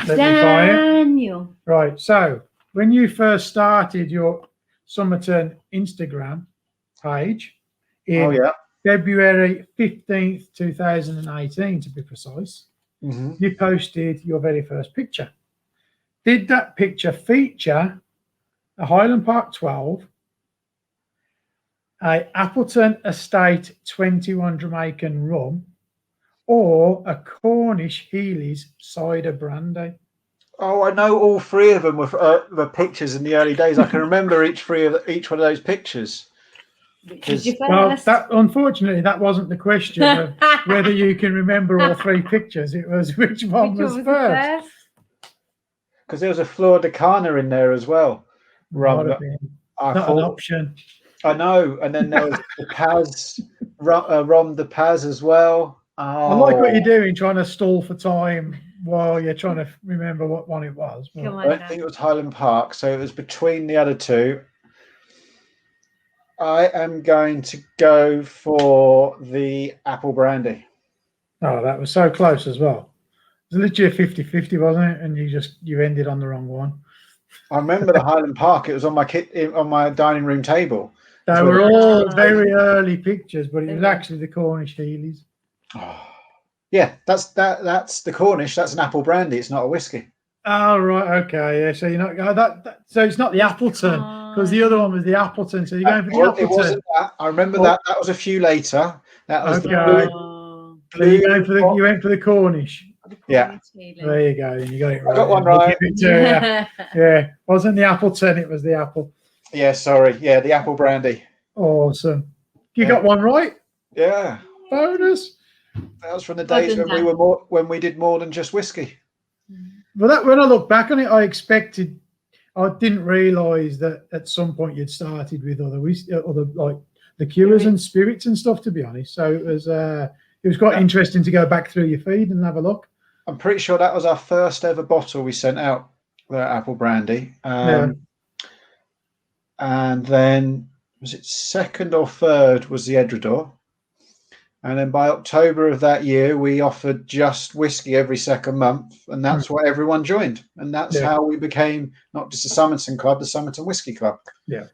let me find it. Daniel. Right. So, when you first started your Summerton Instagram page in February 15th, 2018, to be precise, you posted your very first picture. Did that picture feature a Highland Park 12, a Appleton Estate 21 Jamaican rum, or a Cornish Healy's cider brandy? Oh, I know all three of them were the pictures in the early days. I can remember each one of those pictures. Well, unfortunately, that wasn't the question of whether you can remember all three pictures. It was which one was first. Because there was a Flor de Cana in there as well. Not an option. I know. And then there was the Paz, Rom de Paz as well. Oh. I like what you're doing, trying to stall for time while you're trying to remember what one it was. I don't think it was Highland Park, so it was between the other two. I am going to go for the apple brandy. Oh, that was so close as well. It was literally a 50-50, wasn't it? And you ended on the wrong one. I remember the Highland Park. It was on my dining room table. They were all very early pictures, but it was actually the Cornish Heelys. Oh. Yeah, that's the Cornish. That's an apple brandy. It's not a whiskey. Oh right, okay, yeah. So you're not so it's not the Appleton because the other one was the Appleton. So you're going for the Appleton. It wasn't that. I remember that. That was a few later. That was okay. The blue. You went for the Cornish. Yeah. There you go. You got it right. I got one right. Yeah. Wasn't the Appleton? It was the apple. Yeah. Sorry. Yeah, the apple brandy. Awesome. You got one right. Yeah. Bonus. That was from the days when we did more than just whiskey. Well, when I look back on it, I didn't realise that at some point you'd started with other like liqueurs and spirits and stuff. To be honest, so it was quite interesting to go back through your feed and have a look. I'm pretty sure that was our first ever bottle we sent out, the apple brandy. And then was it second or third was the Edredor. And then by October of that year, we offered just whiskey every second month. And that's what everyone joined. And that's how we became not just the Summerton Club, the Summerton Whisky Club. Yeah.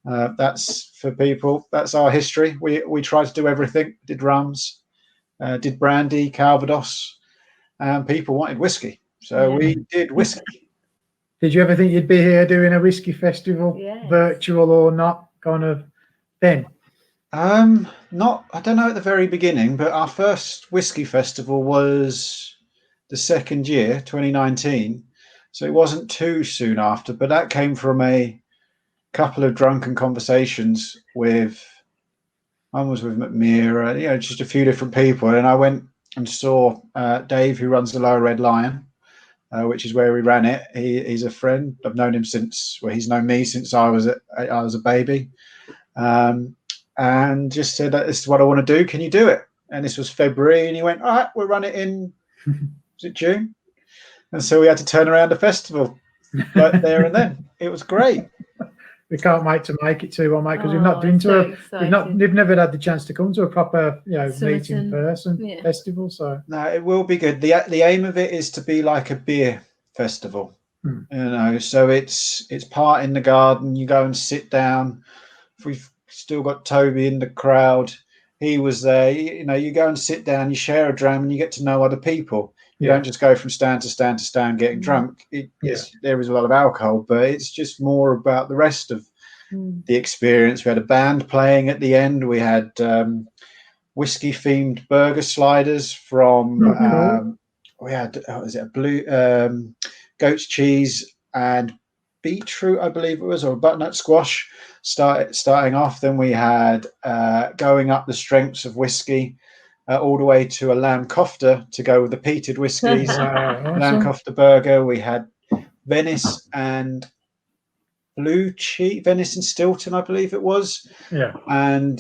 That's for people. That's our history. We tried to do everything. Did rums, did brandy, Calvados. And people wanted whiskey. So we did whiskey. Did you ever think you'd be here doing a whiskey festival, virtual or not, kind of then? I don't know at the very beginning, but our first whiskey festival was the second year, 2019. So it wasn't too soon after, but that came from a couple of drunken conversations with, one was with McMeer, just a few different people. And I went and saw Dave, who runs the Lower Red Lion, which is where we ran it. He's a friend. I've known him he's known me since I was a baby. And just said, this is what I want to do. Can you do it? And this was February. And he went, all right, we'll run it in, was it June? And so we had to turn around the festival right there and then. It was great. We can't wait to make it too well, mate, because we've not been to we've never had the chance to come to a proper, meet in person festival. So no, it will be good. The aim of it is to be like a beer festival. So it's part in the garden. You go and sit down. We've still got Toby in the crowd. He was there. You go and sit down, you share a dram, and you get to know other people. You don't just go from stand to stand to stand getting drunk. There is a lot of alcohol, but it's just more about the rest of the experience. We had a band playing at the end. We had whiskey themed burger sliders from we had a blue goat's cheese and beetroot, I believe it was, or butternut squash starting off. Then we had going up the strengths of whiskey all the way to a lamb kofta to go with the peated whiskies. Lamb kofta burger. We had Venice and blue cheese, Venice and Stilton, I believe it was. And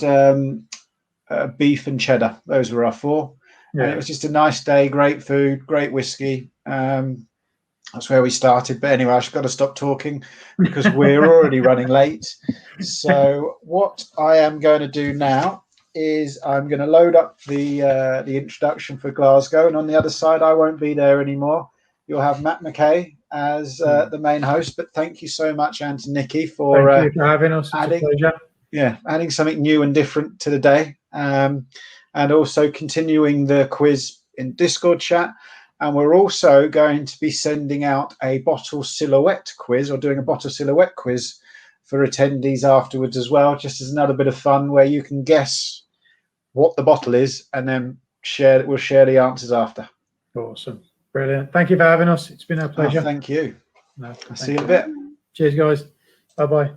beef and cheddar. Those were our four. And it was just a nice day, great food, great whiskey. That's where we started. But anyway, I've got to stop talking because we're already running late. So what I am going to do now is I'm going to load up the introduction for Glasgow. And on the other side, I won't be there anymore. You'll have Matt McKay as the main host. But thank you so much, Ant and Nikki, for having us. Adding something new and different to the day. And also continuing the quiz in Discord chat. And we're also going to be sending out a bottle silhouette quiz, or doing a bottle silhouette quiz for attendees afterwards as well, just as another bit of fun where you can guess what the bottle is and then we'll share the answers after. Awesome. Brilliant. Thank you for having us. It's been a pleasure. Thank you. No, I'll see you in a bit. Cheers, guys. Bye-bye.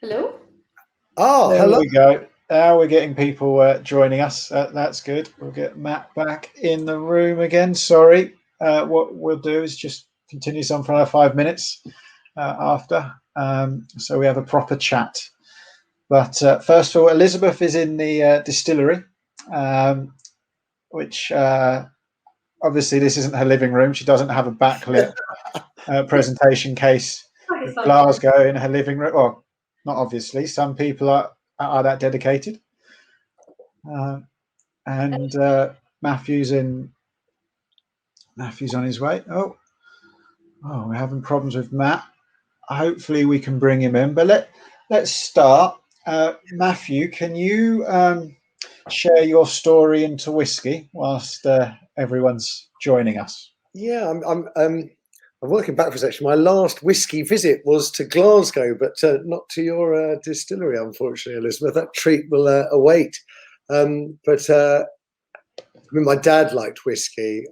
Hello? Oh, hello. There we go. Now we're getting people joining us. That's good. We'll get Matt back in the room again. Sorry. What we'll do is just continue this on for another 5 minutes after. So we have a proper chat. But first of all, Elizabeth is in the distillery, which obviously this isn't her living room. She doesn't have a backlit presentation case with Glasgow in her living room. Well, not obviously. Some people are that dedicated. And Matthew's on his way. Oh, we're having problems with Matt. Hopefully we can bring him in. But let's start. Matthew, can you share your story into whiskey whilst everyone's joining us? Yeah, I'm working back for a section. My last whiskey visit was to Glasgow, but not to your distillery, unfortunately, Elizabeth. That treat will await. But my dad liked whiskey.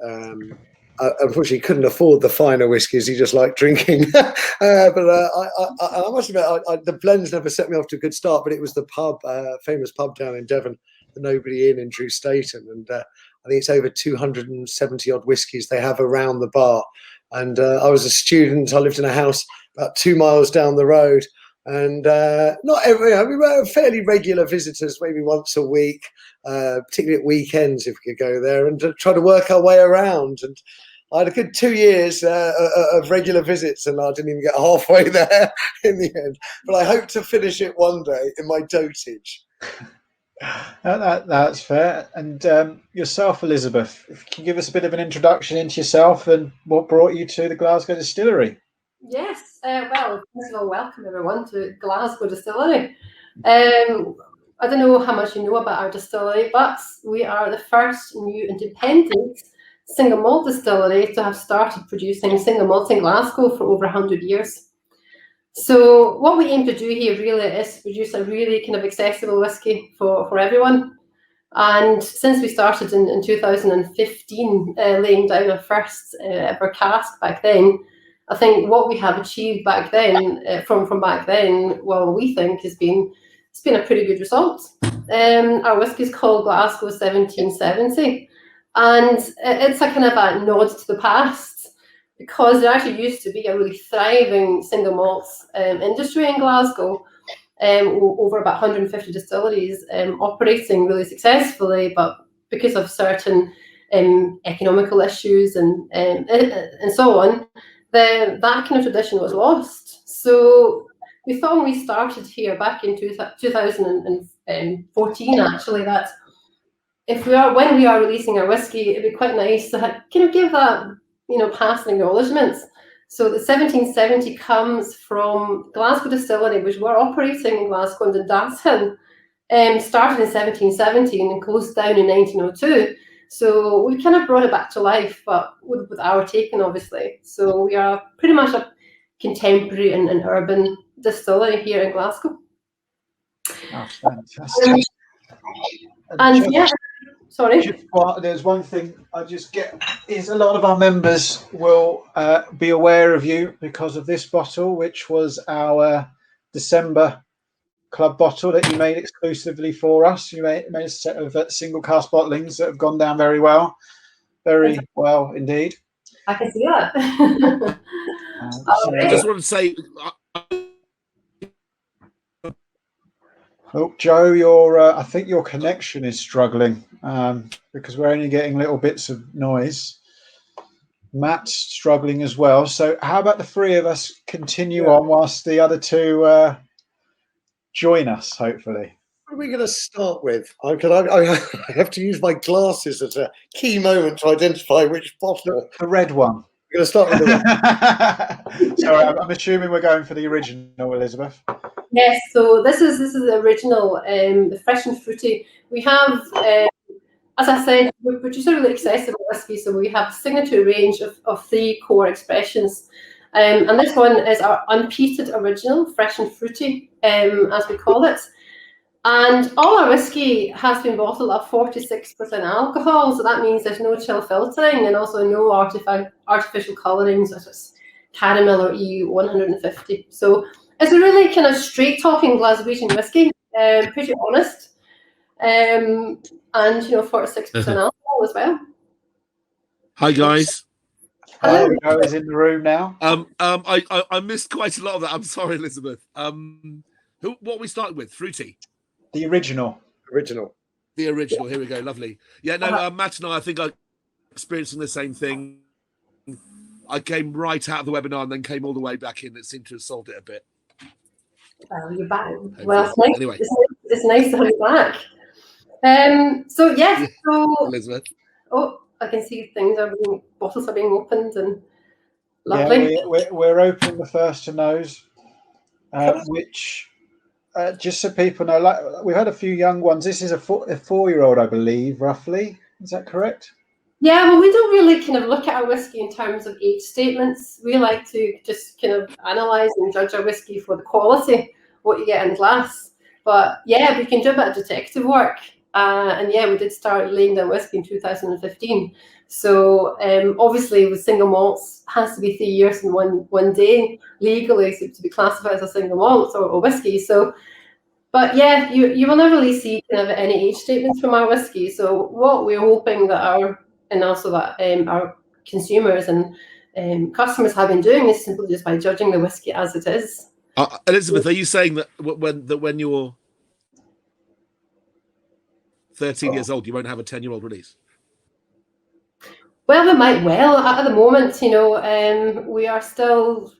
Unfortunately, he couldn't afford the finer whiskies. He just liked drinking. But I must admit, the blends never set me off to a good start. But it was the pub, famous pub down in Devon, the Nobody Inn in Drew Staton, and I think it's over 270 odd whiskies they have around the bar. And I was a student. I lived in a house about 2 miles down the road, and not every. We were fairly regular visitors, maybe once a week, particularly at weekends if we could go there, and try to work our way around. And I had a good 2 years of regular visits, and I didn't even get halfway there in the end. But I hope to finish it one day in my dotage. That's fair. And yourself, Elizabeth, if you can give us a bit of an introduction into yourself and what brought you to the Glasgow Distillery. Yes, well, first of all, welcome everyone to Glasgow Distillery. I don't know how much you know about our distillery, but we are the first new independent single malt distillery to have started producing single malt in Glasgow for over 100 years. So what we aim to do here really is produce a really kind of accessible whiskey for everyone. And since we started in 2015, laying down our first ever cask back then, I think what we have achieved back then, from back then, well, we think it's been a pretty good result. Our whiskey is called Glasgow 1770, and it's a kind of a nod to the past, because there actually used to be a really thriving single malt industry in Glasgow, over about 150 distilleries operating really successfully, but because of certain economical issues and so on, that kind of tradition was lost. So we thought when we started here back in 2014, actually, that when we are releasing our whiskey, it'd be quite nice to kind of give that, passing acknowledgements. So the 1770 comes from Glasgow Distillery, which were operating in Glasgow and Deanston, started in 1717 and closed down in 1902. So we kind of brought it back to life, but with our taking, obviously. So we are pretty much a contemporary and urban distillery here in Glasgow. Oh, fantastic. There's one thing I just get is a lot of our members will be aware of you because of this bottle, which was our December club bottle that you made exclusively for us. You made a set of single cask bottlings that have gone down very well indeed. I can see that. I just want to say, oh, Joe, I think your connection is struggling because we're only getting little bits of noise. Matt's struggling as well. So how about the three of us continue on whilst the other two join us, hopefully. What are we going to start with? I have to use my glasses at a key moment to identify which bottle. The red one. We're going to start with the red. Sorry, I'm assuming we're going for the original, Elizabeth. Yes, so this is the original, the fresh and fruity. We have, as I said, we produce a really accessible whiskey, so we have a signature range of 3 core expressions. And this one is our unpeated original, fresh and fruity, as we call it. And all our whiskey has been bottled at 46% alcohol, so that means there's no chill filtering and also no artificial colouring such as caramel or EU 150. So it's a really kind of straight-talking Glaswegian whiskey, pretty honest, and 46% alcohol as well. Hi guys. Hello, Joe is in the room now. I missed quite a lot of that. I'm sorry, Elizabeth. What we started with? Fruity. The original. The original. Here we go. Lovely. Yeah. No, Matt and I think are experiencing the same thing. I came right out of the webinar and then came all the way back in. It seemed to have solved it a bit. You're back. Well, it's nice. Anyway, it's nice to have you back. So yes. So Elizabeth. Oh, I can see bottles are being opened and lovely. Yeah, we're opening the first of those, which just so people know, like we've had a few young ones. This is a 4-year-old, I believe, roughly. Is that correct? Yeah, well, we don't really kind of look at our whiskey in terms of age statements. We like to just kind of analyse and judge our whiskey for the quality, what you get in glass. But yeah, we can do a bit of detective work. And yeah, we did start laying down whiskey in 2015. So obviously with single malts, has to be 3 years and one day legally to be classified as a single malt or whiskey. So, but yeah, you will never really see kind of any age statements from our whiskey. So what we're hoping that our consumers and customers have been doing is simply just by judging the whiskey as it is. Elizabeth, are you saying that when you're 13 years old, you won't have a 10-year-old release? Well, we might well. At the moment, we are still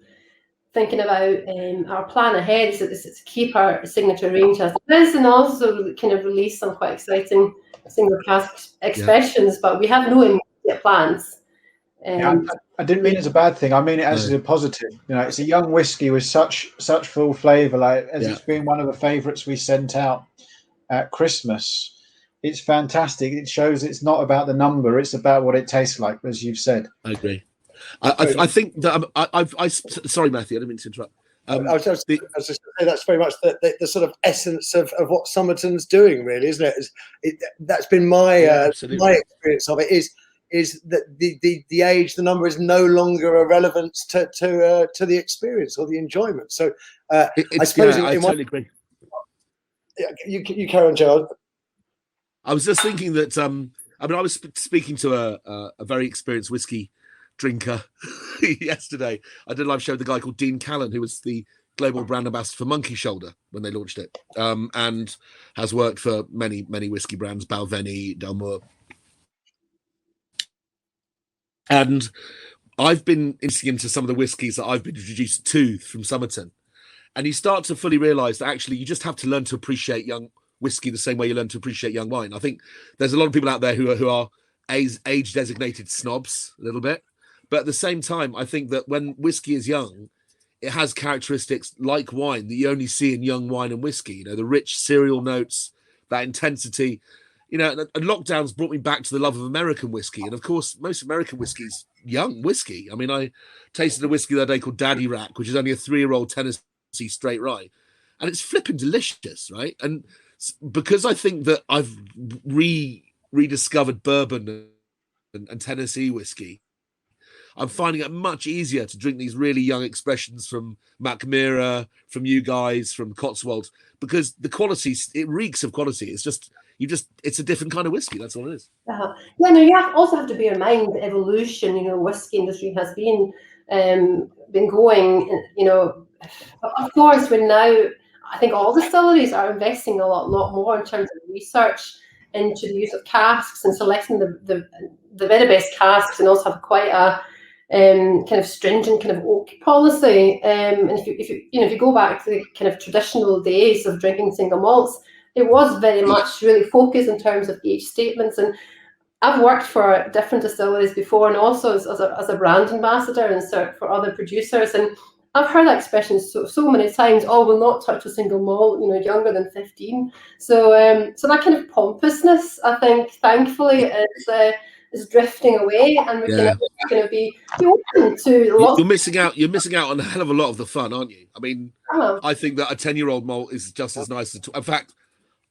thinking about our plan ahead is to keep our signature range as it is and also kind of release some quite exciting single cask expressions, but we have no immediate plans. I didn't mean it as a bad thing. I mean it as a positive. It's a young whiskey with such full flavour. It's been one of the favourites we sent out at Christmas. It's fantastic. It shows it's not about the number; it's about what it tastes like, as you've said. I agree. I think that sorry, Matthew, I didn't mean to interrupt. I was just going to say that's very much the sort of essence of what Summerton's doing, really, isn't it? That's been my my experience of it. Is is that the age, the number is no longer a relevance to the experience or the enjoyment. So I suppose I totally agree. You carry on, Gerald. I was just thinking that I mean, I was speaking to a very experienced whiskey drinker yesterday. I did a live show with a guy called Dean Callan, who was the global brand ambassador for Monkey Shoulder when they launched it, and has worked for many whiskey brands, Balvenie, Dalmore. And I've been into some of the whiskies that I've been introduced to from Summerton, and you start to fully realise that actually you just have to learn to appreciate young whiskey the same way you learn to appreciate young wine. I think there's a lot of people out there who are age designated snobs a little bit, but at the same time, I think that when whiskey is young, it has characteristics like wine that you only see in young wine and whiskey. You know, the rich cereal notes, that intensity. You know, and lockdowns brought me back to the love of American whiskey. And of course, most American whiskey's young whiskey. I mean, I tasted a whiskey the other day called Daddy Rack, which is only a 3-year-old Tennessee straight rye. And it's flipping delicious, right? And because I think that I've rediscovered bourbon and Tennessee whiskey, I'm finding it much easier to drink these really young expressions from Macmira, from you guys, from Cotswolds, because the quality, it reeks of quality. It's just, it's a different kind of whiskey. That's all it is. Yeah, no, you also have to bear in mind the evolution, you know, whiskey industry has been going, you know, of course, we're now, I think all distilleries are investing a lot more in terms of research into the use of casks and selecting the very best casks, and also have quite a kind of stringent kind of oak policy. And if you go back to the kind of traditional days of drinking single malts, it was very much really focused in terms of age statements. And I've worked for different distilleries before, and also as a brand ambassador and for other producers. And I've heard that expression so many times. Oh, we'll not touch a single malt, you know, younger than 15. So that kind of pompousness, I think, thankfully, is drifting away, and we're going to be open to lots. You're missing out on a hell of a lot of the fun, aren't you? I mean, I think that a 10-year-old malt is just as nice. In fact,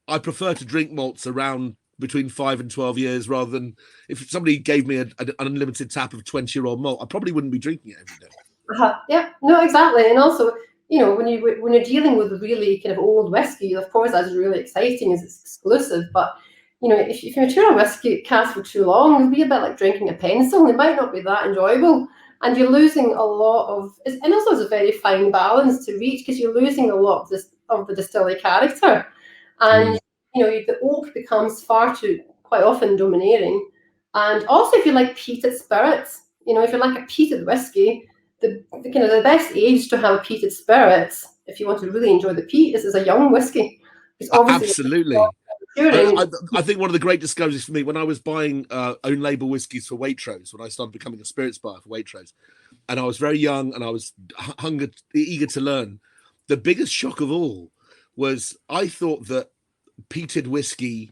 I prefer to drink malts around between 5 and 12 years rather than if somebody gave me an unlimited tap of 20-year-old malt, I probably wouldn't be drinking it every day. Yeah, no, exactly. And also, you know, when you're dealing with really kind of old whiskey, of course, that's really exciting, is it's exclusive. But you know, if you mature a whiskey cask for too long, it'll be a bit like drinking a pencil. It might not be that enjoyable, and you're losing a lot of. And also, it's a very fine balance to reach, because you're losing a lot of the distillery character, and you know, the oak becomes quite often domineering. And also, if you like peated spirits, you know, if you like a peated whiskey, the kind of the best age to have a peated spirits, if you want to really enjoy the peat, is a young whiskey. Absolutely. I think one of the great discoveries for me when I was buying own label whiskies for Waitrose, when I started becoming a spirits buyer for Waitrose, and I was very young and I was eager to learn, the biggest shock of all was I thought that peated whiskey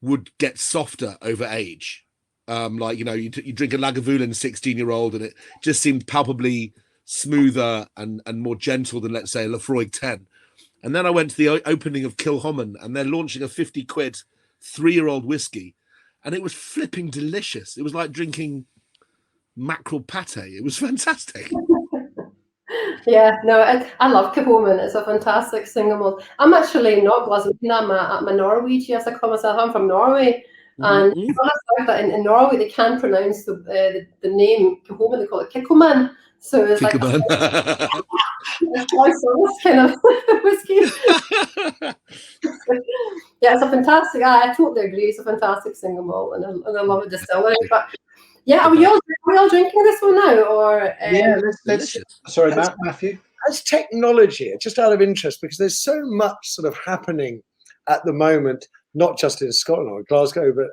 would get softer over age. Like, you know, you drink a Lagavulin 16-year-old and it just seemed palpably smoother and more gentle than, let's say, a Lafroig 10. And then I went to the opening of Kilhoman, and they're launching a 50 quid 3-year-old whiskey, and it was flipping delicious. It was like drinking mackerel pate. It was fantastic. Yeah, no, I love Kilhoman. It's a fantastic single malt. I'm actually not Glaswegian. I'm a Norwegian, as I call myself. I'm from Norway. And when I heard that in Norway, they can't pronounce the name Kilhoman. They call it Kikkoman. So it's like it's kind of whiskey. Yeah, it's a fantastic. I totally agree. It's a fantastic single malt, and I love a distillery. But yeah, are we all drinking this one now, or yeah? Let's sorry, Matthew. As technology, just out of interest, because there's so much sort of happening at the moment, not just in Scotland or Glasgow, but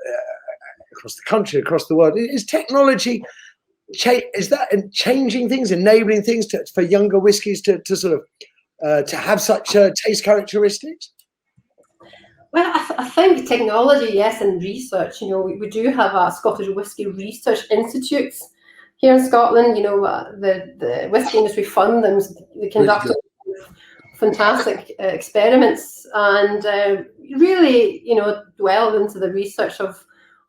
across the country, across the world. Is technology? Is that changing things, enabling things for younger whiskies to sort of to have such taste characteristics? Well, I think technology, yes, and research. You know, we do have a Scottish Whisky Research Institutes here in Scotland. You know, the Whisky Industry Fund them. They conduct fantastic experiments and really, you know, delve into the research of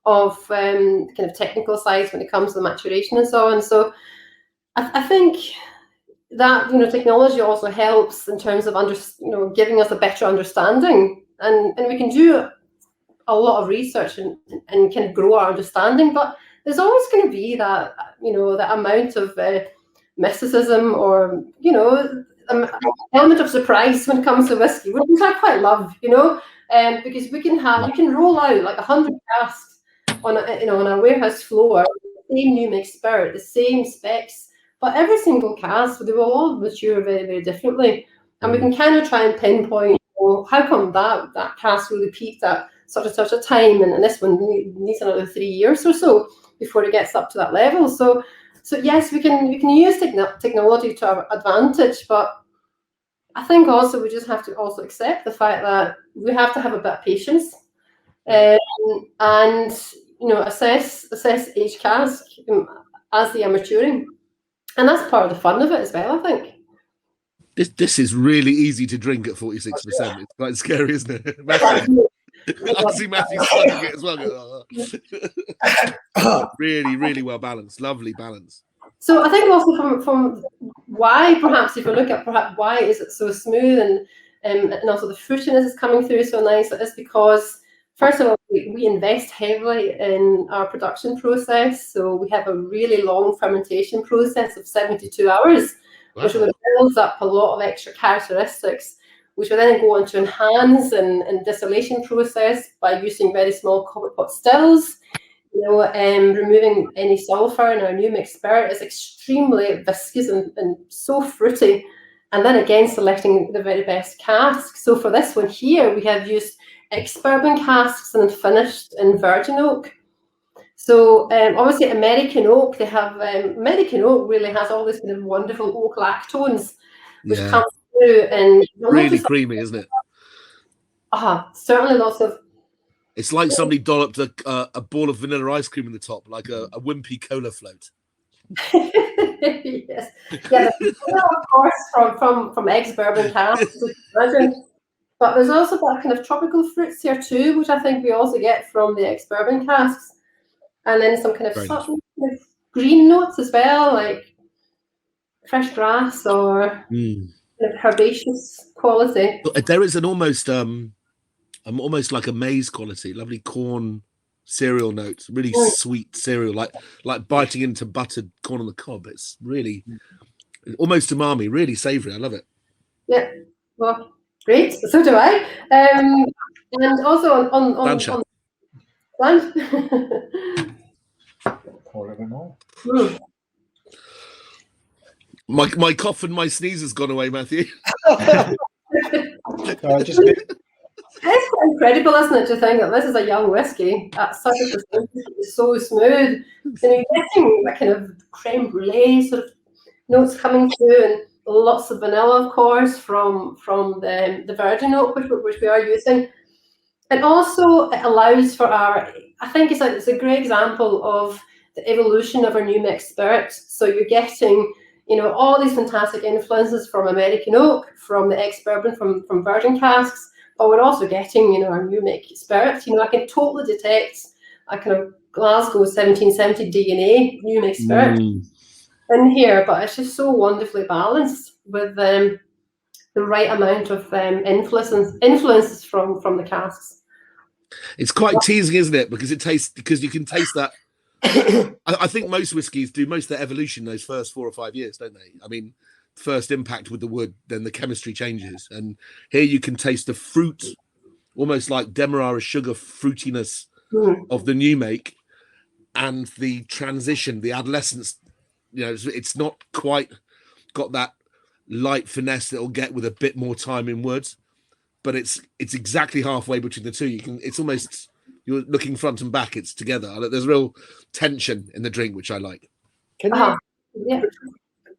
kind of technical sides when it comes to the maturation and so on. So I think that, you know, technology also helps in terms of giving us a better understanding, and we can do a lot of research and kind of grow our understanding, but there's always going to be that, you know, that amount of mysticism, or, you know, element of surprise when it comes to whiskey, which I quite love, you know, because you can roll out like 100 casks on a warehouse floor, the same new mixed spirit, the same specs, but every single cask, they will all mature very, very differently, and we can kind of try and pinpoint, well, how come that cask really peaked at such and such a time, and this one needs another 3 years or so before it gets up to that level. So yes, we can use technology to our advantage, but I think also we just have to also accept the fact that we have to have a bit of patience, and you know, assess each cask as they are maturing, and that's part of the fun of it as well, I think. This is really easy to drink at 46%. It's quite scary, isn't it? Matthew. I see Matthew studying it as well. Really, really well balanced. Lovely balance. So I think also from why, perhaps if you look at perhaps why is it so smooth, and also the fruitiness is coming through so nice, it's because, first of all, we invest heavily in our production process. So we have a really long fermentation process of 72 hours, which builds up a lot of extra characteristics, which will then go on to enhance and distillation process by using very small copper pot stills. You know, removing any sulfur in our new mixed spirit is extremely viscous and so fruity. And then again, selecting the very best cask. So for this one here, we have used ex-bourbon casks and finished in virgin oak. So obviously American oak, they have, American oak really has all this kind of wonderful oak lactones, which come through, and really creamy, isn't it? Certainly lots of. It's like somebody dolloped a ball of vanilla ice cream in the top, like a wimpy cola float. Yes, yeah, of course from ex-bourbon casks, but there's also that kind of tropical fruits here too, which I think we also get from the ex-bourbon casks, and then some kind of subtle kind of green notes as well, like fresh grass or kind of herbaceous quality. There is an almost like a maize quality, lovely corn cereal notes, really sweet cereal, like biting into buttered corn on the cob. It's really almost umami, really savoury. I love it. Yeah, well, great. So do I. And also on lunch. Pour a little bit more. My cough and my sneeze has gone away, Matthew. It's quite incredible, isn't it, to think that this is a young whiskey at such a percentage. It's so smooth. And you're getting that kind of creme brulee sort of notes coming through, and lots of vanilla, of course, from the virgin oak, which we are using. And also it allows for I think it's a great example of the evolution of our new mixed spirits. So you're getting, you know, all these fantastic influences from American oak, from the ex-bourbon, from virgin casks, but we're also getting, you know, our new mixed spirits. You know, I can totally detect a kind of Glasgow 1770 DNA new mixed spirit in here, but it's just so wonderfully balanced with the right amount of influences from the casks. It's quite teasing, isn't it? Because you can taste that. I think most whiskies do most of their evolution those first 4 or 5 years, don't they? I mean, first impact with the wood, then the chemistry changes, and here you can taste the fruit, almost like Demerara sugar fruitiness of the new make, and the transition, the adolescence. You know, it's not quite got that light finesse that it'll get with a bit more time in wood, but it's exactly halfway between the two. It's almost, you're looking front and back. It's together. There's real tension in the drink, which I like. Can you,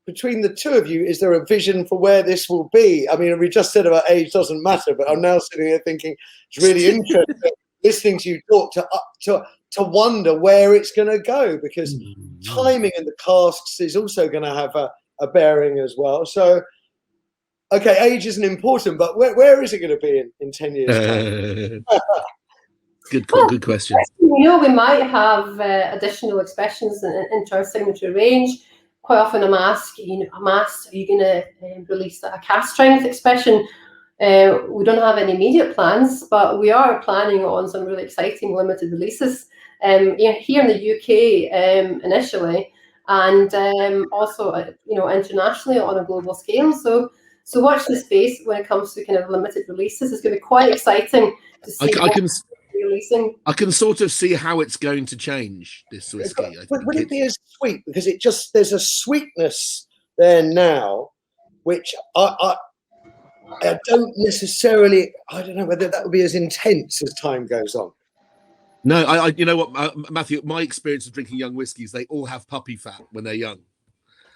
between the two of you, is there a vision for where this will be? I mean, we just said about age doesn't matter, but I'm now sitting here thinking it's really interesting listening to you talk to wonder where it's going to go, because timing in the casks is also going to have a bearing as well. So, okay, age isn't important, but where is it going to be in 10 years' time? Good question. You know, we might have additional expressions into our signature range. Quite often I'm asked, are you going to release a cask strength expression? We don't have any immediate plans, but we are planning on some really exciting limited releases here in the UK initially, and also internationally on a global scale. So watch the space when it comes to kind of limited releases. It's going to be quite exciting to see. Releasing. I can sort of see how it's going to change this whiskey. Would it be as sweet? Because there's a sweetness there now, which I don't necessarily. I don't know whether that would be as intense as time goes on. No, you know what, Matthew? My experience of drinking young whiskies, they all have puppy fat when they're young,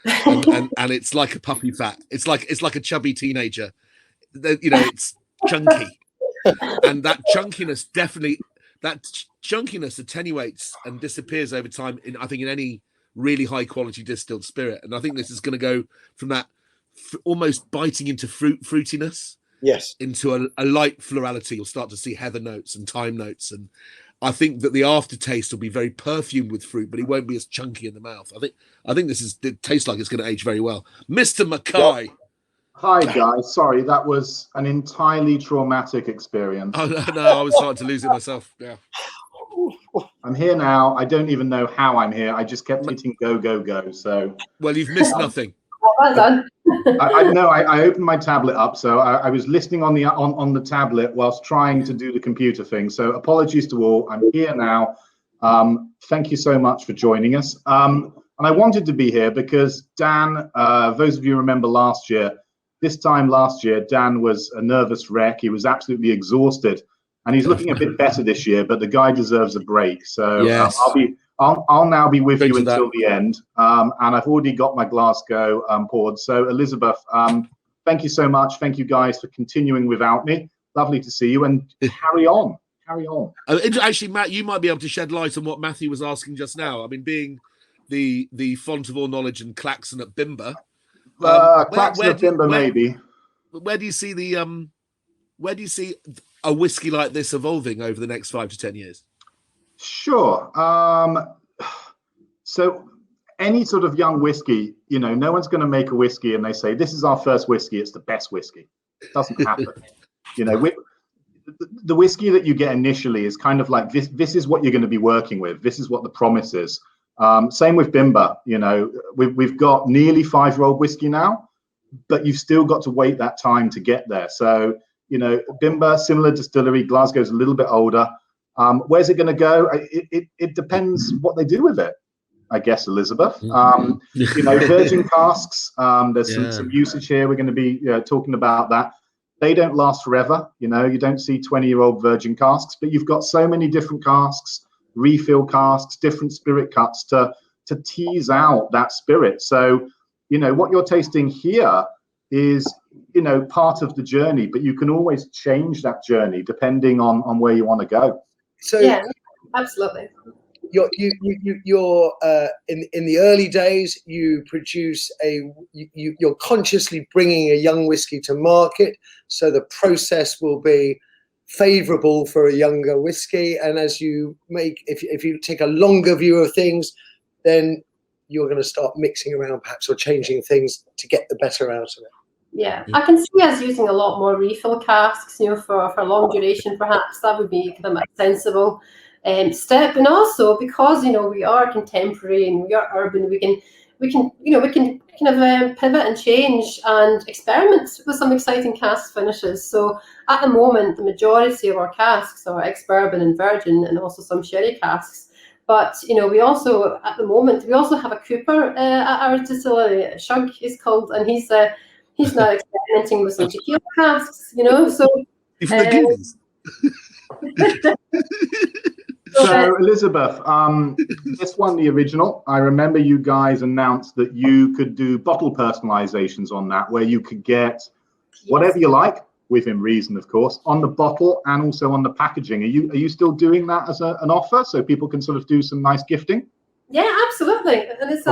and it's like a puppy fat. It's like a chubby teenager. It's chunky. And that chunkiness attenuates and disappears over time in any really high quality distilled spirit. And I think this is going to go from that almost biting into fruitiness, yes, into a light florality. You'll start to see heather notes and thyme notes, and I think that the aftertaste will be very perfumed with fruit, but it won't be as chunky in the mouth. I think it tastes like it's going to age very well. Mr. Mackay. Yep. Hi guys, sorry, that was an entirely traumatic experience. Oh, no, I was starting to lose it myself. Yeah. I'm here now. I don't even know how I'm here. I just kept hitting go, go, go. So well, you've missed nothing. Well done. I opened my tablet up, so I was listening on the tablet whilst trying to do the computer thing. So apologies to all. I'm here now. Thank you so much for joining us. And I wanted to be here because Dan, those of you who remember this time last year, Dan was a nervous wreck. He was absolutely exhausted, and he's looking a bit better this year. But the guy deserves a break. So yes. I'll now be with you until the end. And I've already got my Glasgow poured. So Elizabeth, thank you so much. Thank you guys for continuing without me. Lovely to see you, and carry on. Carry on. Actually, Matt, you might be able to shed light on what Matthew was asking just now. I mean, being the font of all knowledge and klaxon at Bimber. Maybe. Where do you see a whiskey like this evolving over the next 5 to 10 years? Sure. So any sort of young whiskey, no one's going to make a whiskey and they say, this is our first whiskey, it's the best whiskey. It doesn't happen. The whiskey that you get initially is kind of like this is what you're going to be working with. This is what the promise is. Same with Bimber. We've got nearly 5-year-old whiskey now, but you've still got to wait that time to get there. So, Bimber, similar distillery, Glasgow's a little bit older. Where's it going to go? It depends what they do with it, I guess, Elizabeth. Virgin casks, there's some usage here. We're going to be talking about that. They don't last forever. You don't see 20-year-old virgin casks, but you've got so many different casks, refill casks, different spirit cuts to tease out that spirit. So, what you're tasting here is, part of the journey, but you can always change that journey depending on where you want to go. So yeah, absolutely. You're in the early days, you produce you're consciously bringing a young whiskey to market, so the process will be favorable for a younger whiskey. And as you if you take a longer view of things, then you're going to start mixing around perhaps or changing things to get the better out of it. Yeah, I can see us using a lot more refill casks, for long duration. Perhaps that would be kind of a sensible step. And also because we are contemporary and we are urban, we can kind of pivot and change and experiment with some exciting cask finishes. So at the moment, the majority of our casks are ex-bourbon and virgin, and also some sherry casks. But we also at the moment have a Cooper at our distillery. Shug is called, and he's now experimenting with some tequila casks. So. So Elizabeth, this one, the original, I remember you guys announced that you could do bottle personalizations on that, where you could get whatever you like, within reason, of course, on the bottle and also on the packaging. Are you still doing that as an offer, so people can sort of do some nice gifting? Yeah, absolutely, and it's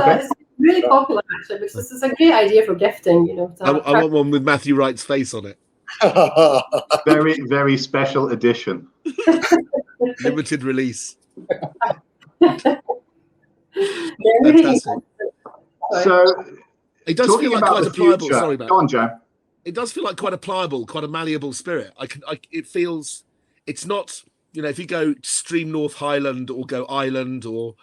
really popular actually, because it's a great idea for gifting. I want one with Matthew Wright's face on it. Very, very special edition. Limited release. Fantastic. So it does feel like about quite the a pliable. future. Sorry, Matt. Go on, Joe. It does feel like quite a pliable, quite a malleable spirit. It feels. It's not. If you go Stream North Highland or go Island or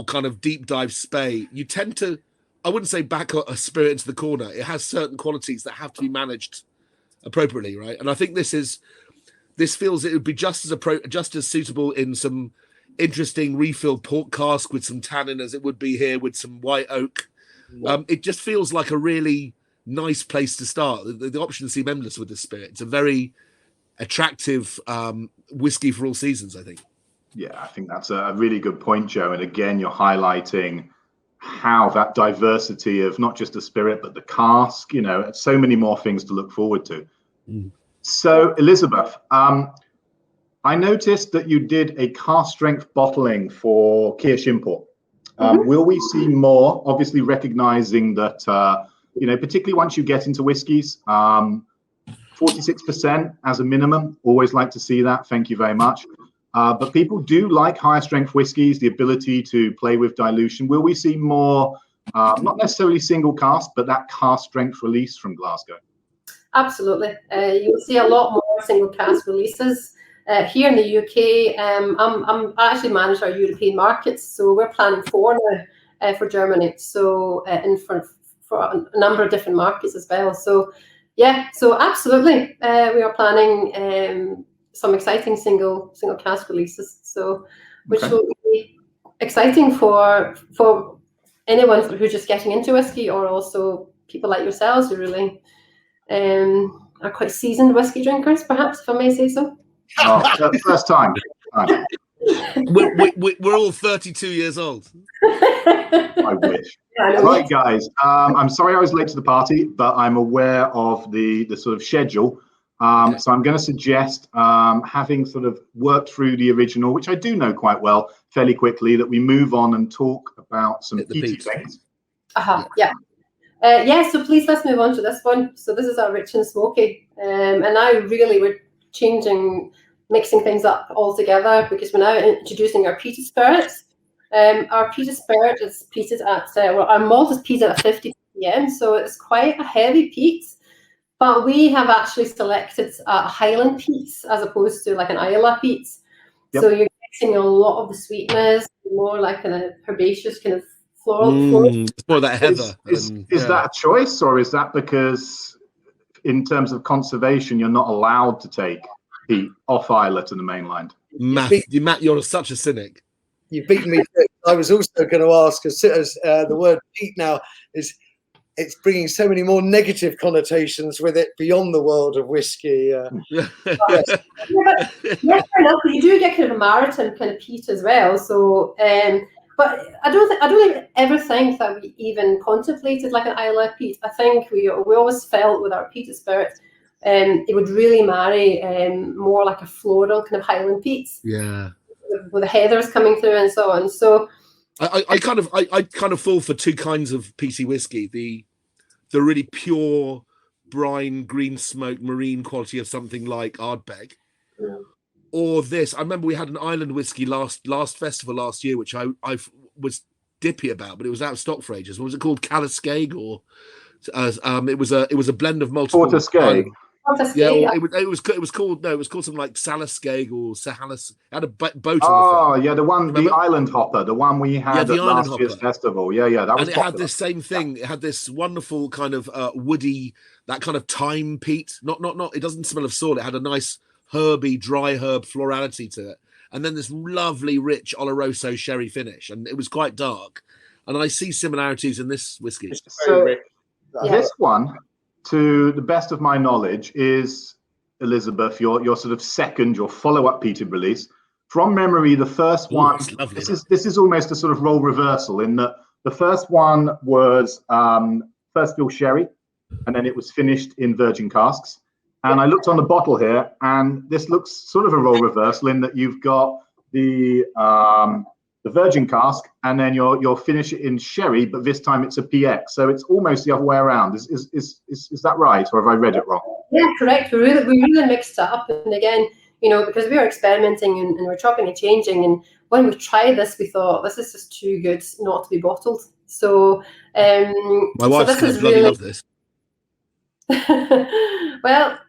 kind of deep dive Spey, you tend to. I wouldn't say back a spirit into the corner. It has certain qualities that have to be managed appropriately, right? And I think this feels it would be just as suitable in some interesting refilled port cask with some tannin as it would be here with some white oak. It just feels like a really nice place to start. The options seem endless with this spirit. It's a very attractive whiskey for all seasons, I think. Yeah, I think that's a really good point, Joe. And again, you're highlighting how that diversity of not just the spirit, but the cask, so many more things to look forward to. So, Elizabeth, I noticed that you did a cask strength bottling for Kirsch Import. Will we see more? Obviously, recognizing that, particularly once you get into whiskies, 46% as a minimum. Always like to see that. Thank you very much. But people do like higher strength whiskies, the ability to play with dilution. Will we see more, not necessarily single cask, but that cask strength release from Glasgow? Absolutely. You'll see a lot more single cask releases. Here in the UK, I actually manage our European markets, so we're planning 4 now for Germany. So and for a number of different markets as well. So yeah, so absolutely, we are planning some exciting single cask releases. So which will be exciting for anyone who's just getting into whiskey, or also people like yourselves who really are quite seasoned whiskey drinkers, perhaps, if I may say so. Oh, first time. We're all 32 years old. I wish. Right, guys. I'm sorry I was late to the party, but I'm aware of the sort of schedule. So I'm going to suggest, having sort of worked through the original, which I do know quite well, fairly quickly, that we move on and talk about some peaty things. Yeah, so please let's move on to this one. So this is our rich and smoky, and now really we're mixing things up altogether, because we're now introducing our peated spirits. Our peated spirit is peated at, our malt is peated at 50 ppm, so it's quite a heavy peat, but we have actually selected a Highland peat as opposed to like an Islay peat. Yep. So you're getting a lot of the sweetness, more like a herbaceous kind of floral. It's more that heather. Is that a choice, or is that because in terms of conservation you're not allowed to take peat off Islay to the mainland? Matt, you're such a cynic. You've beaten me. I was also going to ask, as the word peat now it's bringing so many more negative connotations with it beyond the world of whiskey. Yes, fair enough. You do get kind of a maritime kind of peat as well. So, but I don't ever think that we even contemplated like an Islay peat. I think we always felt with our peated spirit, it would really marry more like a floral kind of Highland peat. Yeah. With the heathers coming through and so on. So I kind of fall for two kinds of peaty whiskey: the really pure brine, green smoke, marine quality of something like Ardbeg, or this. I remember we had an island whiskey last festival last year, which I was dippy about, but it was out of stock for ages. What was it called? Caliskeg, or it was a blend of multiple. Porterskeg. Yeah, it was called something like Salaskeg or Sahalas. It had a boat on the front. Oh, yeah, the island hopper, the one we had at last year's festival. Yeah, that was. And it had this same thing. It had this wonderful kind of woody, that kind of thyme peat. Not. It doesn't smell of soil. It had a nice herby, dry herb florality to it, and then this lovely, rich Oloroso sherry finish. And it was quite dark. And I see similarities in this whiskey. So this one, to the best of my knowledge, is, Elizabeth, your sort of your follow-up peated release. From memory, the first one, this is almost a sort of role reversal, in that the first one was first fill sherry, and then it was finished in virgin casks. And I looked on the bottle here, and this looks sort of a role reversal in that you've got the virgin cask, and then you'll finish it in sherry, but this time it's a PX. So it's almost the other way around. Is that right, or have I read it wrong? Yeah, correct. We really mixed it up, and again, you know, because we were experimenting and we're chopping and changing. And when we tried this, we thought this is just too good not to be bottled. So, my wife's so going to bloody love this. Well,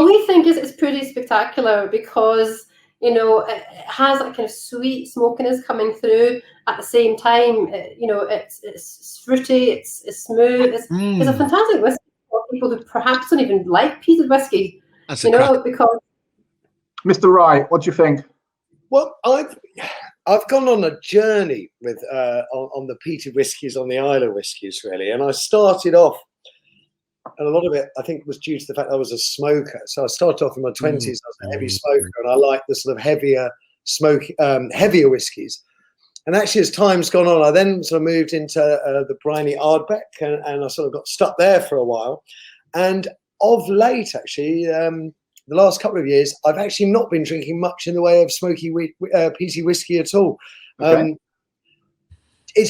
we think it's pretty spectacular because, you know, it has that kind of sweet smokiness coming through at the same time. You know, it's fruity, it's smooth. It's a fantastic whiskey for people who perhaps don't even like peated whiskey. That's because. Mr. Wright, what do you think? Well, I've gone on a journey with on the peated whiskies, on the Islay whiskies, really, and I started off. And a lot of it, I think, was due to the fact I was a smoker. So I started off in my 20s, I was a heavy smoker, and I liked the sort of heavier whiskies. And actually, as time's gone on, I then sort of moved into the briny Ardbeg, and I sort of got stuck there for a while. And of late, actually, the last couple of years, I've actually not been drinking much in the way of smoky peaty whiskey at all. Okay.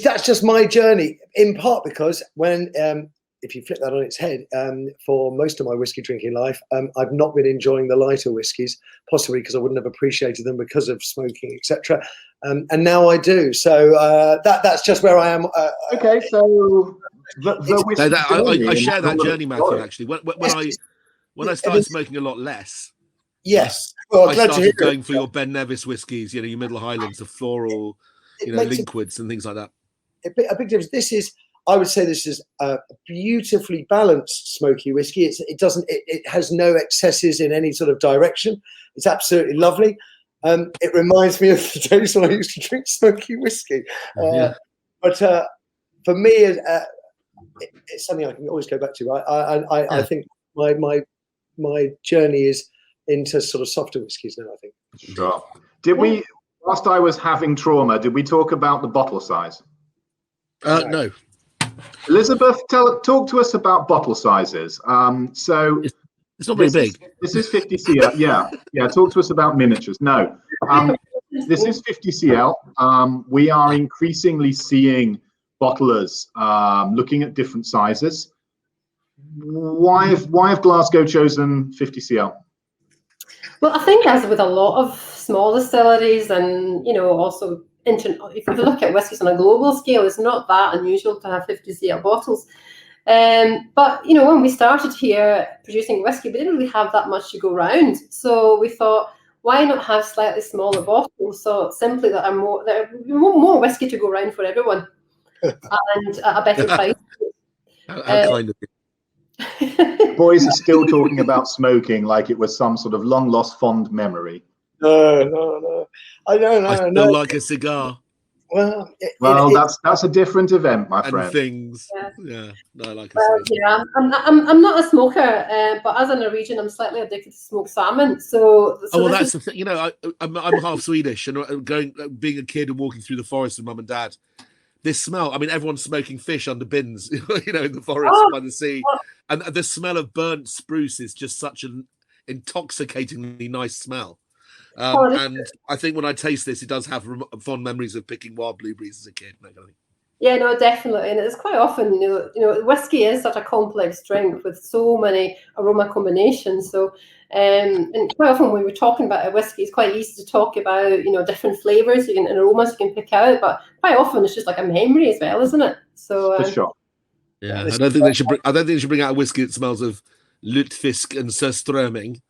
That's just my journey, in part because when... if you flip that on its head, for most of my whiskey drinking life, I've not been enjoying the lighter whiskies, possibly because I wouldn't have appreciated them because of smoking, etc. And now I do. So that's just where I am. Okay, so I share that journey, Matthew. Actually, when I started smoking a lot less, yes, well, I started going for your Ben Nevis whiskies, you know, your Middle Highlands, the floral, you know, Linkwoods and things like that. A big difference. I would say this is a beautifully balanced smoky whiskey. It has no excesses in any sort of direction. It's absolutely lovely. It reminds me of the days when I used to drink smoky whiskey. But for me, it's something I can always go back to. I think my journey is into sort of softer whiskies now, I think. Sure. Did we, whilst I was having trauma, did we talk about the bottle size? No. Elizabeth, talk to us about bottle sizes. So it's not very big. This is 50 cl. Yeah. Talk to us about miniatures. No, this is 50 cl. We are increasingly seeing bottlers looking at different sizes. Why have Glasgow chosen 50 cl? Well, I think as with a lot of small distilleries, and you know, also if you look at whiskies on a global scale, it's not that unusual to have 50 cl bottles. But you know, when we started here producing whiskey, we didn't really have that much to go around. So we thought, why not have slightly smaller bottles? So simply there are more whiskey to go around for everyone, and at a better price. How kind of you. Boys are still talking about smoking like it was some sort of long lost fond memory. No. I don't like a cigar. Well, that's a different event, my friend. And things. Yeah. No, I like a cigar. Yeah, I'm not a smoker, but as a Norwegian, I'm slightly addicted to smoked salmon. So that's the thing. You know, I'm half Swedish, and being a kid and walking through the forest with mum and dad. This smell, I mean, everyone's smoking fish under bins, you know, in the forest by the sea. And the smell of burnt spruce is just such an intoxicatingly nice smell. And I think when I taste this, it does have fond memories of picking wild blueberries as a kid. Yeah, no, definitely. And it's quite often, you know, whiskey is such a complex drink with so many aroma combinations. So, and quite often when we're talking about a whiskey, it's quite easy to talk about, you know, different flavors and aromas you can pick out. But quite often it's just like a memory as well, isn't it? So, for sure. Yeah, I don't think they should bring out a whiskey that smells of lutefisk and surströmming.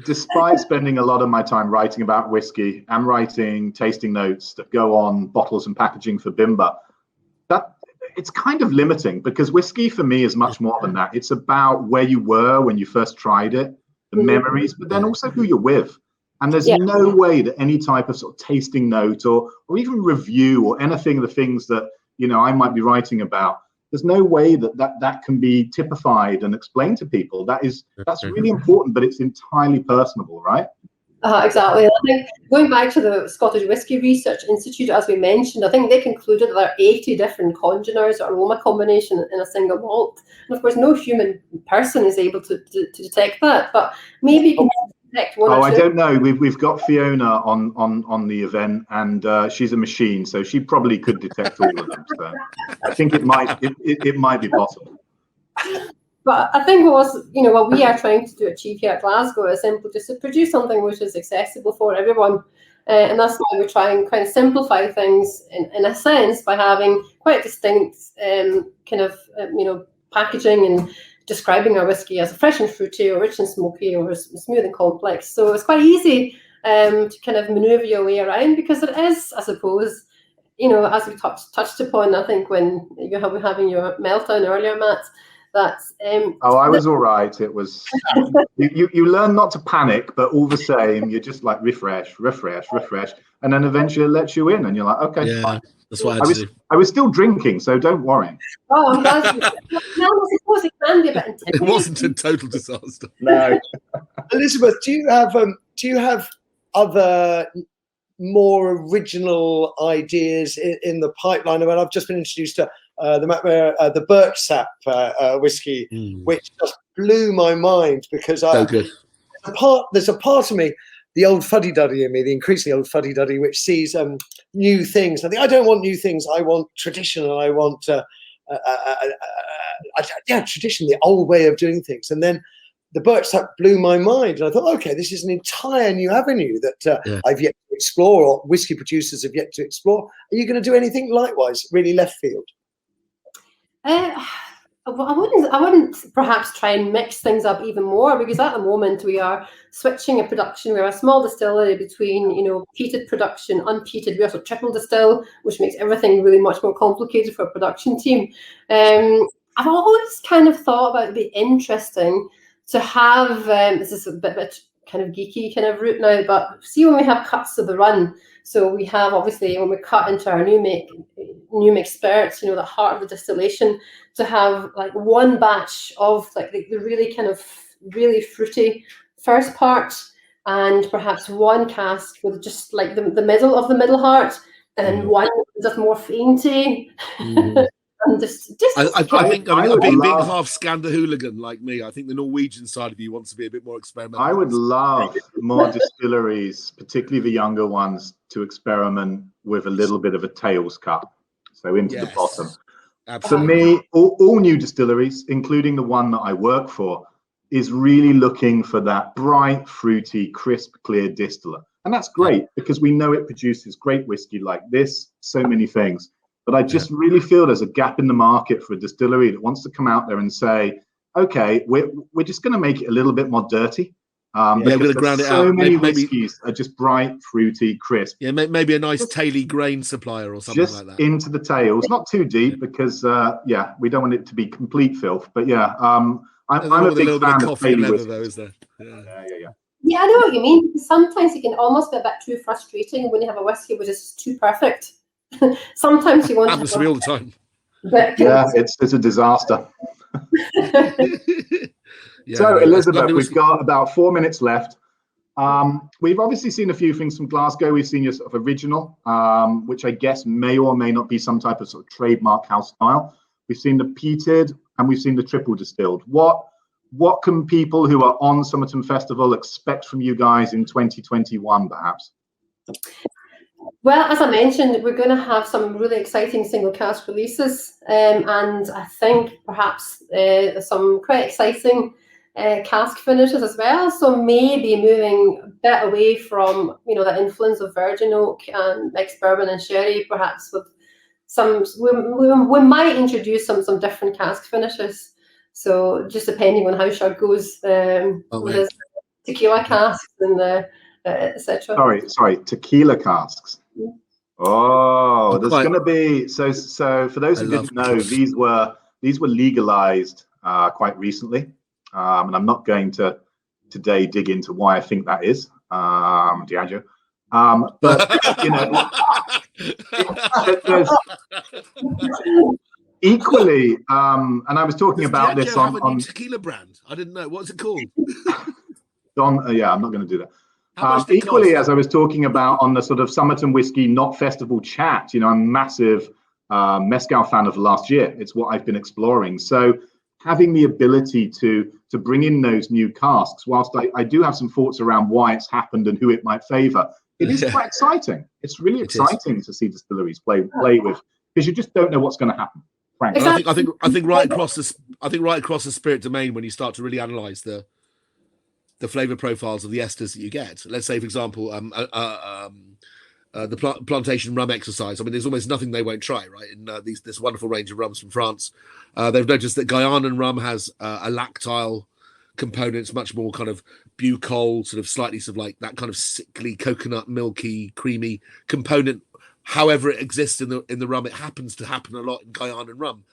Despite spending a lot of my time writing about whiskey and writing tasting notes that go on bottles and packaging for Bimber, that it's kind of limiting, because whiskey for me is much more than that. It's about where you were when you first tried it, the memories, but then also who you're with. And there's no way that any type of sort of tasting note or even review or anything of the things that, you know, I might be writing about, there's no way that can be typified and explained to people. That's really important, but it's entirely personable, right? Exactly. I think going back to the Scottish Whisky Research Institute, as we mentioned, I think they concluded that there are 80 different congeners or aroma combination in a single malt. And of course, no human person is able to detect that, but maybe you can detect one or two. I don't know. We've got Fiona on the event, and she's a machine, so she probably could detect all of them. So I think it might be possible. But I think what we are trying to achieve here at Glasgow is simply just to produce something which is accessible for everyone. And that's why we try and kind of simplify things in a sense by having quite distinct packaging and describing our whiskey as fresh and fruity or rich and smoky or smooth and complex. So it's quite easy to kind of maneuver your way around, because it is, I suppose, as we touched upon, I think when you were having your meltdown earlier, Matt, that I was all right. It was you learn not to panic, but all the same, you're just like refresh, and then eventually it lets you in, and you're like, okay, yeah, fine. That's what I was still drinking, so don't worry. Oh, I'm glad. No, I suppose it can be a bit intimidating. It wasn't a total disaster. No. Elizabeth, do you have other more original ideas in the pipeline? I mean, I've just been introduced to the Birch Sap whiskey, which just blew my mind, because there's a part of me, the old fuddy-duddy in me, the increasingly old fuddy-duddy, which sees new things. I think I don't want new things. I want tradition, and I want tradition, the old way of doing things. And then the Birch Sap blew my mind, and I thought, okay, this is an entire new avenue that I've yet to explore, or whiskey producers have yet to explore. Are you going to do anything likewise, really left field? I wouldn't perhaps try and mix things up even more, because at the moment we are switching a production. We're a small distillery between, peated production, unpeated. We also triple distill, which makes everything really much more complicated for a production team. I've always kind of thought about it'd be interesting to have, this is a bit kind of geeky kind of route now, but see when we have cuts of the run. So we have, obviously, when we cut into our new make spirits, the heart of the distillation, to have like one batch of like the really kind of really fruity first part, and perhaps one cask with just like the middle of the middle heart, and one that's more fainty. And I think a big half Scander hooligan like me. I think the Norwegian side of you wants to be a bit more experimental. I would love more distilleries, particularly the younger ones, to experiment with a little bit of a tails cut, so into the bottom. Absolutely. For me, all new distilleries, including the one that I work for, is really looking for that bright, fruity, crisp, clear distiller. And that's great, because we know it produces great whiskey like this, so many things. But I just really feel there's a gap in the market for a distillery that wants to come out there and say, okay, we're just going to make it a little bit more dirty. We're going to ground it out. So many whiskies are just bright, fruity, crisp. Yeah, maybe a nice taily grain supplier or something just like that. Into the tails, not too deep, because we don't want it to be complete filth. But I'm a big fan of taily whiskey, though, is there? Yeah, I know what you mean. Sometimes it can almost be a bit too frustrating when you have a whiskey which is too perfect. Sometimes you want happens to me all the time. It's a disaster. So Elizabeth, we've got about 4 minutes left. We've obviously seen a few things from Glasgow. We've seen your sort of original, which I guess may or may not be some type of sort of trademark house style. We've seen the peated, and we've seen the triple distilled. What can people who are on Summerton Festival expect from you guys in 2021, perhaps? Well, as I mentioned, we're going to have some really exciting single cask releases, and I think perhaps some quite exciting cask finishes as well. So maybe moving a bit away from the influence of virgin oak and mixed bourbon and sherry, perhaps with some. We might introduce some different cask finishes. So just depending on how Shug goes with his tequila casks and etc. Sorry, tequila casks. Oh, there's going to be so for those who didn't know, these were legalized quite recently, and I'm not going to today dig into why I think that is, Diageo. But there's equally, and I was talking about this on a new tequila brand. I didn't know. What's it called? I'm not going to do that. Equally, as I was talking about on the sort of Summerton Whiskey Not Festival chat, I'm a massive mezcal fan of last year. It's what I've been exploring. So having the ability to bring in those new casks, whilst I do have some thoughts around why it's happened and who it might favor, it is quite exciting. It's really exciting to see distilleries play with, because you just don't know what's going to happen. Exactly. I think right across I think right across the spirit domain, when you start to really analyze the flavor profiles of the esters that you get. Let's say, for example, the plantation rum exercise. I mean, there's almost nothing they won't try, right? In this wonderful range of rums from France, they've noticed that Guyanan rum has a lactile components, much more kind of bucol, sort of slightly sort of like that kind of sickly coconut, milky, creamy component. However it exists in the rum, it happens to happen a lot in Guyanan rum,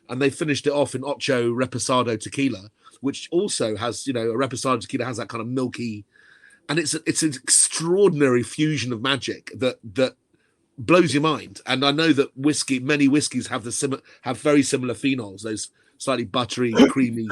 and they finished it off in Ocho Reposado tequila, which also has, a Reposado tequila has that kind of milky, and it's an extraordinary fusion of magic that blows your mind. And I know that many whiskies have very similar phenols, those slightly buttery, creamy.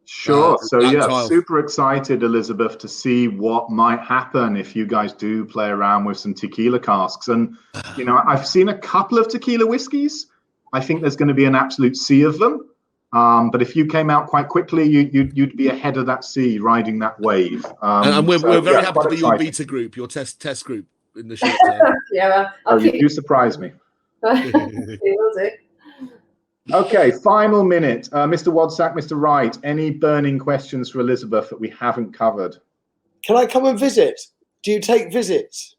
Sure. So lactile. Super excited, Elizabeth, to see what might happen if you guys do play around with some tequila casks. And I've seen a couple of tequila whiskies. I think there's going to be an absolute sea of them. But if you came out quite quickly, you'd be ahead of that sea, riding that wave. And we're very happy to be your beta group, your test group in the short term. Yeah. You do surprise me. It will do. Okay, final minute. Mr. Wadsack, Mr. Wright, any burning questions for Elizabeth that we haven't covered? Can I come and visit? Do you take visits?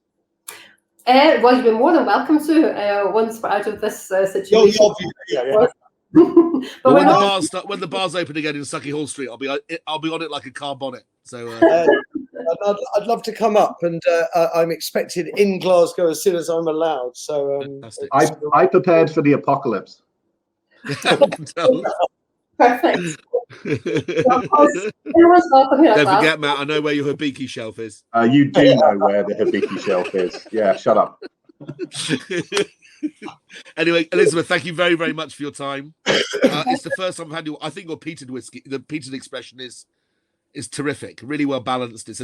Well, you've been more than welcome to once we're out of this situation. Yeah. But when the bars open again in Sucky Hall Street, I'll be on it like a car bonnet. So I'd love to come up, and I'm expected in Glasgow as soon as I'm allowed. So I prepared for the apocalypse. Perfect. Don't forget, Matt, I know where your Hibiki shelf is. You do know where the Hibiki shelf is. Yeah, shut up. Anyway, Elizabeth, thank you very, very much for your time. It's the first time I've had I think your peated whiskey, the peated expression is terrific, really well balanced. It's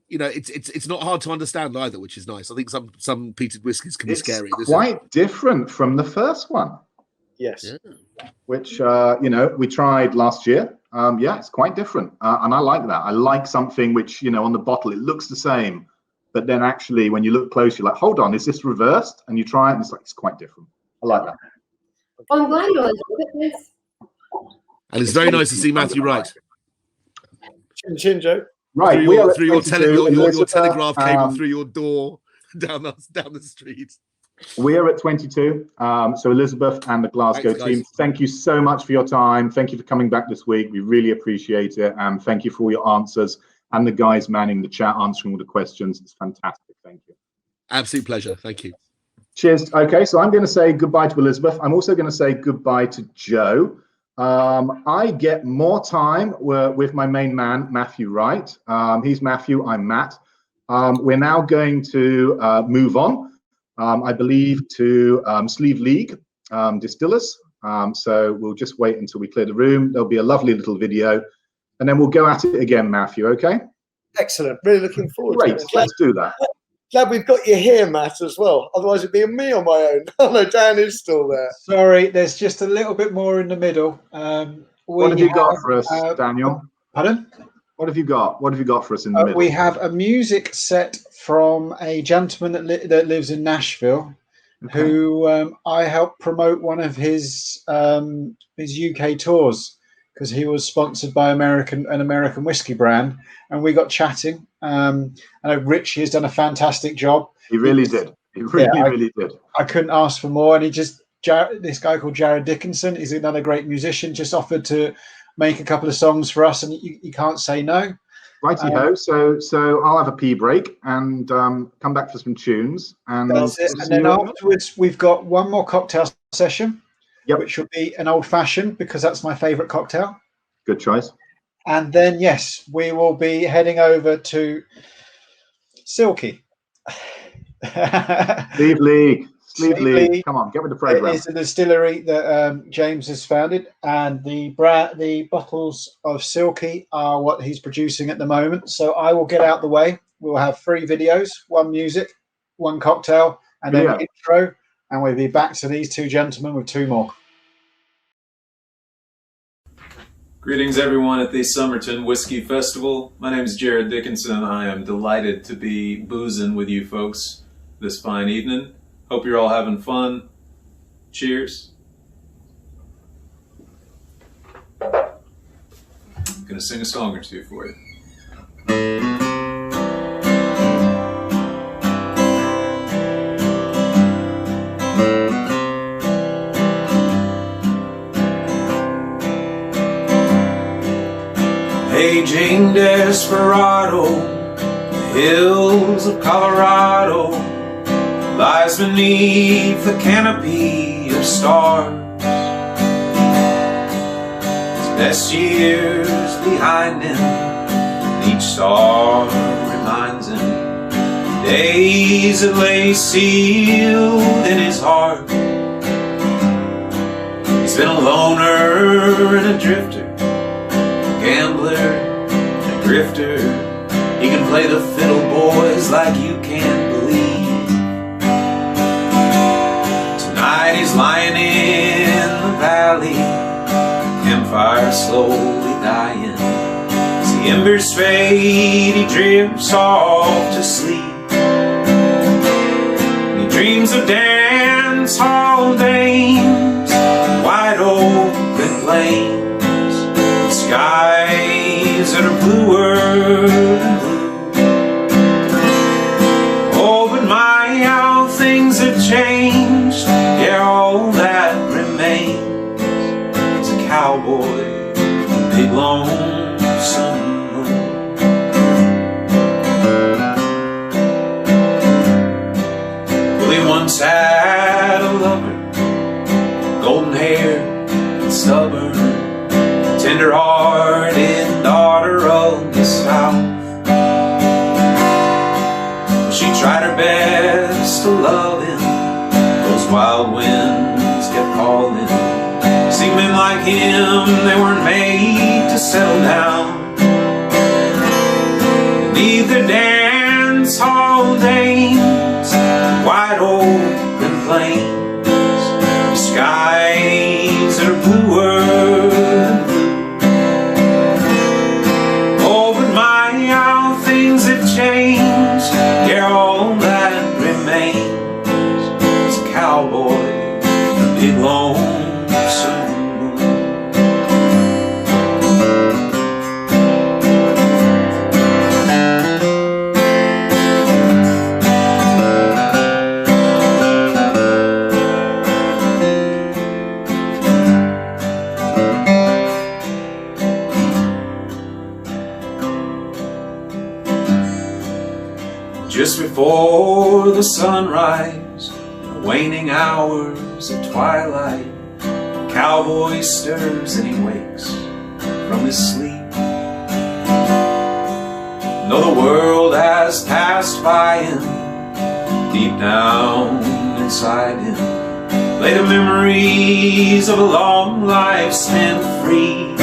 it's not hard to understand either, which is nice. I think some peated whiskies can be scary. It's quite different from the first one. Yes. Yeah. Which we tried last year. It's quite different, and I like that. I like something which on the bottle it looks the same, but then actually when you look close, you're like, hold on, is this reversed? And you try it, and it's quite different. I like that. I'm glad you enjoyed it. And it's very nice to see Matthew Wright. Chin, Joe. Right, through your telegraph cable through your door down the street. We're at 22. So Elizabeth and the Glasgow team, thank you so much for your time. Thank you for coming back this week. We really appreciate it. And thank you for all your answers, and the guys manning the chat, answering all the questions. It's fantastic. Thank you. Absolute pleasure. Thank you. Cheers. Okay, so I'm going to say goodbye to Elizabeth. I'm also going to say goodbye to Joe. I get more time with my main man, Matthew Wright. He's Matthew, I'm Matt. We're now going to move on. I believe to Sliabh Liag Distillers. So we'll just wait until we clear the room. There'll be a lovely little video, and then we'll go at it again, Matthew, okay? Excellent. Really looking forward to it. Let's do that. Glad we've got you here, Matt, as well. Otherwise it'd be me on my own. Oh no, Dan is still there. Sorry, there's just a little bit more in the middle. What have you got for us, Daniel? Pardon? What have you got? What have you got for us in the middle? We have a music set from a gentleman that lives in Nashville, who I helped promote one of his UK tours, because he was sponsored by an American whiskey brand, and we got chatting. I know Richie has done a fantastic job. He really did. He really did. I couldn't ask for more. And this guy called Jared Dickinson, he's another great musician, just offered to make a couple of songs for us, and you can't say no. Righty-ho. So I'll have a pee break and come back for some tunes. And that's it. And then afterwards, we've got one more cocktail session, which will be an old-fashioned, because that's my favourite cocktail. Good choice. And then, yes, we will be heading over to Silky. Sliabh Liag. Sliabh Liag. Come on, get with the program. It's a distillery that James has founded, and the bottles of Silky are what he's producing at the moment. So I will get out the way. We'll have 3 videos, 1 music, 1 cocktail, and then an intro, and we'll be back to these 2 gentlemen with 2 more. Greetings everyone at the Summerton Whisky Festival. My name is Jared Dickinson. I am delighted to be boozing with you folks this fine evening. Hope you're all having fun. Cheers. Gonna sing a song or two for you. Aging desperado, the hills of Colorado, lies beneath the canopy of stars. His best years behind him, each star reminds him days that lay sealed in his heart. He's been a loner and a drifter, gambler and a grifter. He can play the fiddle, boys, like you can't believe. Tonight he's lying in the valley, campfire slowly dying. As the embers fade, he drifts off to sleep. He dreams of dance hall dames, wide open plains, skies that are bluer than blue. Oh, but my, how things have changed. Yeah, all that remains is a cowboy, a big lonesome moon. Well, he once had a lover, golden hair and stubborn, tender-hearted daughter of the South. She tried her best to love him, those wild winds kept calling. See, men like him, they weren't made to settle down beneath the dance hall dames, wide open plains, skies that are bluer than blue. Changed, yeah, all that remains is a cowboy, a big lonesome moon. Just before the sunrise, the waning hours of twilight, the cowboy stirs and he wakes from his sleep. Though the world has passed by him, deep down inside him lay the memories of a long life spent free.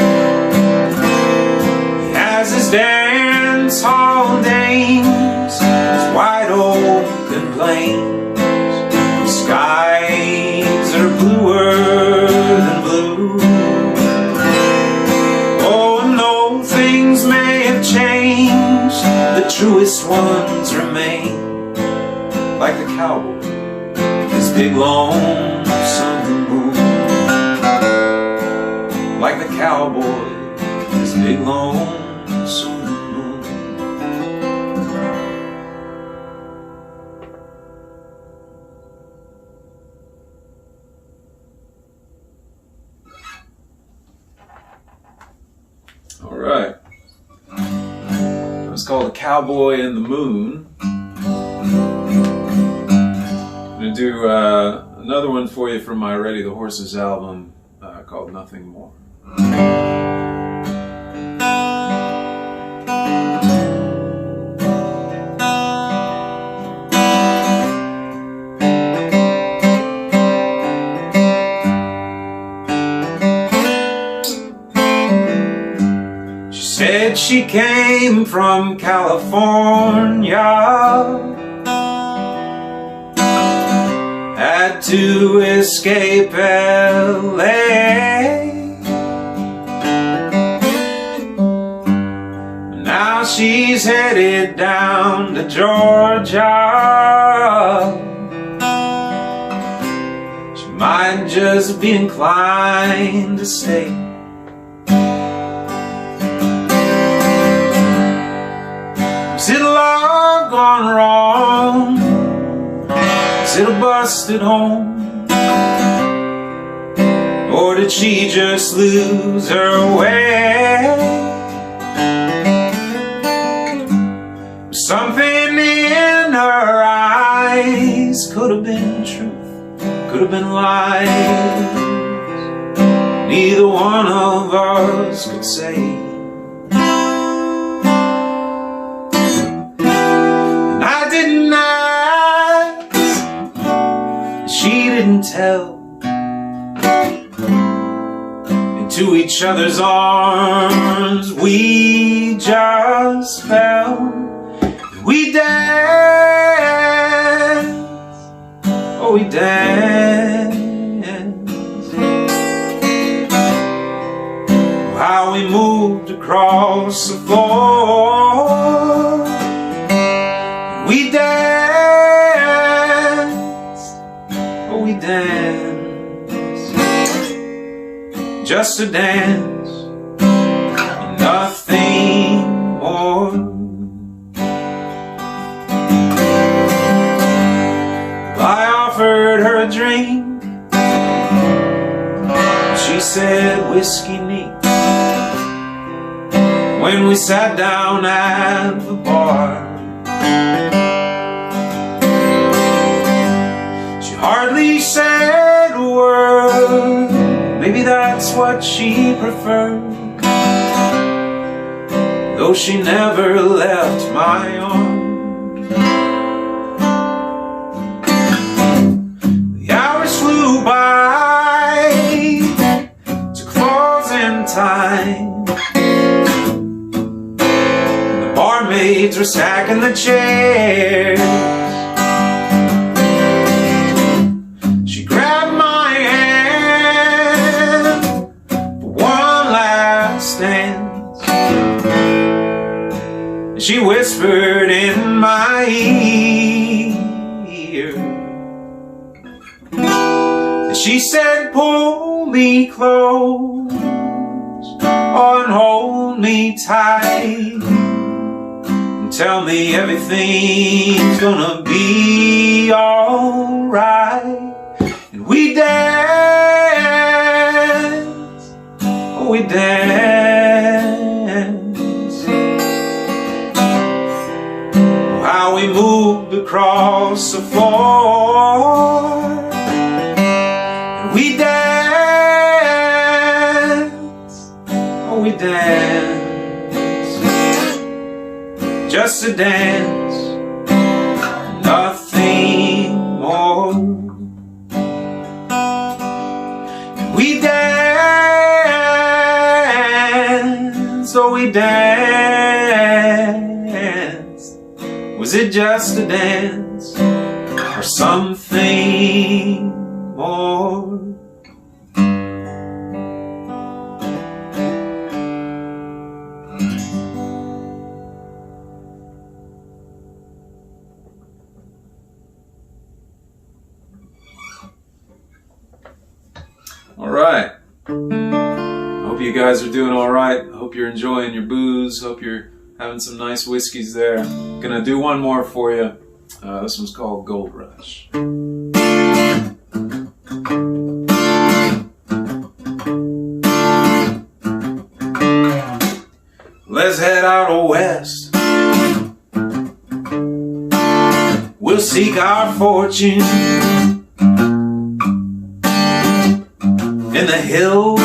He has his dance hall dames, wide open plains, skies that are bluer than blue. Oh, and though things may have changed, the truest ones remain, like the cowboy, his big lonesome moon. Like the cowboy, his big lonesome moon. All right. It's called A Cowboy and the Moon. I'm going to do another one for you from my Ready the Horses album called Nothing More. Said she came from California, had to escape LA. Now she's headed down to Georgia. She might just be inclined to stay. love gone wrong? Is it a busted home? Or did she just lose her way? Something in her eyes could have been truth, could have been lies. Neither one of us could say. And I didn't ask, she didn't tell. Into each other's arms we just fell. We danced, oh we danced. How we moved across the floor. We danced, oh we danced. Just a dance, and nothing more. I offered her a drink. She said whiskey neat. When we sat down at the bar, she hardly said a word. Maybe that's what she preferred, though she never left my arms. The hours flew by, took frozen time. Barmaids were stacking the chairs. She grabbed my hand for one last dance. She whispered in my ear. She said, pull me close and hold me tight. Tell me everything's gonna be alright. And we dance, oh we dance. Oh, how we moved across the floor. And we dance, oh we dance. Just a dance, nothing more. We danced, oh we danced. Was it just a dance or something more? All right. Hope you guys are doing all right. Hope you're enjoying your booze. Hope you're having some nice whiskeys there. Gonna do one more for you. This one's called Gold Rush. Let's head out west. We'll seek our fortune in the hills,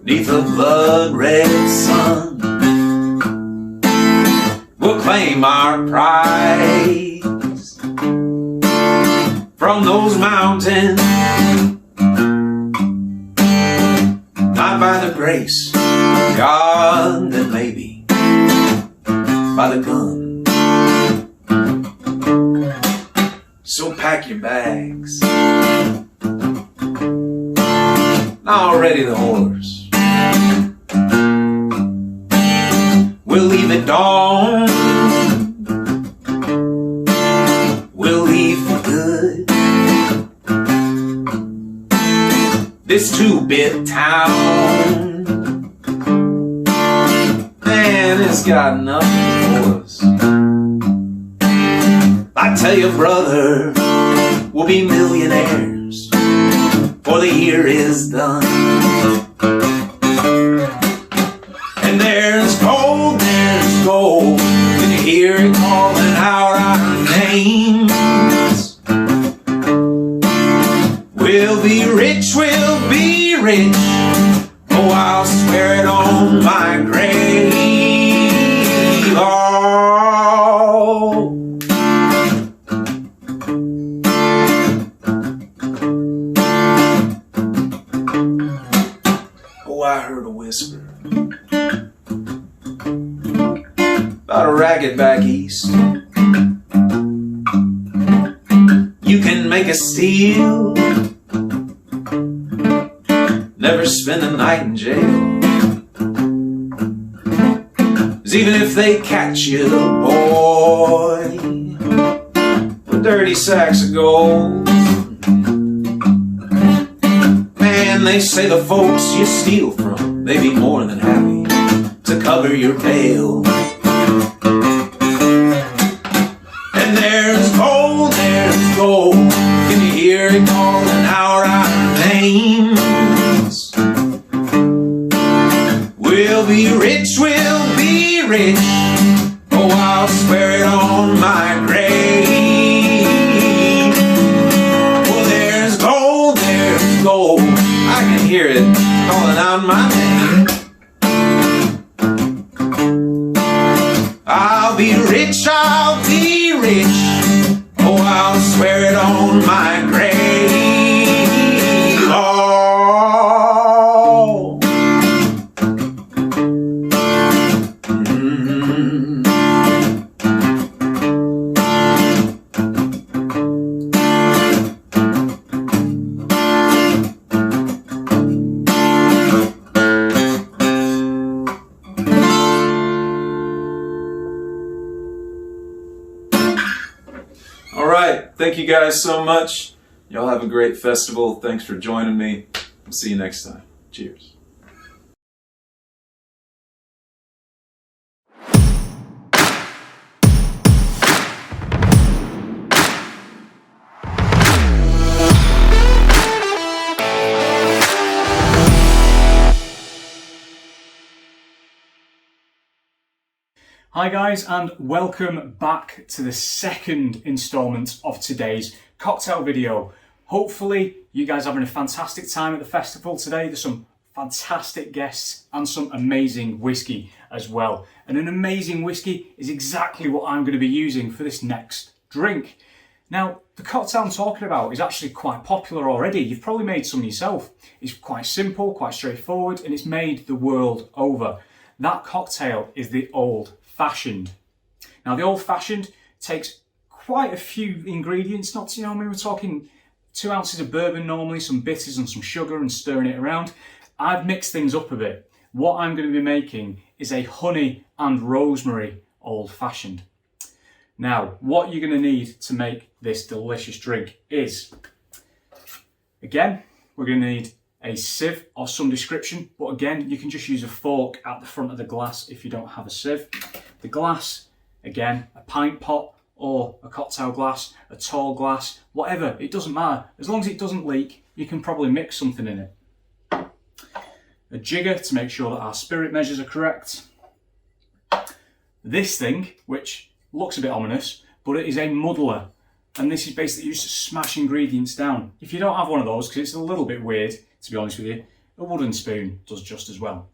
neath the blood-red sun. We'll claim our prize from those mountains, not by the grace of God, then maybe by the gun. So pack your bags. Now ready the horse. We'll leave at dawn. We'll leave for good. This two-bit town, man, is has got nothing for us. I tell you, brother, we'll be millionaires before the year is done. And there's gold, can you hear it calling out our names? We'll be rich, oh, I'll swear it on my grave. Oh, I heard a whisper about a racket back east. You can make a steal, never spend a night in jail. 'Cause even if they catch you, boy, with dirty sacks of gold, man, they say the folks you steal from, they be more than happy to cover your bail. And there's gold, can you hear it calling out our names? We'll be rich, oh, I'll swear it on my grave. Well, there's gold, I can hear it calling out my name. I'll be rich, oh, I'll swear it on my grave. Oh. All right, thank you guys so much. Y'all have a great festival. Thanks for joining me. We'll see you next time. Cheers. Hi guys, and welcome back to the second instalment of today's cocktail video. Hopefully you guys are having a fantastic time at the festival today. There's some fantastic guests and some amazing whiskey as well. And an amazing whiskey is exactly what I'm going to be using for this next drink. Now, the cocktail I'm talking about is actually quite popular already. You've probably made some yourself. It's quite simple, quite straightforward, and it's made the world over. That cocktail is the Old Fashioned. Now, the Old Fashioned takes quite a few ingredients. Not, you know, I mean, we're talking 2 ounces of bourbon normally, some bitters and some sugar, and stirring it around. I've mixed things up a bit. What I'm going to be making is a honey and rosemary Old Fashioned. Now, what you're going to need to make this delicious drink is, again, we're going to need a sieve of some description, but again, you can just use a fork at the front of the glass if you don't have a sieve. The glass, again, a pint pot or a cocktail glass, a tall glass, whatever, it doesn't matter. As long as it doesn't leak, you can probably mix something in it. A jigger to make sure that our spirit measures are correct. This thing, which looks a bit ominous, but it is a muddler. And this is basically used to smash ingredients down. If you don't have one of those, because it's a little bit weird, to be honest with you, a wooden spoon does just as well.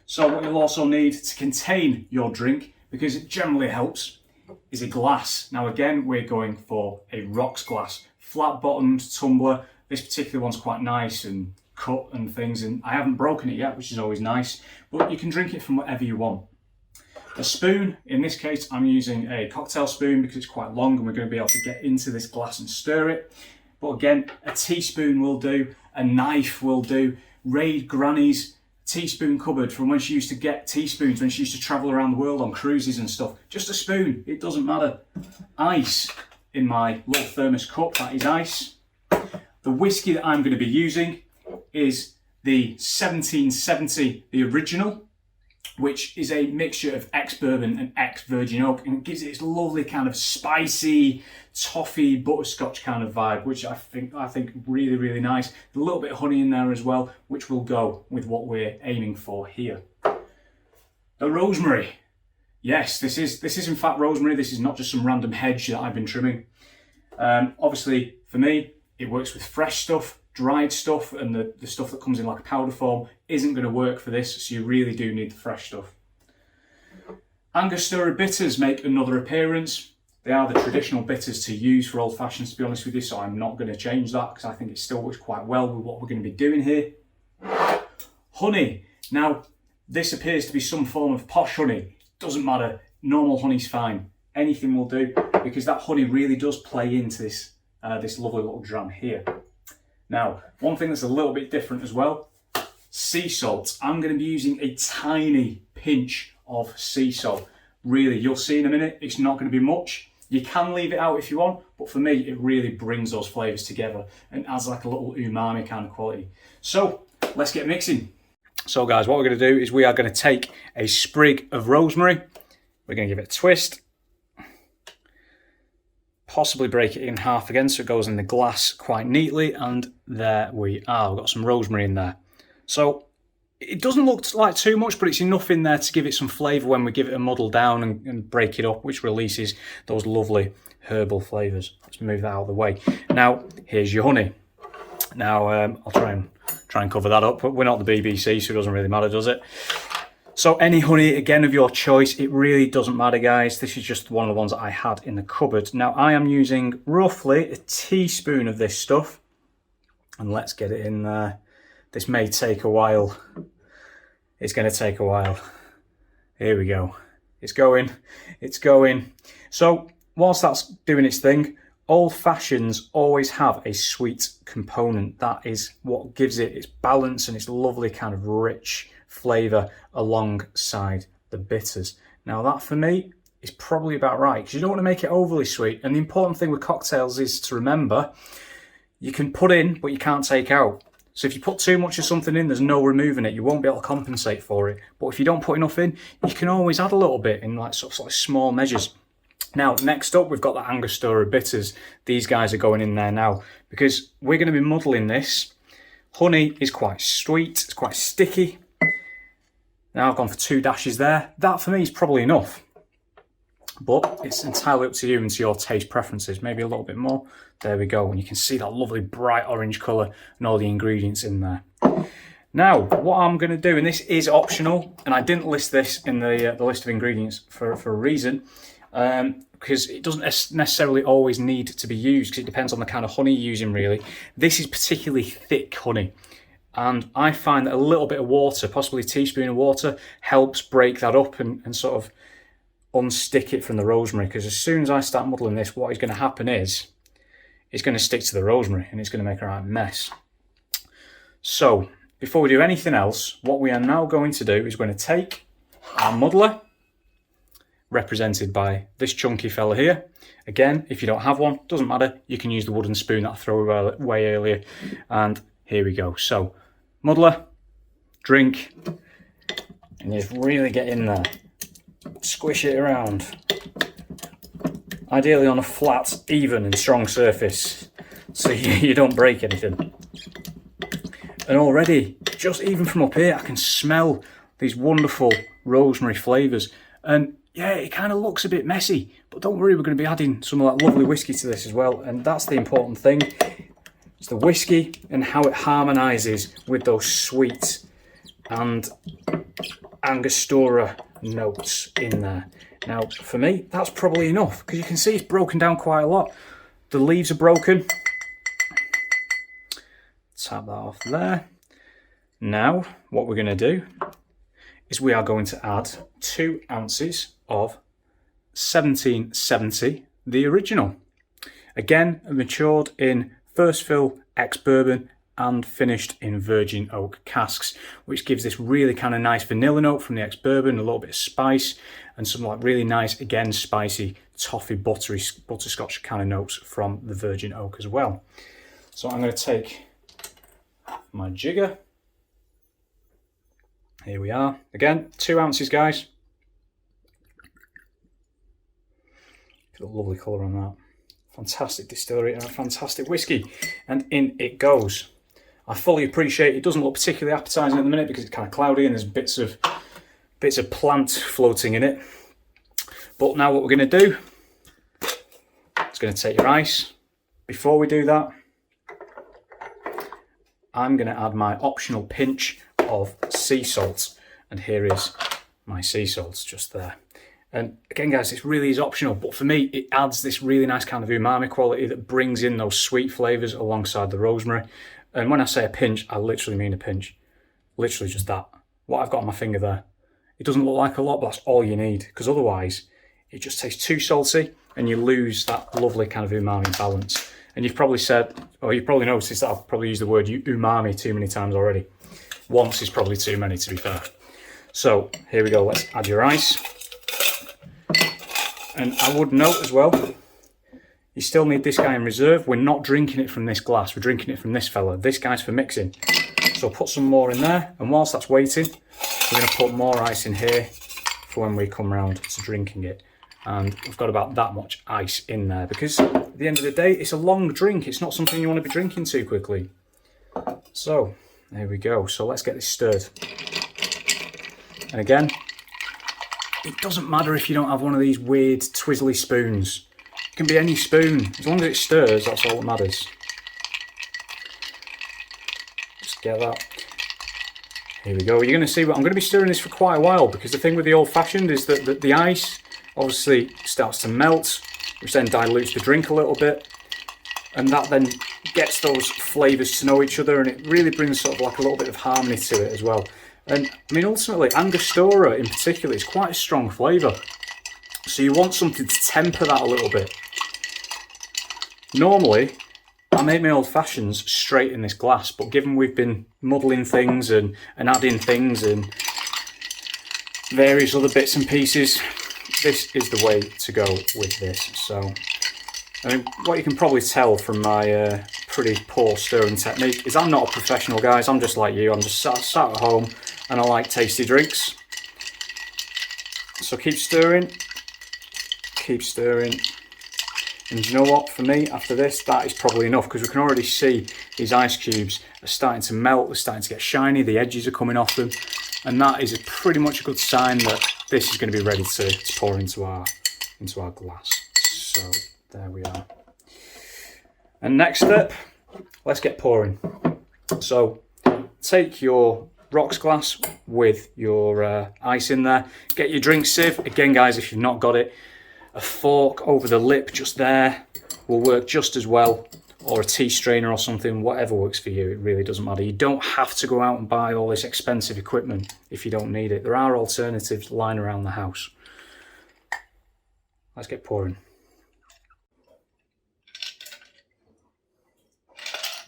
So what you'll also need to contain your drink, because it generally helps, is a glass. Now again, we're going for a rocks glass, flat bottomed tumbler. This particular one's quite nice and cut and things, and I haven't broken it yet, which is always nice, but you can drink it from whatever you want. A spoon, in this case, I'm using a cocktail spoon because it's quite long and we're going to be able to get into this glass and stir it. But again, a teaspoon will do, a knife will do. Raid Granny's teaspoon cupboard from when she used to get teaspoons when she used to travel around the world on cruises and stuff. Just a spoon, it doesn't matter. Ice in my little thermos cup, that is ice. The whiskey that I'm going to be using is the 1770, the original. which is a mixture of ex-bourbon and ex-virgin oak, and it gives it this lovely kind of spicy, toffee, butterscotch kind of vibe, which I think really, really nice. A little bit of honey in there as well, which will go with what we're aiming for here. The rosemary. Yes, this is in fact rosemary. This is not just some random hedge that I've been trimming. Obviously, for me, it works with fresh stuff. Dried stuff and the stuff that comes in like a powder form isn't going to work for this, so you really do need the fresh stuff. Angostura bitters make another appearance. They are the traditional bitters to use for old fashions, to be honest with you, so I'm not going to change that because I think it still works quite well with what we're going to be doing here. Honey. Now, this appears to be some form of posh honey. Doesn't matter. Normal honey's fine. Anything will do, because that honey really does play into this, this lovely little dram here. Now, one thing that's a little bit different as well, sea salt. I'm going to be using a tiny pinch of sea salt. Really, you'll see in a minute, it's not going to be much. You can leave it out if you want, but for me, it really brings those flavours together and adds like a little umami kind of quality. So, let's get mixing. So guys, what we're going to do is we are going to take a sprig of rosemary. We're going to give it a twist. Possibly break it in half again so it goes in the glass quite neatly, and there we are. We've got some rosemary in there. So it doesn't look like too much, but it's enough in there to give it some flavour when we give it a muddle down and break it up, which releases those lovely herbal flavours. Let's move that out of the way. Now, here's your honey. Now, I'll try and cover that up, but we're not the BBC, so it doesn't really matter, does it? So any honey, again, of your choice, it really doesn't matter, guys. This is just one of the ones that I had in the cupboard. Now, I am using roughly a teaspoon of this stuff. And let's get it in there. This may take a while. It's going to take a while. Here we go. It's going. It's going. So, whilst that's doing its thing, old fashions always have a sweet component. That is what gives it its balance and its lovely kind of rich flavour alongside the bitters. Now that for me is probably about right, because you don't want to make it overly sweet. And the important thing with cocktails is to remember, you can put in but you can't take out. So if you put too much of something in, there's no removing it. You won't be able to compensate for it. But if you don't put enough in, you can always add a little bit in like sort of like small measures. Now, next up, we've got the Angostura bitters. These guys are going in there now because we're going to be muddling this. Honey is quite sweet, it's quite sticky. Now I've gone for 2 dashes there. That for me is probably enough. But it's entirely up to you and to your taste preferences. Maybe a little bit more. There we go. And you can see that lovely bright orange colour and all the ingredients in there. Now, what I'm going to do, and this is optional, and I didn't list this in the list of ingredients for a reason, because it doesn't necessarily always need to be used, because it depends on the kind of honey you're using, really. This is particularly thick honey. And I find that a little bit of water, possibly a teaspoon of water, helps break that up and sort of unstick it from the rosemary. Because as soon as I start muddling this, what is going to happen is it's going to stick to the rosemary and it's going to make a right mess. So before we do anything else, what we are now going to do is we're going to take our muddler, represented by this chunky fella here. Again, if you don't have one, doesn't matter. You can use the wooden spoon that I threw away earlier. And here we go. So muddler, drink, and just really get in there. Squish it around. Ideally on a flat, even and strong surface, so you don't break anything. And already, just even from up here, I can smell these wonderful rosemary flavours. And yeah, it kind of looks a bit messy, but don't worry, we're going to be adding some of that lovely whiskey to this as well. And that's the important thing. It's the whiskey and how it harmonises with those sweet and Angostura notes in there. Now, for me, that's probably enough, because you can see it's broken down quite a lot. The leaves are broken. Tap that off there. Now, what we're going to do is we are going to add 2 ounces of 1770, the original. Again, matured in first fill ex-bourbon and finished in virgin oak casks, which gives this really kind of nice vanilla note from the ex-bourbon, a little bit of spice, and some like really nice, again, spicy, toffee, butterscotch kind of notes from the virgin oak as well. So I'm going to take my jigger, Here we are. Again, 2 ounces, guys. Got a lovely colour on that. Fantastic distillery and a fantastic whiskey. And in it goes. I fully appreciate it doesn't look particularly appetising at the minute because it's kind of cloudy and there's bits of plant floating in it. But now what we're going to do, it's going to take your ice. Before we do that, I'm going to add my optional pinch of sea salt. And here is my sea salt just there. And again, guys, it really is optional, but for me, it adds this really nice kind of umami quality that brings in those sweet flavours alongside the rosemary. And when I say a pinch, I literally mean a pinch. Literally just that. What I've got on my finger there. It doesn't look like a lot, but that's all you need, because otherwise it just tastes too salty and you lose that lovely kind of umami balance. And you've probably said, or you've probably noticed that I've probably used the word umami too many times already. Once is probably too many, to be fair. So here we go, let's add your ice. And I would note as well, you still need this guy in reserve. We're not drinking it from this glass, we're drinking it from this fella. This guy's for mixing. So put some more in there, and whilst that's waiting, we're going to put more ice in here for when we come round to drinking it. And we've got about that much ice in there, because at the end of the day, it's a long drink. It's not something you want to be drinking too quickly. So there we go. So let's get this stirred. And again, it doesn't matter if you don't have one of these weird twizzly spoons. It can be any spoon. As long as it stirs, that's all that matters. Just get that. Here we go. You're going to see what I'm going to be stirring this for quite a while, because the thing with the old-fashioned is that the ice obviously starts to melt, which then dilutes the drink a little bit, and that then gets those flavours to know each other, and it really brings sort of like a little bit of harmony to it as well. And I mean, ultimately, Angostura in particular is quite a strong flavour, so you want something to temper that a little bit. Normally, I make my old fashions straight in this glass, but given we've been muddling things and adding things and various other bits and pieces, this is the way to go with this. So, I mean, what you can probably tell from my pretty poor stirring technique is I'm not a professional, guys. I'm just like you. I'm just sat at home and I like tasty drinks. So keep stirring, keep stirring. And you know what, for me, after this, that is probably enough, because we can already see these ice cubes are starting to melt, they're starting to get shiny, the edges are coming off them, and that is pretty much a good sign that this is going to be ready to pour into our glass. So there we are. And next step, let's get pouring. So take your rocks glass with your ice in there, get your drink sieve. Again, guys, if you've not got it, a fork over the lip just there will work just as well, or a tea strainer or something, whatever works for you. It really doesn't matter. You don't have to go out and buy all this expensive equipment if you don't need it. There are alternatives lying around the house. Let's get pouring.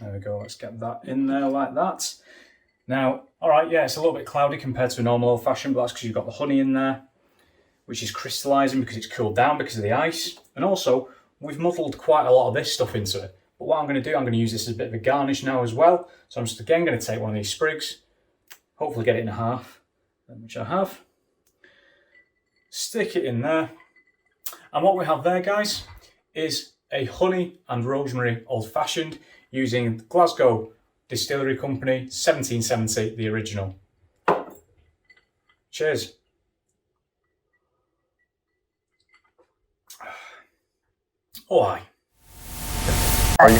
There we go, let's get that in there like that. Now, all right, yeah, it's a little bit cloudy compared to a normal old fashioned, but that's because you've got the honey in there, which is crystallising because it's cooled down because of the ice. And also, we've muddled quite a lot of this stuff into it. But what I'm going to do, I'm going to use this as a bit of a garnish now as well. So I'm just again going to take one of these sprigs, hopefully get it in half, which I have. Stick it in there. And what we have there, guys, is a honey and rosemary old fashioned using Glasgow Distillery Company, 1770, the original. Cheers. Oh, aye. Are you?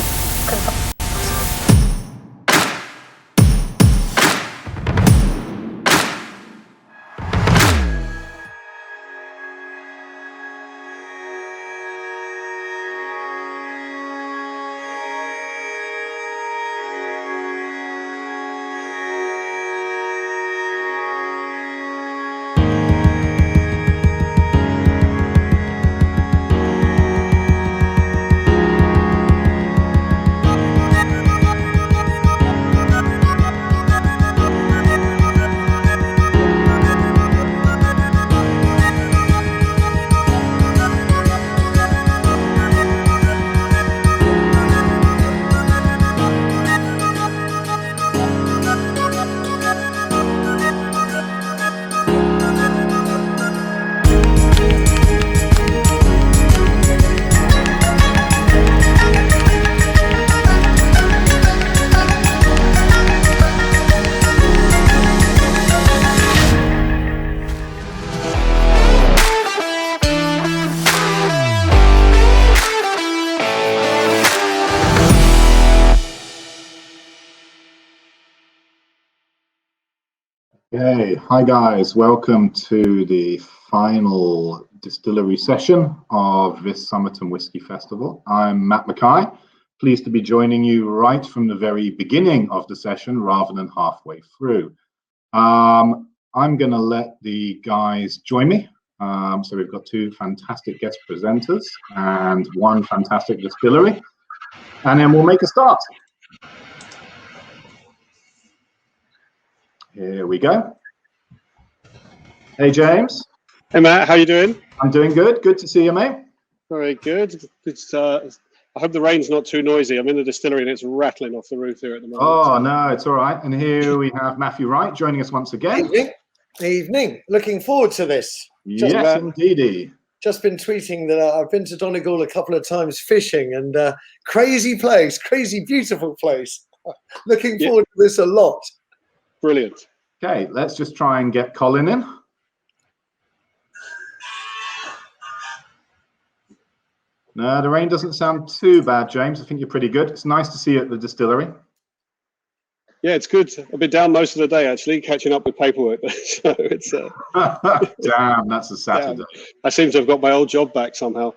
Hey, hi guys, welcome to the final distillery session of this Summerton Whisky Festival. I'm Matt Mackay, pleased to be joining you right from the very beginning of the session rather than halfway through. I'm going to let the guys join me. So we've got two fantastic guest presenters and one fantastic distillery, and then we'll make a start. Here we go. Hey, James. Hey, Matt. How you doing? I'm doing good. Good to see you, mate. Very good. It's, I hope the rain's not too noisy. I'm in the distillery and it's rattling off the roof here at the moment. Oh, no, it's all right. And here we have Matthew Wright joining us once again. Evening. Looking forward to this. Yes, indeedy. Just been tweeting that I've been to Donegal a couple of times fishing, and crazy place, crazy beautiful place. Looking forward to this a lot. Brilliant. Okay, let's just try and get Colin in. No, the rain doesn't sound too bad, James. I think you're pretty good. It's nice to see you at the distillery. Yeah, it's good. I've been down most of the day, actually, catching up with paperwork. So it's damn, that's a Saturday. I seem to have got my old job back somehow.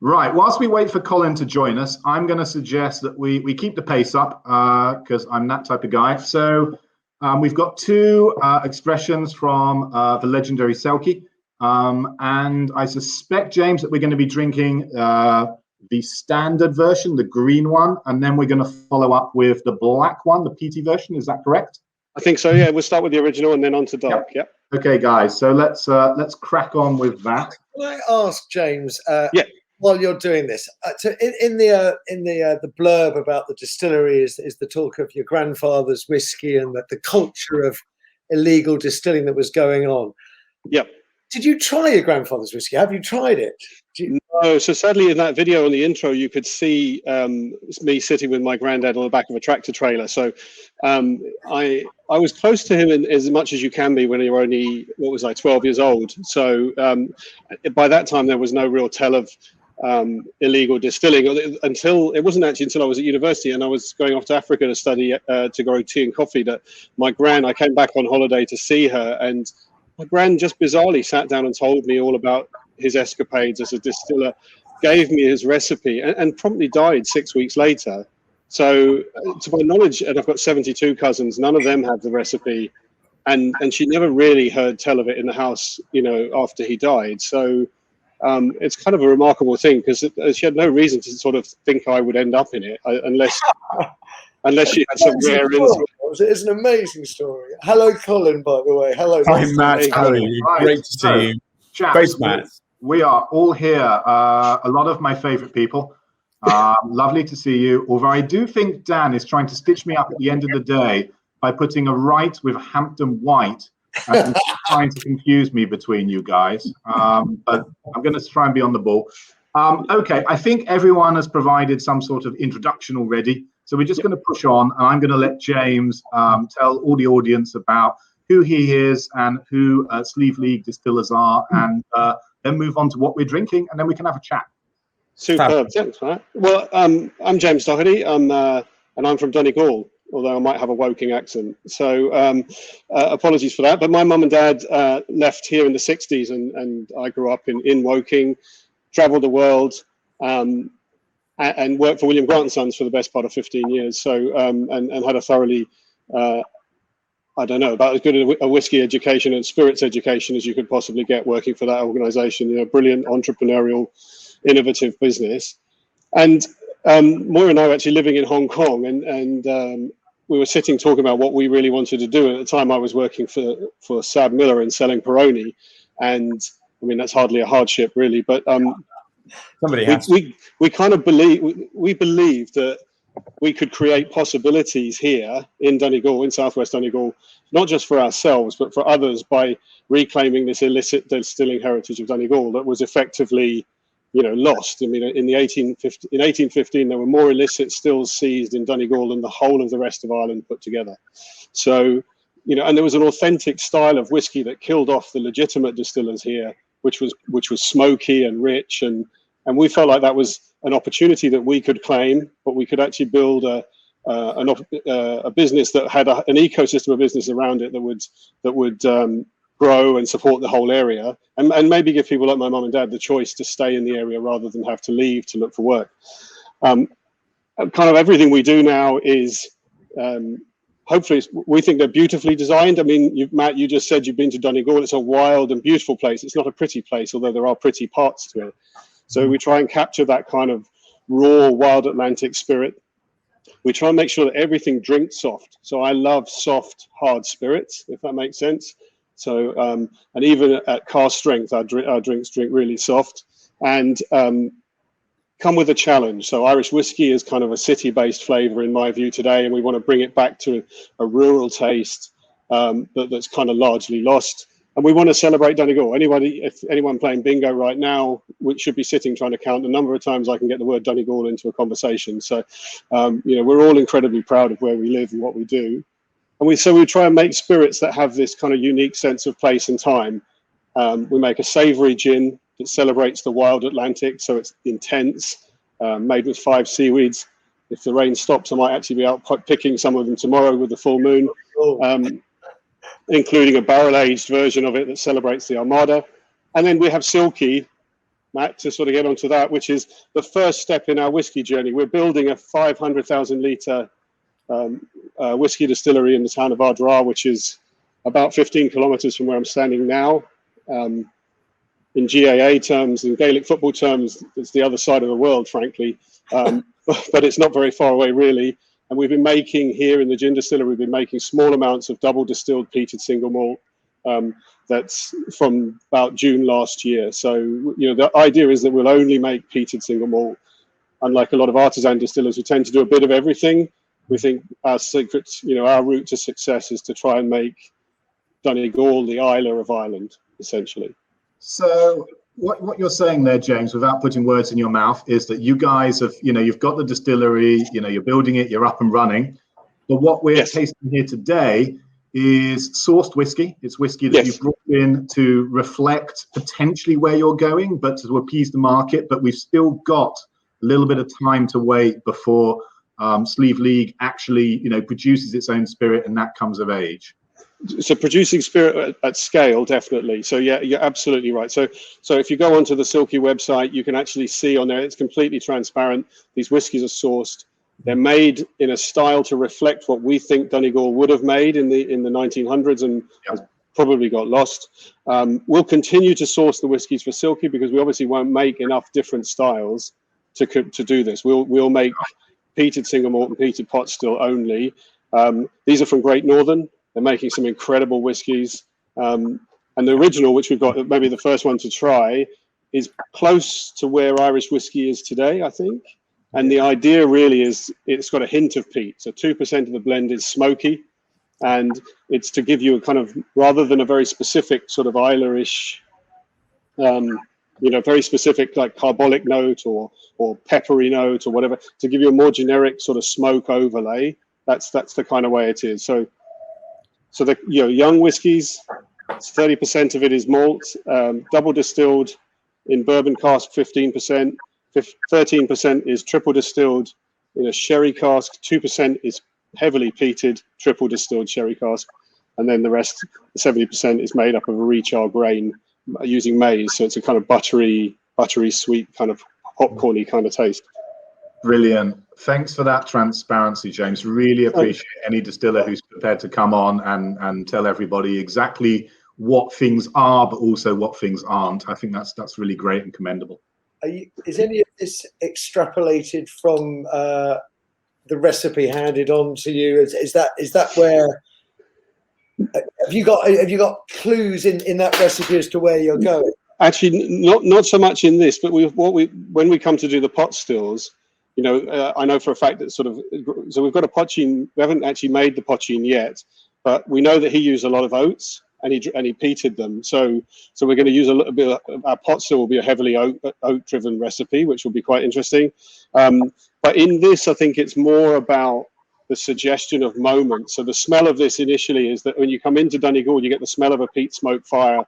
Right, whilst we wait for Colin to join us, I'm going to suggest that we keep the pace up because I'm that type of guy. So we've got two expressions from the legendary Selkie. And I suspect, James, that we're going to be drinking the standard version, the green one, and then we're going to follow up with the black one, the PT version. Is that correct? I think so, yeah. We'll start with the original and then on to dark, yeah. Okay, guys, so let's crack on with that. Can I ask, James, while you're doing this, so in the blurb about the distillery is the talk of your grandfather's whiskey and that the culture of illegal distilling that was going on. Yep. Did you try your grandfather's whiskey? Have you tried it? No, so sadly in that video on the intro, you could see me sitting with my granddad on the back of a tractor trailer. So I was close to him as much as you can be when you're only, 12 years old. So by that time, there was no real tell of illegal distilling until it wasn't actually until I was at university and I was going off to Africa to study to grow tea and coffee that I came back on holiday to see her, and my gran just bizarrely sat down and told me all about his escapades as a distiller, gave me his recipe, and promptly died 6 weeks later. So to my knowledge, and I've got 72 cousins, none of them had the recipe, and she never really heard tell of it in the house, after he died. So it's kind of a remarkable thing because she had no reason to sort of think I would end up in it unless she had some rare insight. It's an amazing story. Hello, Colin, by the way. Hello. Hi, Matt. How are you? Great to see you. Chaps, Matt. We are all here. A lot of my favourite people. Lovely to see you. Although I do think Dan is trying to stitch me up at the end of the day by putting a right with Hampton White and trying to confuse me between you guys. But I'm going to try and be on the ball. Okay, I think everyone has provided some sort of introduction already. So we're just going to push on, and I'm going to let James tell all the audience about who he is and who Sliabh Liag Distillers are, and then move on to what we're drinking, and then we can have a chat. Superb, thanks, Matt. Well, I'm James Doherty, and I'm from Donegal, although I might have a Woking accent. So apologies for that. But my mum and dad left here in the 60s, and I grew up in Woking, travelled the world, and worked for William Grant & Sons for the best part of 15 years. So and had a thoroughly about as good a whiskey education and spirits education as you could possibly get working for that organisation. Brilliant entrepreneurial, innovative business. And Moira and I were actually living in Hong Kong, and we were sitting talking about what we really wanted to do. At the time, I was working for Sab Miller and selling Peroni, and I mean that's hardly a hardship really, but we kind of believed that we could create possibilities here in Donegal, in southwest Donegal, not just for ourselves, but for others by reclaiming this illicit distilling heritage of Donegal that was effectively, lost. I mean, in 1815, there were more illicit stills seized in Donegal than the whole of the rest of Ireland put together. So, and there was an authentic style of whiskey that killed off the legitimate distillers here, which was smoky and rich, and we felt like that was an opportunity that we could claim, but we could actually build a a business that had an ecosystem of business around it that would grow and support the whole area, and maybe give people like my mum and dad the choice to stay in the area rather than have to leave to look for work. Kind of everything we do now is hopefully, we think they're beautifully designed. I mean, Matt, you just said you've been to Donegal. It's a wild and beautiful place. It's not a pretty place, although there are pretty parts to it. So we try and capture that kind of raw, wild Atlantic spirit. We try and make sure that everything drinks soft. So I love soft, hard spirits, if that makes sense. So, and even at cask strength, our drinks drink really soft and come with a challenge. So Irish whiskey is kind of a city-based flavor in my view today, and we want to bring it back to a rural taste that's kind of largely lost. And we want to celebrate Donegal. If anyone playing bingo right now, we should be sitting trying to count the number of times I can get the word Donegal into a conversation. So, we're all incredibly proud of where we live and what we do. And we try and make spirits that have this kind of unique sense of place and time. We make a savoury gin that celebrates the wild Atlantic, so it's intense, made with 5 seaweeds. If the rain stops, I might actually be out picking some of them tomorrow with the full moon. Including a barrel-aged version of it that celebrates the Armada. And then we have Silky, Matt, to sort of get onto that, which is the first step in our whiskey journey. We're building a 500,000 litre whiskey distillery in the town of Ardara, which is about 15 kilometres from where I'm standing now. In GAA terms, in Gaelic football terms, it's the other side of the world, frankly. But it's not very far away, really. And we've been making here in the gin distillery, we've been making small amounts of double distilled peated single malt. That's from about June last year. So, the idea is that we'll only make peated single malt. Unlike a lot of artisan distillers who tend to do a bit of everything, we think our secret, our route to success is to try and make Donegal the Islay of Ireland, essentially. So what you're saying there, James, without putting words in your mouth, is that you guys have, you've got the distillery, you're building it, you're up and running. But what we're tasting here today is sourced whiskey. It's whiskey that you've brought in to reflect potentially where you're going, but to appease the market. But we've still got a little bit of time to wait before Sliabh Liag actually, produces its own spirit, and that comes of age. So producing spirit at scale, definitely. So yeah, you're absolutely right. So if you go onto the Silky website, you can actually see on there, it's completely transparent. These whiskies are sourced. They're made in a style to reflect what we think Donegal would have made in the 1900s and has probably got lost. We'll continue to source the whiskies for Silky because we obviously won't make enough different styles to do this. We'll make peated single malt and peated pot still only. These are from Great Northern. They're making some incredible whiskies. And the original, which we've got, maybe the first one to try, is close to where Irish whiskey is today, I think. And the idea really is it's got a hint of peat. So 2% of the blend is smoky. And it's to give you a kind of, rather than a very specific sort of Irish, very specific like carbolic note or peppery note or whatever, to give you a more generic sort of smoke overlay. That's the kind of way it is. So the young whiskies, 30% of it is malt, double distilled in bourbon cask, 15%, 13% is triple distilled in a sherry cask, 2% is heavily peated triple distilled sherry cask, and then the rest, 70%, is made up of a rechar grain using maize. So it's a kind of buttery sweet kind of popcorny kind of taste. Brilliant. Thanks for that transparency, James. Really appreciate any distiller who's prepared to come on and tell everybody exactly what things are, but also what things aren't. I think that's really great and commendable. Is any of this extrapolated from the recipe handed on to you? Is that where have you got clues in that recipe as to where you're going? Actually, not so much in this, but when we come to do the pot stills, I know for a fact that so we've got a pochine. We haven't actually made the pochine yet, but we know that he used a lot of oats and he peated them. So we're going to use a little bit. Our pot still will be a heavily oat-driven recipe, which will be quite interesting. But in this, I think it's more about the suggestion of moment. So the smell of this initially is that when you come into Donegal, you get the smell of a peat smoke fire,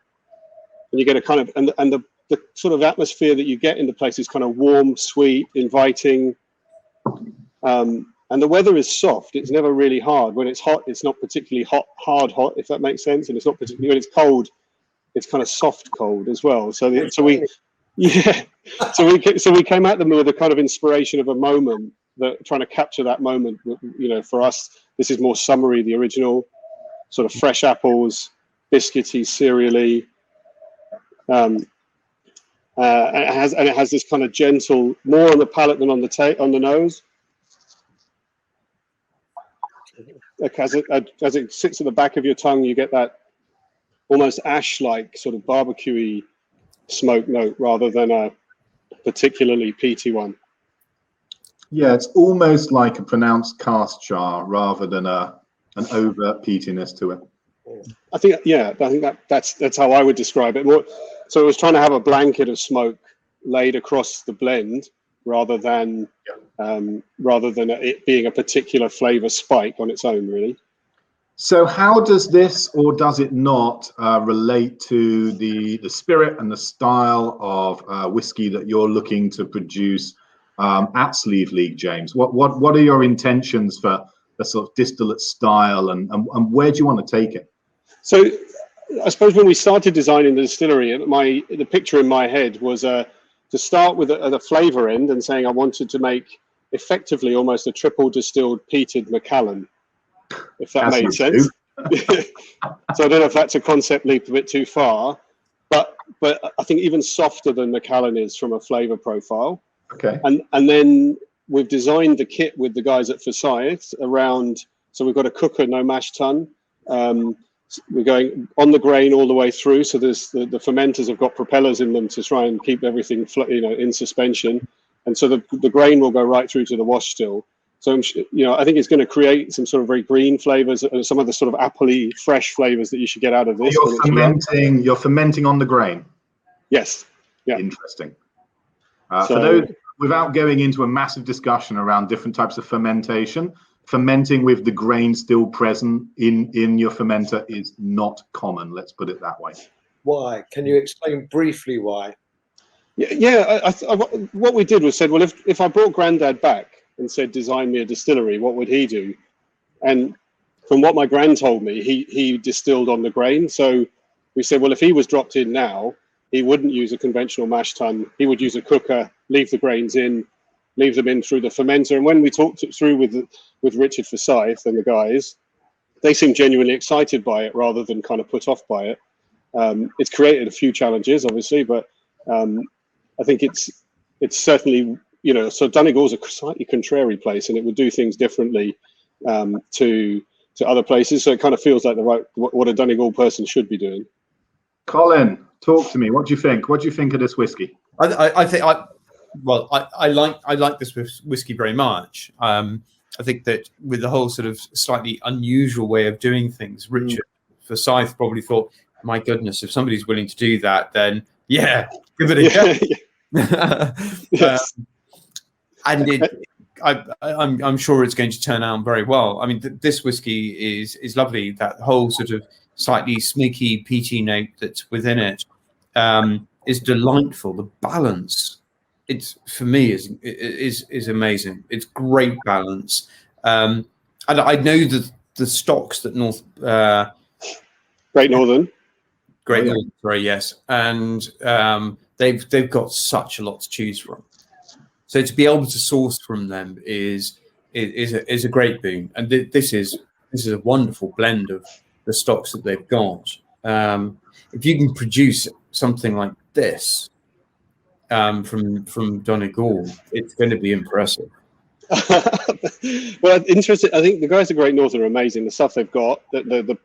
and you get a kind of and the sort of atmosphere that you get in the place is kind of warm, sweet, inviting. And the weather is soft. It's never really hard. When it's hot, it's not particularly hard, if that makes sense. And it's not particularly, when it's cold, it's kind of soft cold as well. So we came at them with a kind of inspiration of a moment, that trying to capture that moment. You know, for us, this is more summery, the original, sort of fresh apples, biscuity, cereally. And it has this kind of gentle, more on the palate than on the nose. Like as it sits at the back of your tongue, you get that almost ash-like sort of barbecuey smoke note rather than a particularly peaty one. Yeah, it's almost like a pronounced cask char rather than an overt peatiness to it. I think that's how I would describe it. More, so it was trying to have a blanket of smoke laid across the blend rather than it being a particular flavor spike on its own, really. So how does this, or does it not, relate to the spirit and the style of whiskey that you're looking to produce at Sliabh Liag, James? What are your intentions for the sort of distillate style, and where do you want to take it? So I suppose when we started designing the distillery, the picture in my head was to start with at the flavor end and saying I wanted to make effectively almost a triple distilled peated Macallan, if that made sense. So I don't know if that's a concept leap a bit too far, but I think even softer than Macallan is from a flavor profile. Okay. And then we've designed the kit with the guys at Forsyth around, so we've got a cooker, no mash tun. We're going on the grain all the way through, so there's the fermenters have got propellers in them to try and keep everything in suspension, and so the grain will go right through to the wash still. So I think it's going to create some sort of very green flavors, some of the sort of appley fresh flavors that you should get out of this. You're fermenting on the grain. Yes. Yeah. Interesting. For those, without going into a massive discussion around different types of fermentation, fermenting with the grain still present in your fermenter is not common. Let's put it that way. Why? Can you explain briefly why? Yeah. What we did was said, well, if I brought Grandad back and said, design me a distillery, what would he do? And from what my gran told me, he distilled on the grain. So we said, well, if he was dropped in now, he wouldn't use a conventional mash tun. He would use a cooker, leave the grains in, leave them in through the fermenter. And when we talked it through with Richard Forsyth and the guys, they seemed genuinely excited by it rather than kind of put off by it. It's created a few challenges, obviously, but I think it's certainly, so Donegal's a slightly contrary place, and it would do things differently to other places. So it kind of feels like what a Donegal person should be doing. Colin, talk to me. What do you think? What do you think of this whiskey? I think I like this whiskey very much. I think that with the whole sort of slightly unusual way of doing things, Richard Forsyth probably thought, my goodness, if somebody's willing to do that, then yeah, give it a go. And I'm sure it's going to turn out very well. I mean, this whiskey is lovely. That whole sort of slightly smoky, peaty note that's within it is delightful. The balance, for me is amazing. It's great balance. And I know that the stocks that Great Northern, sorry, yes, and they've got such a lot to choose from. So to be able to source from them is a great boon, and this is a wonderful blend of the stocks that they've got. If you can produce something like this from Donegal, it's going to be impressive. Well, interesting. I think the guys at Great Northern are amazing. The stuff they've got, the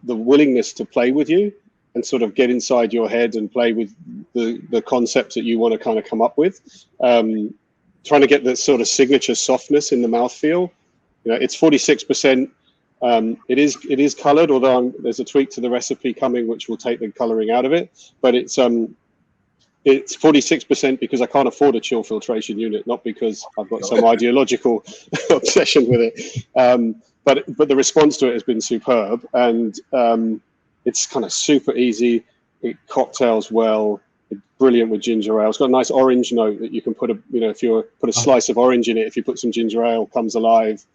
willingness to play with you and sort of get inside your head and play with the concepts that you want to kind of come up with. Trying to get the sort of signature softness in the mouthfeel. It's 46%. It is coloured, although there's a tweak to the recipe coming which will take the colouring out of it. But it's 46% because I can't afford a chill filtration unit, not because I've got some ideological obsession with it. But the response to it has been superb, and it's kind of super easy. It cocktails well. brilliant with ginger ale. It's got a nice orange note that you can put if you put a slice of orange in it, if you put some ginger ale, comes alive.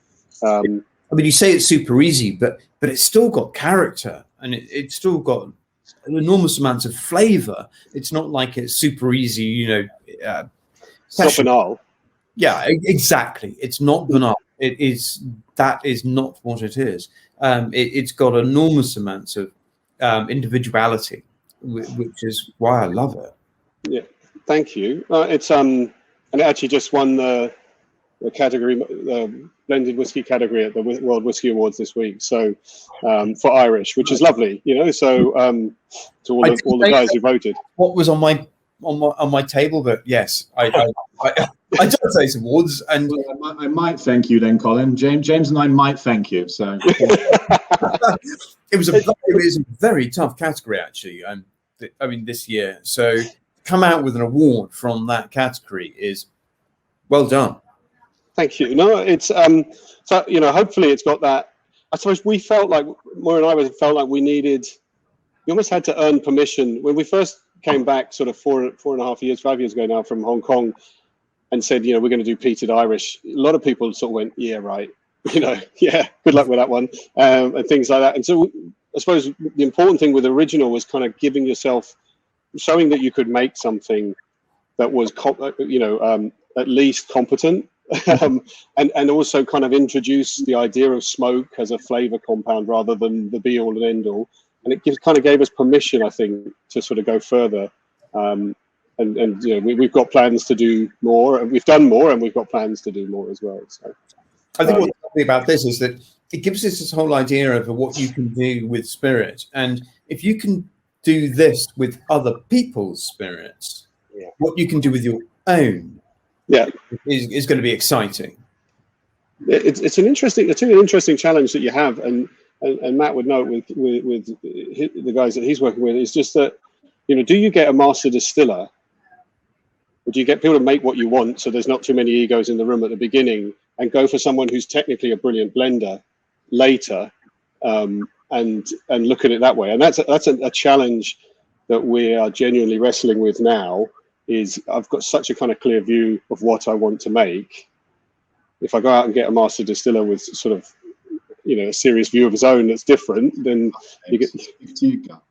I mean, you say it's super easy, but it's still got character, and it's still got an enormous amount of flavour. It's not like it's super easy, It's not banal. Yeah, exactly. It's not banal. That is not what it is. It's got enormous amounts of individuality, which is why I love it. Yeah, thank you. It's and it actually just won the category, blended whiskey category at the World Whiskey Awards this week. So for Irish, which is lovely, So to all the guys who voted. What was on my table, but yes, I don't say some awards, and I might thank you then, Colin. James and I might thank you. So it was a very tough category, actually. I mean, this year, so come out with an award from that category is well done. Thank you. No, it's so hopefully it's got that. I suppose we felt like Maura and I felt like we almost had to earn permission when we first came back, sort of 4.5 years, 5 years ago now, from Hong Kong, and said, we're going to do peated Irish. A lot of people sort of went, yeah, right, yeah, good luck with that one, and things like that. And so I suppose the important thing with original was kind of giving yourself, showing that you could make something that was, at least competent. And also kind of introduce the idea of smoke as a flavor compound rather than the be all and end all, and it kind of gave us permission, I think, to sort of go further. We've got plans to do more, and we've done more, and we've got plans to do more as well. So I think what's lovely about this is that it gives us this whole idea of what you can do with spirit, and if you can do this with other people's spirits, what you can do with your own. Yeah, is going to be exciting. It's an interesting challenge that you have, and Matt would know with the guys that he's working with. It's just that, do you get a master distiller, or do you get people to make what you want, so there's not too many egos in the room at the beginning, and go for someone who's technically a brilliant blender later, and look at it that way? And that's a challenge that we are genuinely wrestling with now. Is I've got such a kind of clear view of what I want to make. If I go out and get a master distiller with sort of, a serious view of his own that's different, then you get stick to your gut.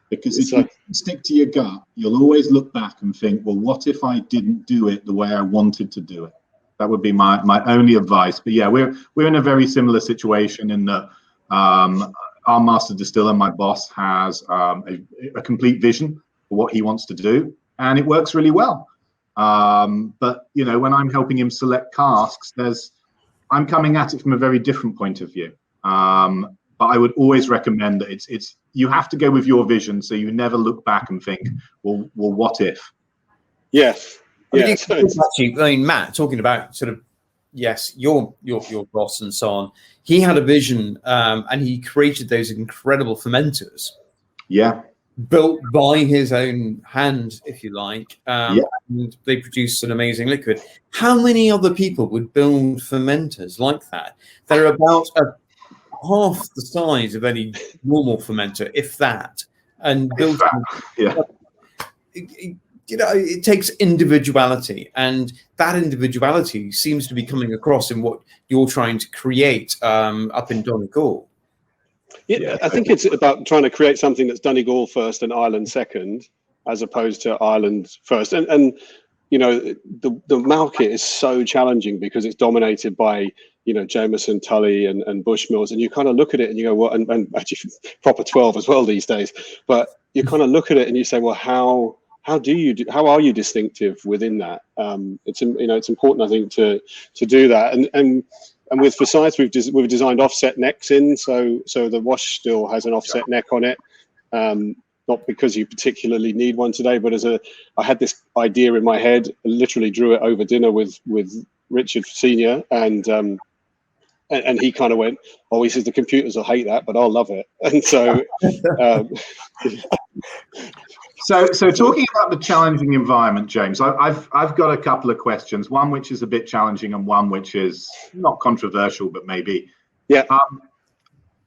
Because if you stick to your gut, you'll always look back and think, well, what if I didn't do it the way I wanted to do it? That would be my only advice. But yeah, we're in a very similar situation in that our master distiller, my boss, has a complete vision for what he wants to do, and it works really well. But when I'm helping him select casks, I'm coming at it from a very different point of view. But I would always recommend that it's you have to go with your vision, so you never look back and think, well, what if? Yes. Actually, Matt, talking about sort of, yes, your boss and so on, he had a vision, and he created those incredible fermenters. Yeah. Built by his own hand, if you like, and they produce an amazing liquid. How many other people would build fermenters like that? They're about half the size of any normal fermenter, if that. And built, it takes individuality, and that individuality seems to be coming across in what you're trying to create up in Donegal. Yeah, I think it's about trying to create something that's Donegal first and Ireland second, as opposed to Ireland first. And the market is so challenging because it's dominated by Jameson, Tully, and Bushmills, and you kind of look at it and you go, well, and actually proper 12 as well these days. But you kind of look at it and you say, well, how are you distinctive within that? It's important, I think, to do that. And with Forsyth, we've designed offset necks in, so the wash still has an offset neck on it. Not because you particularly need one today, but I had this idea in my head. I literally drew it over dinner with Richard Senior, and he kind of went, "Oh, he says the computers will hate that, but I'll love it." And so, so talking about the challenging environment, James, I've got a couple of questions. One which is a bit challenging, and one which is not controversial, but maybe. Yeah.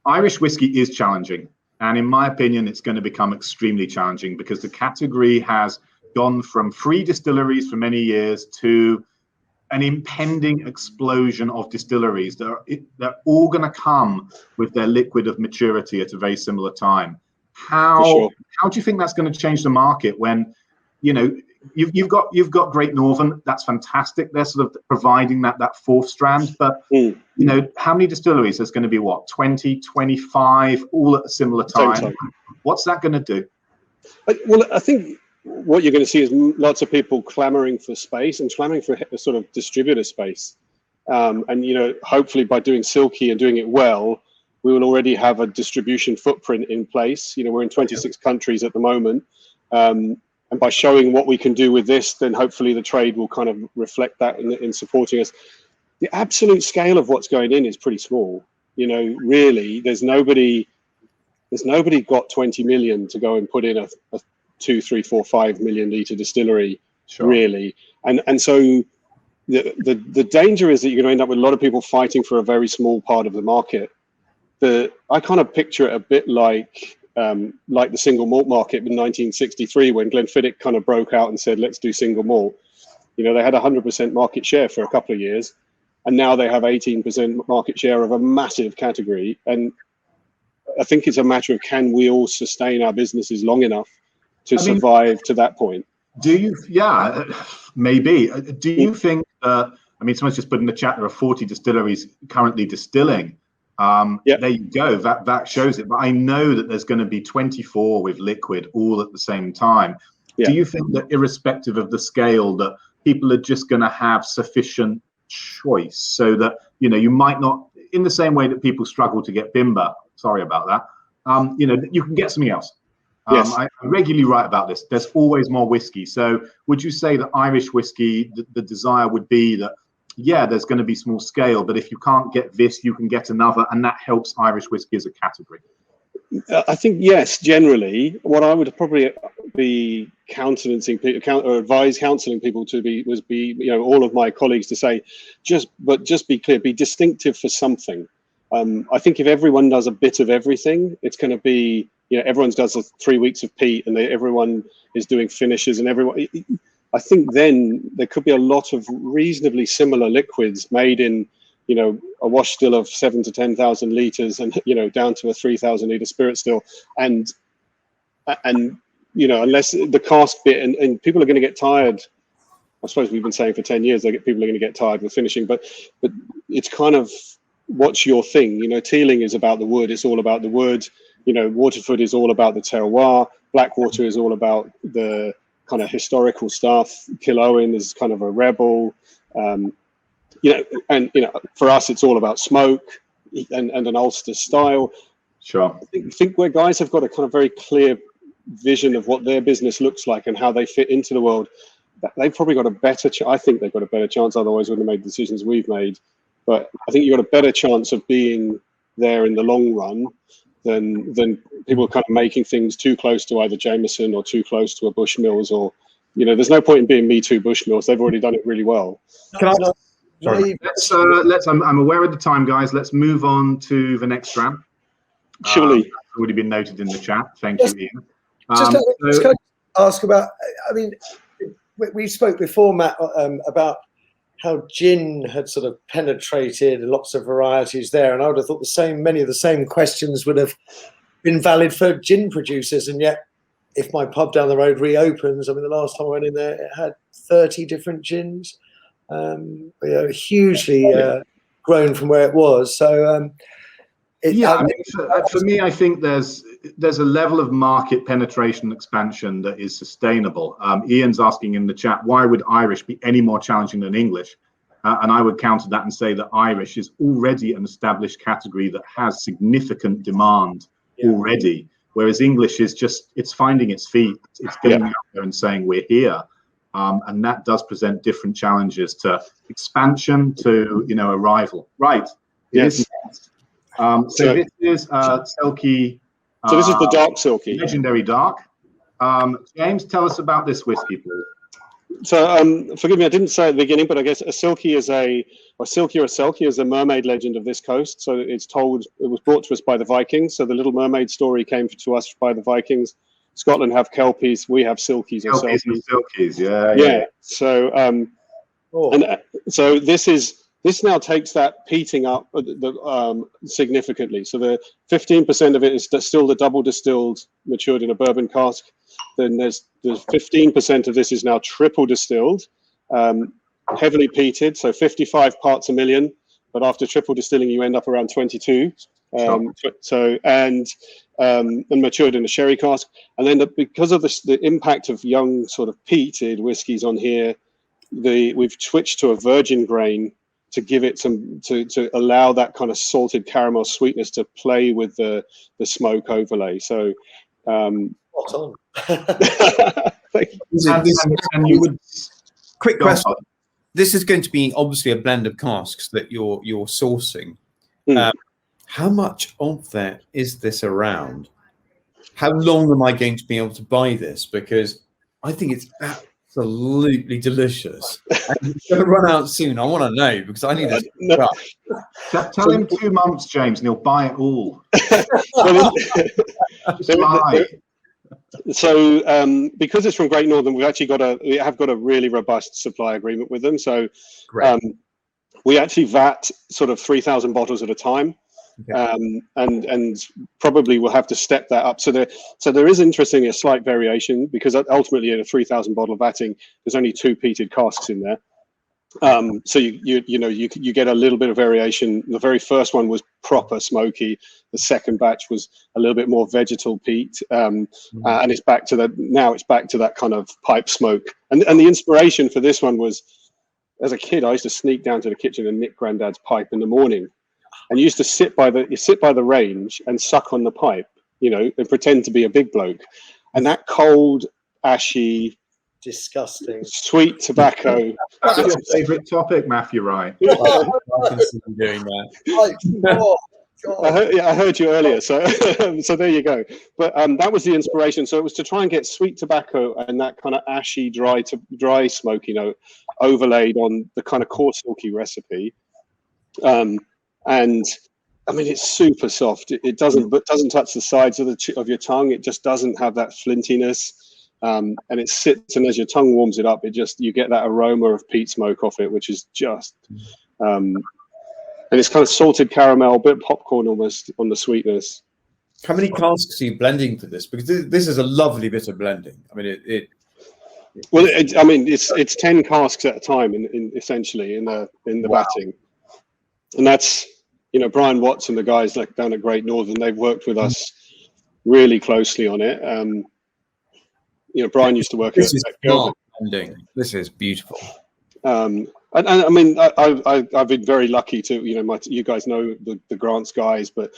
Irish whiskey is challenging, And in my opinion, it's going to become extremely challenging because the category has gone from 3 distilleries for many years to an impending explosion of distilleries. They're all going to come with their liquid of maturity at a very similar time. How do you think that's going to change the market when, you know, you've got Great Northern? That's fantastic. They're sort of providing that fourth strand. But you know, how many distilleries? There's going to be what, 20, 25, all at a similar time. What's that going to do? Well, I think what you're going to see is lots of people clamoring for space and clamoring for a sort of distributor space. And, you know, hopefully by doing Silky and doing it well, we will already have a distribution footprint in place. You know, we're in 26 countries at the moment. And by showing what we can do with this, then hopefully the trade will kind of reflect that in supporting us. The absolute scale of what's going in is pretty small. You know, really, there's nobody got 20 million to go and put in a 2, 3, 4, 5 million litre distillery, really. And so the danger is that you're going to end up with a lot of people fighting for a very small part of the market. I kind of picture it a bit like the single malt market in 1963 when Glenfiddich kind of broke out and said, let's do single malt. You know, they had 100% market share for a couple of years, and now they have 18% market share of a massive category. And I think it's a matter of, can we all sustain our businesses long enough to survive to that point? Do you? Yeah, maybe. Do you think that? I mean, someone's just put in the chat there are 40 distilleries currently distilling. There you go. That shows it. But I know that there's going to be 24 with liquid all at the same time. Do you think that, irrespective of the scale, that people are just going to have sufficient choice so that, you know, you might not, in the same way that people struggle to get Bimber? Sorry about that. You know, you can get something else. I regularly write about this. There's always more whiskey. So would you say that Irish whiskey, the desire would be that, yeah, there's going to be small scale, but if you can't get this, you can get another, and that helps Irish whiskey as a category? I think, yes, generally. What I would probably be counseling people to be, you know, all of my colleagues to say, just be clear, be distinctive for something. I think if everyone does a bit of everything, it's going to be, you know, everyone does 3 weeks of peat and everyone is doing finishes, and everyone, I think then there could be a lot of reasonably similar liquids made in, you know, a wash still of 7,000 to 10,000 litres and, you know, down to a 3,000 litre spirit still. And, you know, unless the cask bit, and people are going to get tired. I suppose we've been saying for 10 years, people are going to get tired with finishing, but it's kind of, what's your thing? You know, Teeling is about the wood. It's all about the wood. You know, Waterford is all about the terroir. Blackwater is all about the kind of historical stuff. Killowen is kind of a rebel. You know, and, you know, for us, it's all about smoke and an Ulster style. Sure. I think where guys have got a kind of very clear vision of what their business looks like and how they fit into the world, they've probably got a better I think they've got a better chance, otherwise wouldn't have made the decisions we've made. But I think you've got a better chance of being there in the long run than people kind of making things too close to either Jameson or too close to a Bushmills, or, you know, there's no point in being Me Too Bushmills. They've already done it really well. Sorry. I'm aware of the time, guys. Let's move on to the next dram. Surely. Already been noted in the chat. Thank you, Ian. Just can I ask about, I mean, we spoke before, Matt, about how gin had sort of penetrated lots of varieties there, and I would have thought many of the same questions would have been valid for gin producers. And yet, if my pub down the road reopens, I mean, the last time I went in there, it had 30 different gins, hugely grown from where it was. So, for me, I think there's a level of market penetration and expansion that is sustainable. Ian's asking in the chat, why would Irish be any more challenging than English? And I would counter that and say that Irish is already an established category that has significant demand already, whereas English is just, it's finding its feet. It's getting out there and saying we're here. And that does present different challenges to expansion, to, you know, arrival. Right. Yes. So this is Silky. So this is the dark Silky. Legendary dark. James, tell us about this whiskey, please. So forgive me, I didn't say at the beginning, but I guess a Silkie is a Selkie is a mermaid legend of this coast. So it was brought to us by the Vikings. So the Little Mermaid story came to us by the Vikings. Scotland have Kelpies, we have Silkies. Kelpies and Silkies, yeah. So so this now takes that peating up significantly. So the 15% of it is still the double distilled, matured in a bourbon cask. Then there's 15% of this is now triple distilled, heavily peated, so 55 parts a million. But after triple distilling, you end up around 22. And matured in a sherry cask. And then because of the impact of young sort of peated whiskies on here, we've switched to a virgin grain to give it some to allow that kind of salted caramel sweetness to play with the smoke overlay. So spot on. Quick question. This is going to be obviously a blend of casks that you're sourcing. How much of that is this around? How long am I going to be able to buy this? Because I think it's absolutely delicious. And it's going to run out soon. I want to know because I need to. Tell him 2 months, James, and he'll buy it all. So because it's from Great Northern, we have got a really robust supply agreement with them. So we actually vat sort of 3,000 bottles at a time. And probably we'll have to step that up. So there is interestingly a slight variation because ultimately in a 3,000 bottle vatting, there's only 2 peated casks in there. So you get a little bit of variation. The very first one was proper smoky. The second batch was a little bit more vegetal peat, and it's back to that kind of pipe smoke. And the inspiration for this one was, as a kid, I used to sneak down to the kitchen and nick Granddad's pipe in the morning, and you used to sit by the range and suck on the pipe, and pretend to be a big bloke, and that cold, ashy, disgusting sweet tobacco. That's your favourite topic, Matthew, right? I can see you doing that. I heard you earlier, so so there you go. But that was the inspiration. So it was to try and get sweet tobacco and that kind of ashy, dry smoky note overlaid on the kind of core silky recipe. And I mean, it's super soft. It doesn't touch the sides of your tongue. It just doesn't have that flintiness. And it sits, and as your tongue warms it up, you get that aroma of peat smoke off it, which is just, and it's kind of salted caramel, a bit of popcorn almost on the sweetness. How many casks are you blending for this? Because this is a lovely bit of blending. I mean, it's 10 casks at a time essentially in the vatting, and that's Brian Watts and the guys like down at Great Northern. They've worked with us really closely on it. Brian used to work at blending. This is beautiful. And I mean, I've been very lucky to, you guys know the Grants guys, but,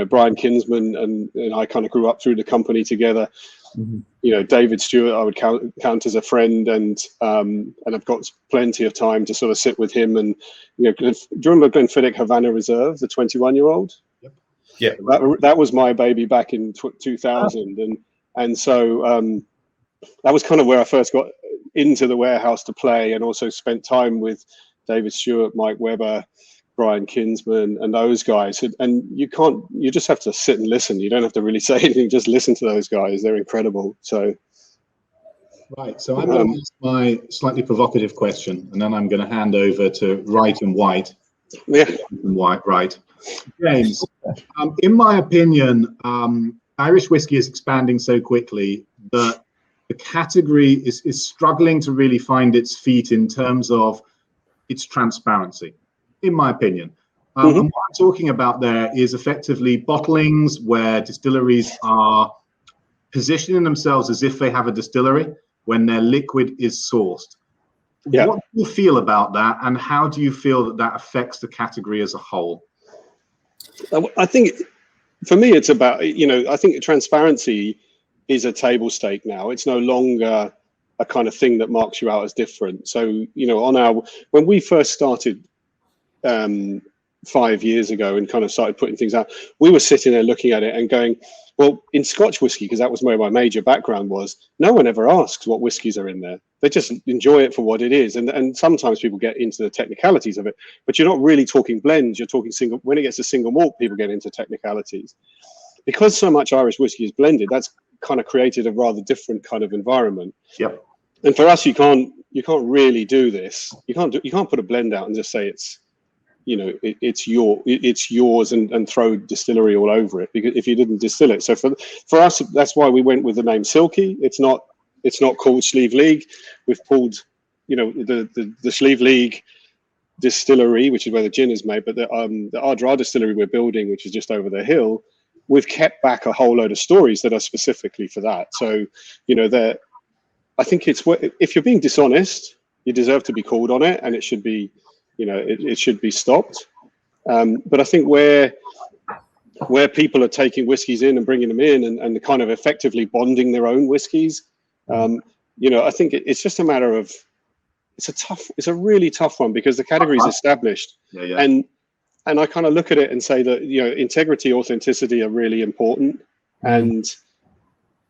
Brian Kinsman and I kind of grew up through the company together. Mm-hmm. David Stewart, I would count as a friend, and I've got plenty of time to sort of sit with him. And, do you remember Glenfiddich Havana Reserve, the 21-year-old? Yep. Yeah, that was my baby back in 2000. And so that was kind of where I first got into the warehouse to play, and also spent time with David Stewart, Mike Webber, Brian Kinsman, and those guys. And you just have to sit and listen. You don't have to really say anything, just listen to those guys. They're incredible. So right, so I'm going to ask my slightly provocative question, and then I'm going to hand over to Right and White. Yeah. And White, right. James, in my opinion, Irish whiskey is expanding so quickly that the category is struggling to really find its feet in terms of its transparency, in my opinion. And what I'm talking about there is effectively bottlings where distilleries are positioning themselves as if they have a distillery when their liquid is sourced. Yeah. What do you feel about that, and how do you feel that affects the category as a whole? I think for me, it's about, I think transparency is a table stake now. It's no longer a kind of thing that marks you out as different. So, when we first started 5 years ago and kind of started putting things out, we were sitting there looking at it and going, well, in Scotch whiskey, because that was where my major background was, no one ever asks what whiskies are in there. They just enjoy it for what it is. And sometimes people get into the technicalities of it, but you're not really talking blends. You're talking single. When it gets to single malt, people get into technicalities. Because so much Irish whiskey is blended, that's kind of created a rather different kind of environment. Yep. And for us, you can't really do this. You can't put a blend out and just say it's, you know, it's yours and throw distillery all over it, because if you didn't distill it. So for us, that's why we went with the name Silky. It's not called Sliabh Liag. We've pulled, you know, the Sliabh Liag Distillery, which is where the gin is made, but the Ardra distillery we're building, which is just over the hill, we've kept back a whole load of stories that are specifically for that. So, you know, I think it's, if you're being dishonest, you deserve to be called on it, and it should be, you know, it should be stopped. But I think where people are taking whiskies in and bringing them in and kind of effectively bonding their own whiskies, you know, I think it's just a matter of, it's a really tough one, because the category is established. Yeah. And I kind of look at it and say that, you know, integrity, authenticity are really important. And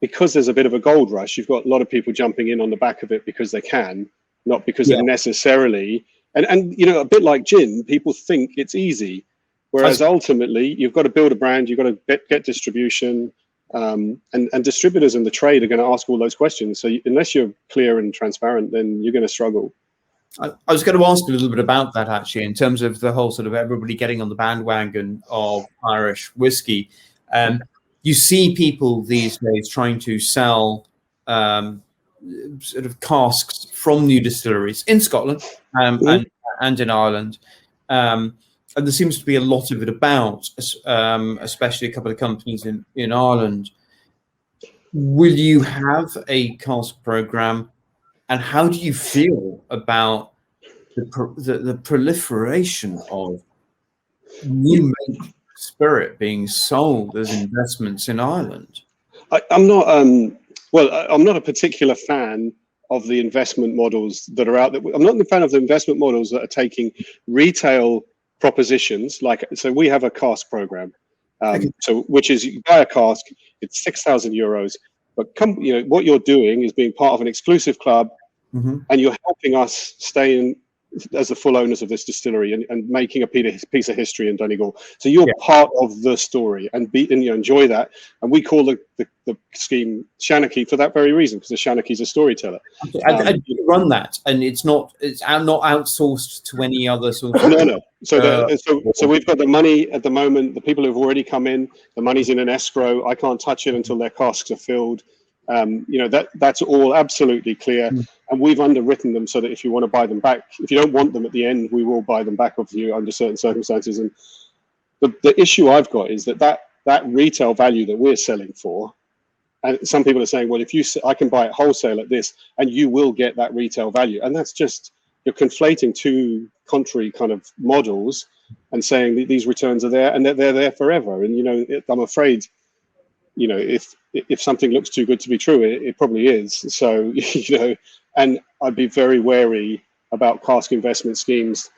because there's a bit of a gold rush, you've got a lot of people jumping in on the back of it because they can, not because they're necessarily. And you know, a bit like gin, people think it's easy, whereas ultimately you've got to build a brand, you've got to get distribution, and distributors and the trade are going to ask all those questions. So unless you're clear and transparent, then you're going to struggle. I was going to ask a little bit about that, actually, in terms of the whole sort of everybody getting on the bandwagon of Irish whiskey. You see people these days trying to sell sort of casks from new distilleries in Scotland and in Ireland. And there seems to be a lot of it about, especially a couple of companies in Ireland. Will you have a cask program, and how do you feel about the proliferation of new make spirit being sold as investments in Ireland? I'm not I'm not a particular fan of the investment models that are out there. I'm not a fan of the investment models that are taking retail propositions. So we have a cask program, so which is you buy a cask, it's €6,000, but you know what you're doing is being part of an exclusive club, and you're helping us stay in as the full owners of this distillery and making a piece of history in Donegal. So you're part of the story and you enjoy that. And we call the scheme Shanachie for that very reason, because the Shanachie's a storyteller. And you run that, and it's not outsourced to any other sort of... No. So we've got the money at the moment. The people who've already come in, the money's in an escrow. I can't touch it until their casks are filled. You know, that's all absolutely clear. And we've underwritten them so that if you want to buy them back, if you don't want them at the end, we will buy them back of you under certain circumstances. And the issue I've got is that retail value that we're selling for, and some people are saying, well, I can buy it wholesale at this, and you will get that retail value. And that's just, you're conflating two contrary kind of models and saying that these returns are there and that they're there forever. And, you know, I'm afraid, you know, if something looks too good to be true, it probably is. So, you know, and I'd be very wary about cask investment schemes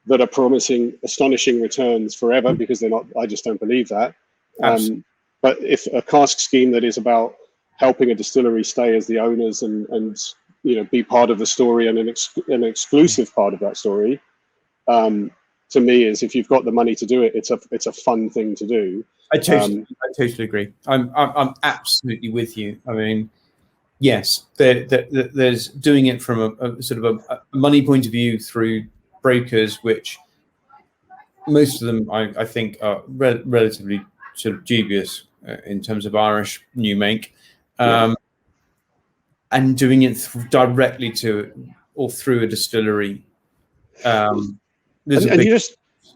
that are promising astonishing returns forever, because they're not. I just don't believe that. But if a cask scheme that is about helping a distillery stay as the owners and you know, be part of the story and an exclusive part of that story, to me, is if you've got the money to do it, it's a fun thing to do. I totally agree. I'm absolutely with you. I mean, yes, there's doing it from a sort of a money point of view through brokers, which most of them I think are relatively sort of dubious in terms of Irish new make, and doing it directly to or through a distillery.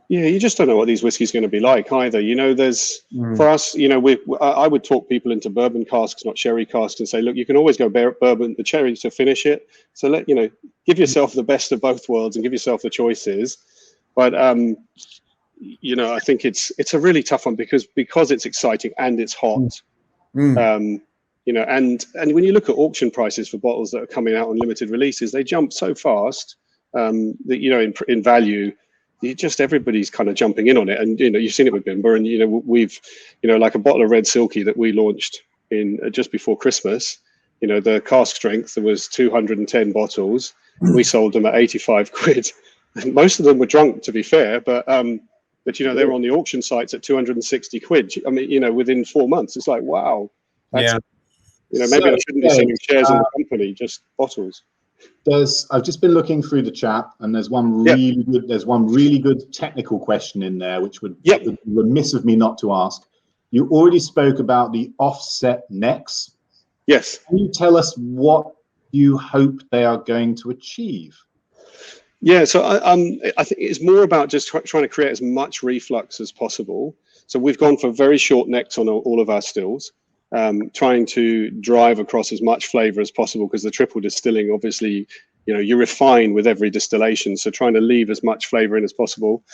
You just don't know what these whiskies going to be like either. You know, for us, you know, I would talk people into bourbon casks, not sherry casks, and say, look, you can always go bourbon, the cherry to finish it. So give yourself the best of both worlds and give yourself the choices. But you know, I think it's a really tough one because it's exciting and it's hot. You know, and when you look at auction prices for bottles that are coming out on limited releases, they jump so fast that, you know, in value. everybody's kind of jumping in on it. And you've seen it with Bimber, and we've like a bottle of Red Silky that we launched in just before Christmas. The cask strength, there was 210 bottles. We sold them at 85 quid. And most of them were drunk, to be fair, but they were on the auction sites at 260 quid. I mean, within 4 months, it's like, wow. Maybe I shouldn't be selling shares in the company, just bottles. I've just been looking through the chat, and there's one really good technical question in there, which would be remiss of me not to ask. You already spoke about the offset necks. Yes. Can you tell us what you hope they are going to achieve? Yeah, so I think it's more about just trying to create as much reflux as possible. So we've gone for very short necks on all of our stills, trying to drive across as much flavour as possible, because the triple distilling, obviously, you refine with every distillation, so trying to leave as much flavour in as possible.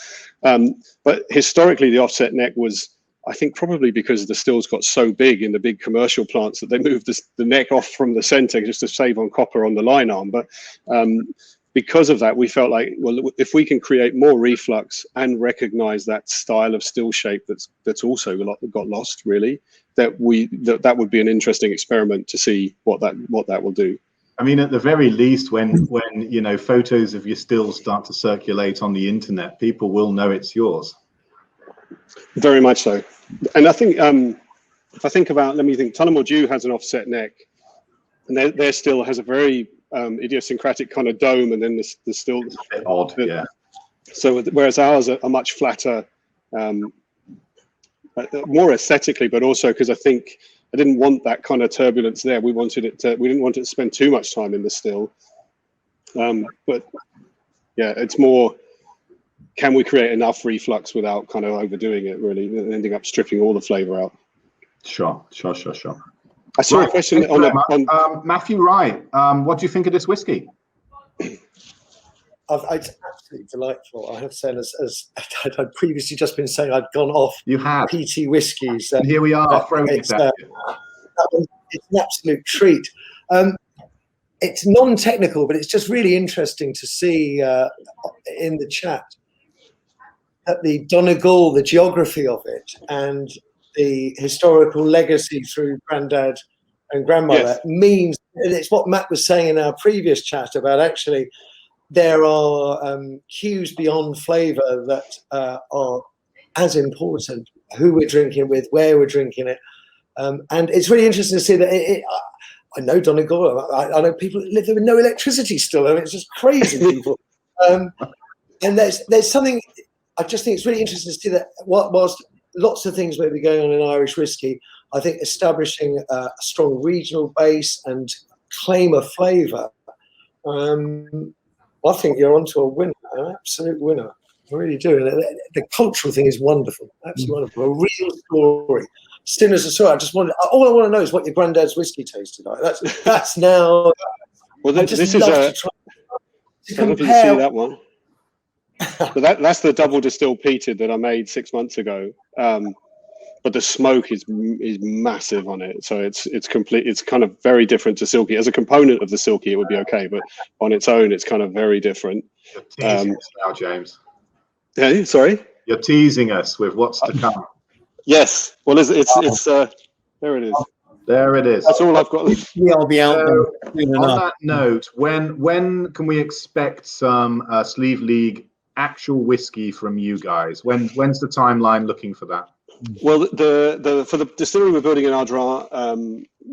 But historically, the offset neck was, I think, probably because the stills got so big in the big commercial plants that they moved the neck off from the centre just to save on copper on the line arm. But because of that, we felt like, well, if we can create more reflux and recognise that style of still shape that's also got lost, really, that would be an interesting experiment to see what that will do. I mean, at the very least, when photos of your stills start to circulate on the internet, people will know it's yours. Very much so. And I think if I think about, Tullamore Dew has an offset neck, and their still has a very idiosyncratic kind of dome, and then the still a bit odd, yeah. So whereas ours are much flatter, more aesthetically, but also because I think I didn't want that kind of turbulence there. We didn't want it to spend too much time in the still. But yeah, it's more, can we create enough reflux without kind of overdoing it, really, and ending up stripping all the flavour out? Sure. I saw a question on Matthew Wright. What do you think of this whiskey? It's absolutely delightful. I have to say, as I'd previously just been saying, I'd gone off. You have PT whiskies. And here we are. It's an absolute treat. It's non-technical, but it's just really interesting to see in the chat that the Donegal, the geography of it, and the historical legacy through granddad and grandmother means, and it's what Matt was saying in our previous chat about actually there are cues beyond flavour that are as important, who we're drinking with, where we're drinking it. And it's really interesting to see that I know Donegal, I know people that live there with no electricity still. I mean, it's just crazy people. And there's something, I just think it's really interesting to see that whilst lots of things may be going on in Irish whiskey, I think establishing a strong regional base and claim of flavour, I think you're onto a winner, an absolute winner. I really do. And the cultural thing is wonderful, absolutely wonderful. A real story. Still as a story, all I want to know is what your granddad's whiskey tasted like. That's now. Well, this is I don't know if you can see that one. But that's the double distilled peated that I made 6 months ago. But the smoke is massive on it, so it's complete. It's kind of very different to Silky. As a component of the Silky, it would be okay, but on its own, it's kind of very different. You're teasing us now, James. Yeah, sorry. You're teasing us with what's to come. Yes. Well, it's there it is. There it is. That's all I've got. I'll be out there. On that note, when can we expect some Sliabh Liag actual whiskey from you guys? When's the timeline looking for that? Well, for the distillery we're building in Ardra,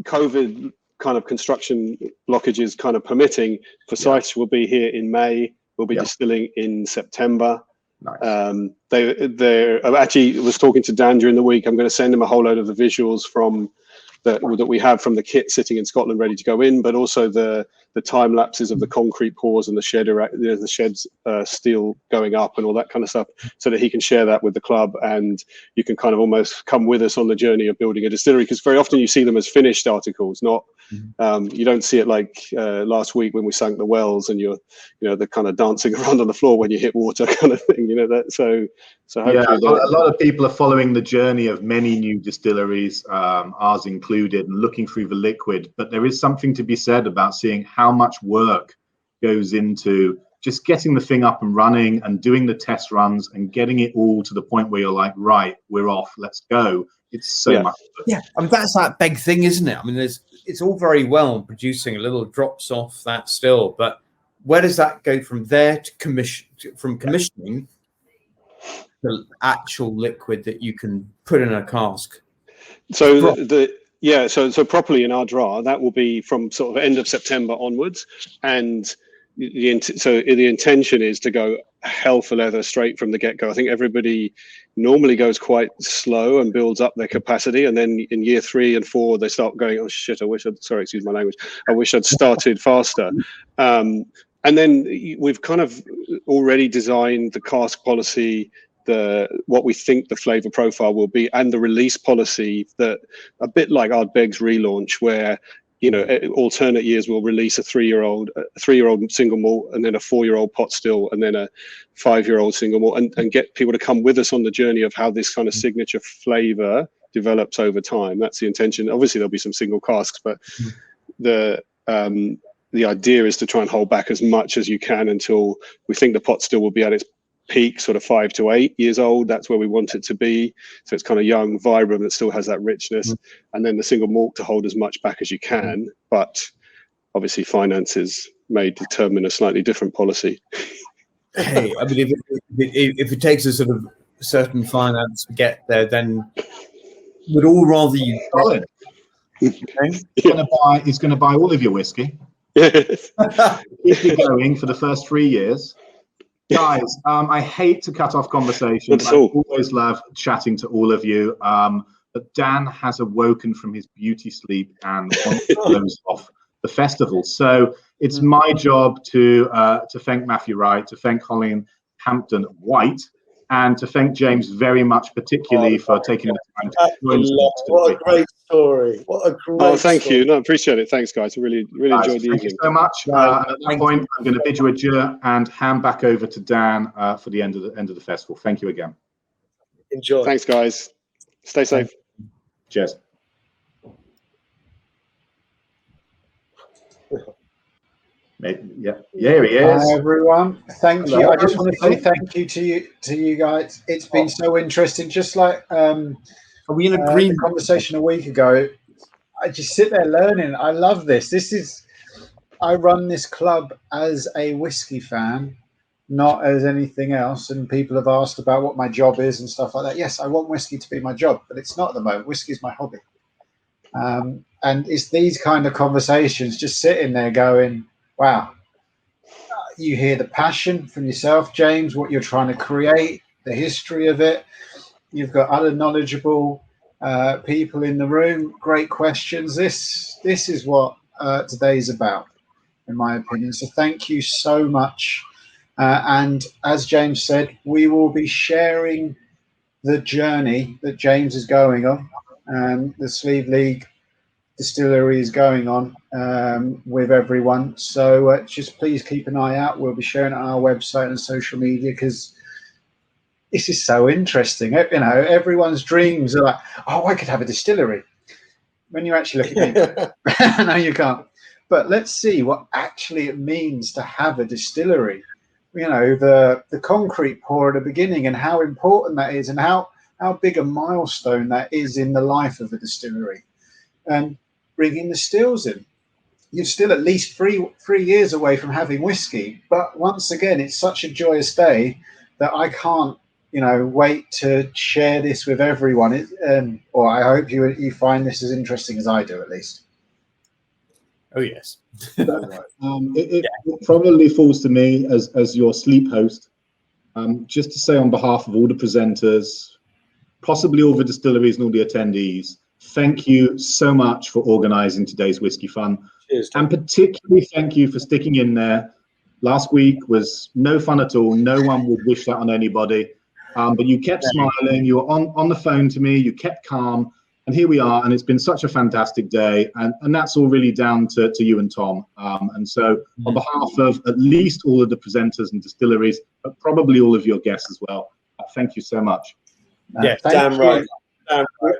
COVID kind of construction blockages kind of permitting, for sites will be here in May. We'll be distilling in September. Nice. They're actually was talking to Dan during the week. I'm going to send him a whole load of the visuals from that we have from the kit sitting in Scotland ready to go in, but also the time lapses of the concrete pours and the sheds steel going up and all that kind of stuff, so that he can share that with the club, and you can kind of almost come with us on the journey of building a distillery, because very often you see them as finished articles, not you don't see it like last week when we sank the wells and you're the kind of dancing around on the floor when you hit water kind of thing, that so yeah, a lot of people are following the journey of many new distilleries, ours included, and looking through the liquid, but there is something to be said about seeing how much work goes into just getting the thing up and running and doing the test runs and getting it all to the point where you're like, right, we're off, let's go. It's so much. Yeah, I mean, that's that big thing, isn't it? I mean, it's all very well producing a little drops off that still, but where does that go from there to commissioning the actual liquid that you can put in a cask? So so properly in our drawer, that will be from sort of end of September onwards, and the intention is to go hell for leather straight from the get-go. I think everybody normally goes quite slow and builds up their capacity, and then in year 3 and 4 they start going, oh shit, excuse my language, I wish I'd started faster. And then we've kind of already designed the cask policy, what we think the flavor profile will be, and the release policy, that a bit like Ardbegg's relaunch, where alternate years we'll release a 3-year-old single malt, and then a 4-year-old pot still, and then a 5-year-old single malt, and get people to come with us on the journey of how this kind of signature flavor develops over time. That's the intention. Obviously there'll be some single casks, but the idea is to try and hold back as much as you can until we think the pot still will be at its peak, sort of 5 to 8 years old. That's where we want it to be. So it's kind of young, vibrant, that still has that richness. And then the single malt to hold as much back as you can. But obviously finances may determine a slightly different policy. Hey, I mean, if it takes a sort of certain finance to get there, then we'd all rather you. He's going to buy all of your whiskey. Keep you going for the first 3 years. Guys, I hate to cut off conversations. I always love chatting to all of you. But Dan has awoken from his beauty sleep and wants to close off the festival. So it's my job to thank Matthew Wright, to thank Colin Hampton White, and to thank James very much, particularly for taking the time to join us. What a great story. What a great thank story. you. No, I appreciate it. Thanks, guys. I really enjoyed the evening. Thank you so much. At that point, I'm going to bid you adieu and hand back over to Dan for the end of the festival. Thank you again. Enjoy. Thanks, guys. Stay safe. Cheers. Yeah, here he is. Hi everyone. Thank Hello. you. I just want to say thank you to you guys. It's been so interesting. Just like are we in agreement? The conversation a week ago, I just sit there learning. I love this. I run this club as a whiskey fan, not as anything else. And people have asked about what my job is and stuff like that. Yes, I want whiskey to be my job, but it's not at the moment. Whiskey is my hobby. And it's these kind of conversations, just sitting there going, wow, you hear the passion from yourself, James, what you're trying to create, the history of it. You've got other knowledgeable people in the room, great questions. This is what today's about, in my opinion. So thank you so much. And as James said, we will be sharing the journey that James is going on and the Sliabh Liag Distillery is going on with everyone. So just please keep an eye out. We'll be sharing it on our website and social media because this is so interesting. Everyone's dreams are like, oh, I could have a distillery. When you actually look at it, no, you can't. But let's see what actually it means to have a distillery. The concrete pour at the beginning and how important that is and how big a milestone that is in the life of a distillery. And bringing the stills in. You're still at least three years away from having whiskey. But once again, it's such a joyous day that I can't, wait to share this with everyone. Or I hope you find this as interesting as I do, at least. Oh, yes. It probably falls to me as your sleep host, just to say on behalf of all the presenters, possibly all the distilleries and all the attendees, thank you so much for organising today's Whiskey Fun. Cheers, and particularly thank you for sticking in there. Last week was no fun at all. No one would wish that on anybody. But you kept smiling. You were on the phone to me. You kept calm. And here we are. And it's been such a fantastic day. And that's all really down to you and Tom. And so on behalf of at least all of the presenters and distilleries, but probably all of your guests as well, thank you so much. Damn right. Damn right.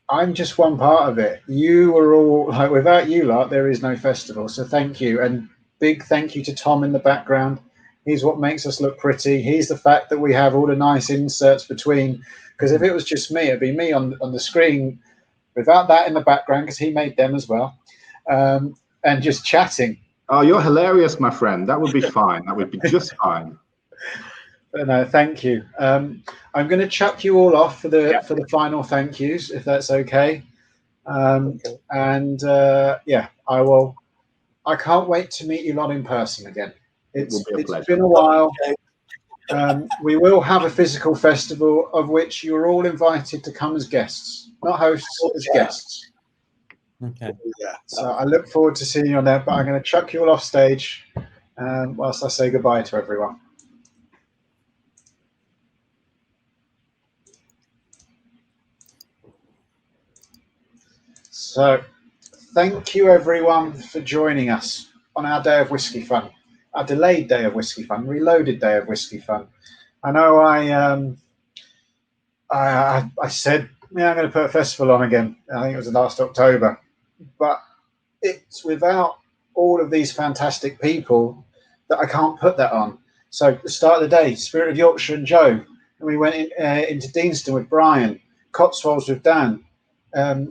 I'm just one part of it. You were all without you lot, there is no festival. So thank you, and big thank you to Tom in the background He's what makes us look pretty. He's the fact that we have all the nice inserts between. Because if it was just me, it'd be me on the screen without that in the background, because he made them as well, and just chatting. Oh, you're hilarious, my friend. That would be fine. That would be just fine. But no, thank you. I'm going to chuck you all off for the final thank yous, if that's okay. And yeah, I will. I can't wait to meet you lot in person again. It's been a while. We will have a physical festival of which you're all invited to come as guests, not hosts, as guests. Okay. Yeah. So I look forward to seeing you on there, but I'm going to chuck you all off stage whilst I say goodbye to everyone. So thank you everyone for joining us on our day of whiskey fun, our delayed day of whiskey fun, reloaded day of whiskey fun. I know I said, yeah, I'm going to put a festival on again. I think it was last October, but it's without all of these fantastic people that I can't put that on. So at the start of the day, Spirit of Yorkshire and Joe, and we went into Deanston with Brian, Cotswolds with Dan,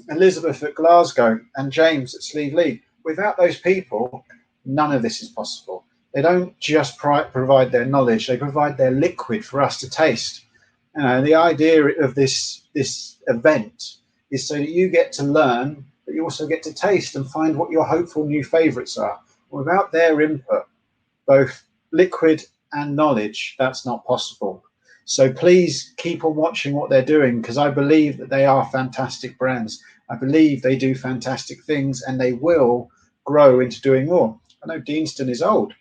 Elizabeth at Glasgow, and James at Sliabh Liag. Without those people, none of this is possible. They don't just provide their knowledge; they provide their liquid for us to taste. You know, the idea of this event is so that you get to learn, but you also get to taste and find what your hopeful new favourites are. Without their input, both liquid and knowledge, that's not possible. So please keep on watching what they're doing, because I believe that they are fantastic brands. I believe they do fantastic things, and they will grow into doing more. I know Deanston is old,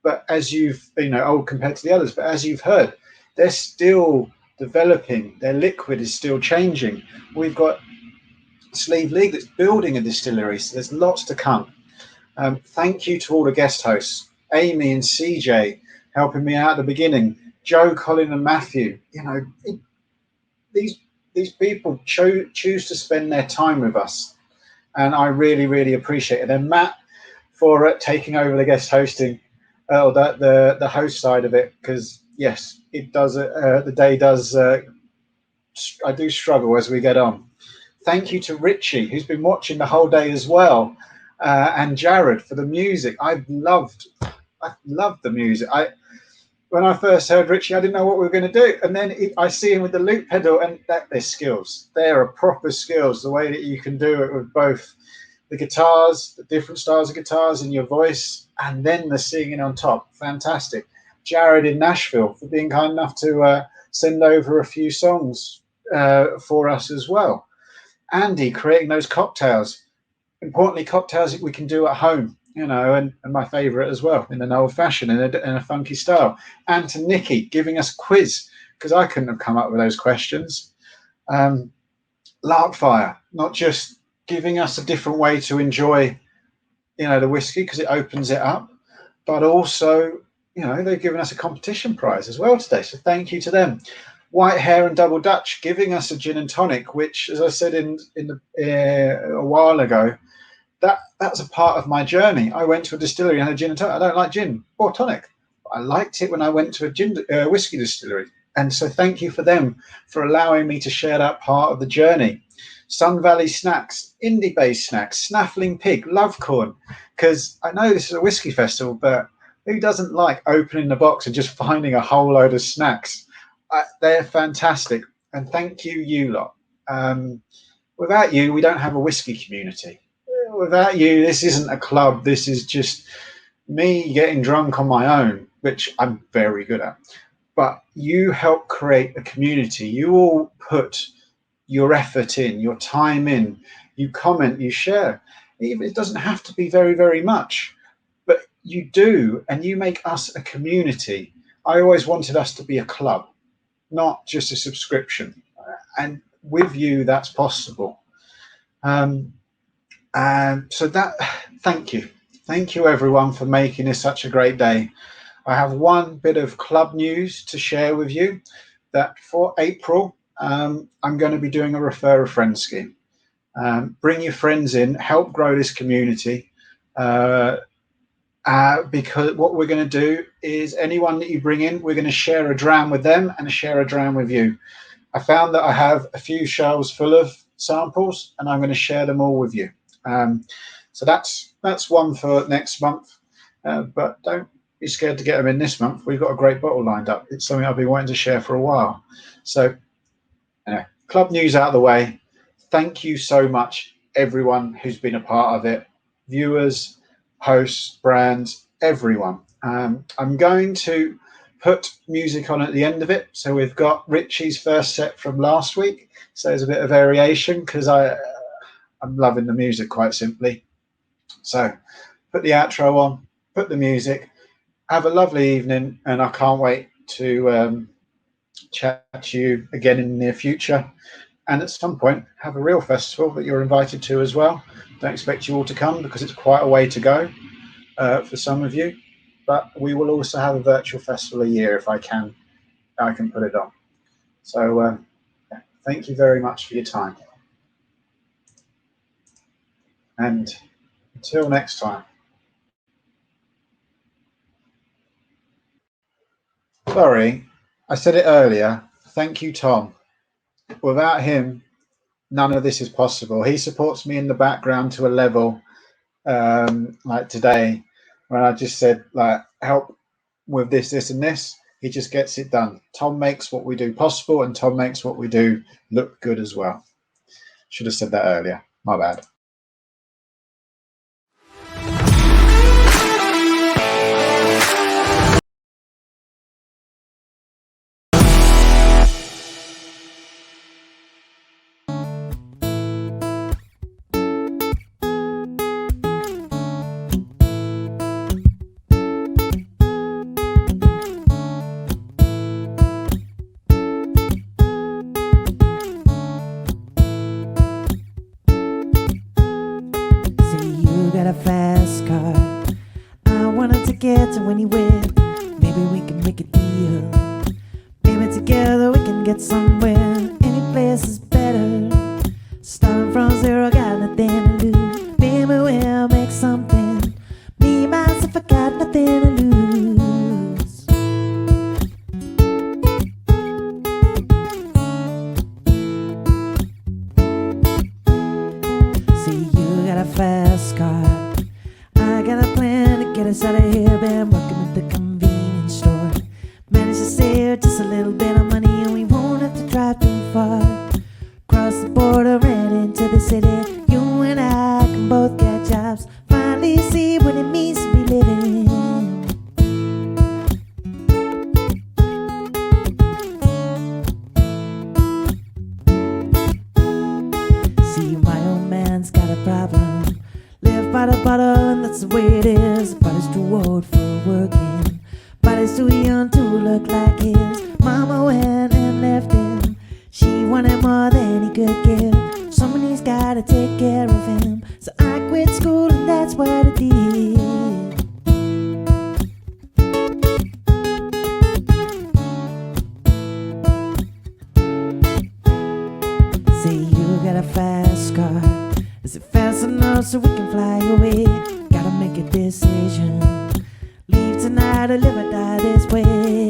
but as you've, old compared to the others, but as you've heard, they're still developing. Their liquid is still changing. We've got Sliabh Liag that's building a distillery, so there's lots to come. Thank you to all the guest hosts, Amy and CJ helping me out at the beginning, Joe, Colin and Matthew. These people choose to spend their time with us, and I really, really appreciate it. And Matt for taking over the guest hosting, the host side of it, because yes, it does. The day does. I do struggle as we get on. Thank you to Richie, who's been watching the whole day as well, and Jared for the music. I loved the music. When I first heard Richie, I didn't know what we were going to do, and then I see him with the loop pedal, and they're skills. They are proper skills. The way that you can do it with both the guitars, the different styles of guitars in your voice, and then the singing on top. Fantastic. Jared in Nashville for being kind enough to send over a few songs for us as well. Andy creating those cocktails. Importantly, cocktails that we can do at home, and my favourite as well, in an old fashioned, in a funky style. And to Nikki giving us a quiz, because I couldn't have come up with those questions. Larkfire, not just giving us a different way to enjoy, the whiskey, because it opens it up, but also, they've given us a competition prize as well today. So thank you to them. White Hare and Double Dutch giving us a gin and tonic, which, as I said a while ago, that's a part of my journey. I went to a distillery and had a gin and tonic. I don't like gin or tonic. I liked it when I went to a whiskey distillery. And so thank you for them for allowing me to share that part of the journey. Sun Valley Snacks, indie-based snacks, Snaffling Pig, LoveCorn, because I know this is a whiskey festival, but who doesn't like opening the box and just finding a whole load of snacks? They're fantastic. And thank you, you lot. Without you, we don't have a whiskey community. Without you, this isn't a club. This is just me getting drunk on my own, which I'm very good at. But you help create a community. You all put your effort in, your time in, you comment, you share. It doesn't have to be very, very much, but you do, and you make us a community. I always wanted us to be a club, not just a subscription. And with you, that's possible. And so thank you. Thank you, everyone, for making this such a great day. I have one bit of club news to share with you, that for April, I'm going to be doing a refer a friend scheme. Bring your friends in, help grow this community. because what we're going to do is anyone that you bring in, we're going to share a dram with them and share a dram with you. I found that I have a few shelves full of samples, and I'm going to share them all with you. So that's one for next month, but don't be scared to get them in this month. We've got a great bottle lined up. It's something I've been wanting to share for a while. So anyway, club news out of the way. Thank you so much, everyone who's been a part of it, viewers, hosts, brands, everyone. I'm going to put music on at the end of it. So we've got Richie's first set from last week. So there's a bit of variation because I'm loving the music, quite simply. So put the outro on, put the music, have a lovely evening, and I can't wait to chat to you again in the near future. And at some point, have a real festival that you're invited to as well. Don't expect you all to come because it's quite a way to go for some of you. But we will also have a virtual festival a year if I can put it on. So thank you very much for your time. And until next time. Sorry, I said it earlier. Thank you, Tom. Without him, none of this is possible. He supports me in the background to a level like today when I just said, like, help with this, this, and this. He just gets it done. Tom makes what we do possible, and Tom makes what we do look good as well. Should have said that earlier. My bad. A fast car. I wanted to get to anywhere. Maybe we can make a deal. Maybe together we can get somewhere. Any place is better. Starting from zero, got nothing to lose. Maybe we'll make something. Me, myself, I got nothing to lose. See, you got a fast car. I got a plan to get us out of here. Been working at the convenience store. Managed to save just a little bit of money, and we won't have to drive too far. Cross the border and into the city. You and I can both get jobs. Finally see what it means to be living. See, my old man's got a problem. Live by the bottle, and that's the way it is. Body's too old for working. Body's too young to look like his. Mama went and left him. She wanted more than he could give. Somebody's gotta take care of him. So I quit school, and that's what I did. Say you got a fast car. Is it fast enough so we can fly away? Gotta make a decision. Leave tonight or live or die this way.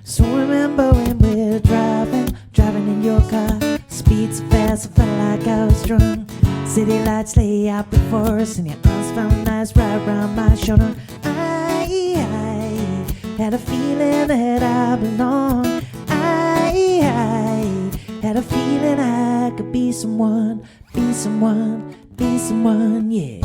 So remember when we're driving in your car. Speed so fast, I felt like I was drunk. City lights lay out before us, and your arms felt nice right around my shoulder. I had a feeling that I belong. I had a feeling I could be someone, yeah.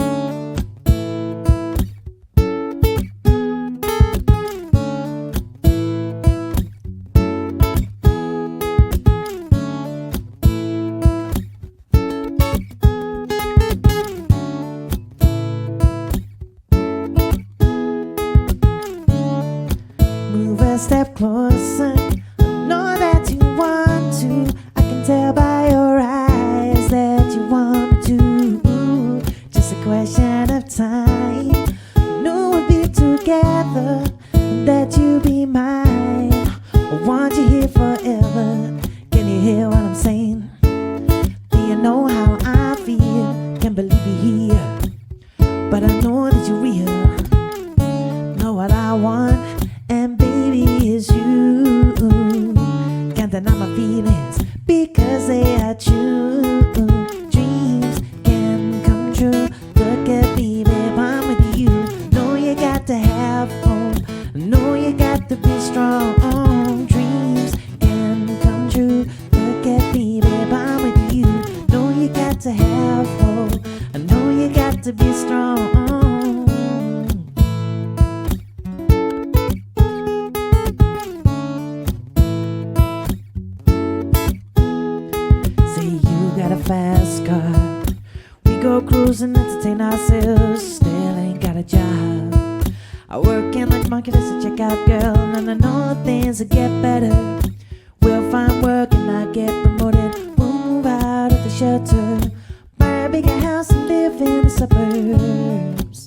Move a step closer. I know that you want to. I can tell by your eyes that you want to. Just a question of time. We knew we'd be together, and that you'd be mine. I want you here forever. Can you hear what I'm saying? know how I feel. Can't believe you're here, but I know that you're real. Know what I want, and baby, it's you. Can't deny my feelings because they are true. Dreams can come true. Look at me, babe, I'm with you. Know you got to have hope. Know you got to be strong. Dreams can come true. Look at me, babe, I'm with you. Know you got to have hope. I know you got to be strong. Got a fast car. We go cruising, entertain ourselves. Still ain't got a job. I work in like monkey, that's a checkout girl. And I know things will get better. We'll find work and I get promoted. We'll move out of the shelter, buy a bigger house and live in the suburbs.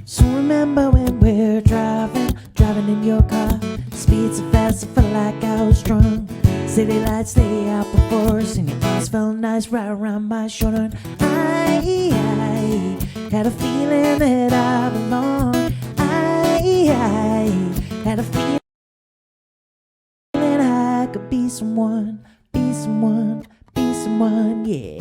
So remember when we're driving in your car, speed so fast I felt like I was drunk. City lights lay out before us, and your arms felt nice right around my shoulder. And I had a feeling that I belonged. I had a feeling I could be someone, be someone, be someone, yeah.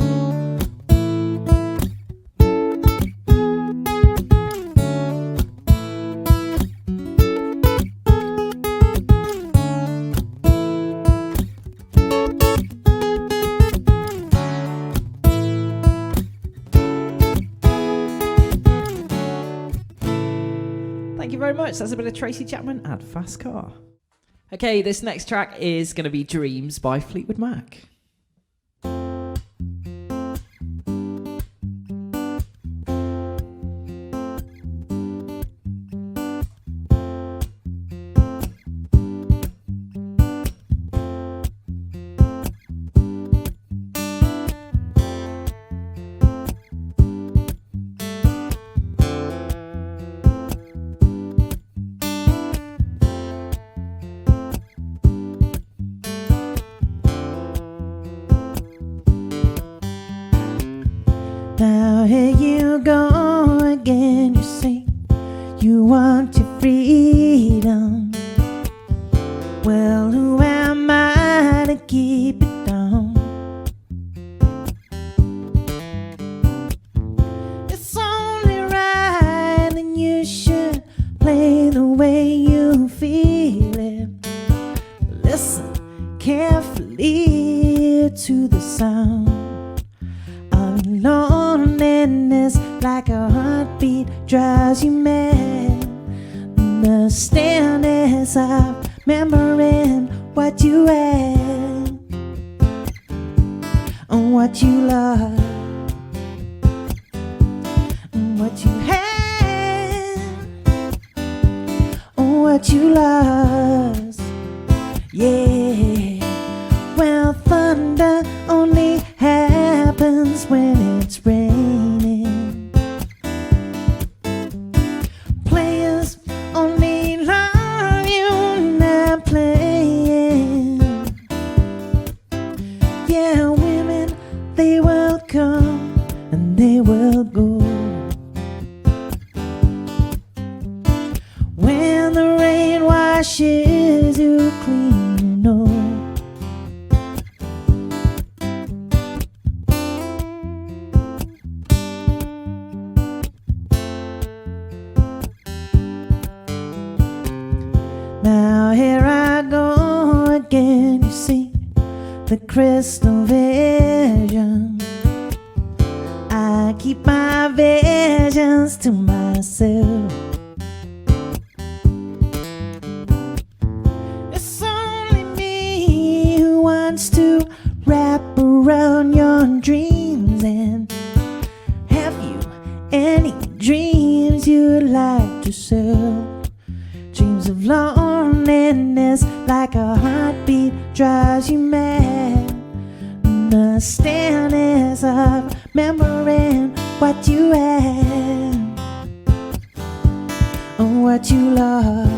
Thank you very much. That's a bit of Tracy Chapman and Fast Car. Okay, this next track is going to be Dreams by Fleetwood Mac. Now here you go again, you say you want your freedom. Well, who am I to keep it down? It's only right and you should play the way you feel it. Listen carefully to the sound. Loneliness like a heartbeat drives you mad. The stillness of remembering what you had and what you loved and what you had and what you lost. Yeah, well, thunder only happens when it's raining. Players only love you not playing. Yeah, women, they will come and they will go. When the rain washes you clean, you know. Now here I go again, you see, the crystal vision. I keep my visions to myself. It's only me who wants to wrap around your dreams. And have you any dreams you'd like to sell? Dreams of loneliness like a heartbeat drives you mad. The stillness of remembering what you had and what you lost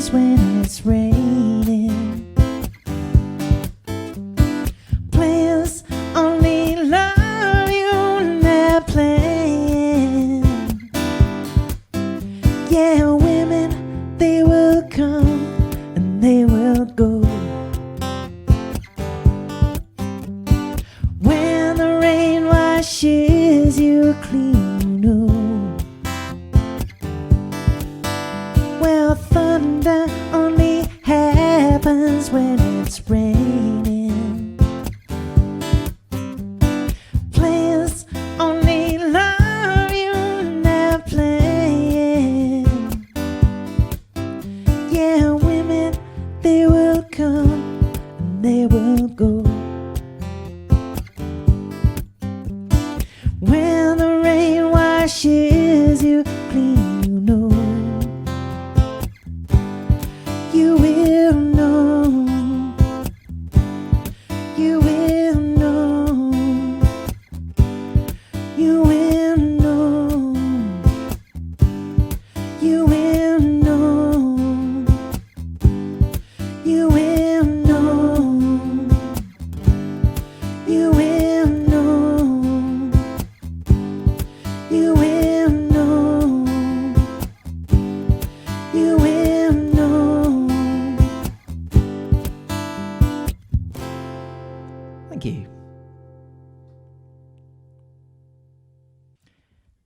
happens when it's raining. Players only love you when they're playing. Yeah, women, they will come and they will go. When the rain washes you clean, you know. Well, thunder only happens when it's raining. Players only love you when they're playing. Yeah, women, they will come and they will go. When the rain washes you clean, you know. You will know. You will know. You will know. You will know. You will know. You will know. You will know. You will know. Thank you.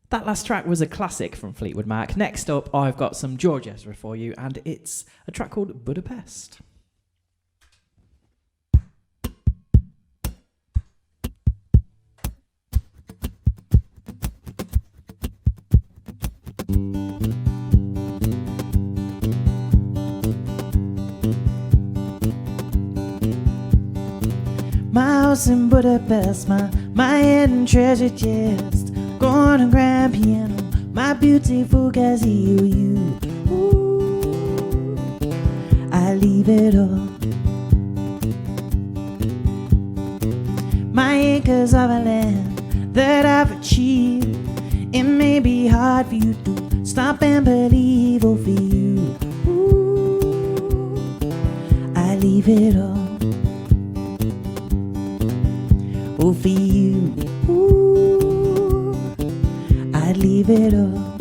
That last track was a classic from Fleetwood Mac. Next up, I've got some George Ezra for you, and it's a track called Budapest. My house in Budapest, my hidden treasure chest, golden grand piano, my beautiful gazebo, you. Ooh, I leave it all. My acres of a land that I've achieved. It may be hard for you to stop and believe, oh, for you. Ooh, I leave it all. Oh, for you, ooh, I'd leave it all.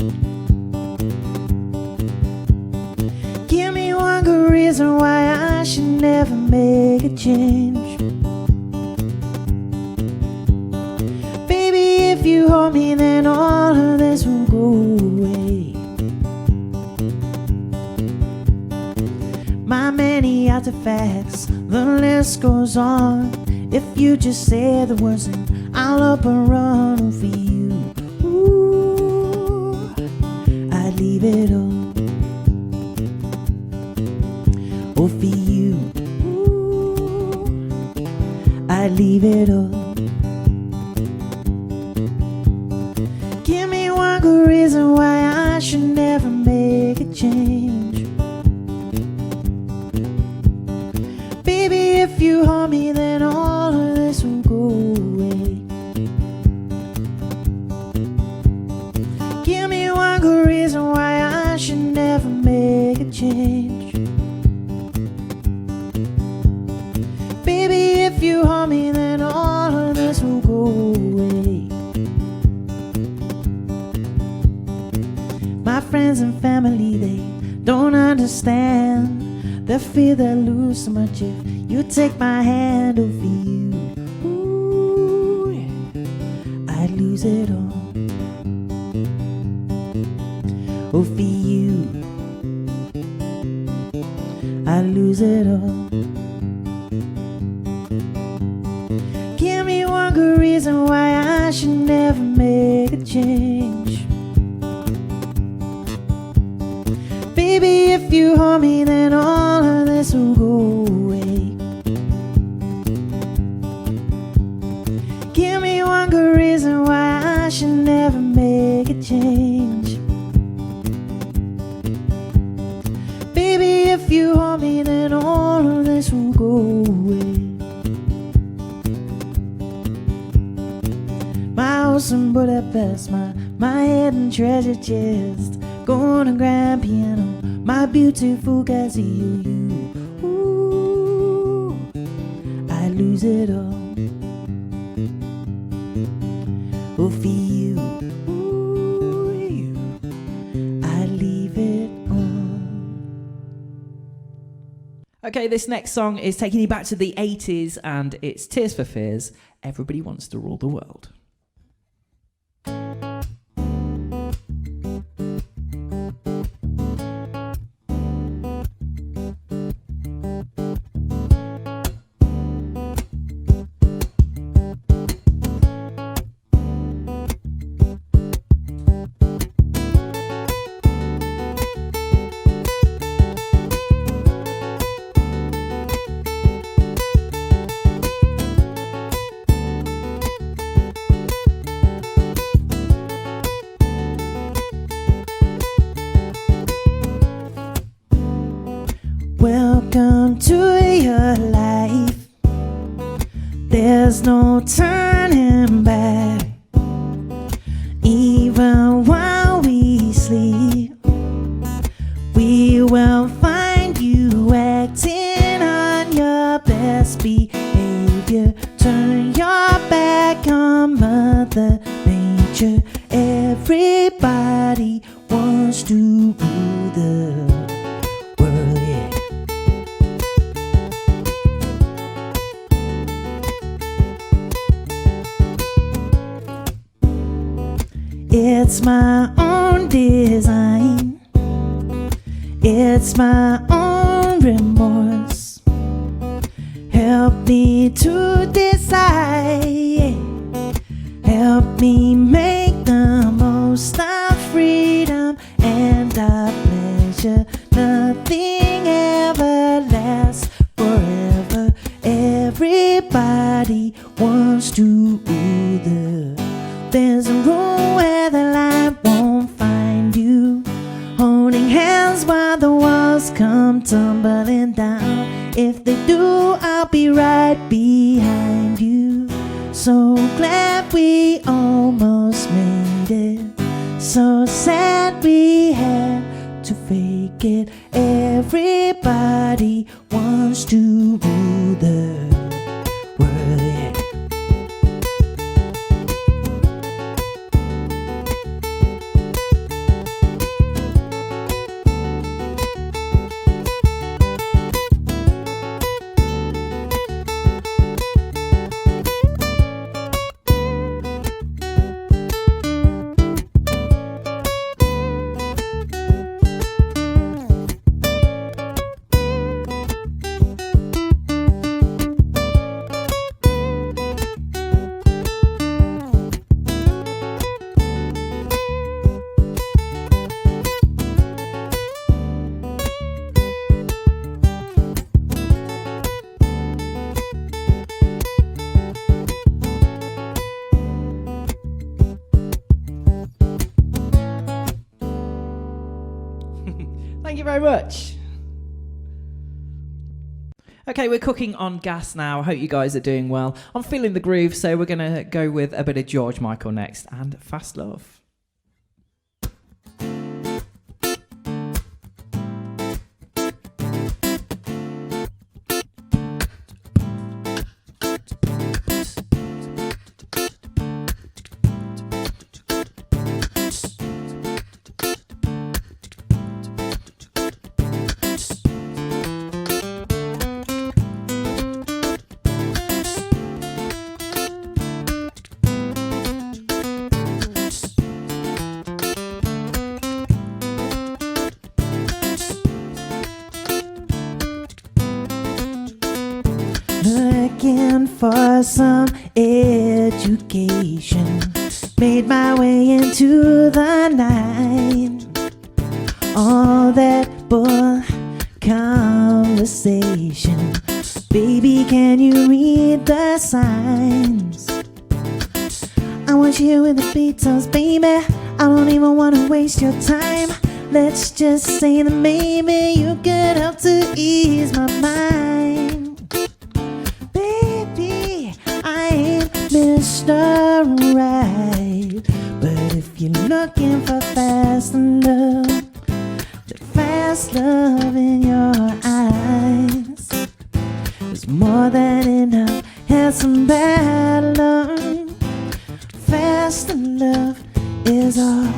Give me one good reason why I should never make a change. Baby, if you hold me, then all of this will go away. My many artifacts, the list goes on. If you just say the words, then I'll up and run for you. Ooh, I'd leave it all. Oh, for you. Ooh, I'd leave it all. Give me one good reason why I should never make a change. Baby, if you hold me, then all of this will go away. Give me one good reason why I should never make a change. Baby, if you hold me, then all of this will go away. My friends and family, they don't understand. They fear they'll lose so much if you take my hand over you. Ooh, I'd lose it all. Oh, for you, I'd lose it all. Give me one good reason why I should never make a change. Baby, if you hold me, then all of this will go away. Give me one good reason why I should never make a change. Baby, if you hold me, then all of this will go away. My house in Budapest, my hidden treasure chest, golden grand piano, my beautiful gazelle. Ooh, I lose it all. Oh, for you, ooh, you, I leave it on. Okay, this next song is taking you back to the 80s, and it's Tears for Fears. Everybody Wants to Rule the World. Welcome to your life. There's no turning back. Even while we sleep, we will find you acting on your best behavior. Turn your back on Mother Nature. Everybody wants to rule the world, yeah. It's my own design. It's my own remorse. Help me to decide. Help me make the most of freedom and our pleasure. Nothing ever lasts forever. Everybody wants to rule the. There's a room where the light won't find you. Holding hands while the walls come tumbling down. If they do, I'll be right behind you. So glad we almost made it. So sad we had to fake it. Everybody wants to rule the world, yeah. Thank you very much. Okay, we're cooking on gas now. I hope you guys are doing well. I'm feeling the groove, so we're going to go with a bit of George Michael next and Fast Love. Looking for some education. Made my way into the night. All that bull conversation. Baby, can you read the signs? I want you in the Beatles, baby. I don't even want to waste your time. Let's just say that maybe you could help to ease my mind. Baby, I ain't Mr. Right, but if you're looking for fast love, then fast there's love in your eyes, there's more than enough. Had some bad luck. Fast love is all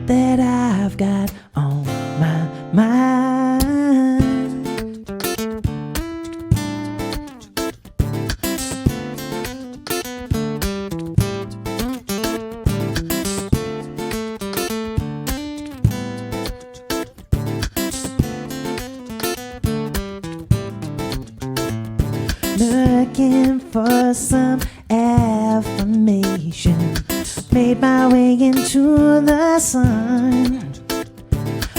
that I've got on my mind. Looking for some affirmation, made my way into the sun.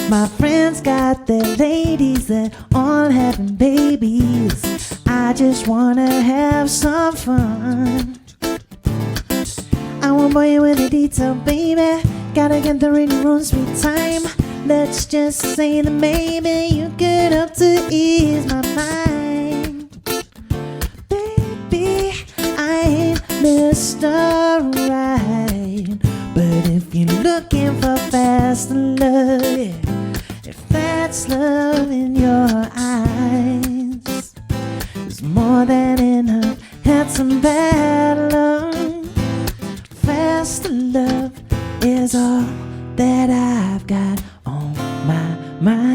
My friends got their ladies that all having babies. I just wanna have some fun. I won't bore you with the detail, baby. Gotta get the really wrong sweet time. Let's just say that maybe you could help to ease my mind. Baby, I ain't Mr. Right, but if you're looking for fast love, yeah, if that's love in your eyes, it's more than enough. Had some bad love. Fast love is all that I've got on my mind.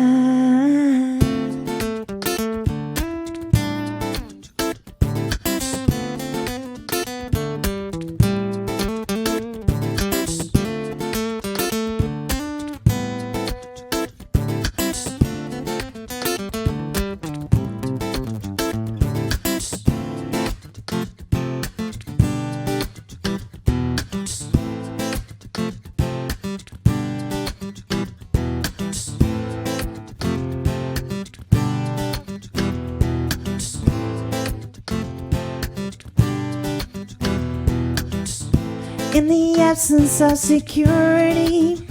In the absence of security,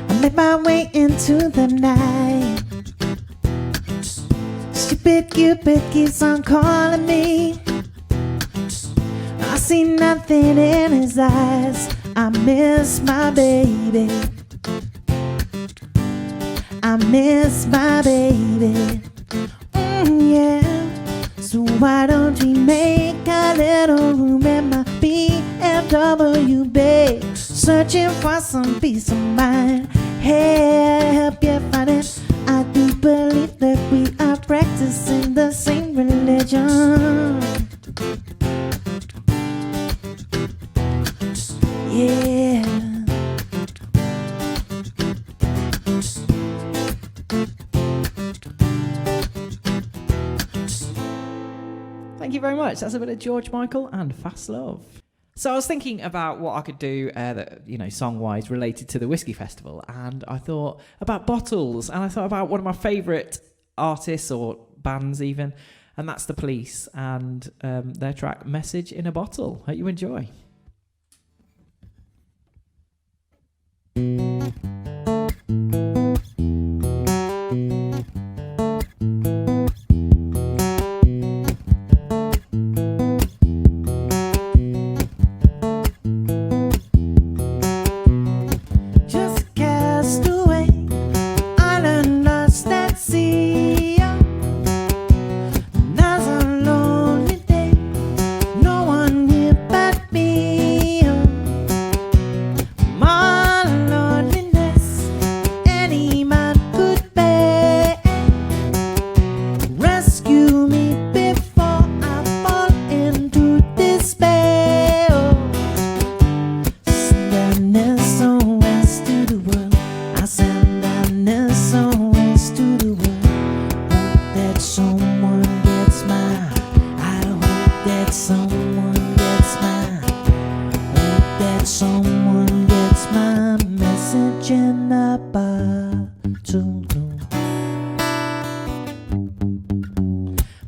I make my way into the night. Stupid Cupid keeps on calling me. I see nothing in his eyes. I miss my baby. I miss my baby. Yeah. So why don't we make a little room in my BMW, babe? Searching for some peace of mind. Hey, help you find it. I do believe that we are practicing the same religion. Yeah. Thank you very much. That's a bit of George Michael and Fast Love. So I was thinking about what I could do, that, you know, song-wise related to the Whiskey Festival, and I thought about bottles, and I thought about one of my favourite artists or bands even, and that's The Police and their track "Message in a Bottle." Hope you enjoy.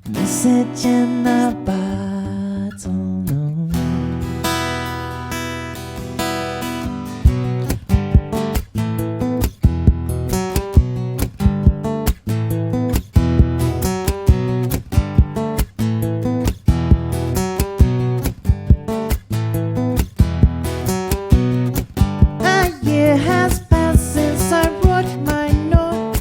Message in a bottle. A year has passed since I wrote my note.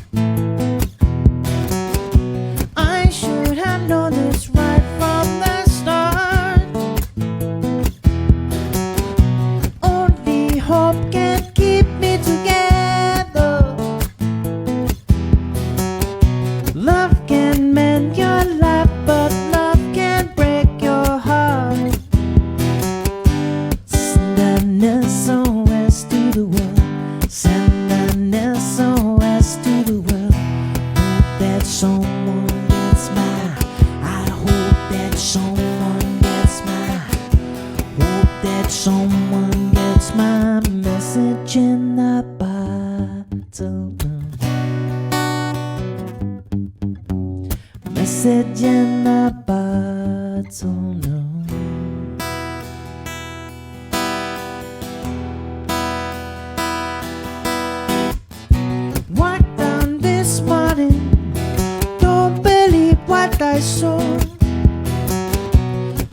everybody's soul.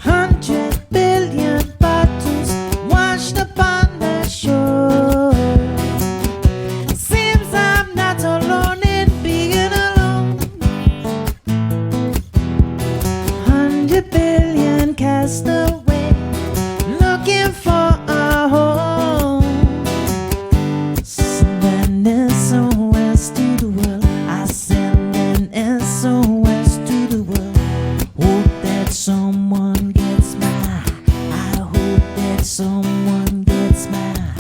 100 billion bottles washed upon the shore. Seems I'm not alone in being alone. 100 billion cast away, looking for a home. Send an SOS to the world. I send an SOS to the world. Hope that someone gets mine. I hope that someone gets mine.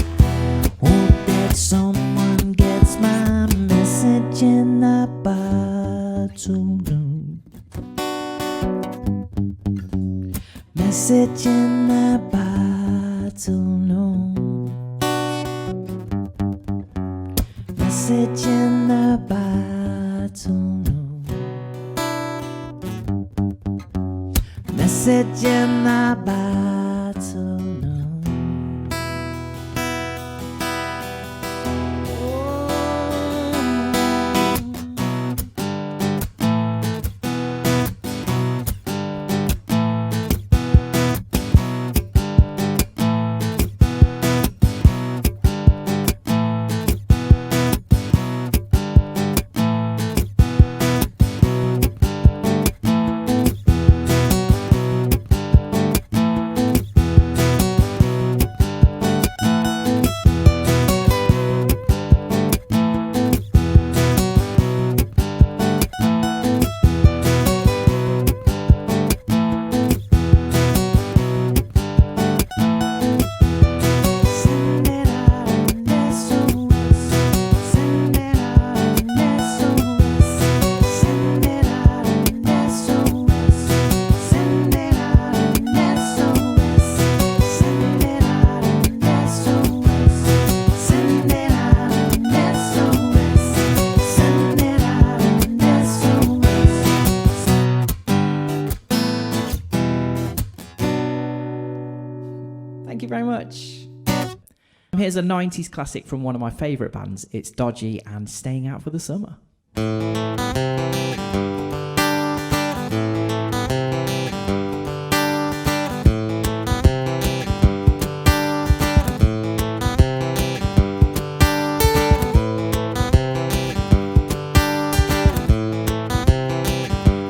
Hope that someone gets my message in a bottle. Message in a bottle, no. Message in a bottle, no. Message in a bottle, no. Thank you very much. Here's a 90s classic from one of my favourite bands. It's Dodgy and Staying Out for the Summer.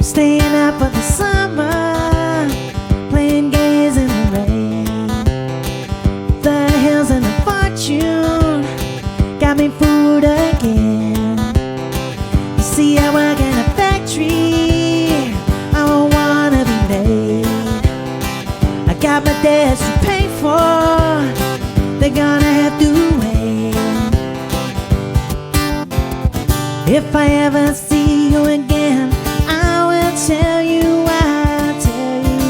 Staying out for the summer, playing games in the rain. The hills and the fortune got me fooled again. You see, I work in a factory, I don't wanna be late. I got my debts to pay for, they're gonna have to wait. If I ever see you again, tell you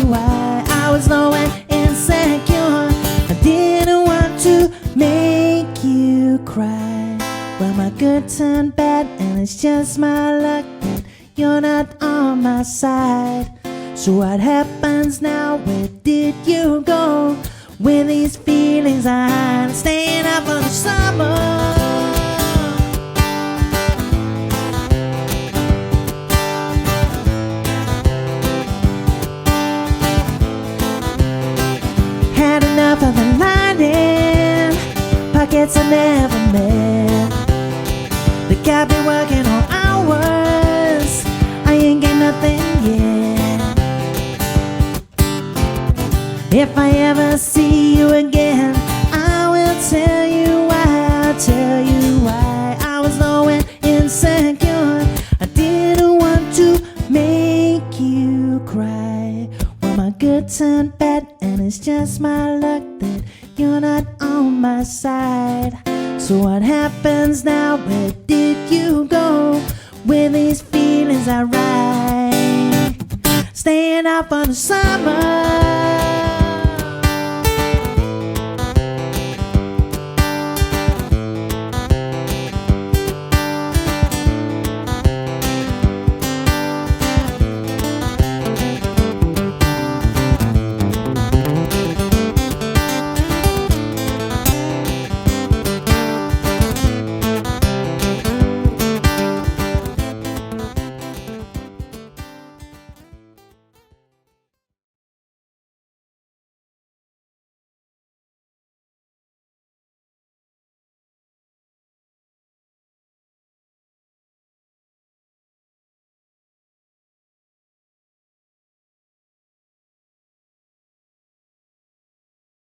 why I was low and insecure. I didn't want to make you cry. Well, my good turned bad, and it's just my luck that you're not on my side. So what happens now? Where did you go with these feelings I had? Staying up for the summer. Enough of the lining, pockets I never met. They got me working all hours, I ain't get nothing yet. If I ever see you again, I will tell you why I was low and insecure. I didn't want to make you cry. Well, my good turned bad, and it's just my luck that you're not on my side. So what happens now? Where did you go with these feelings I write? Staying up for the summer.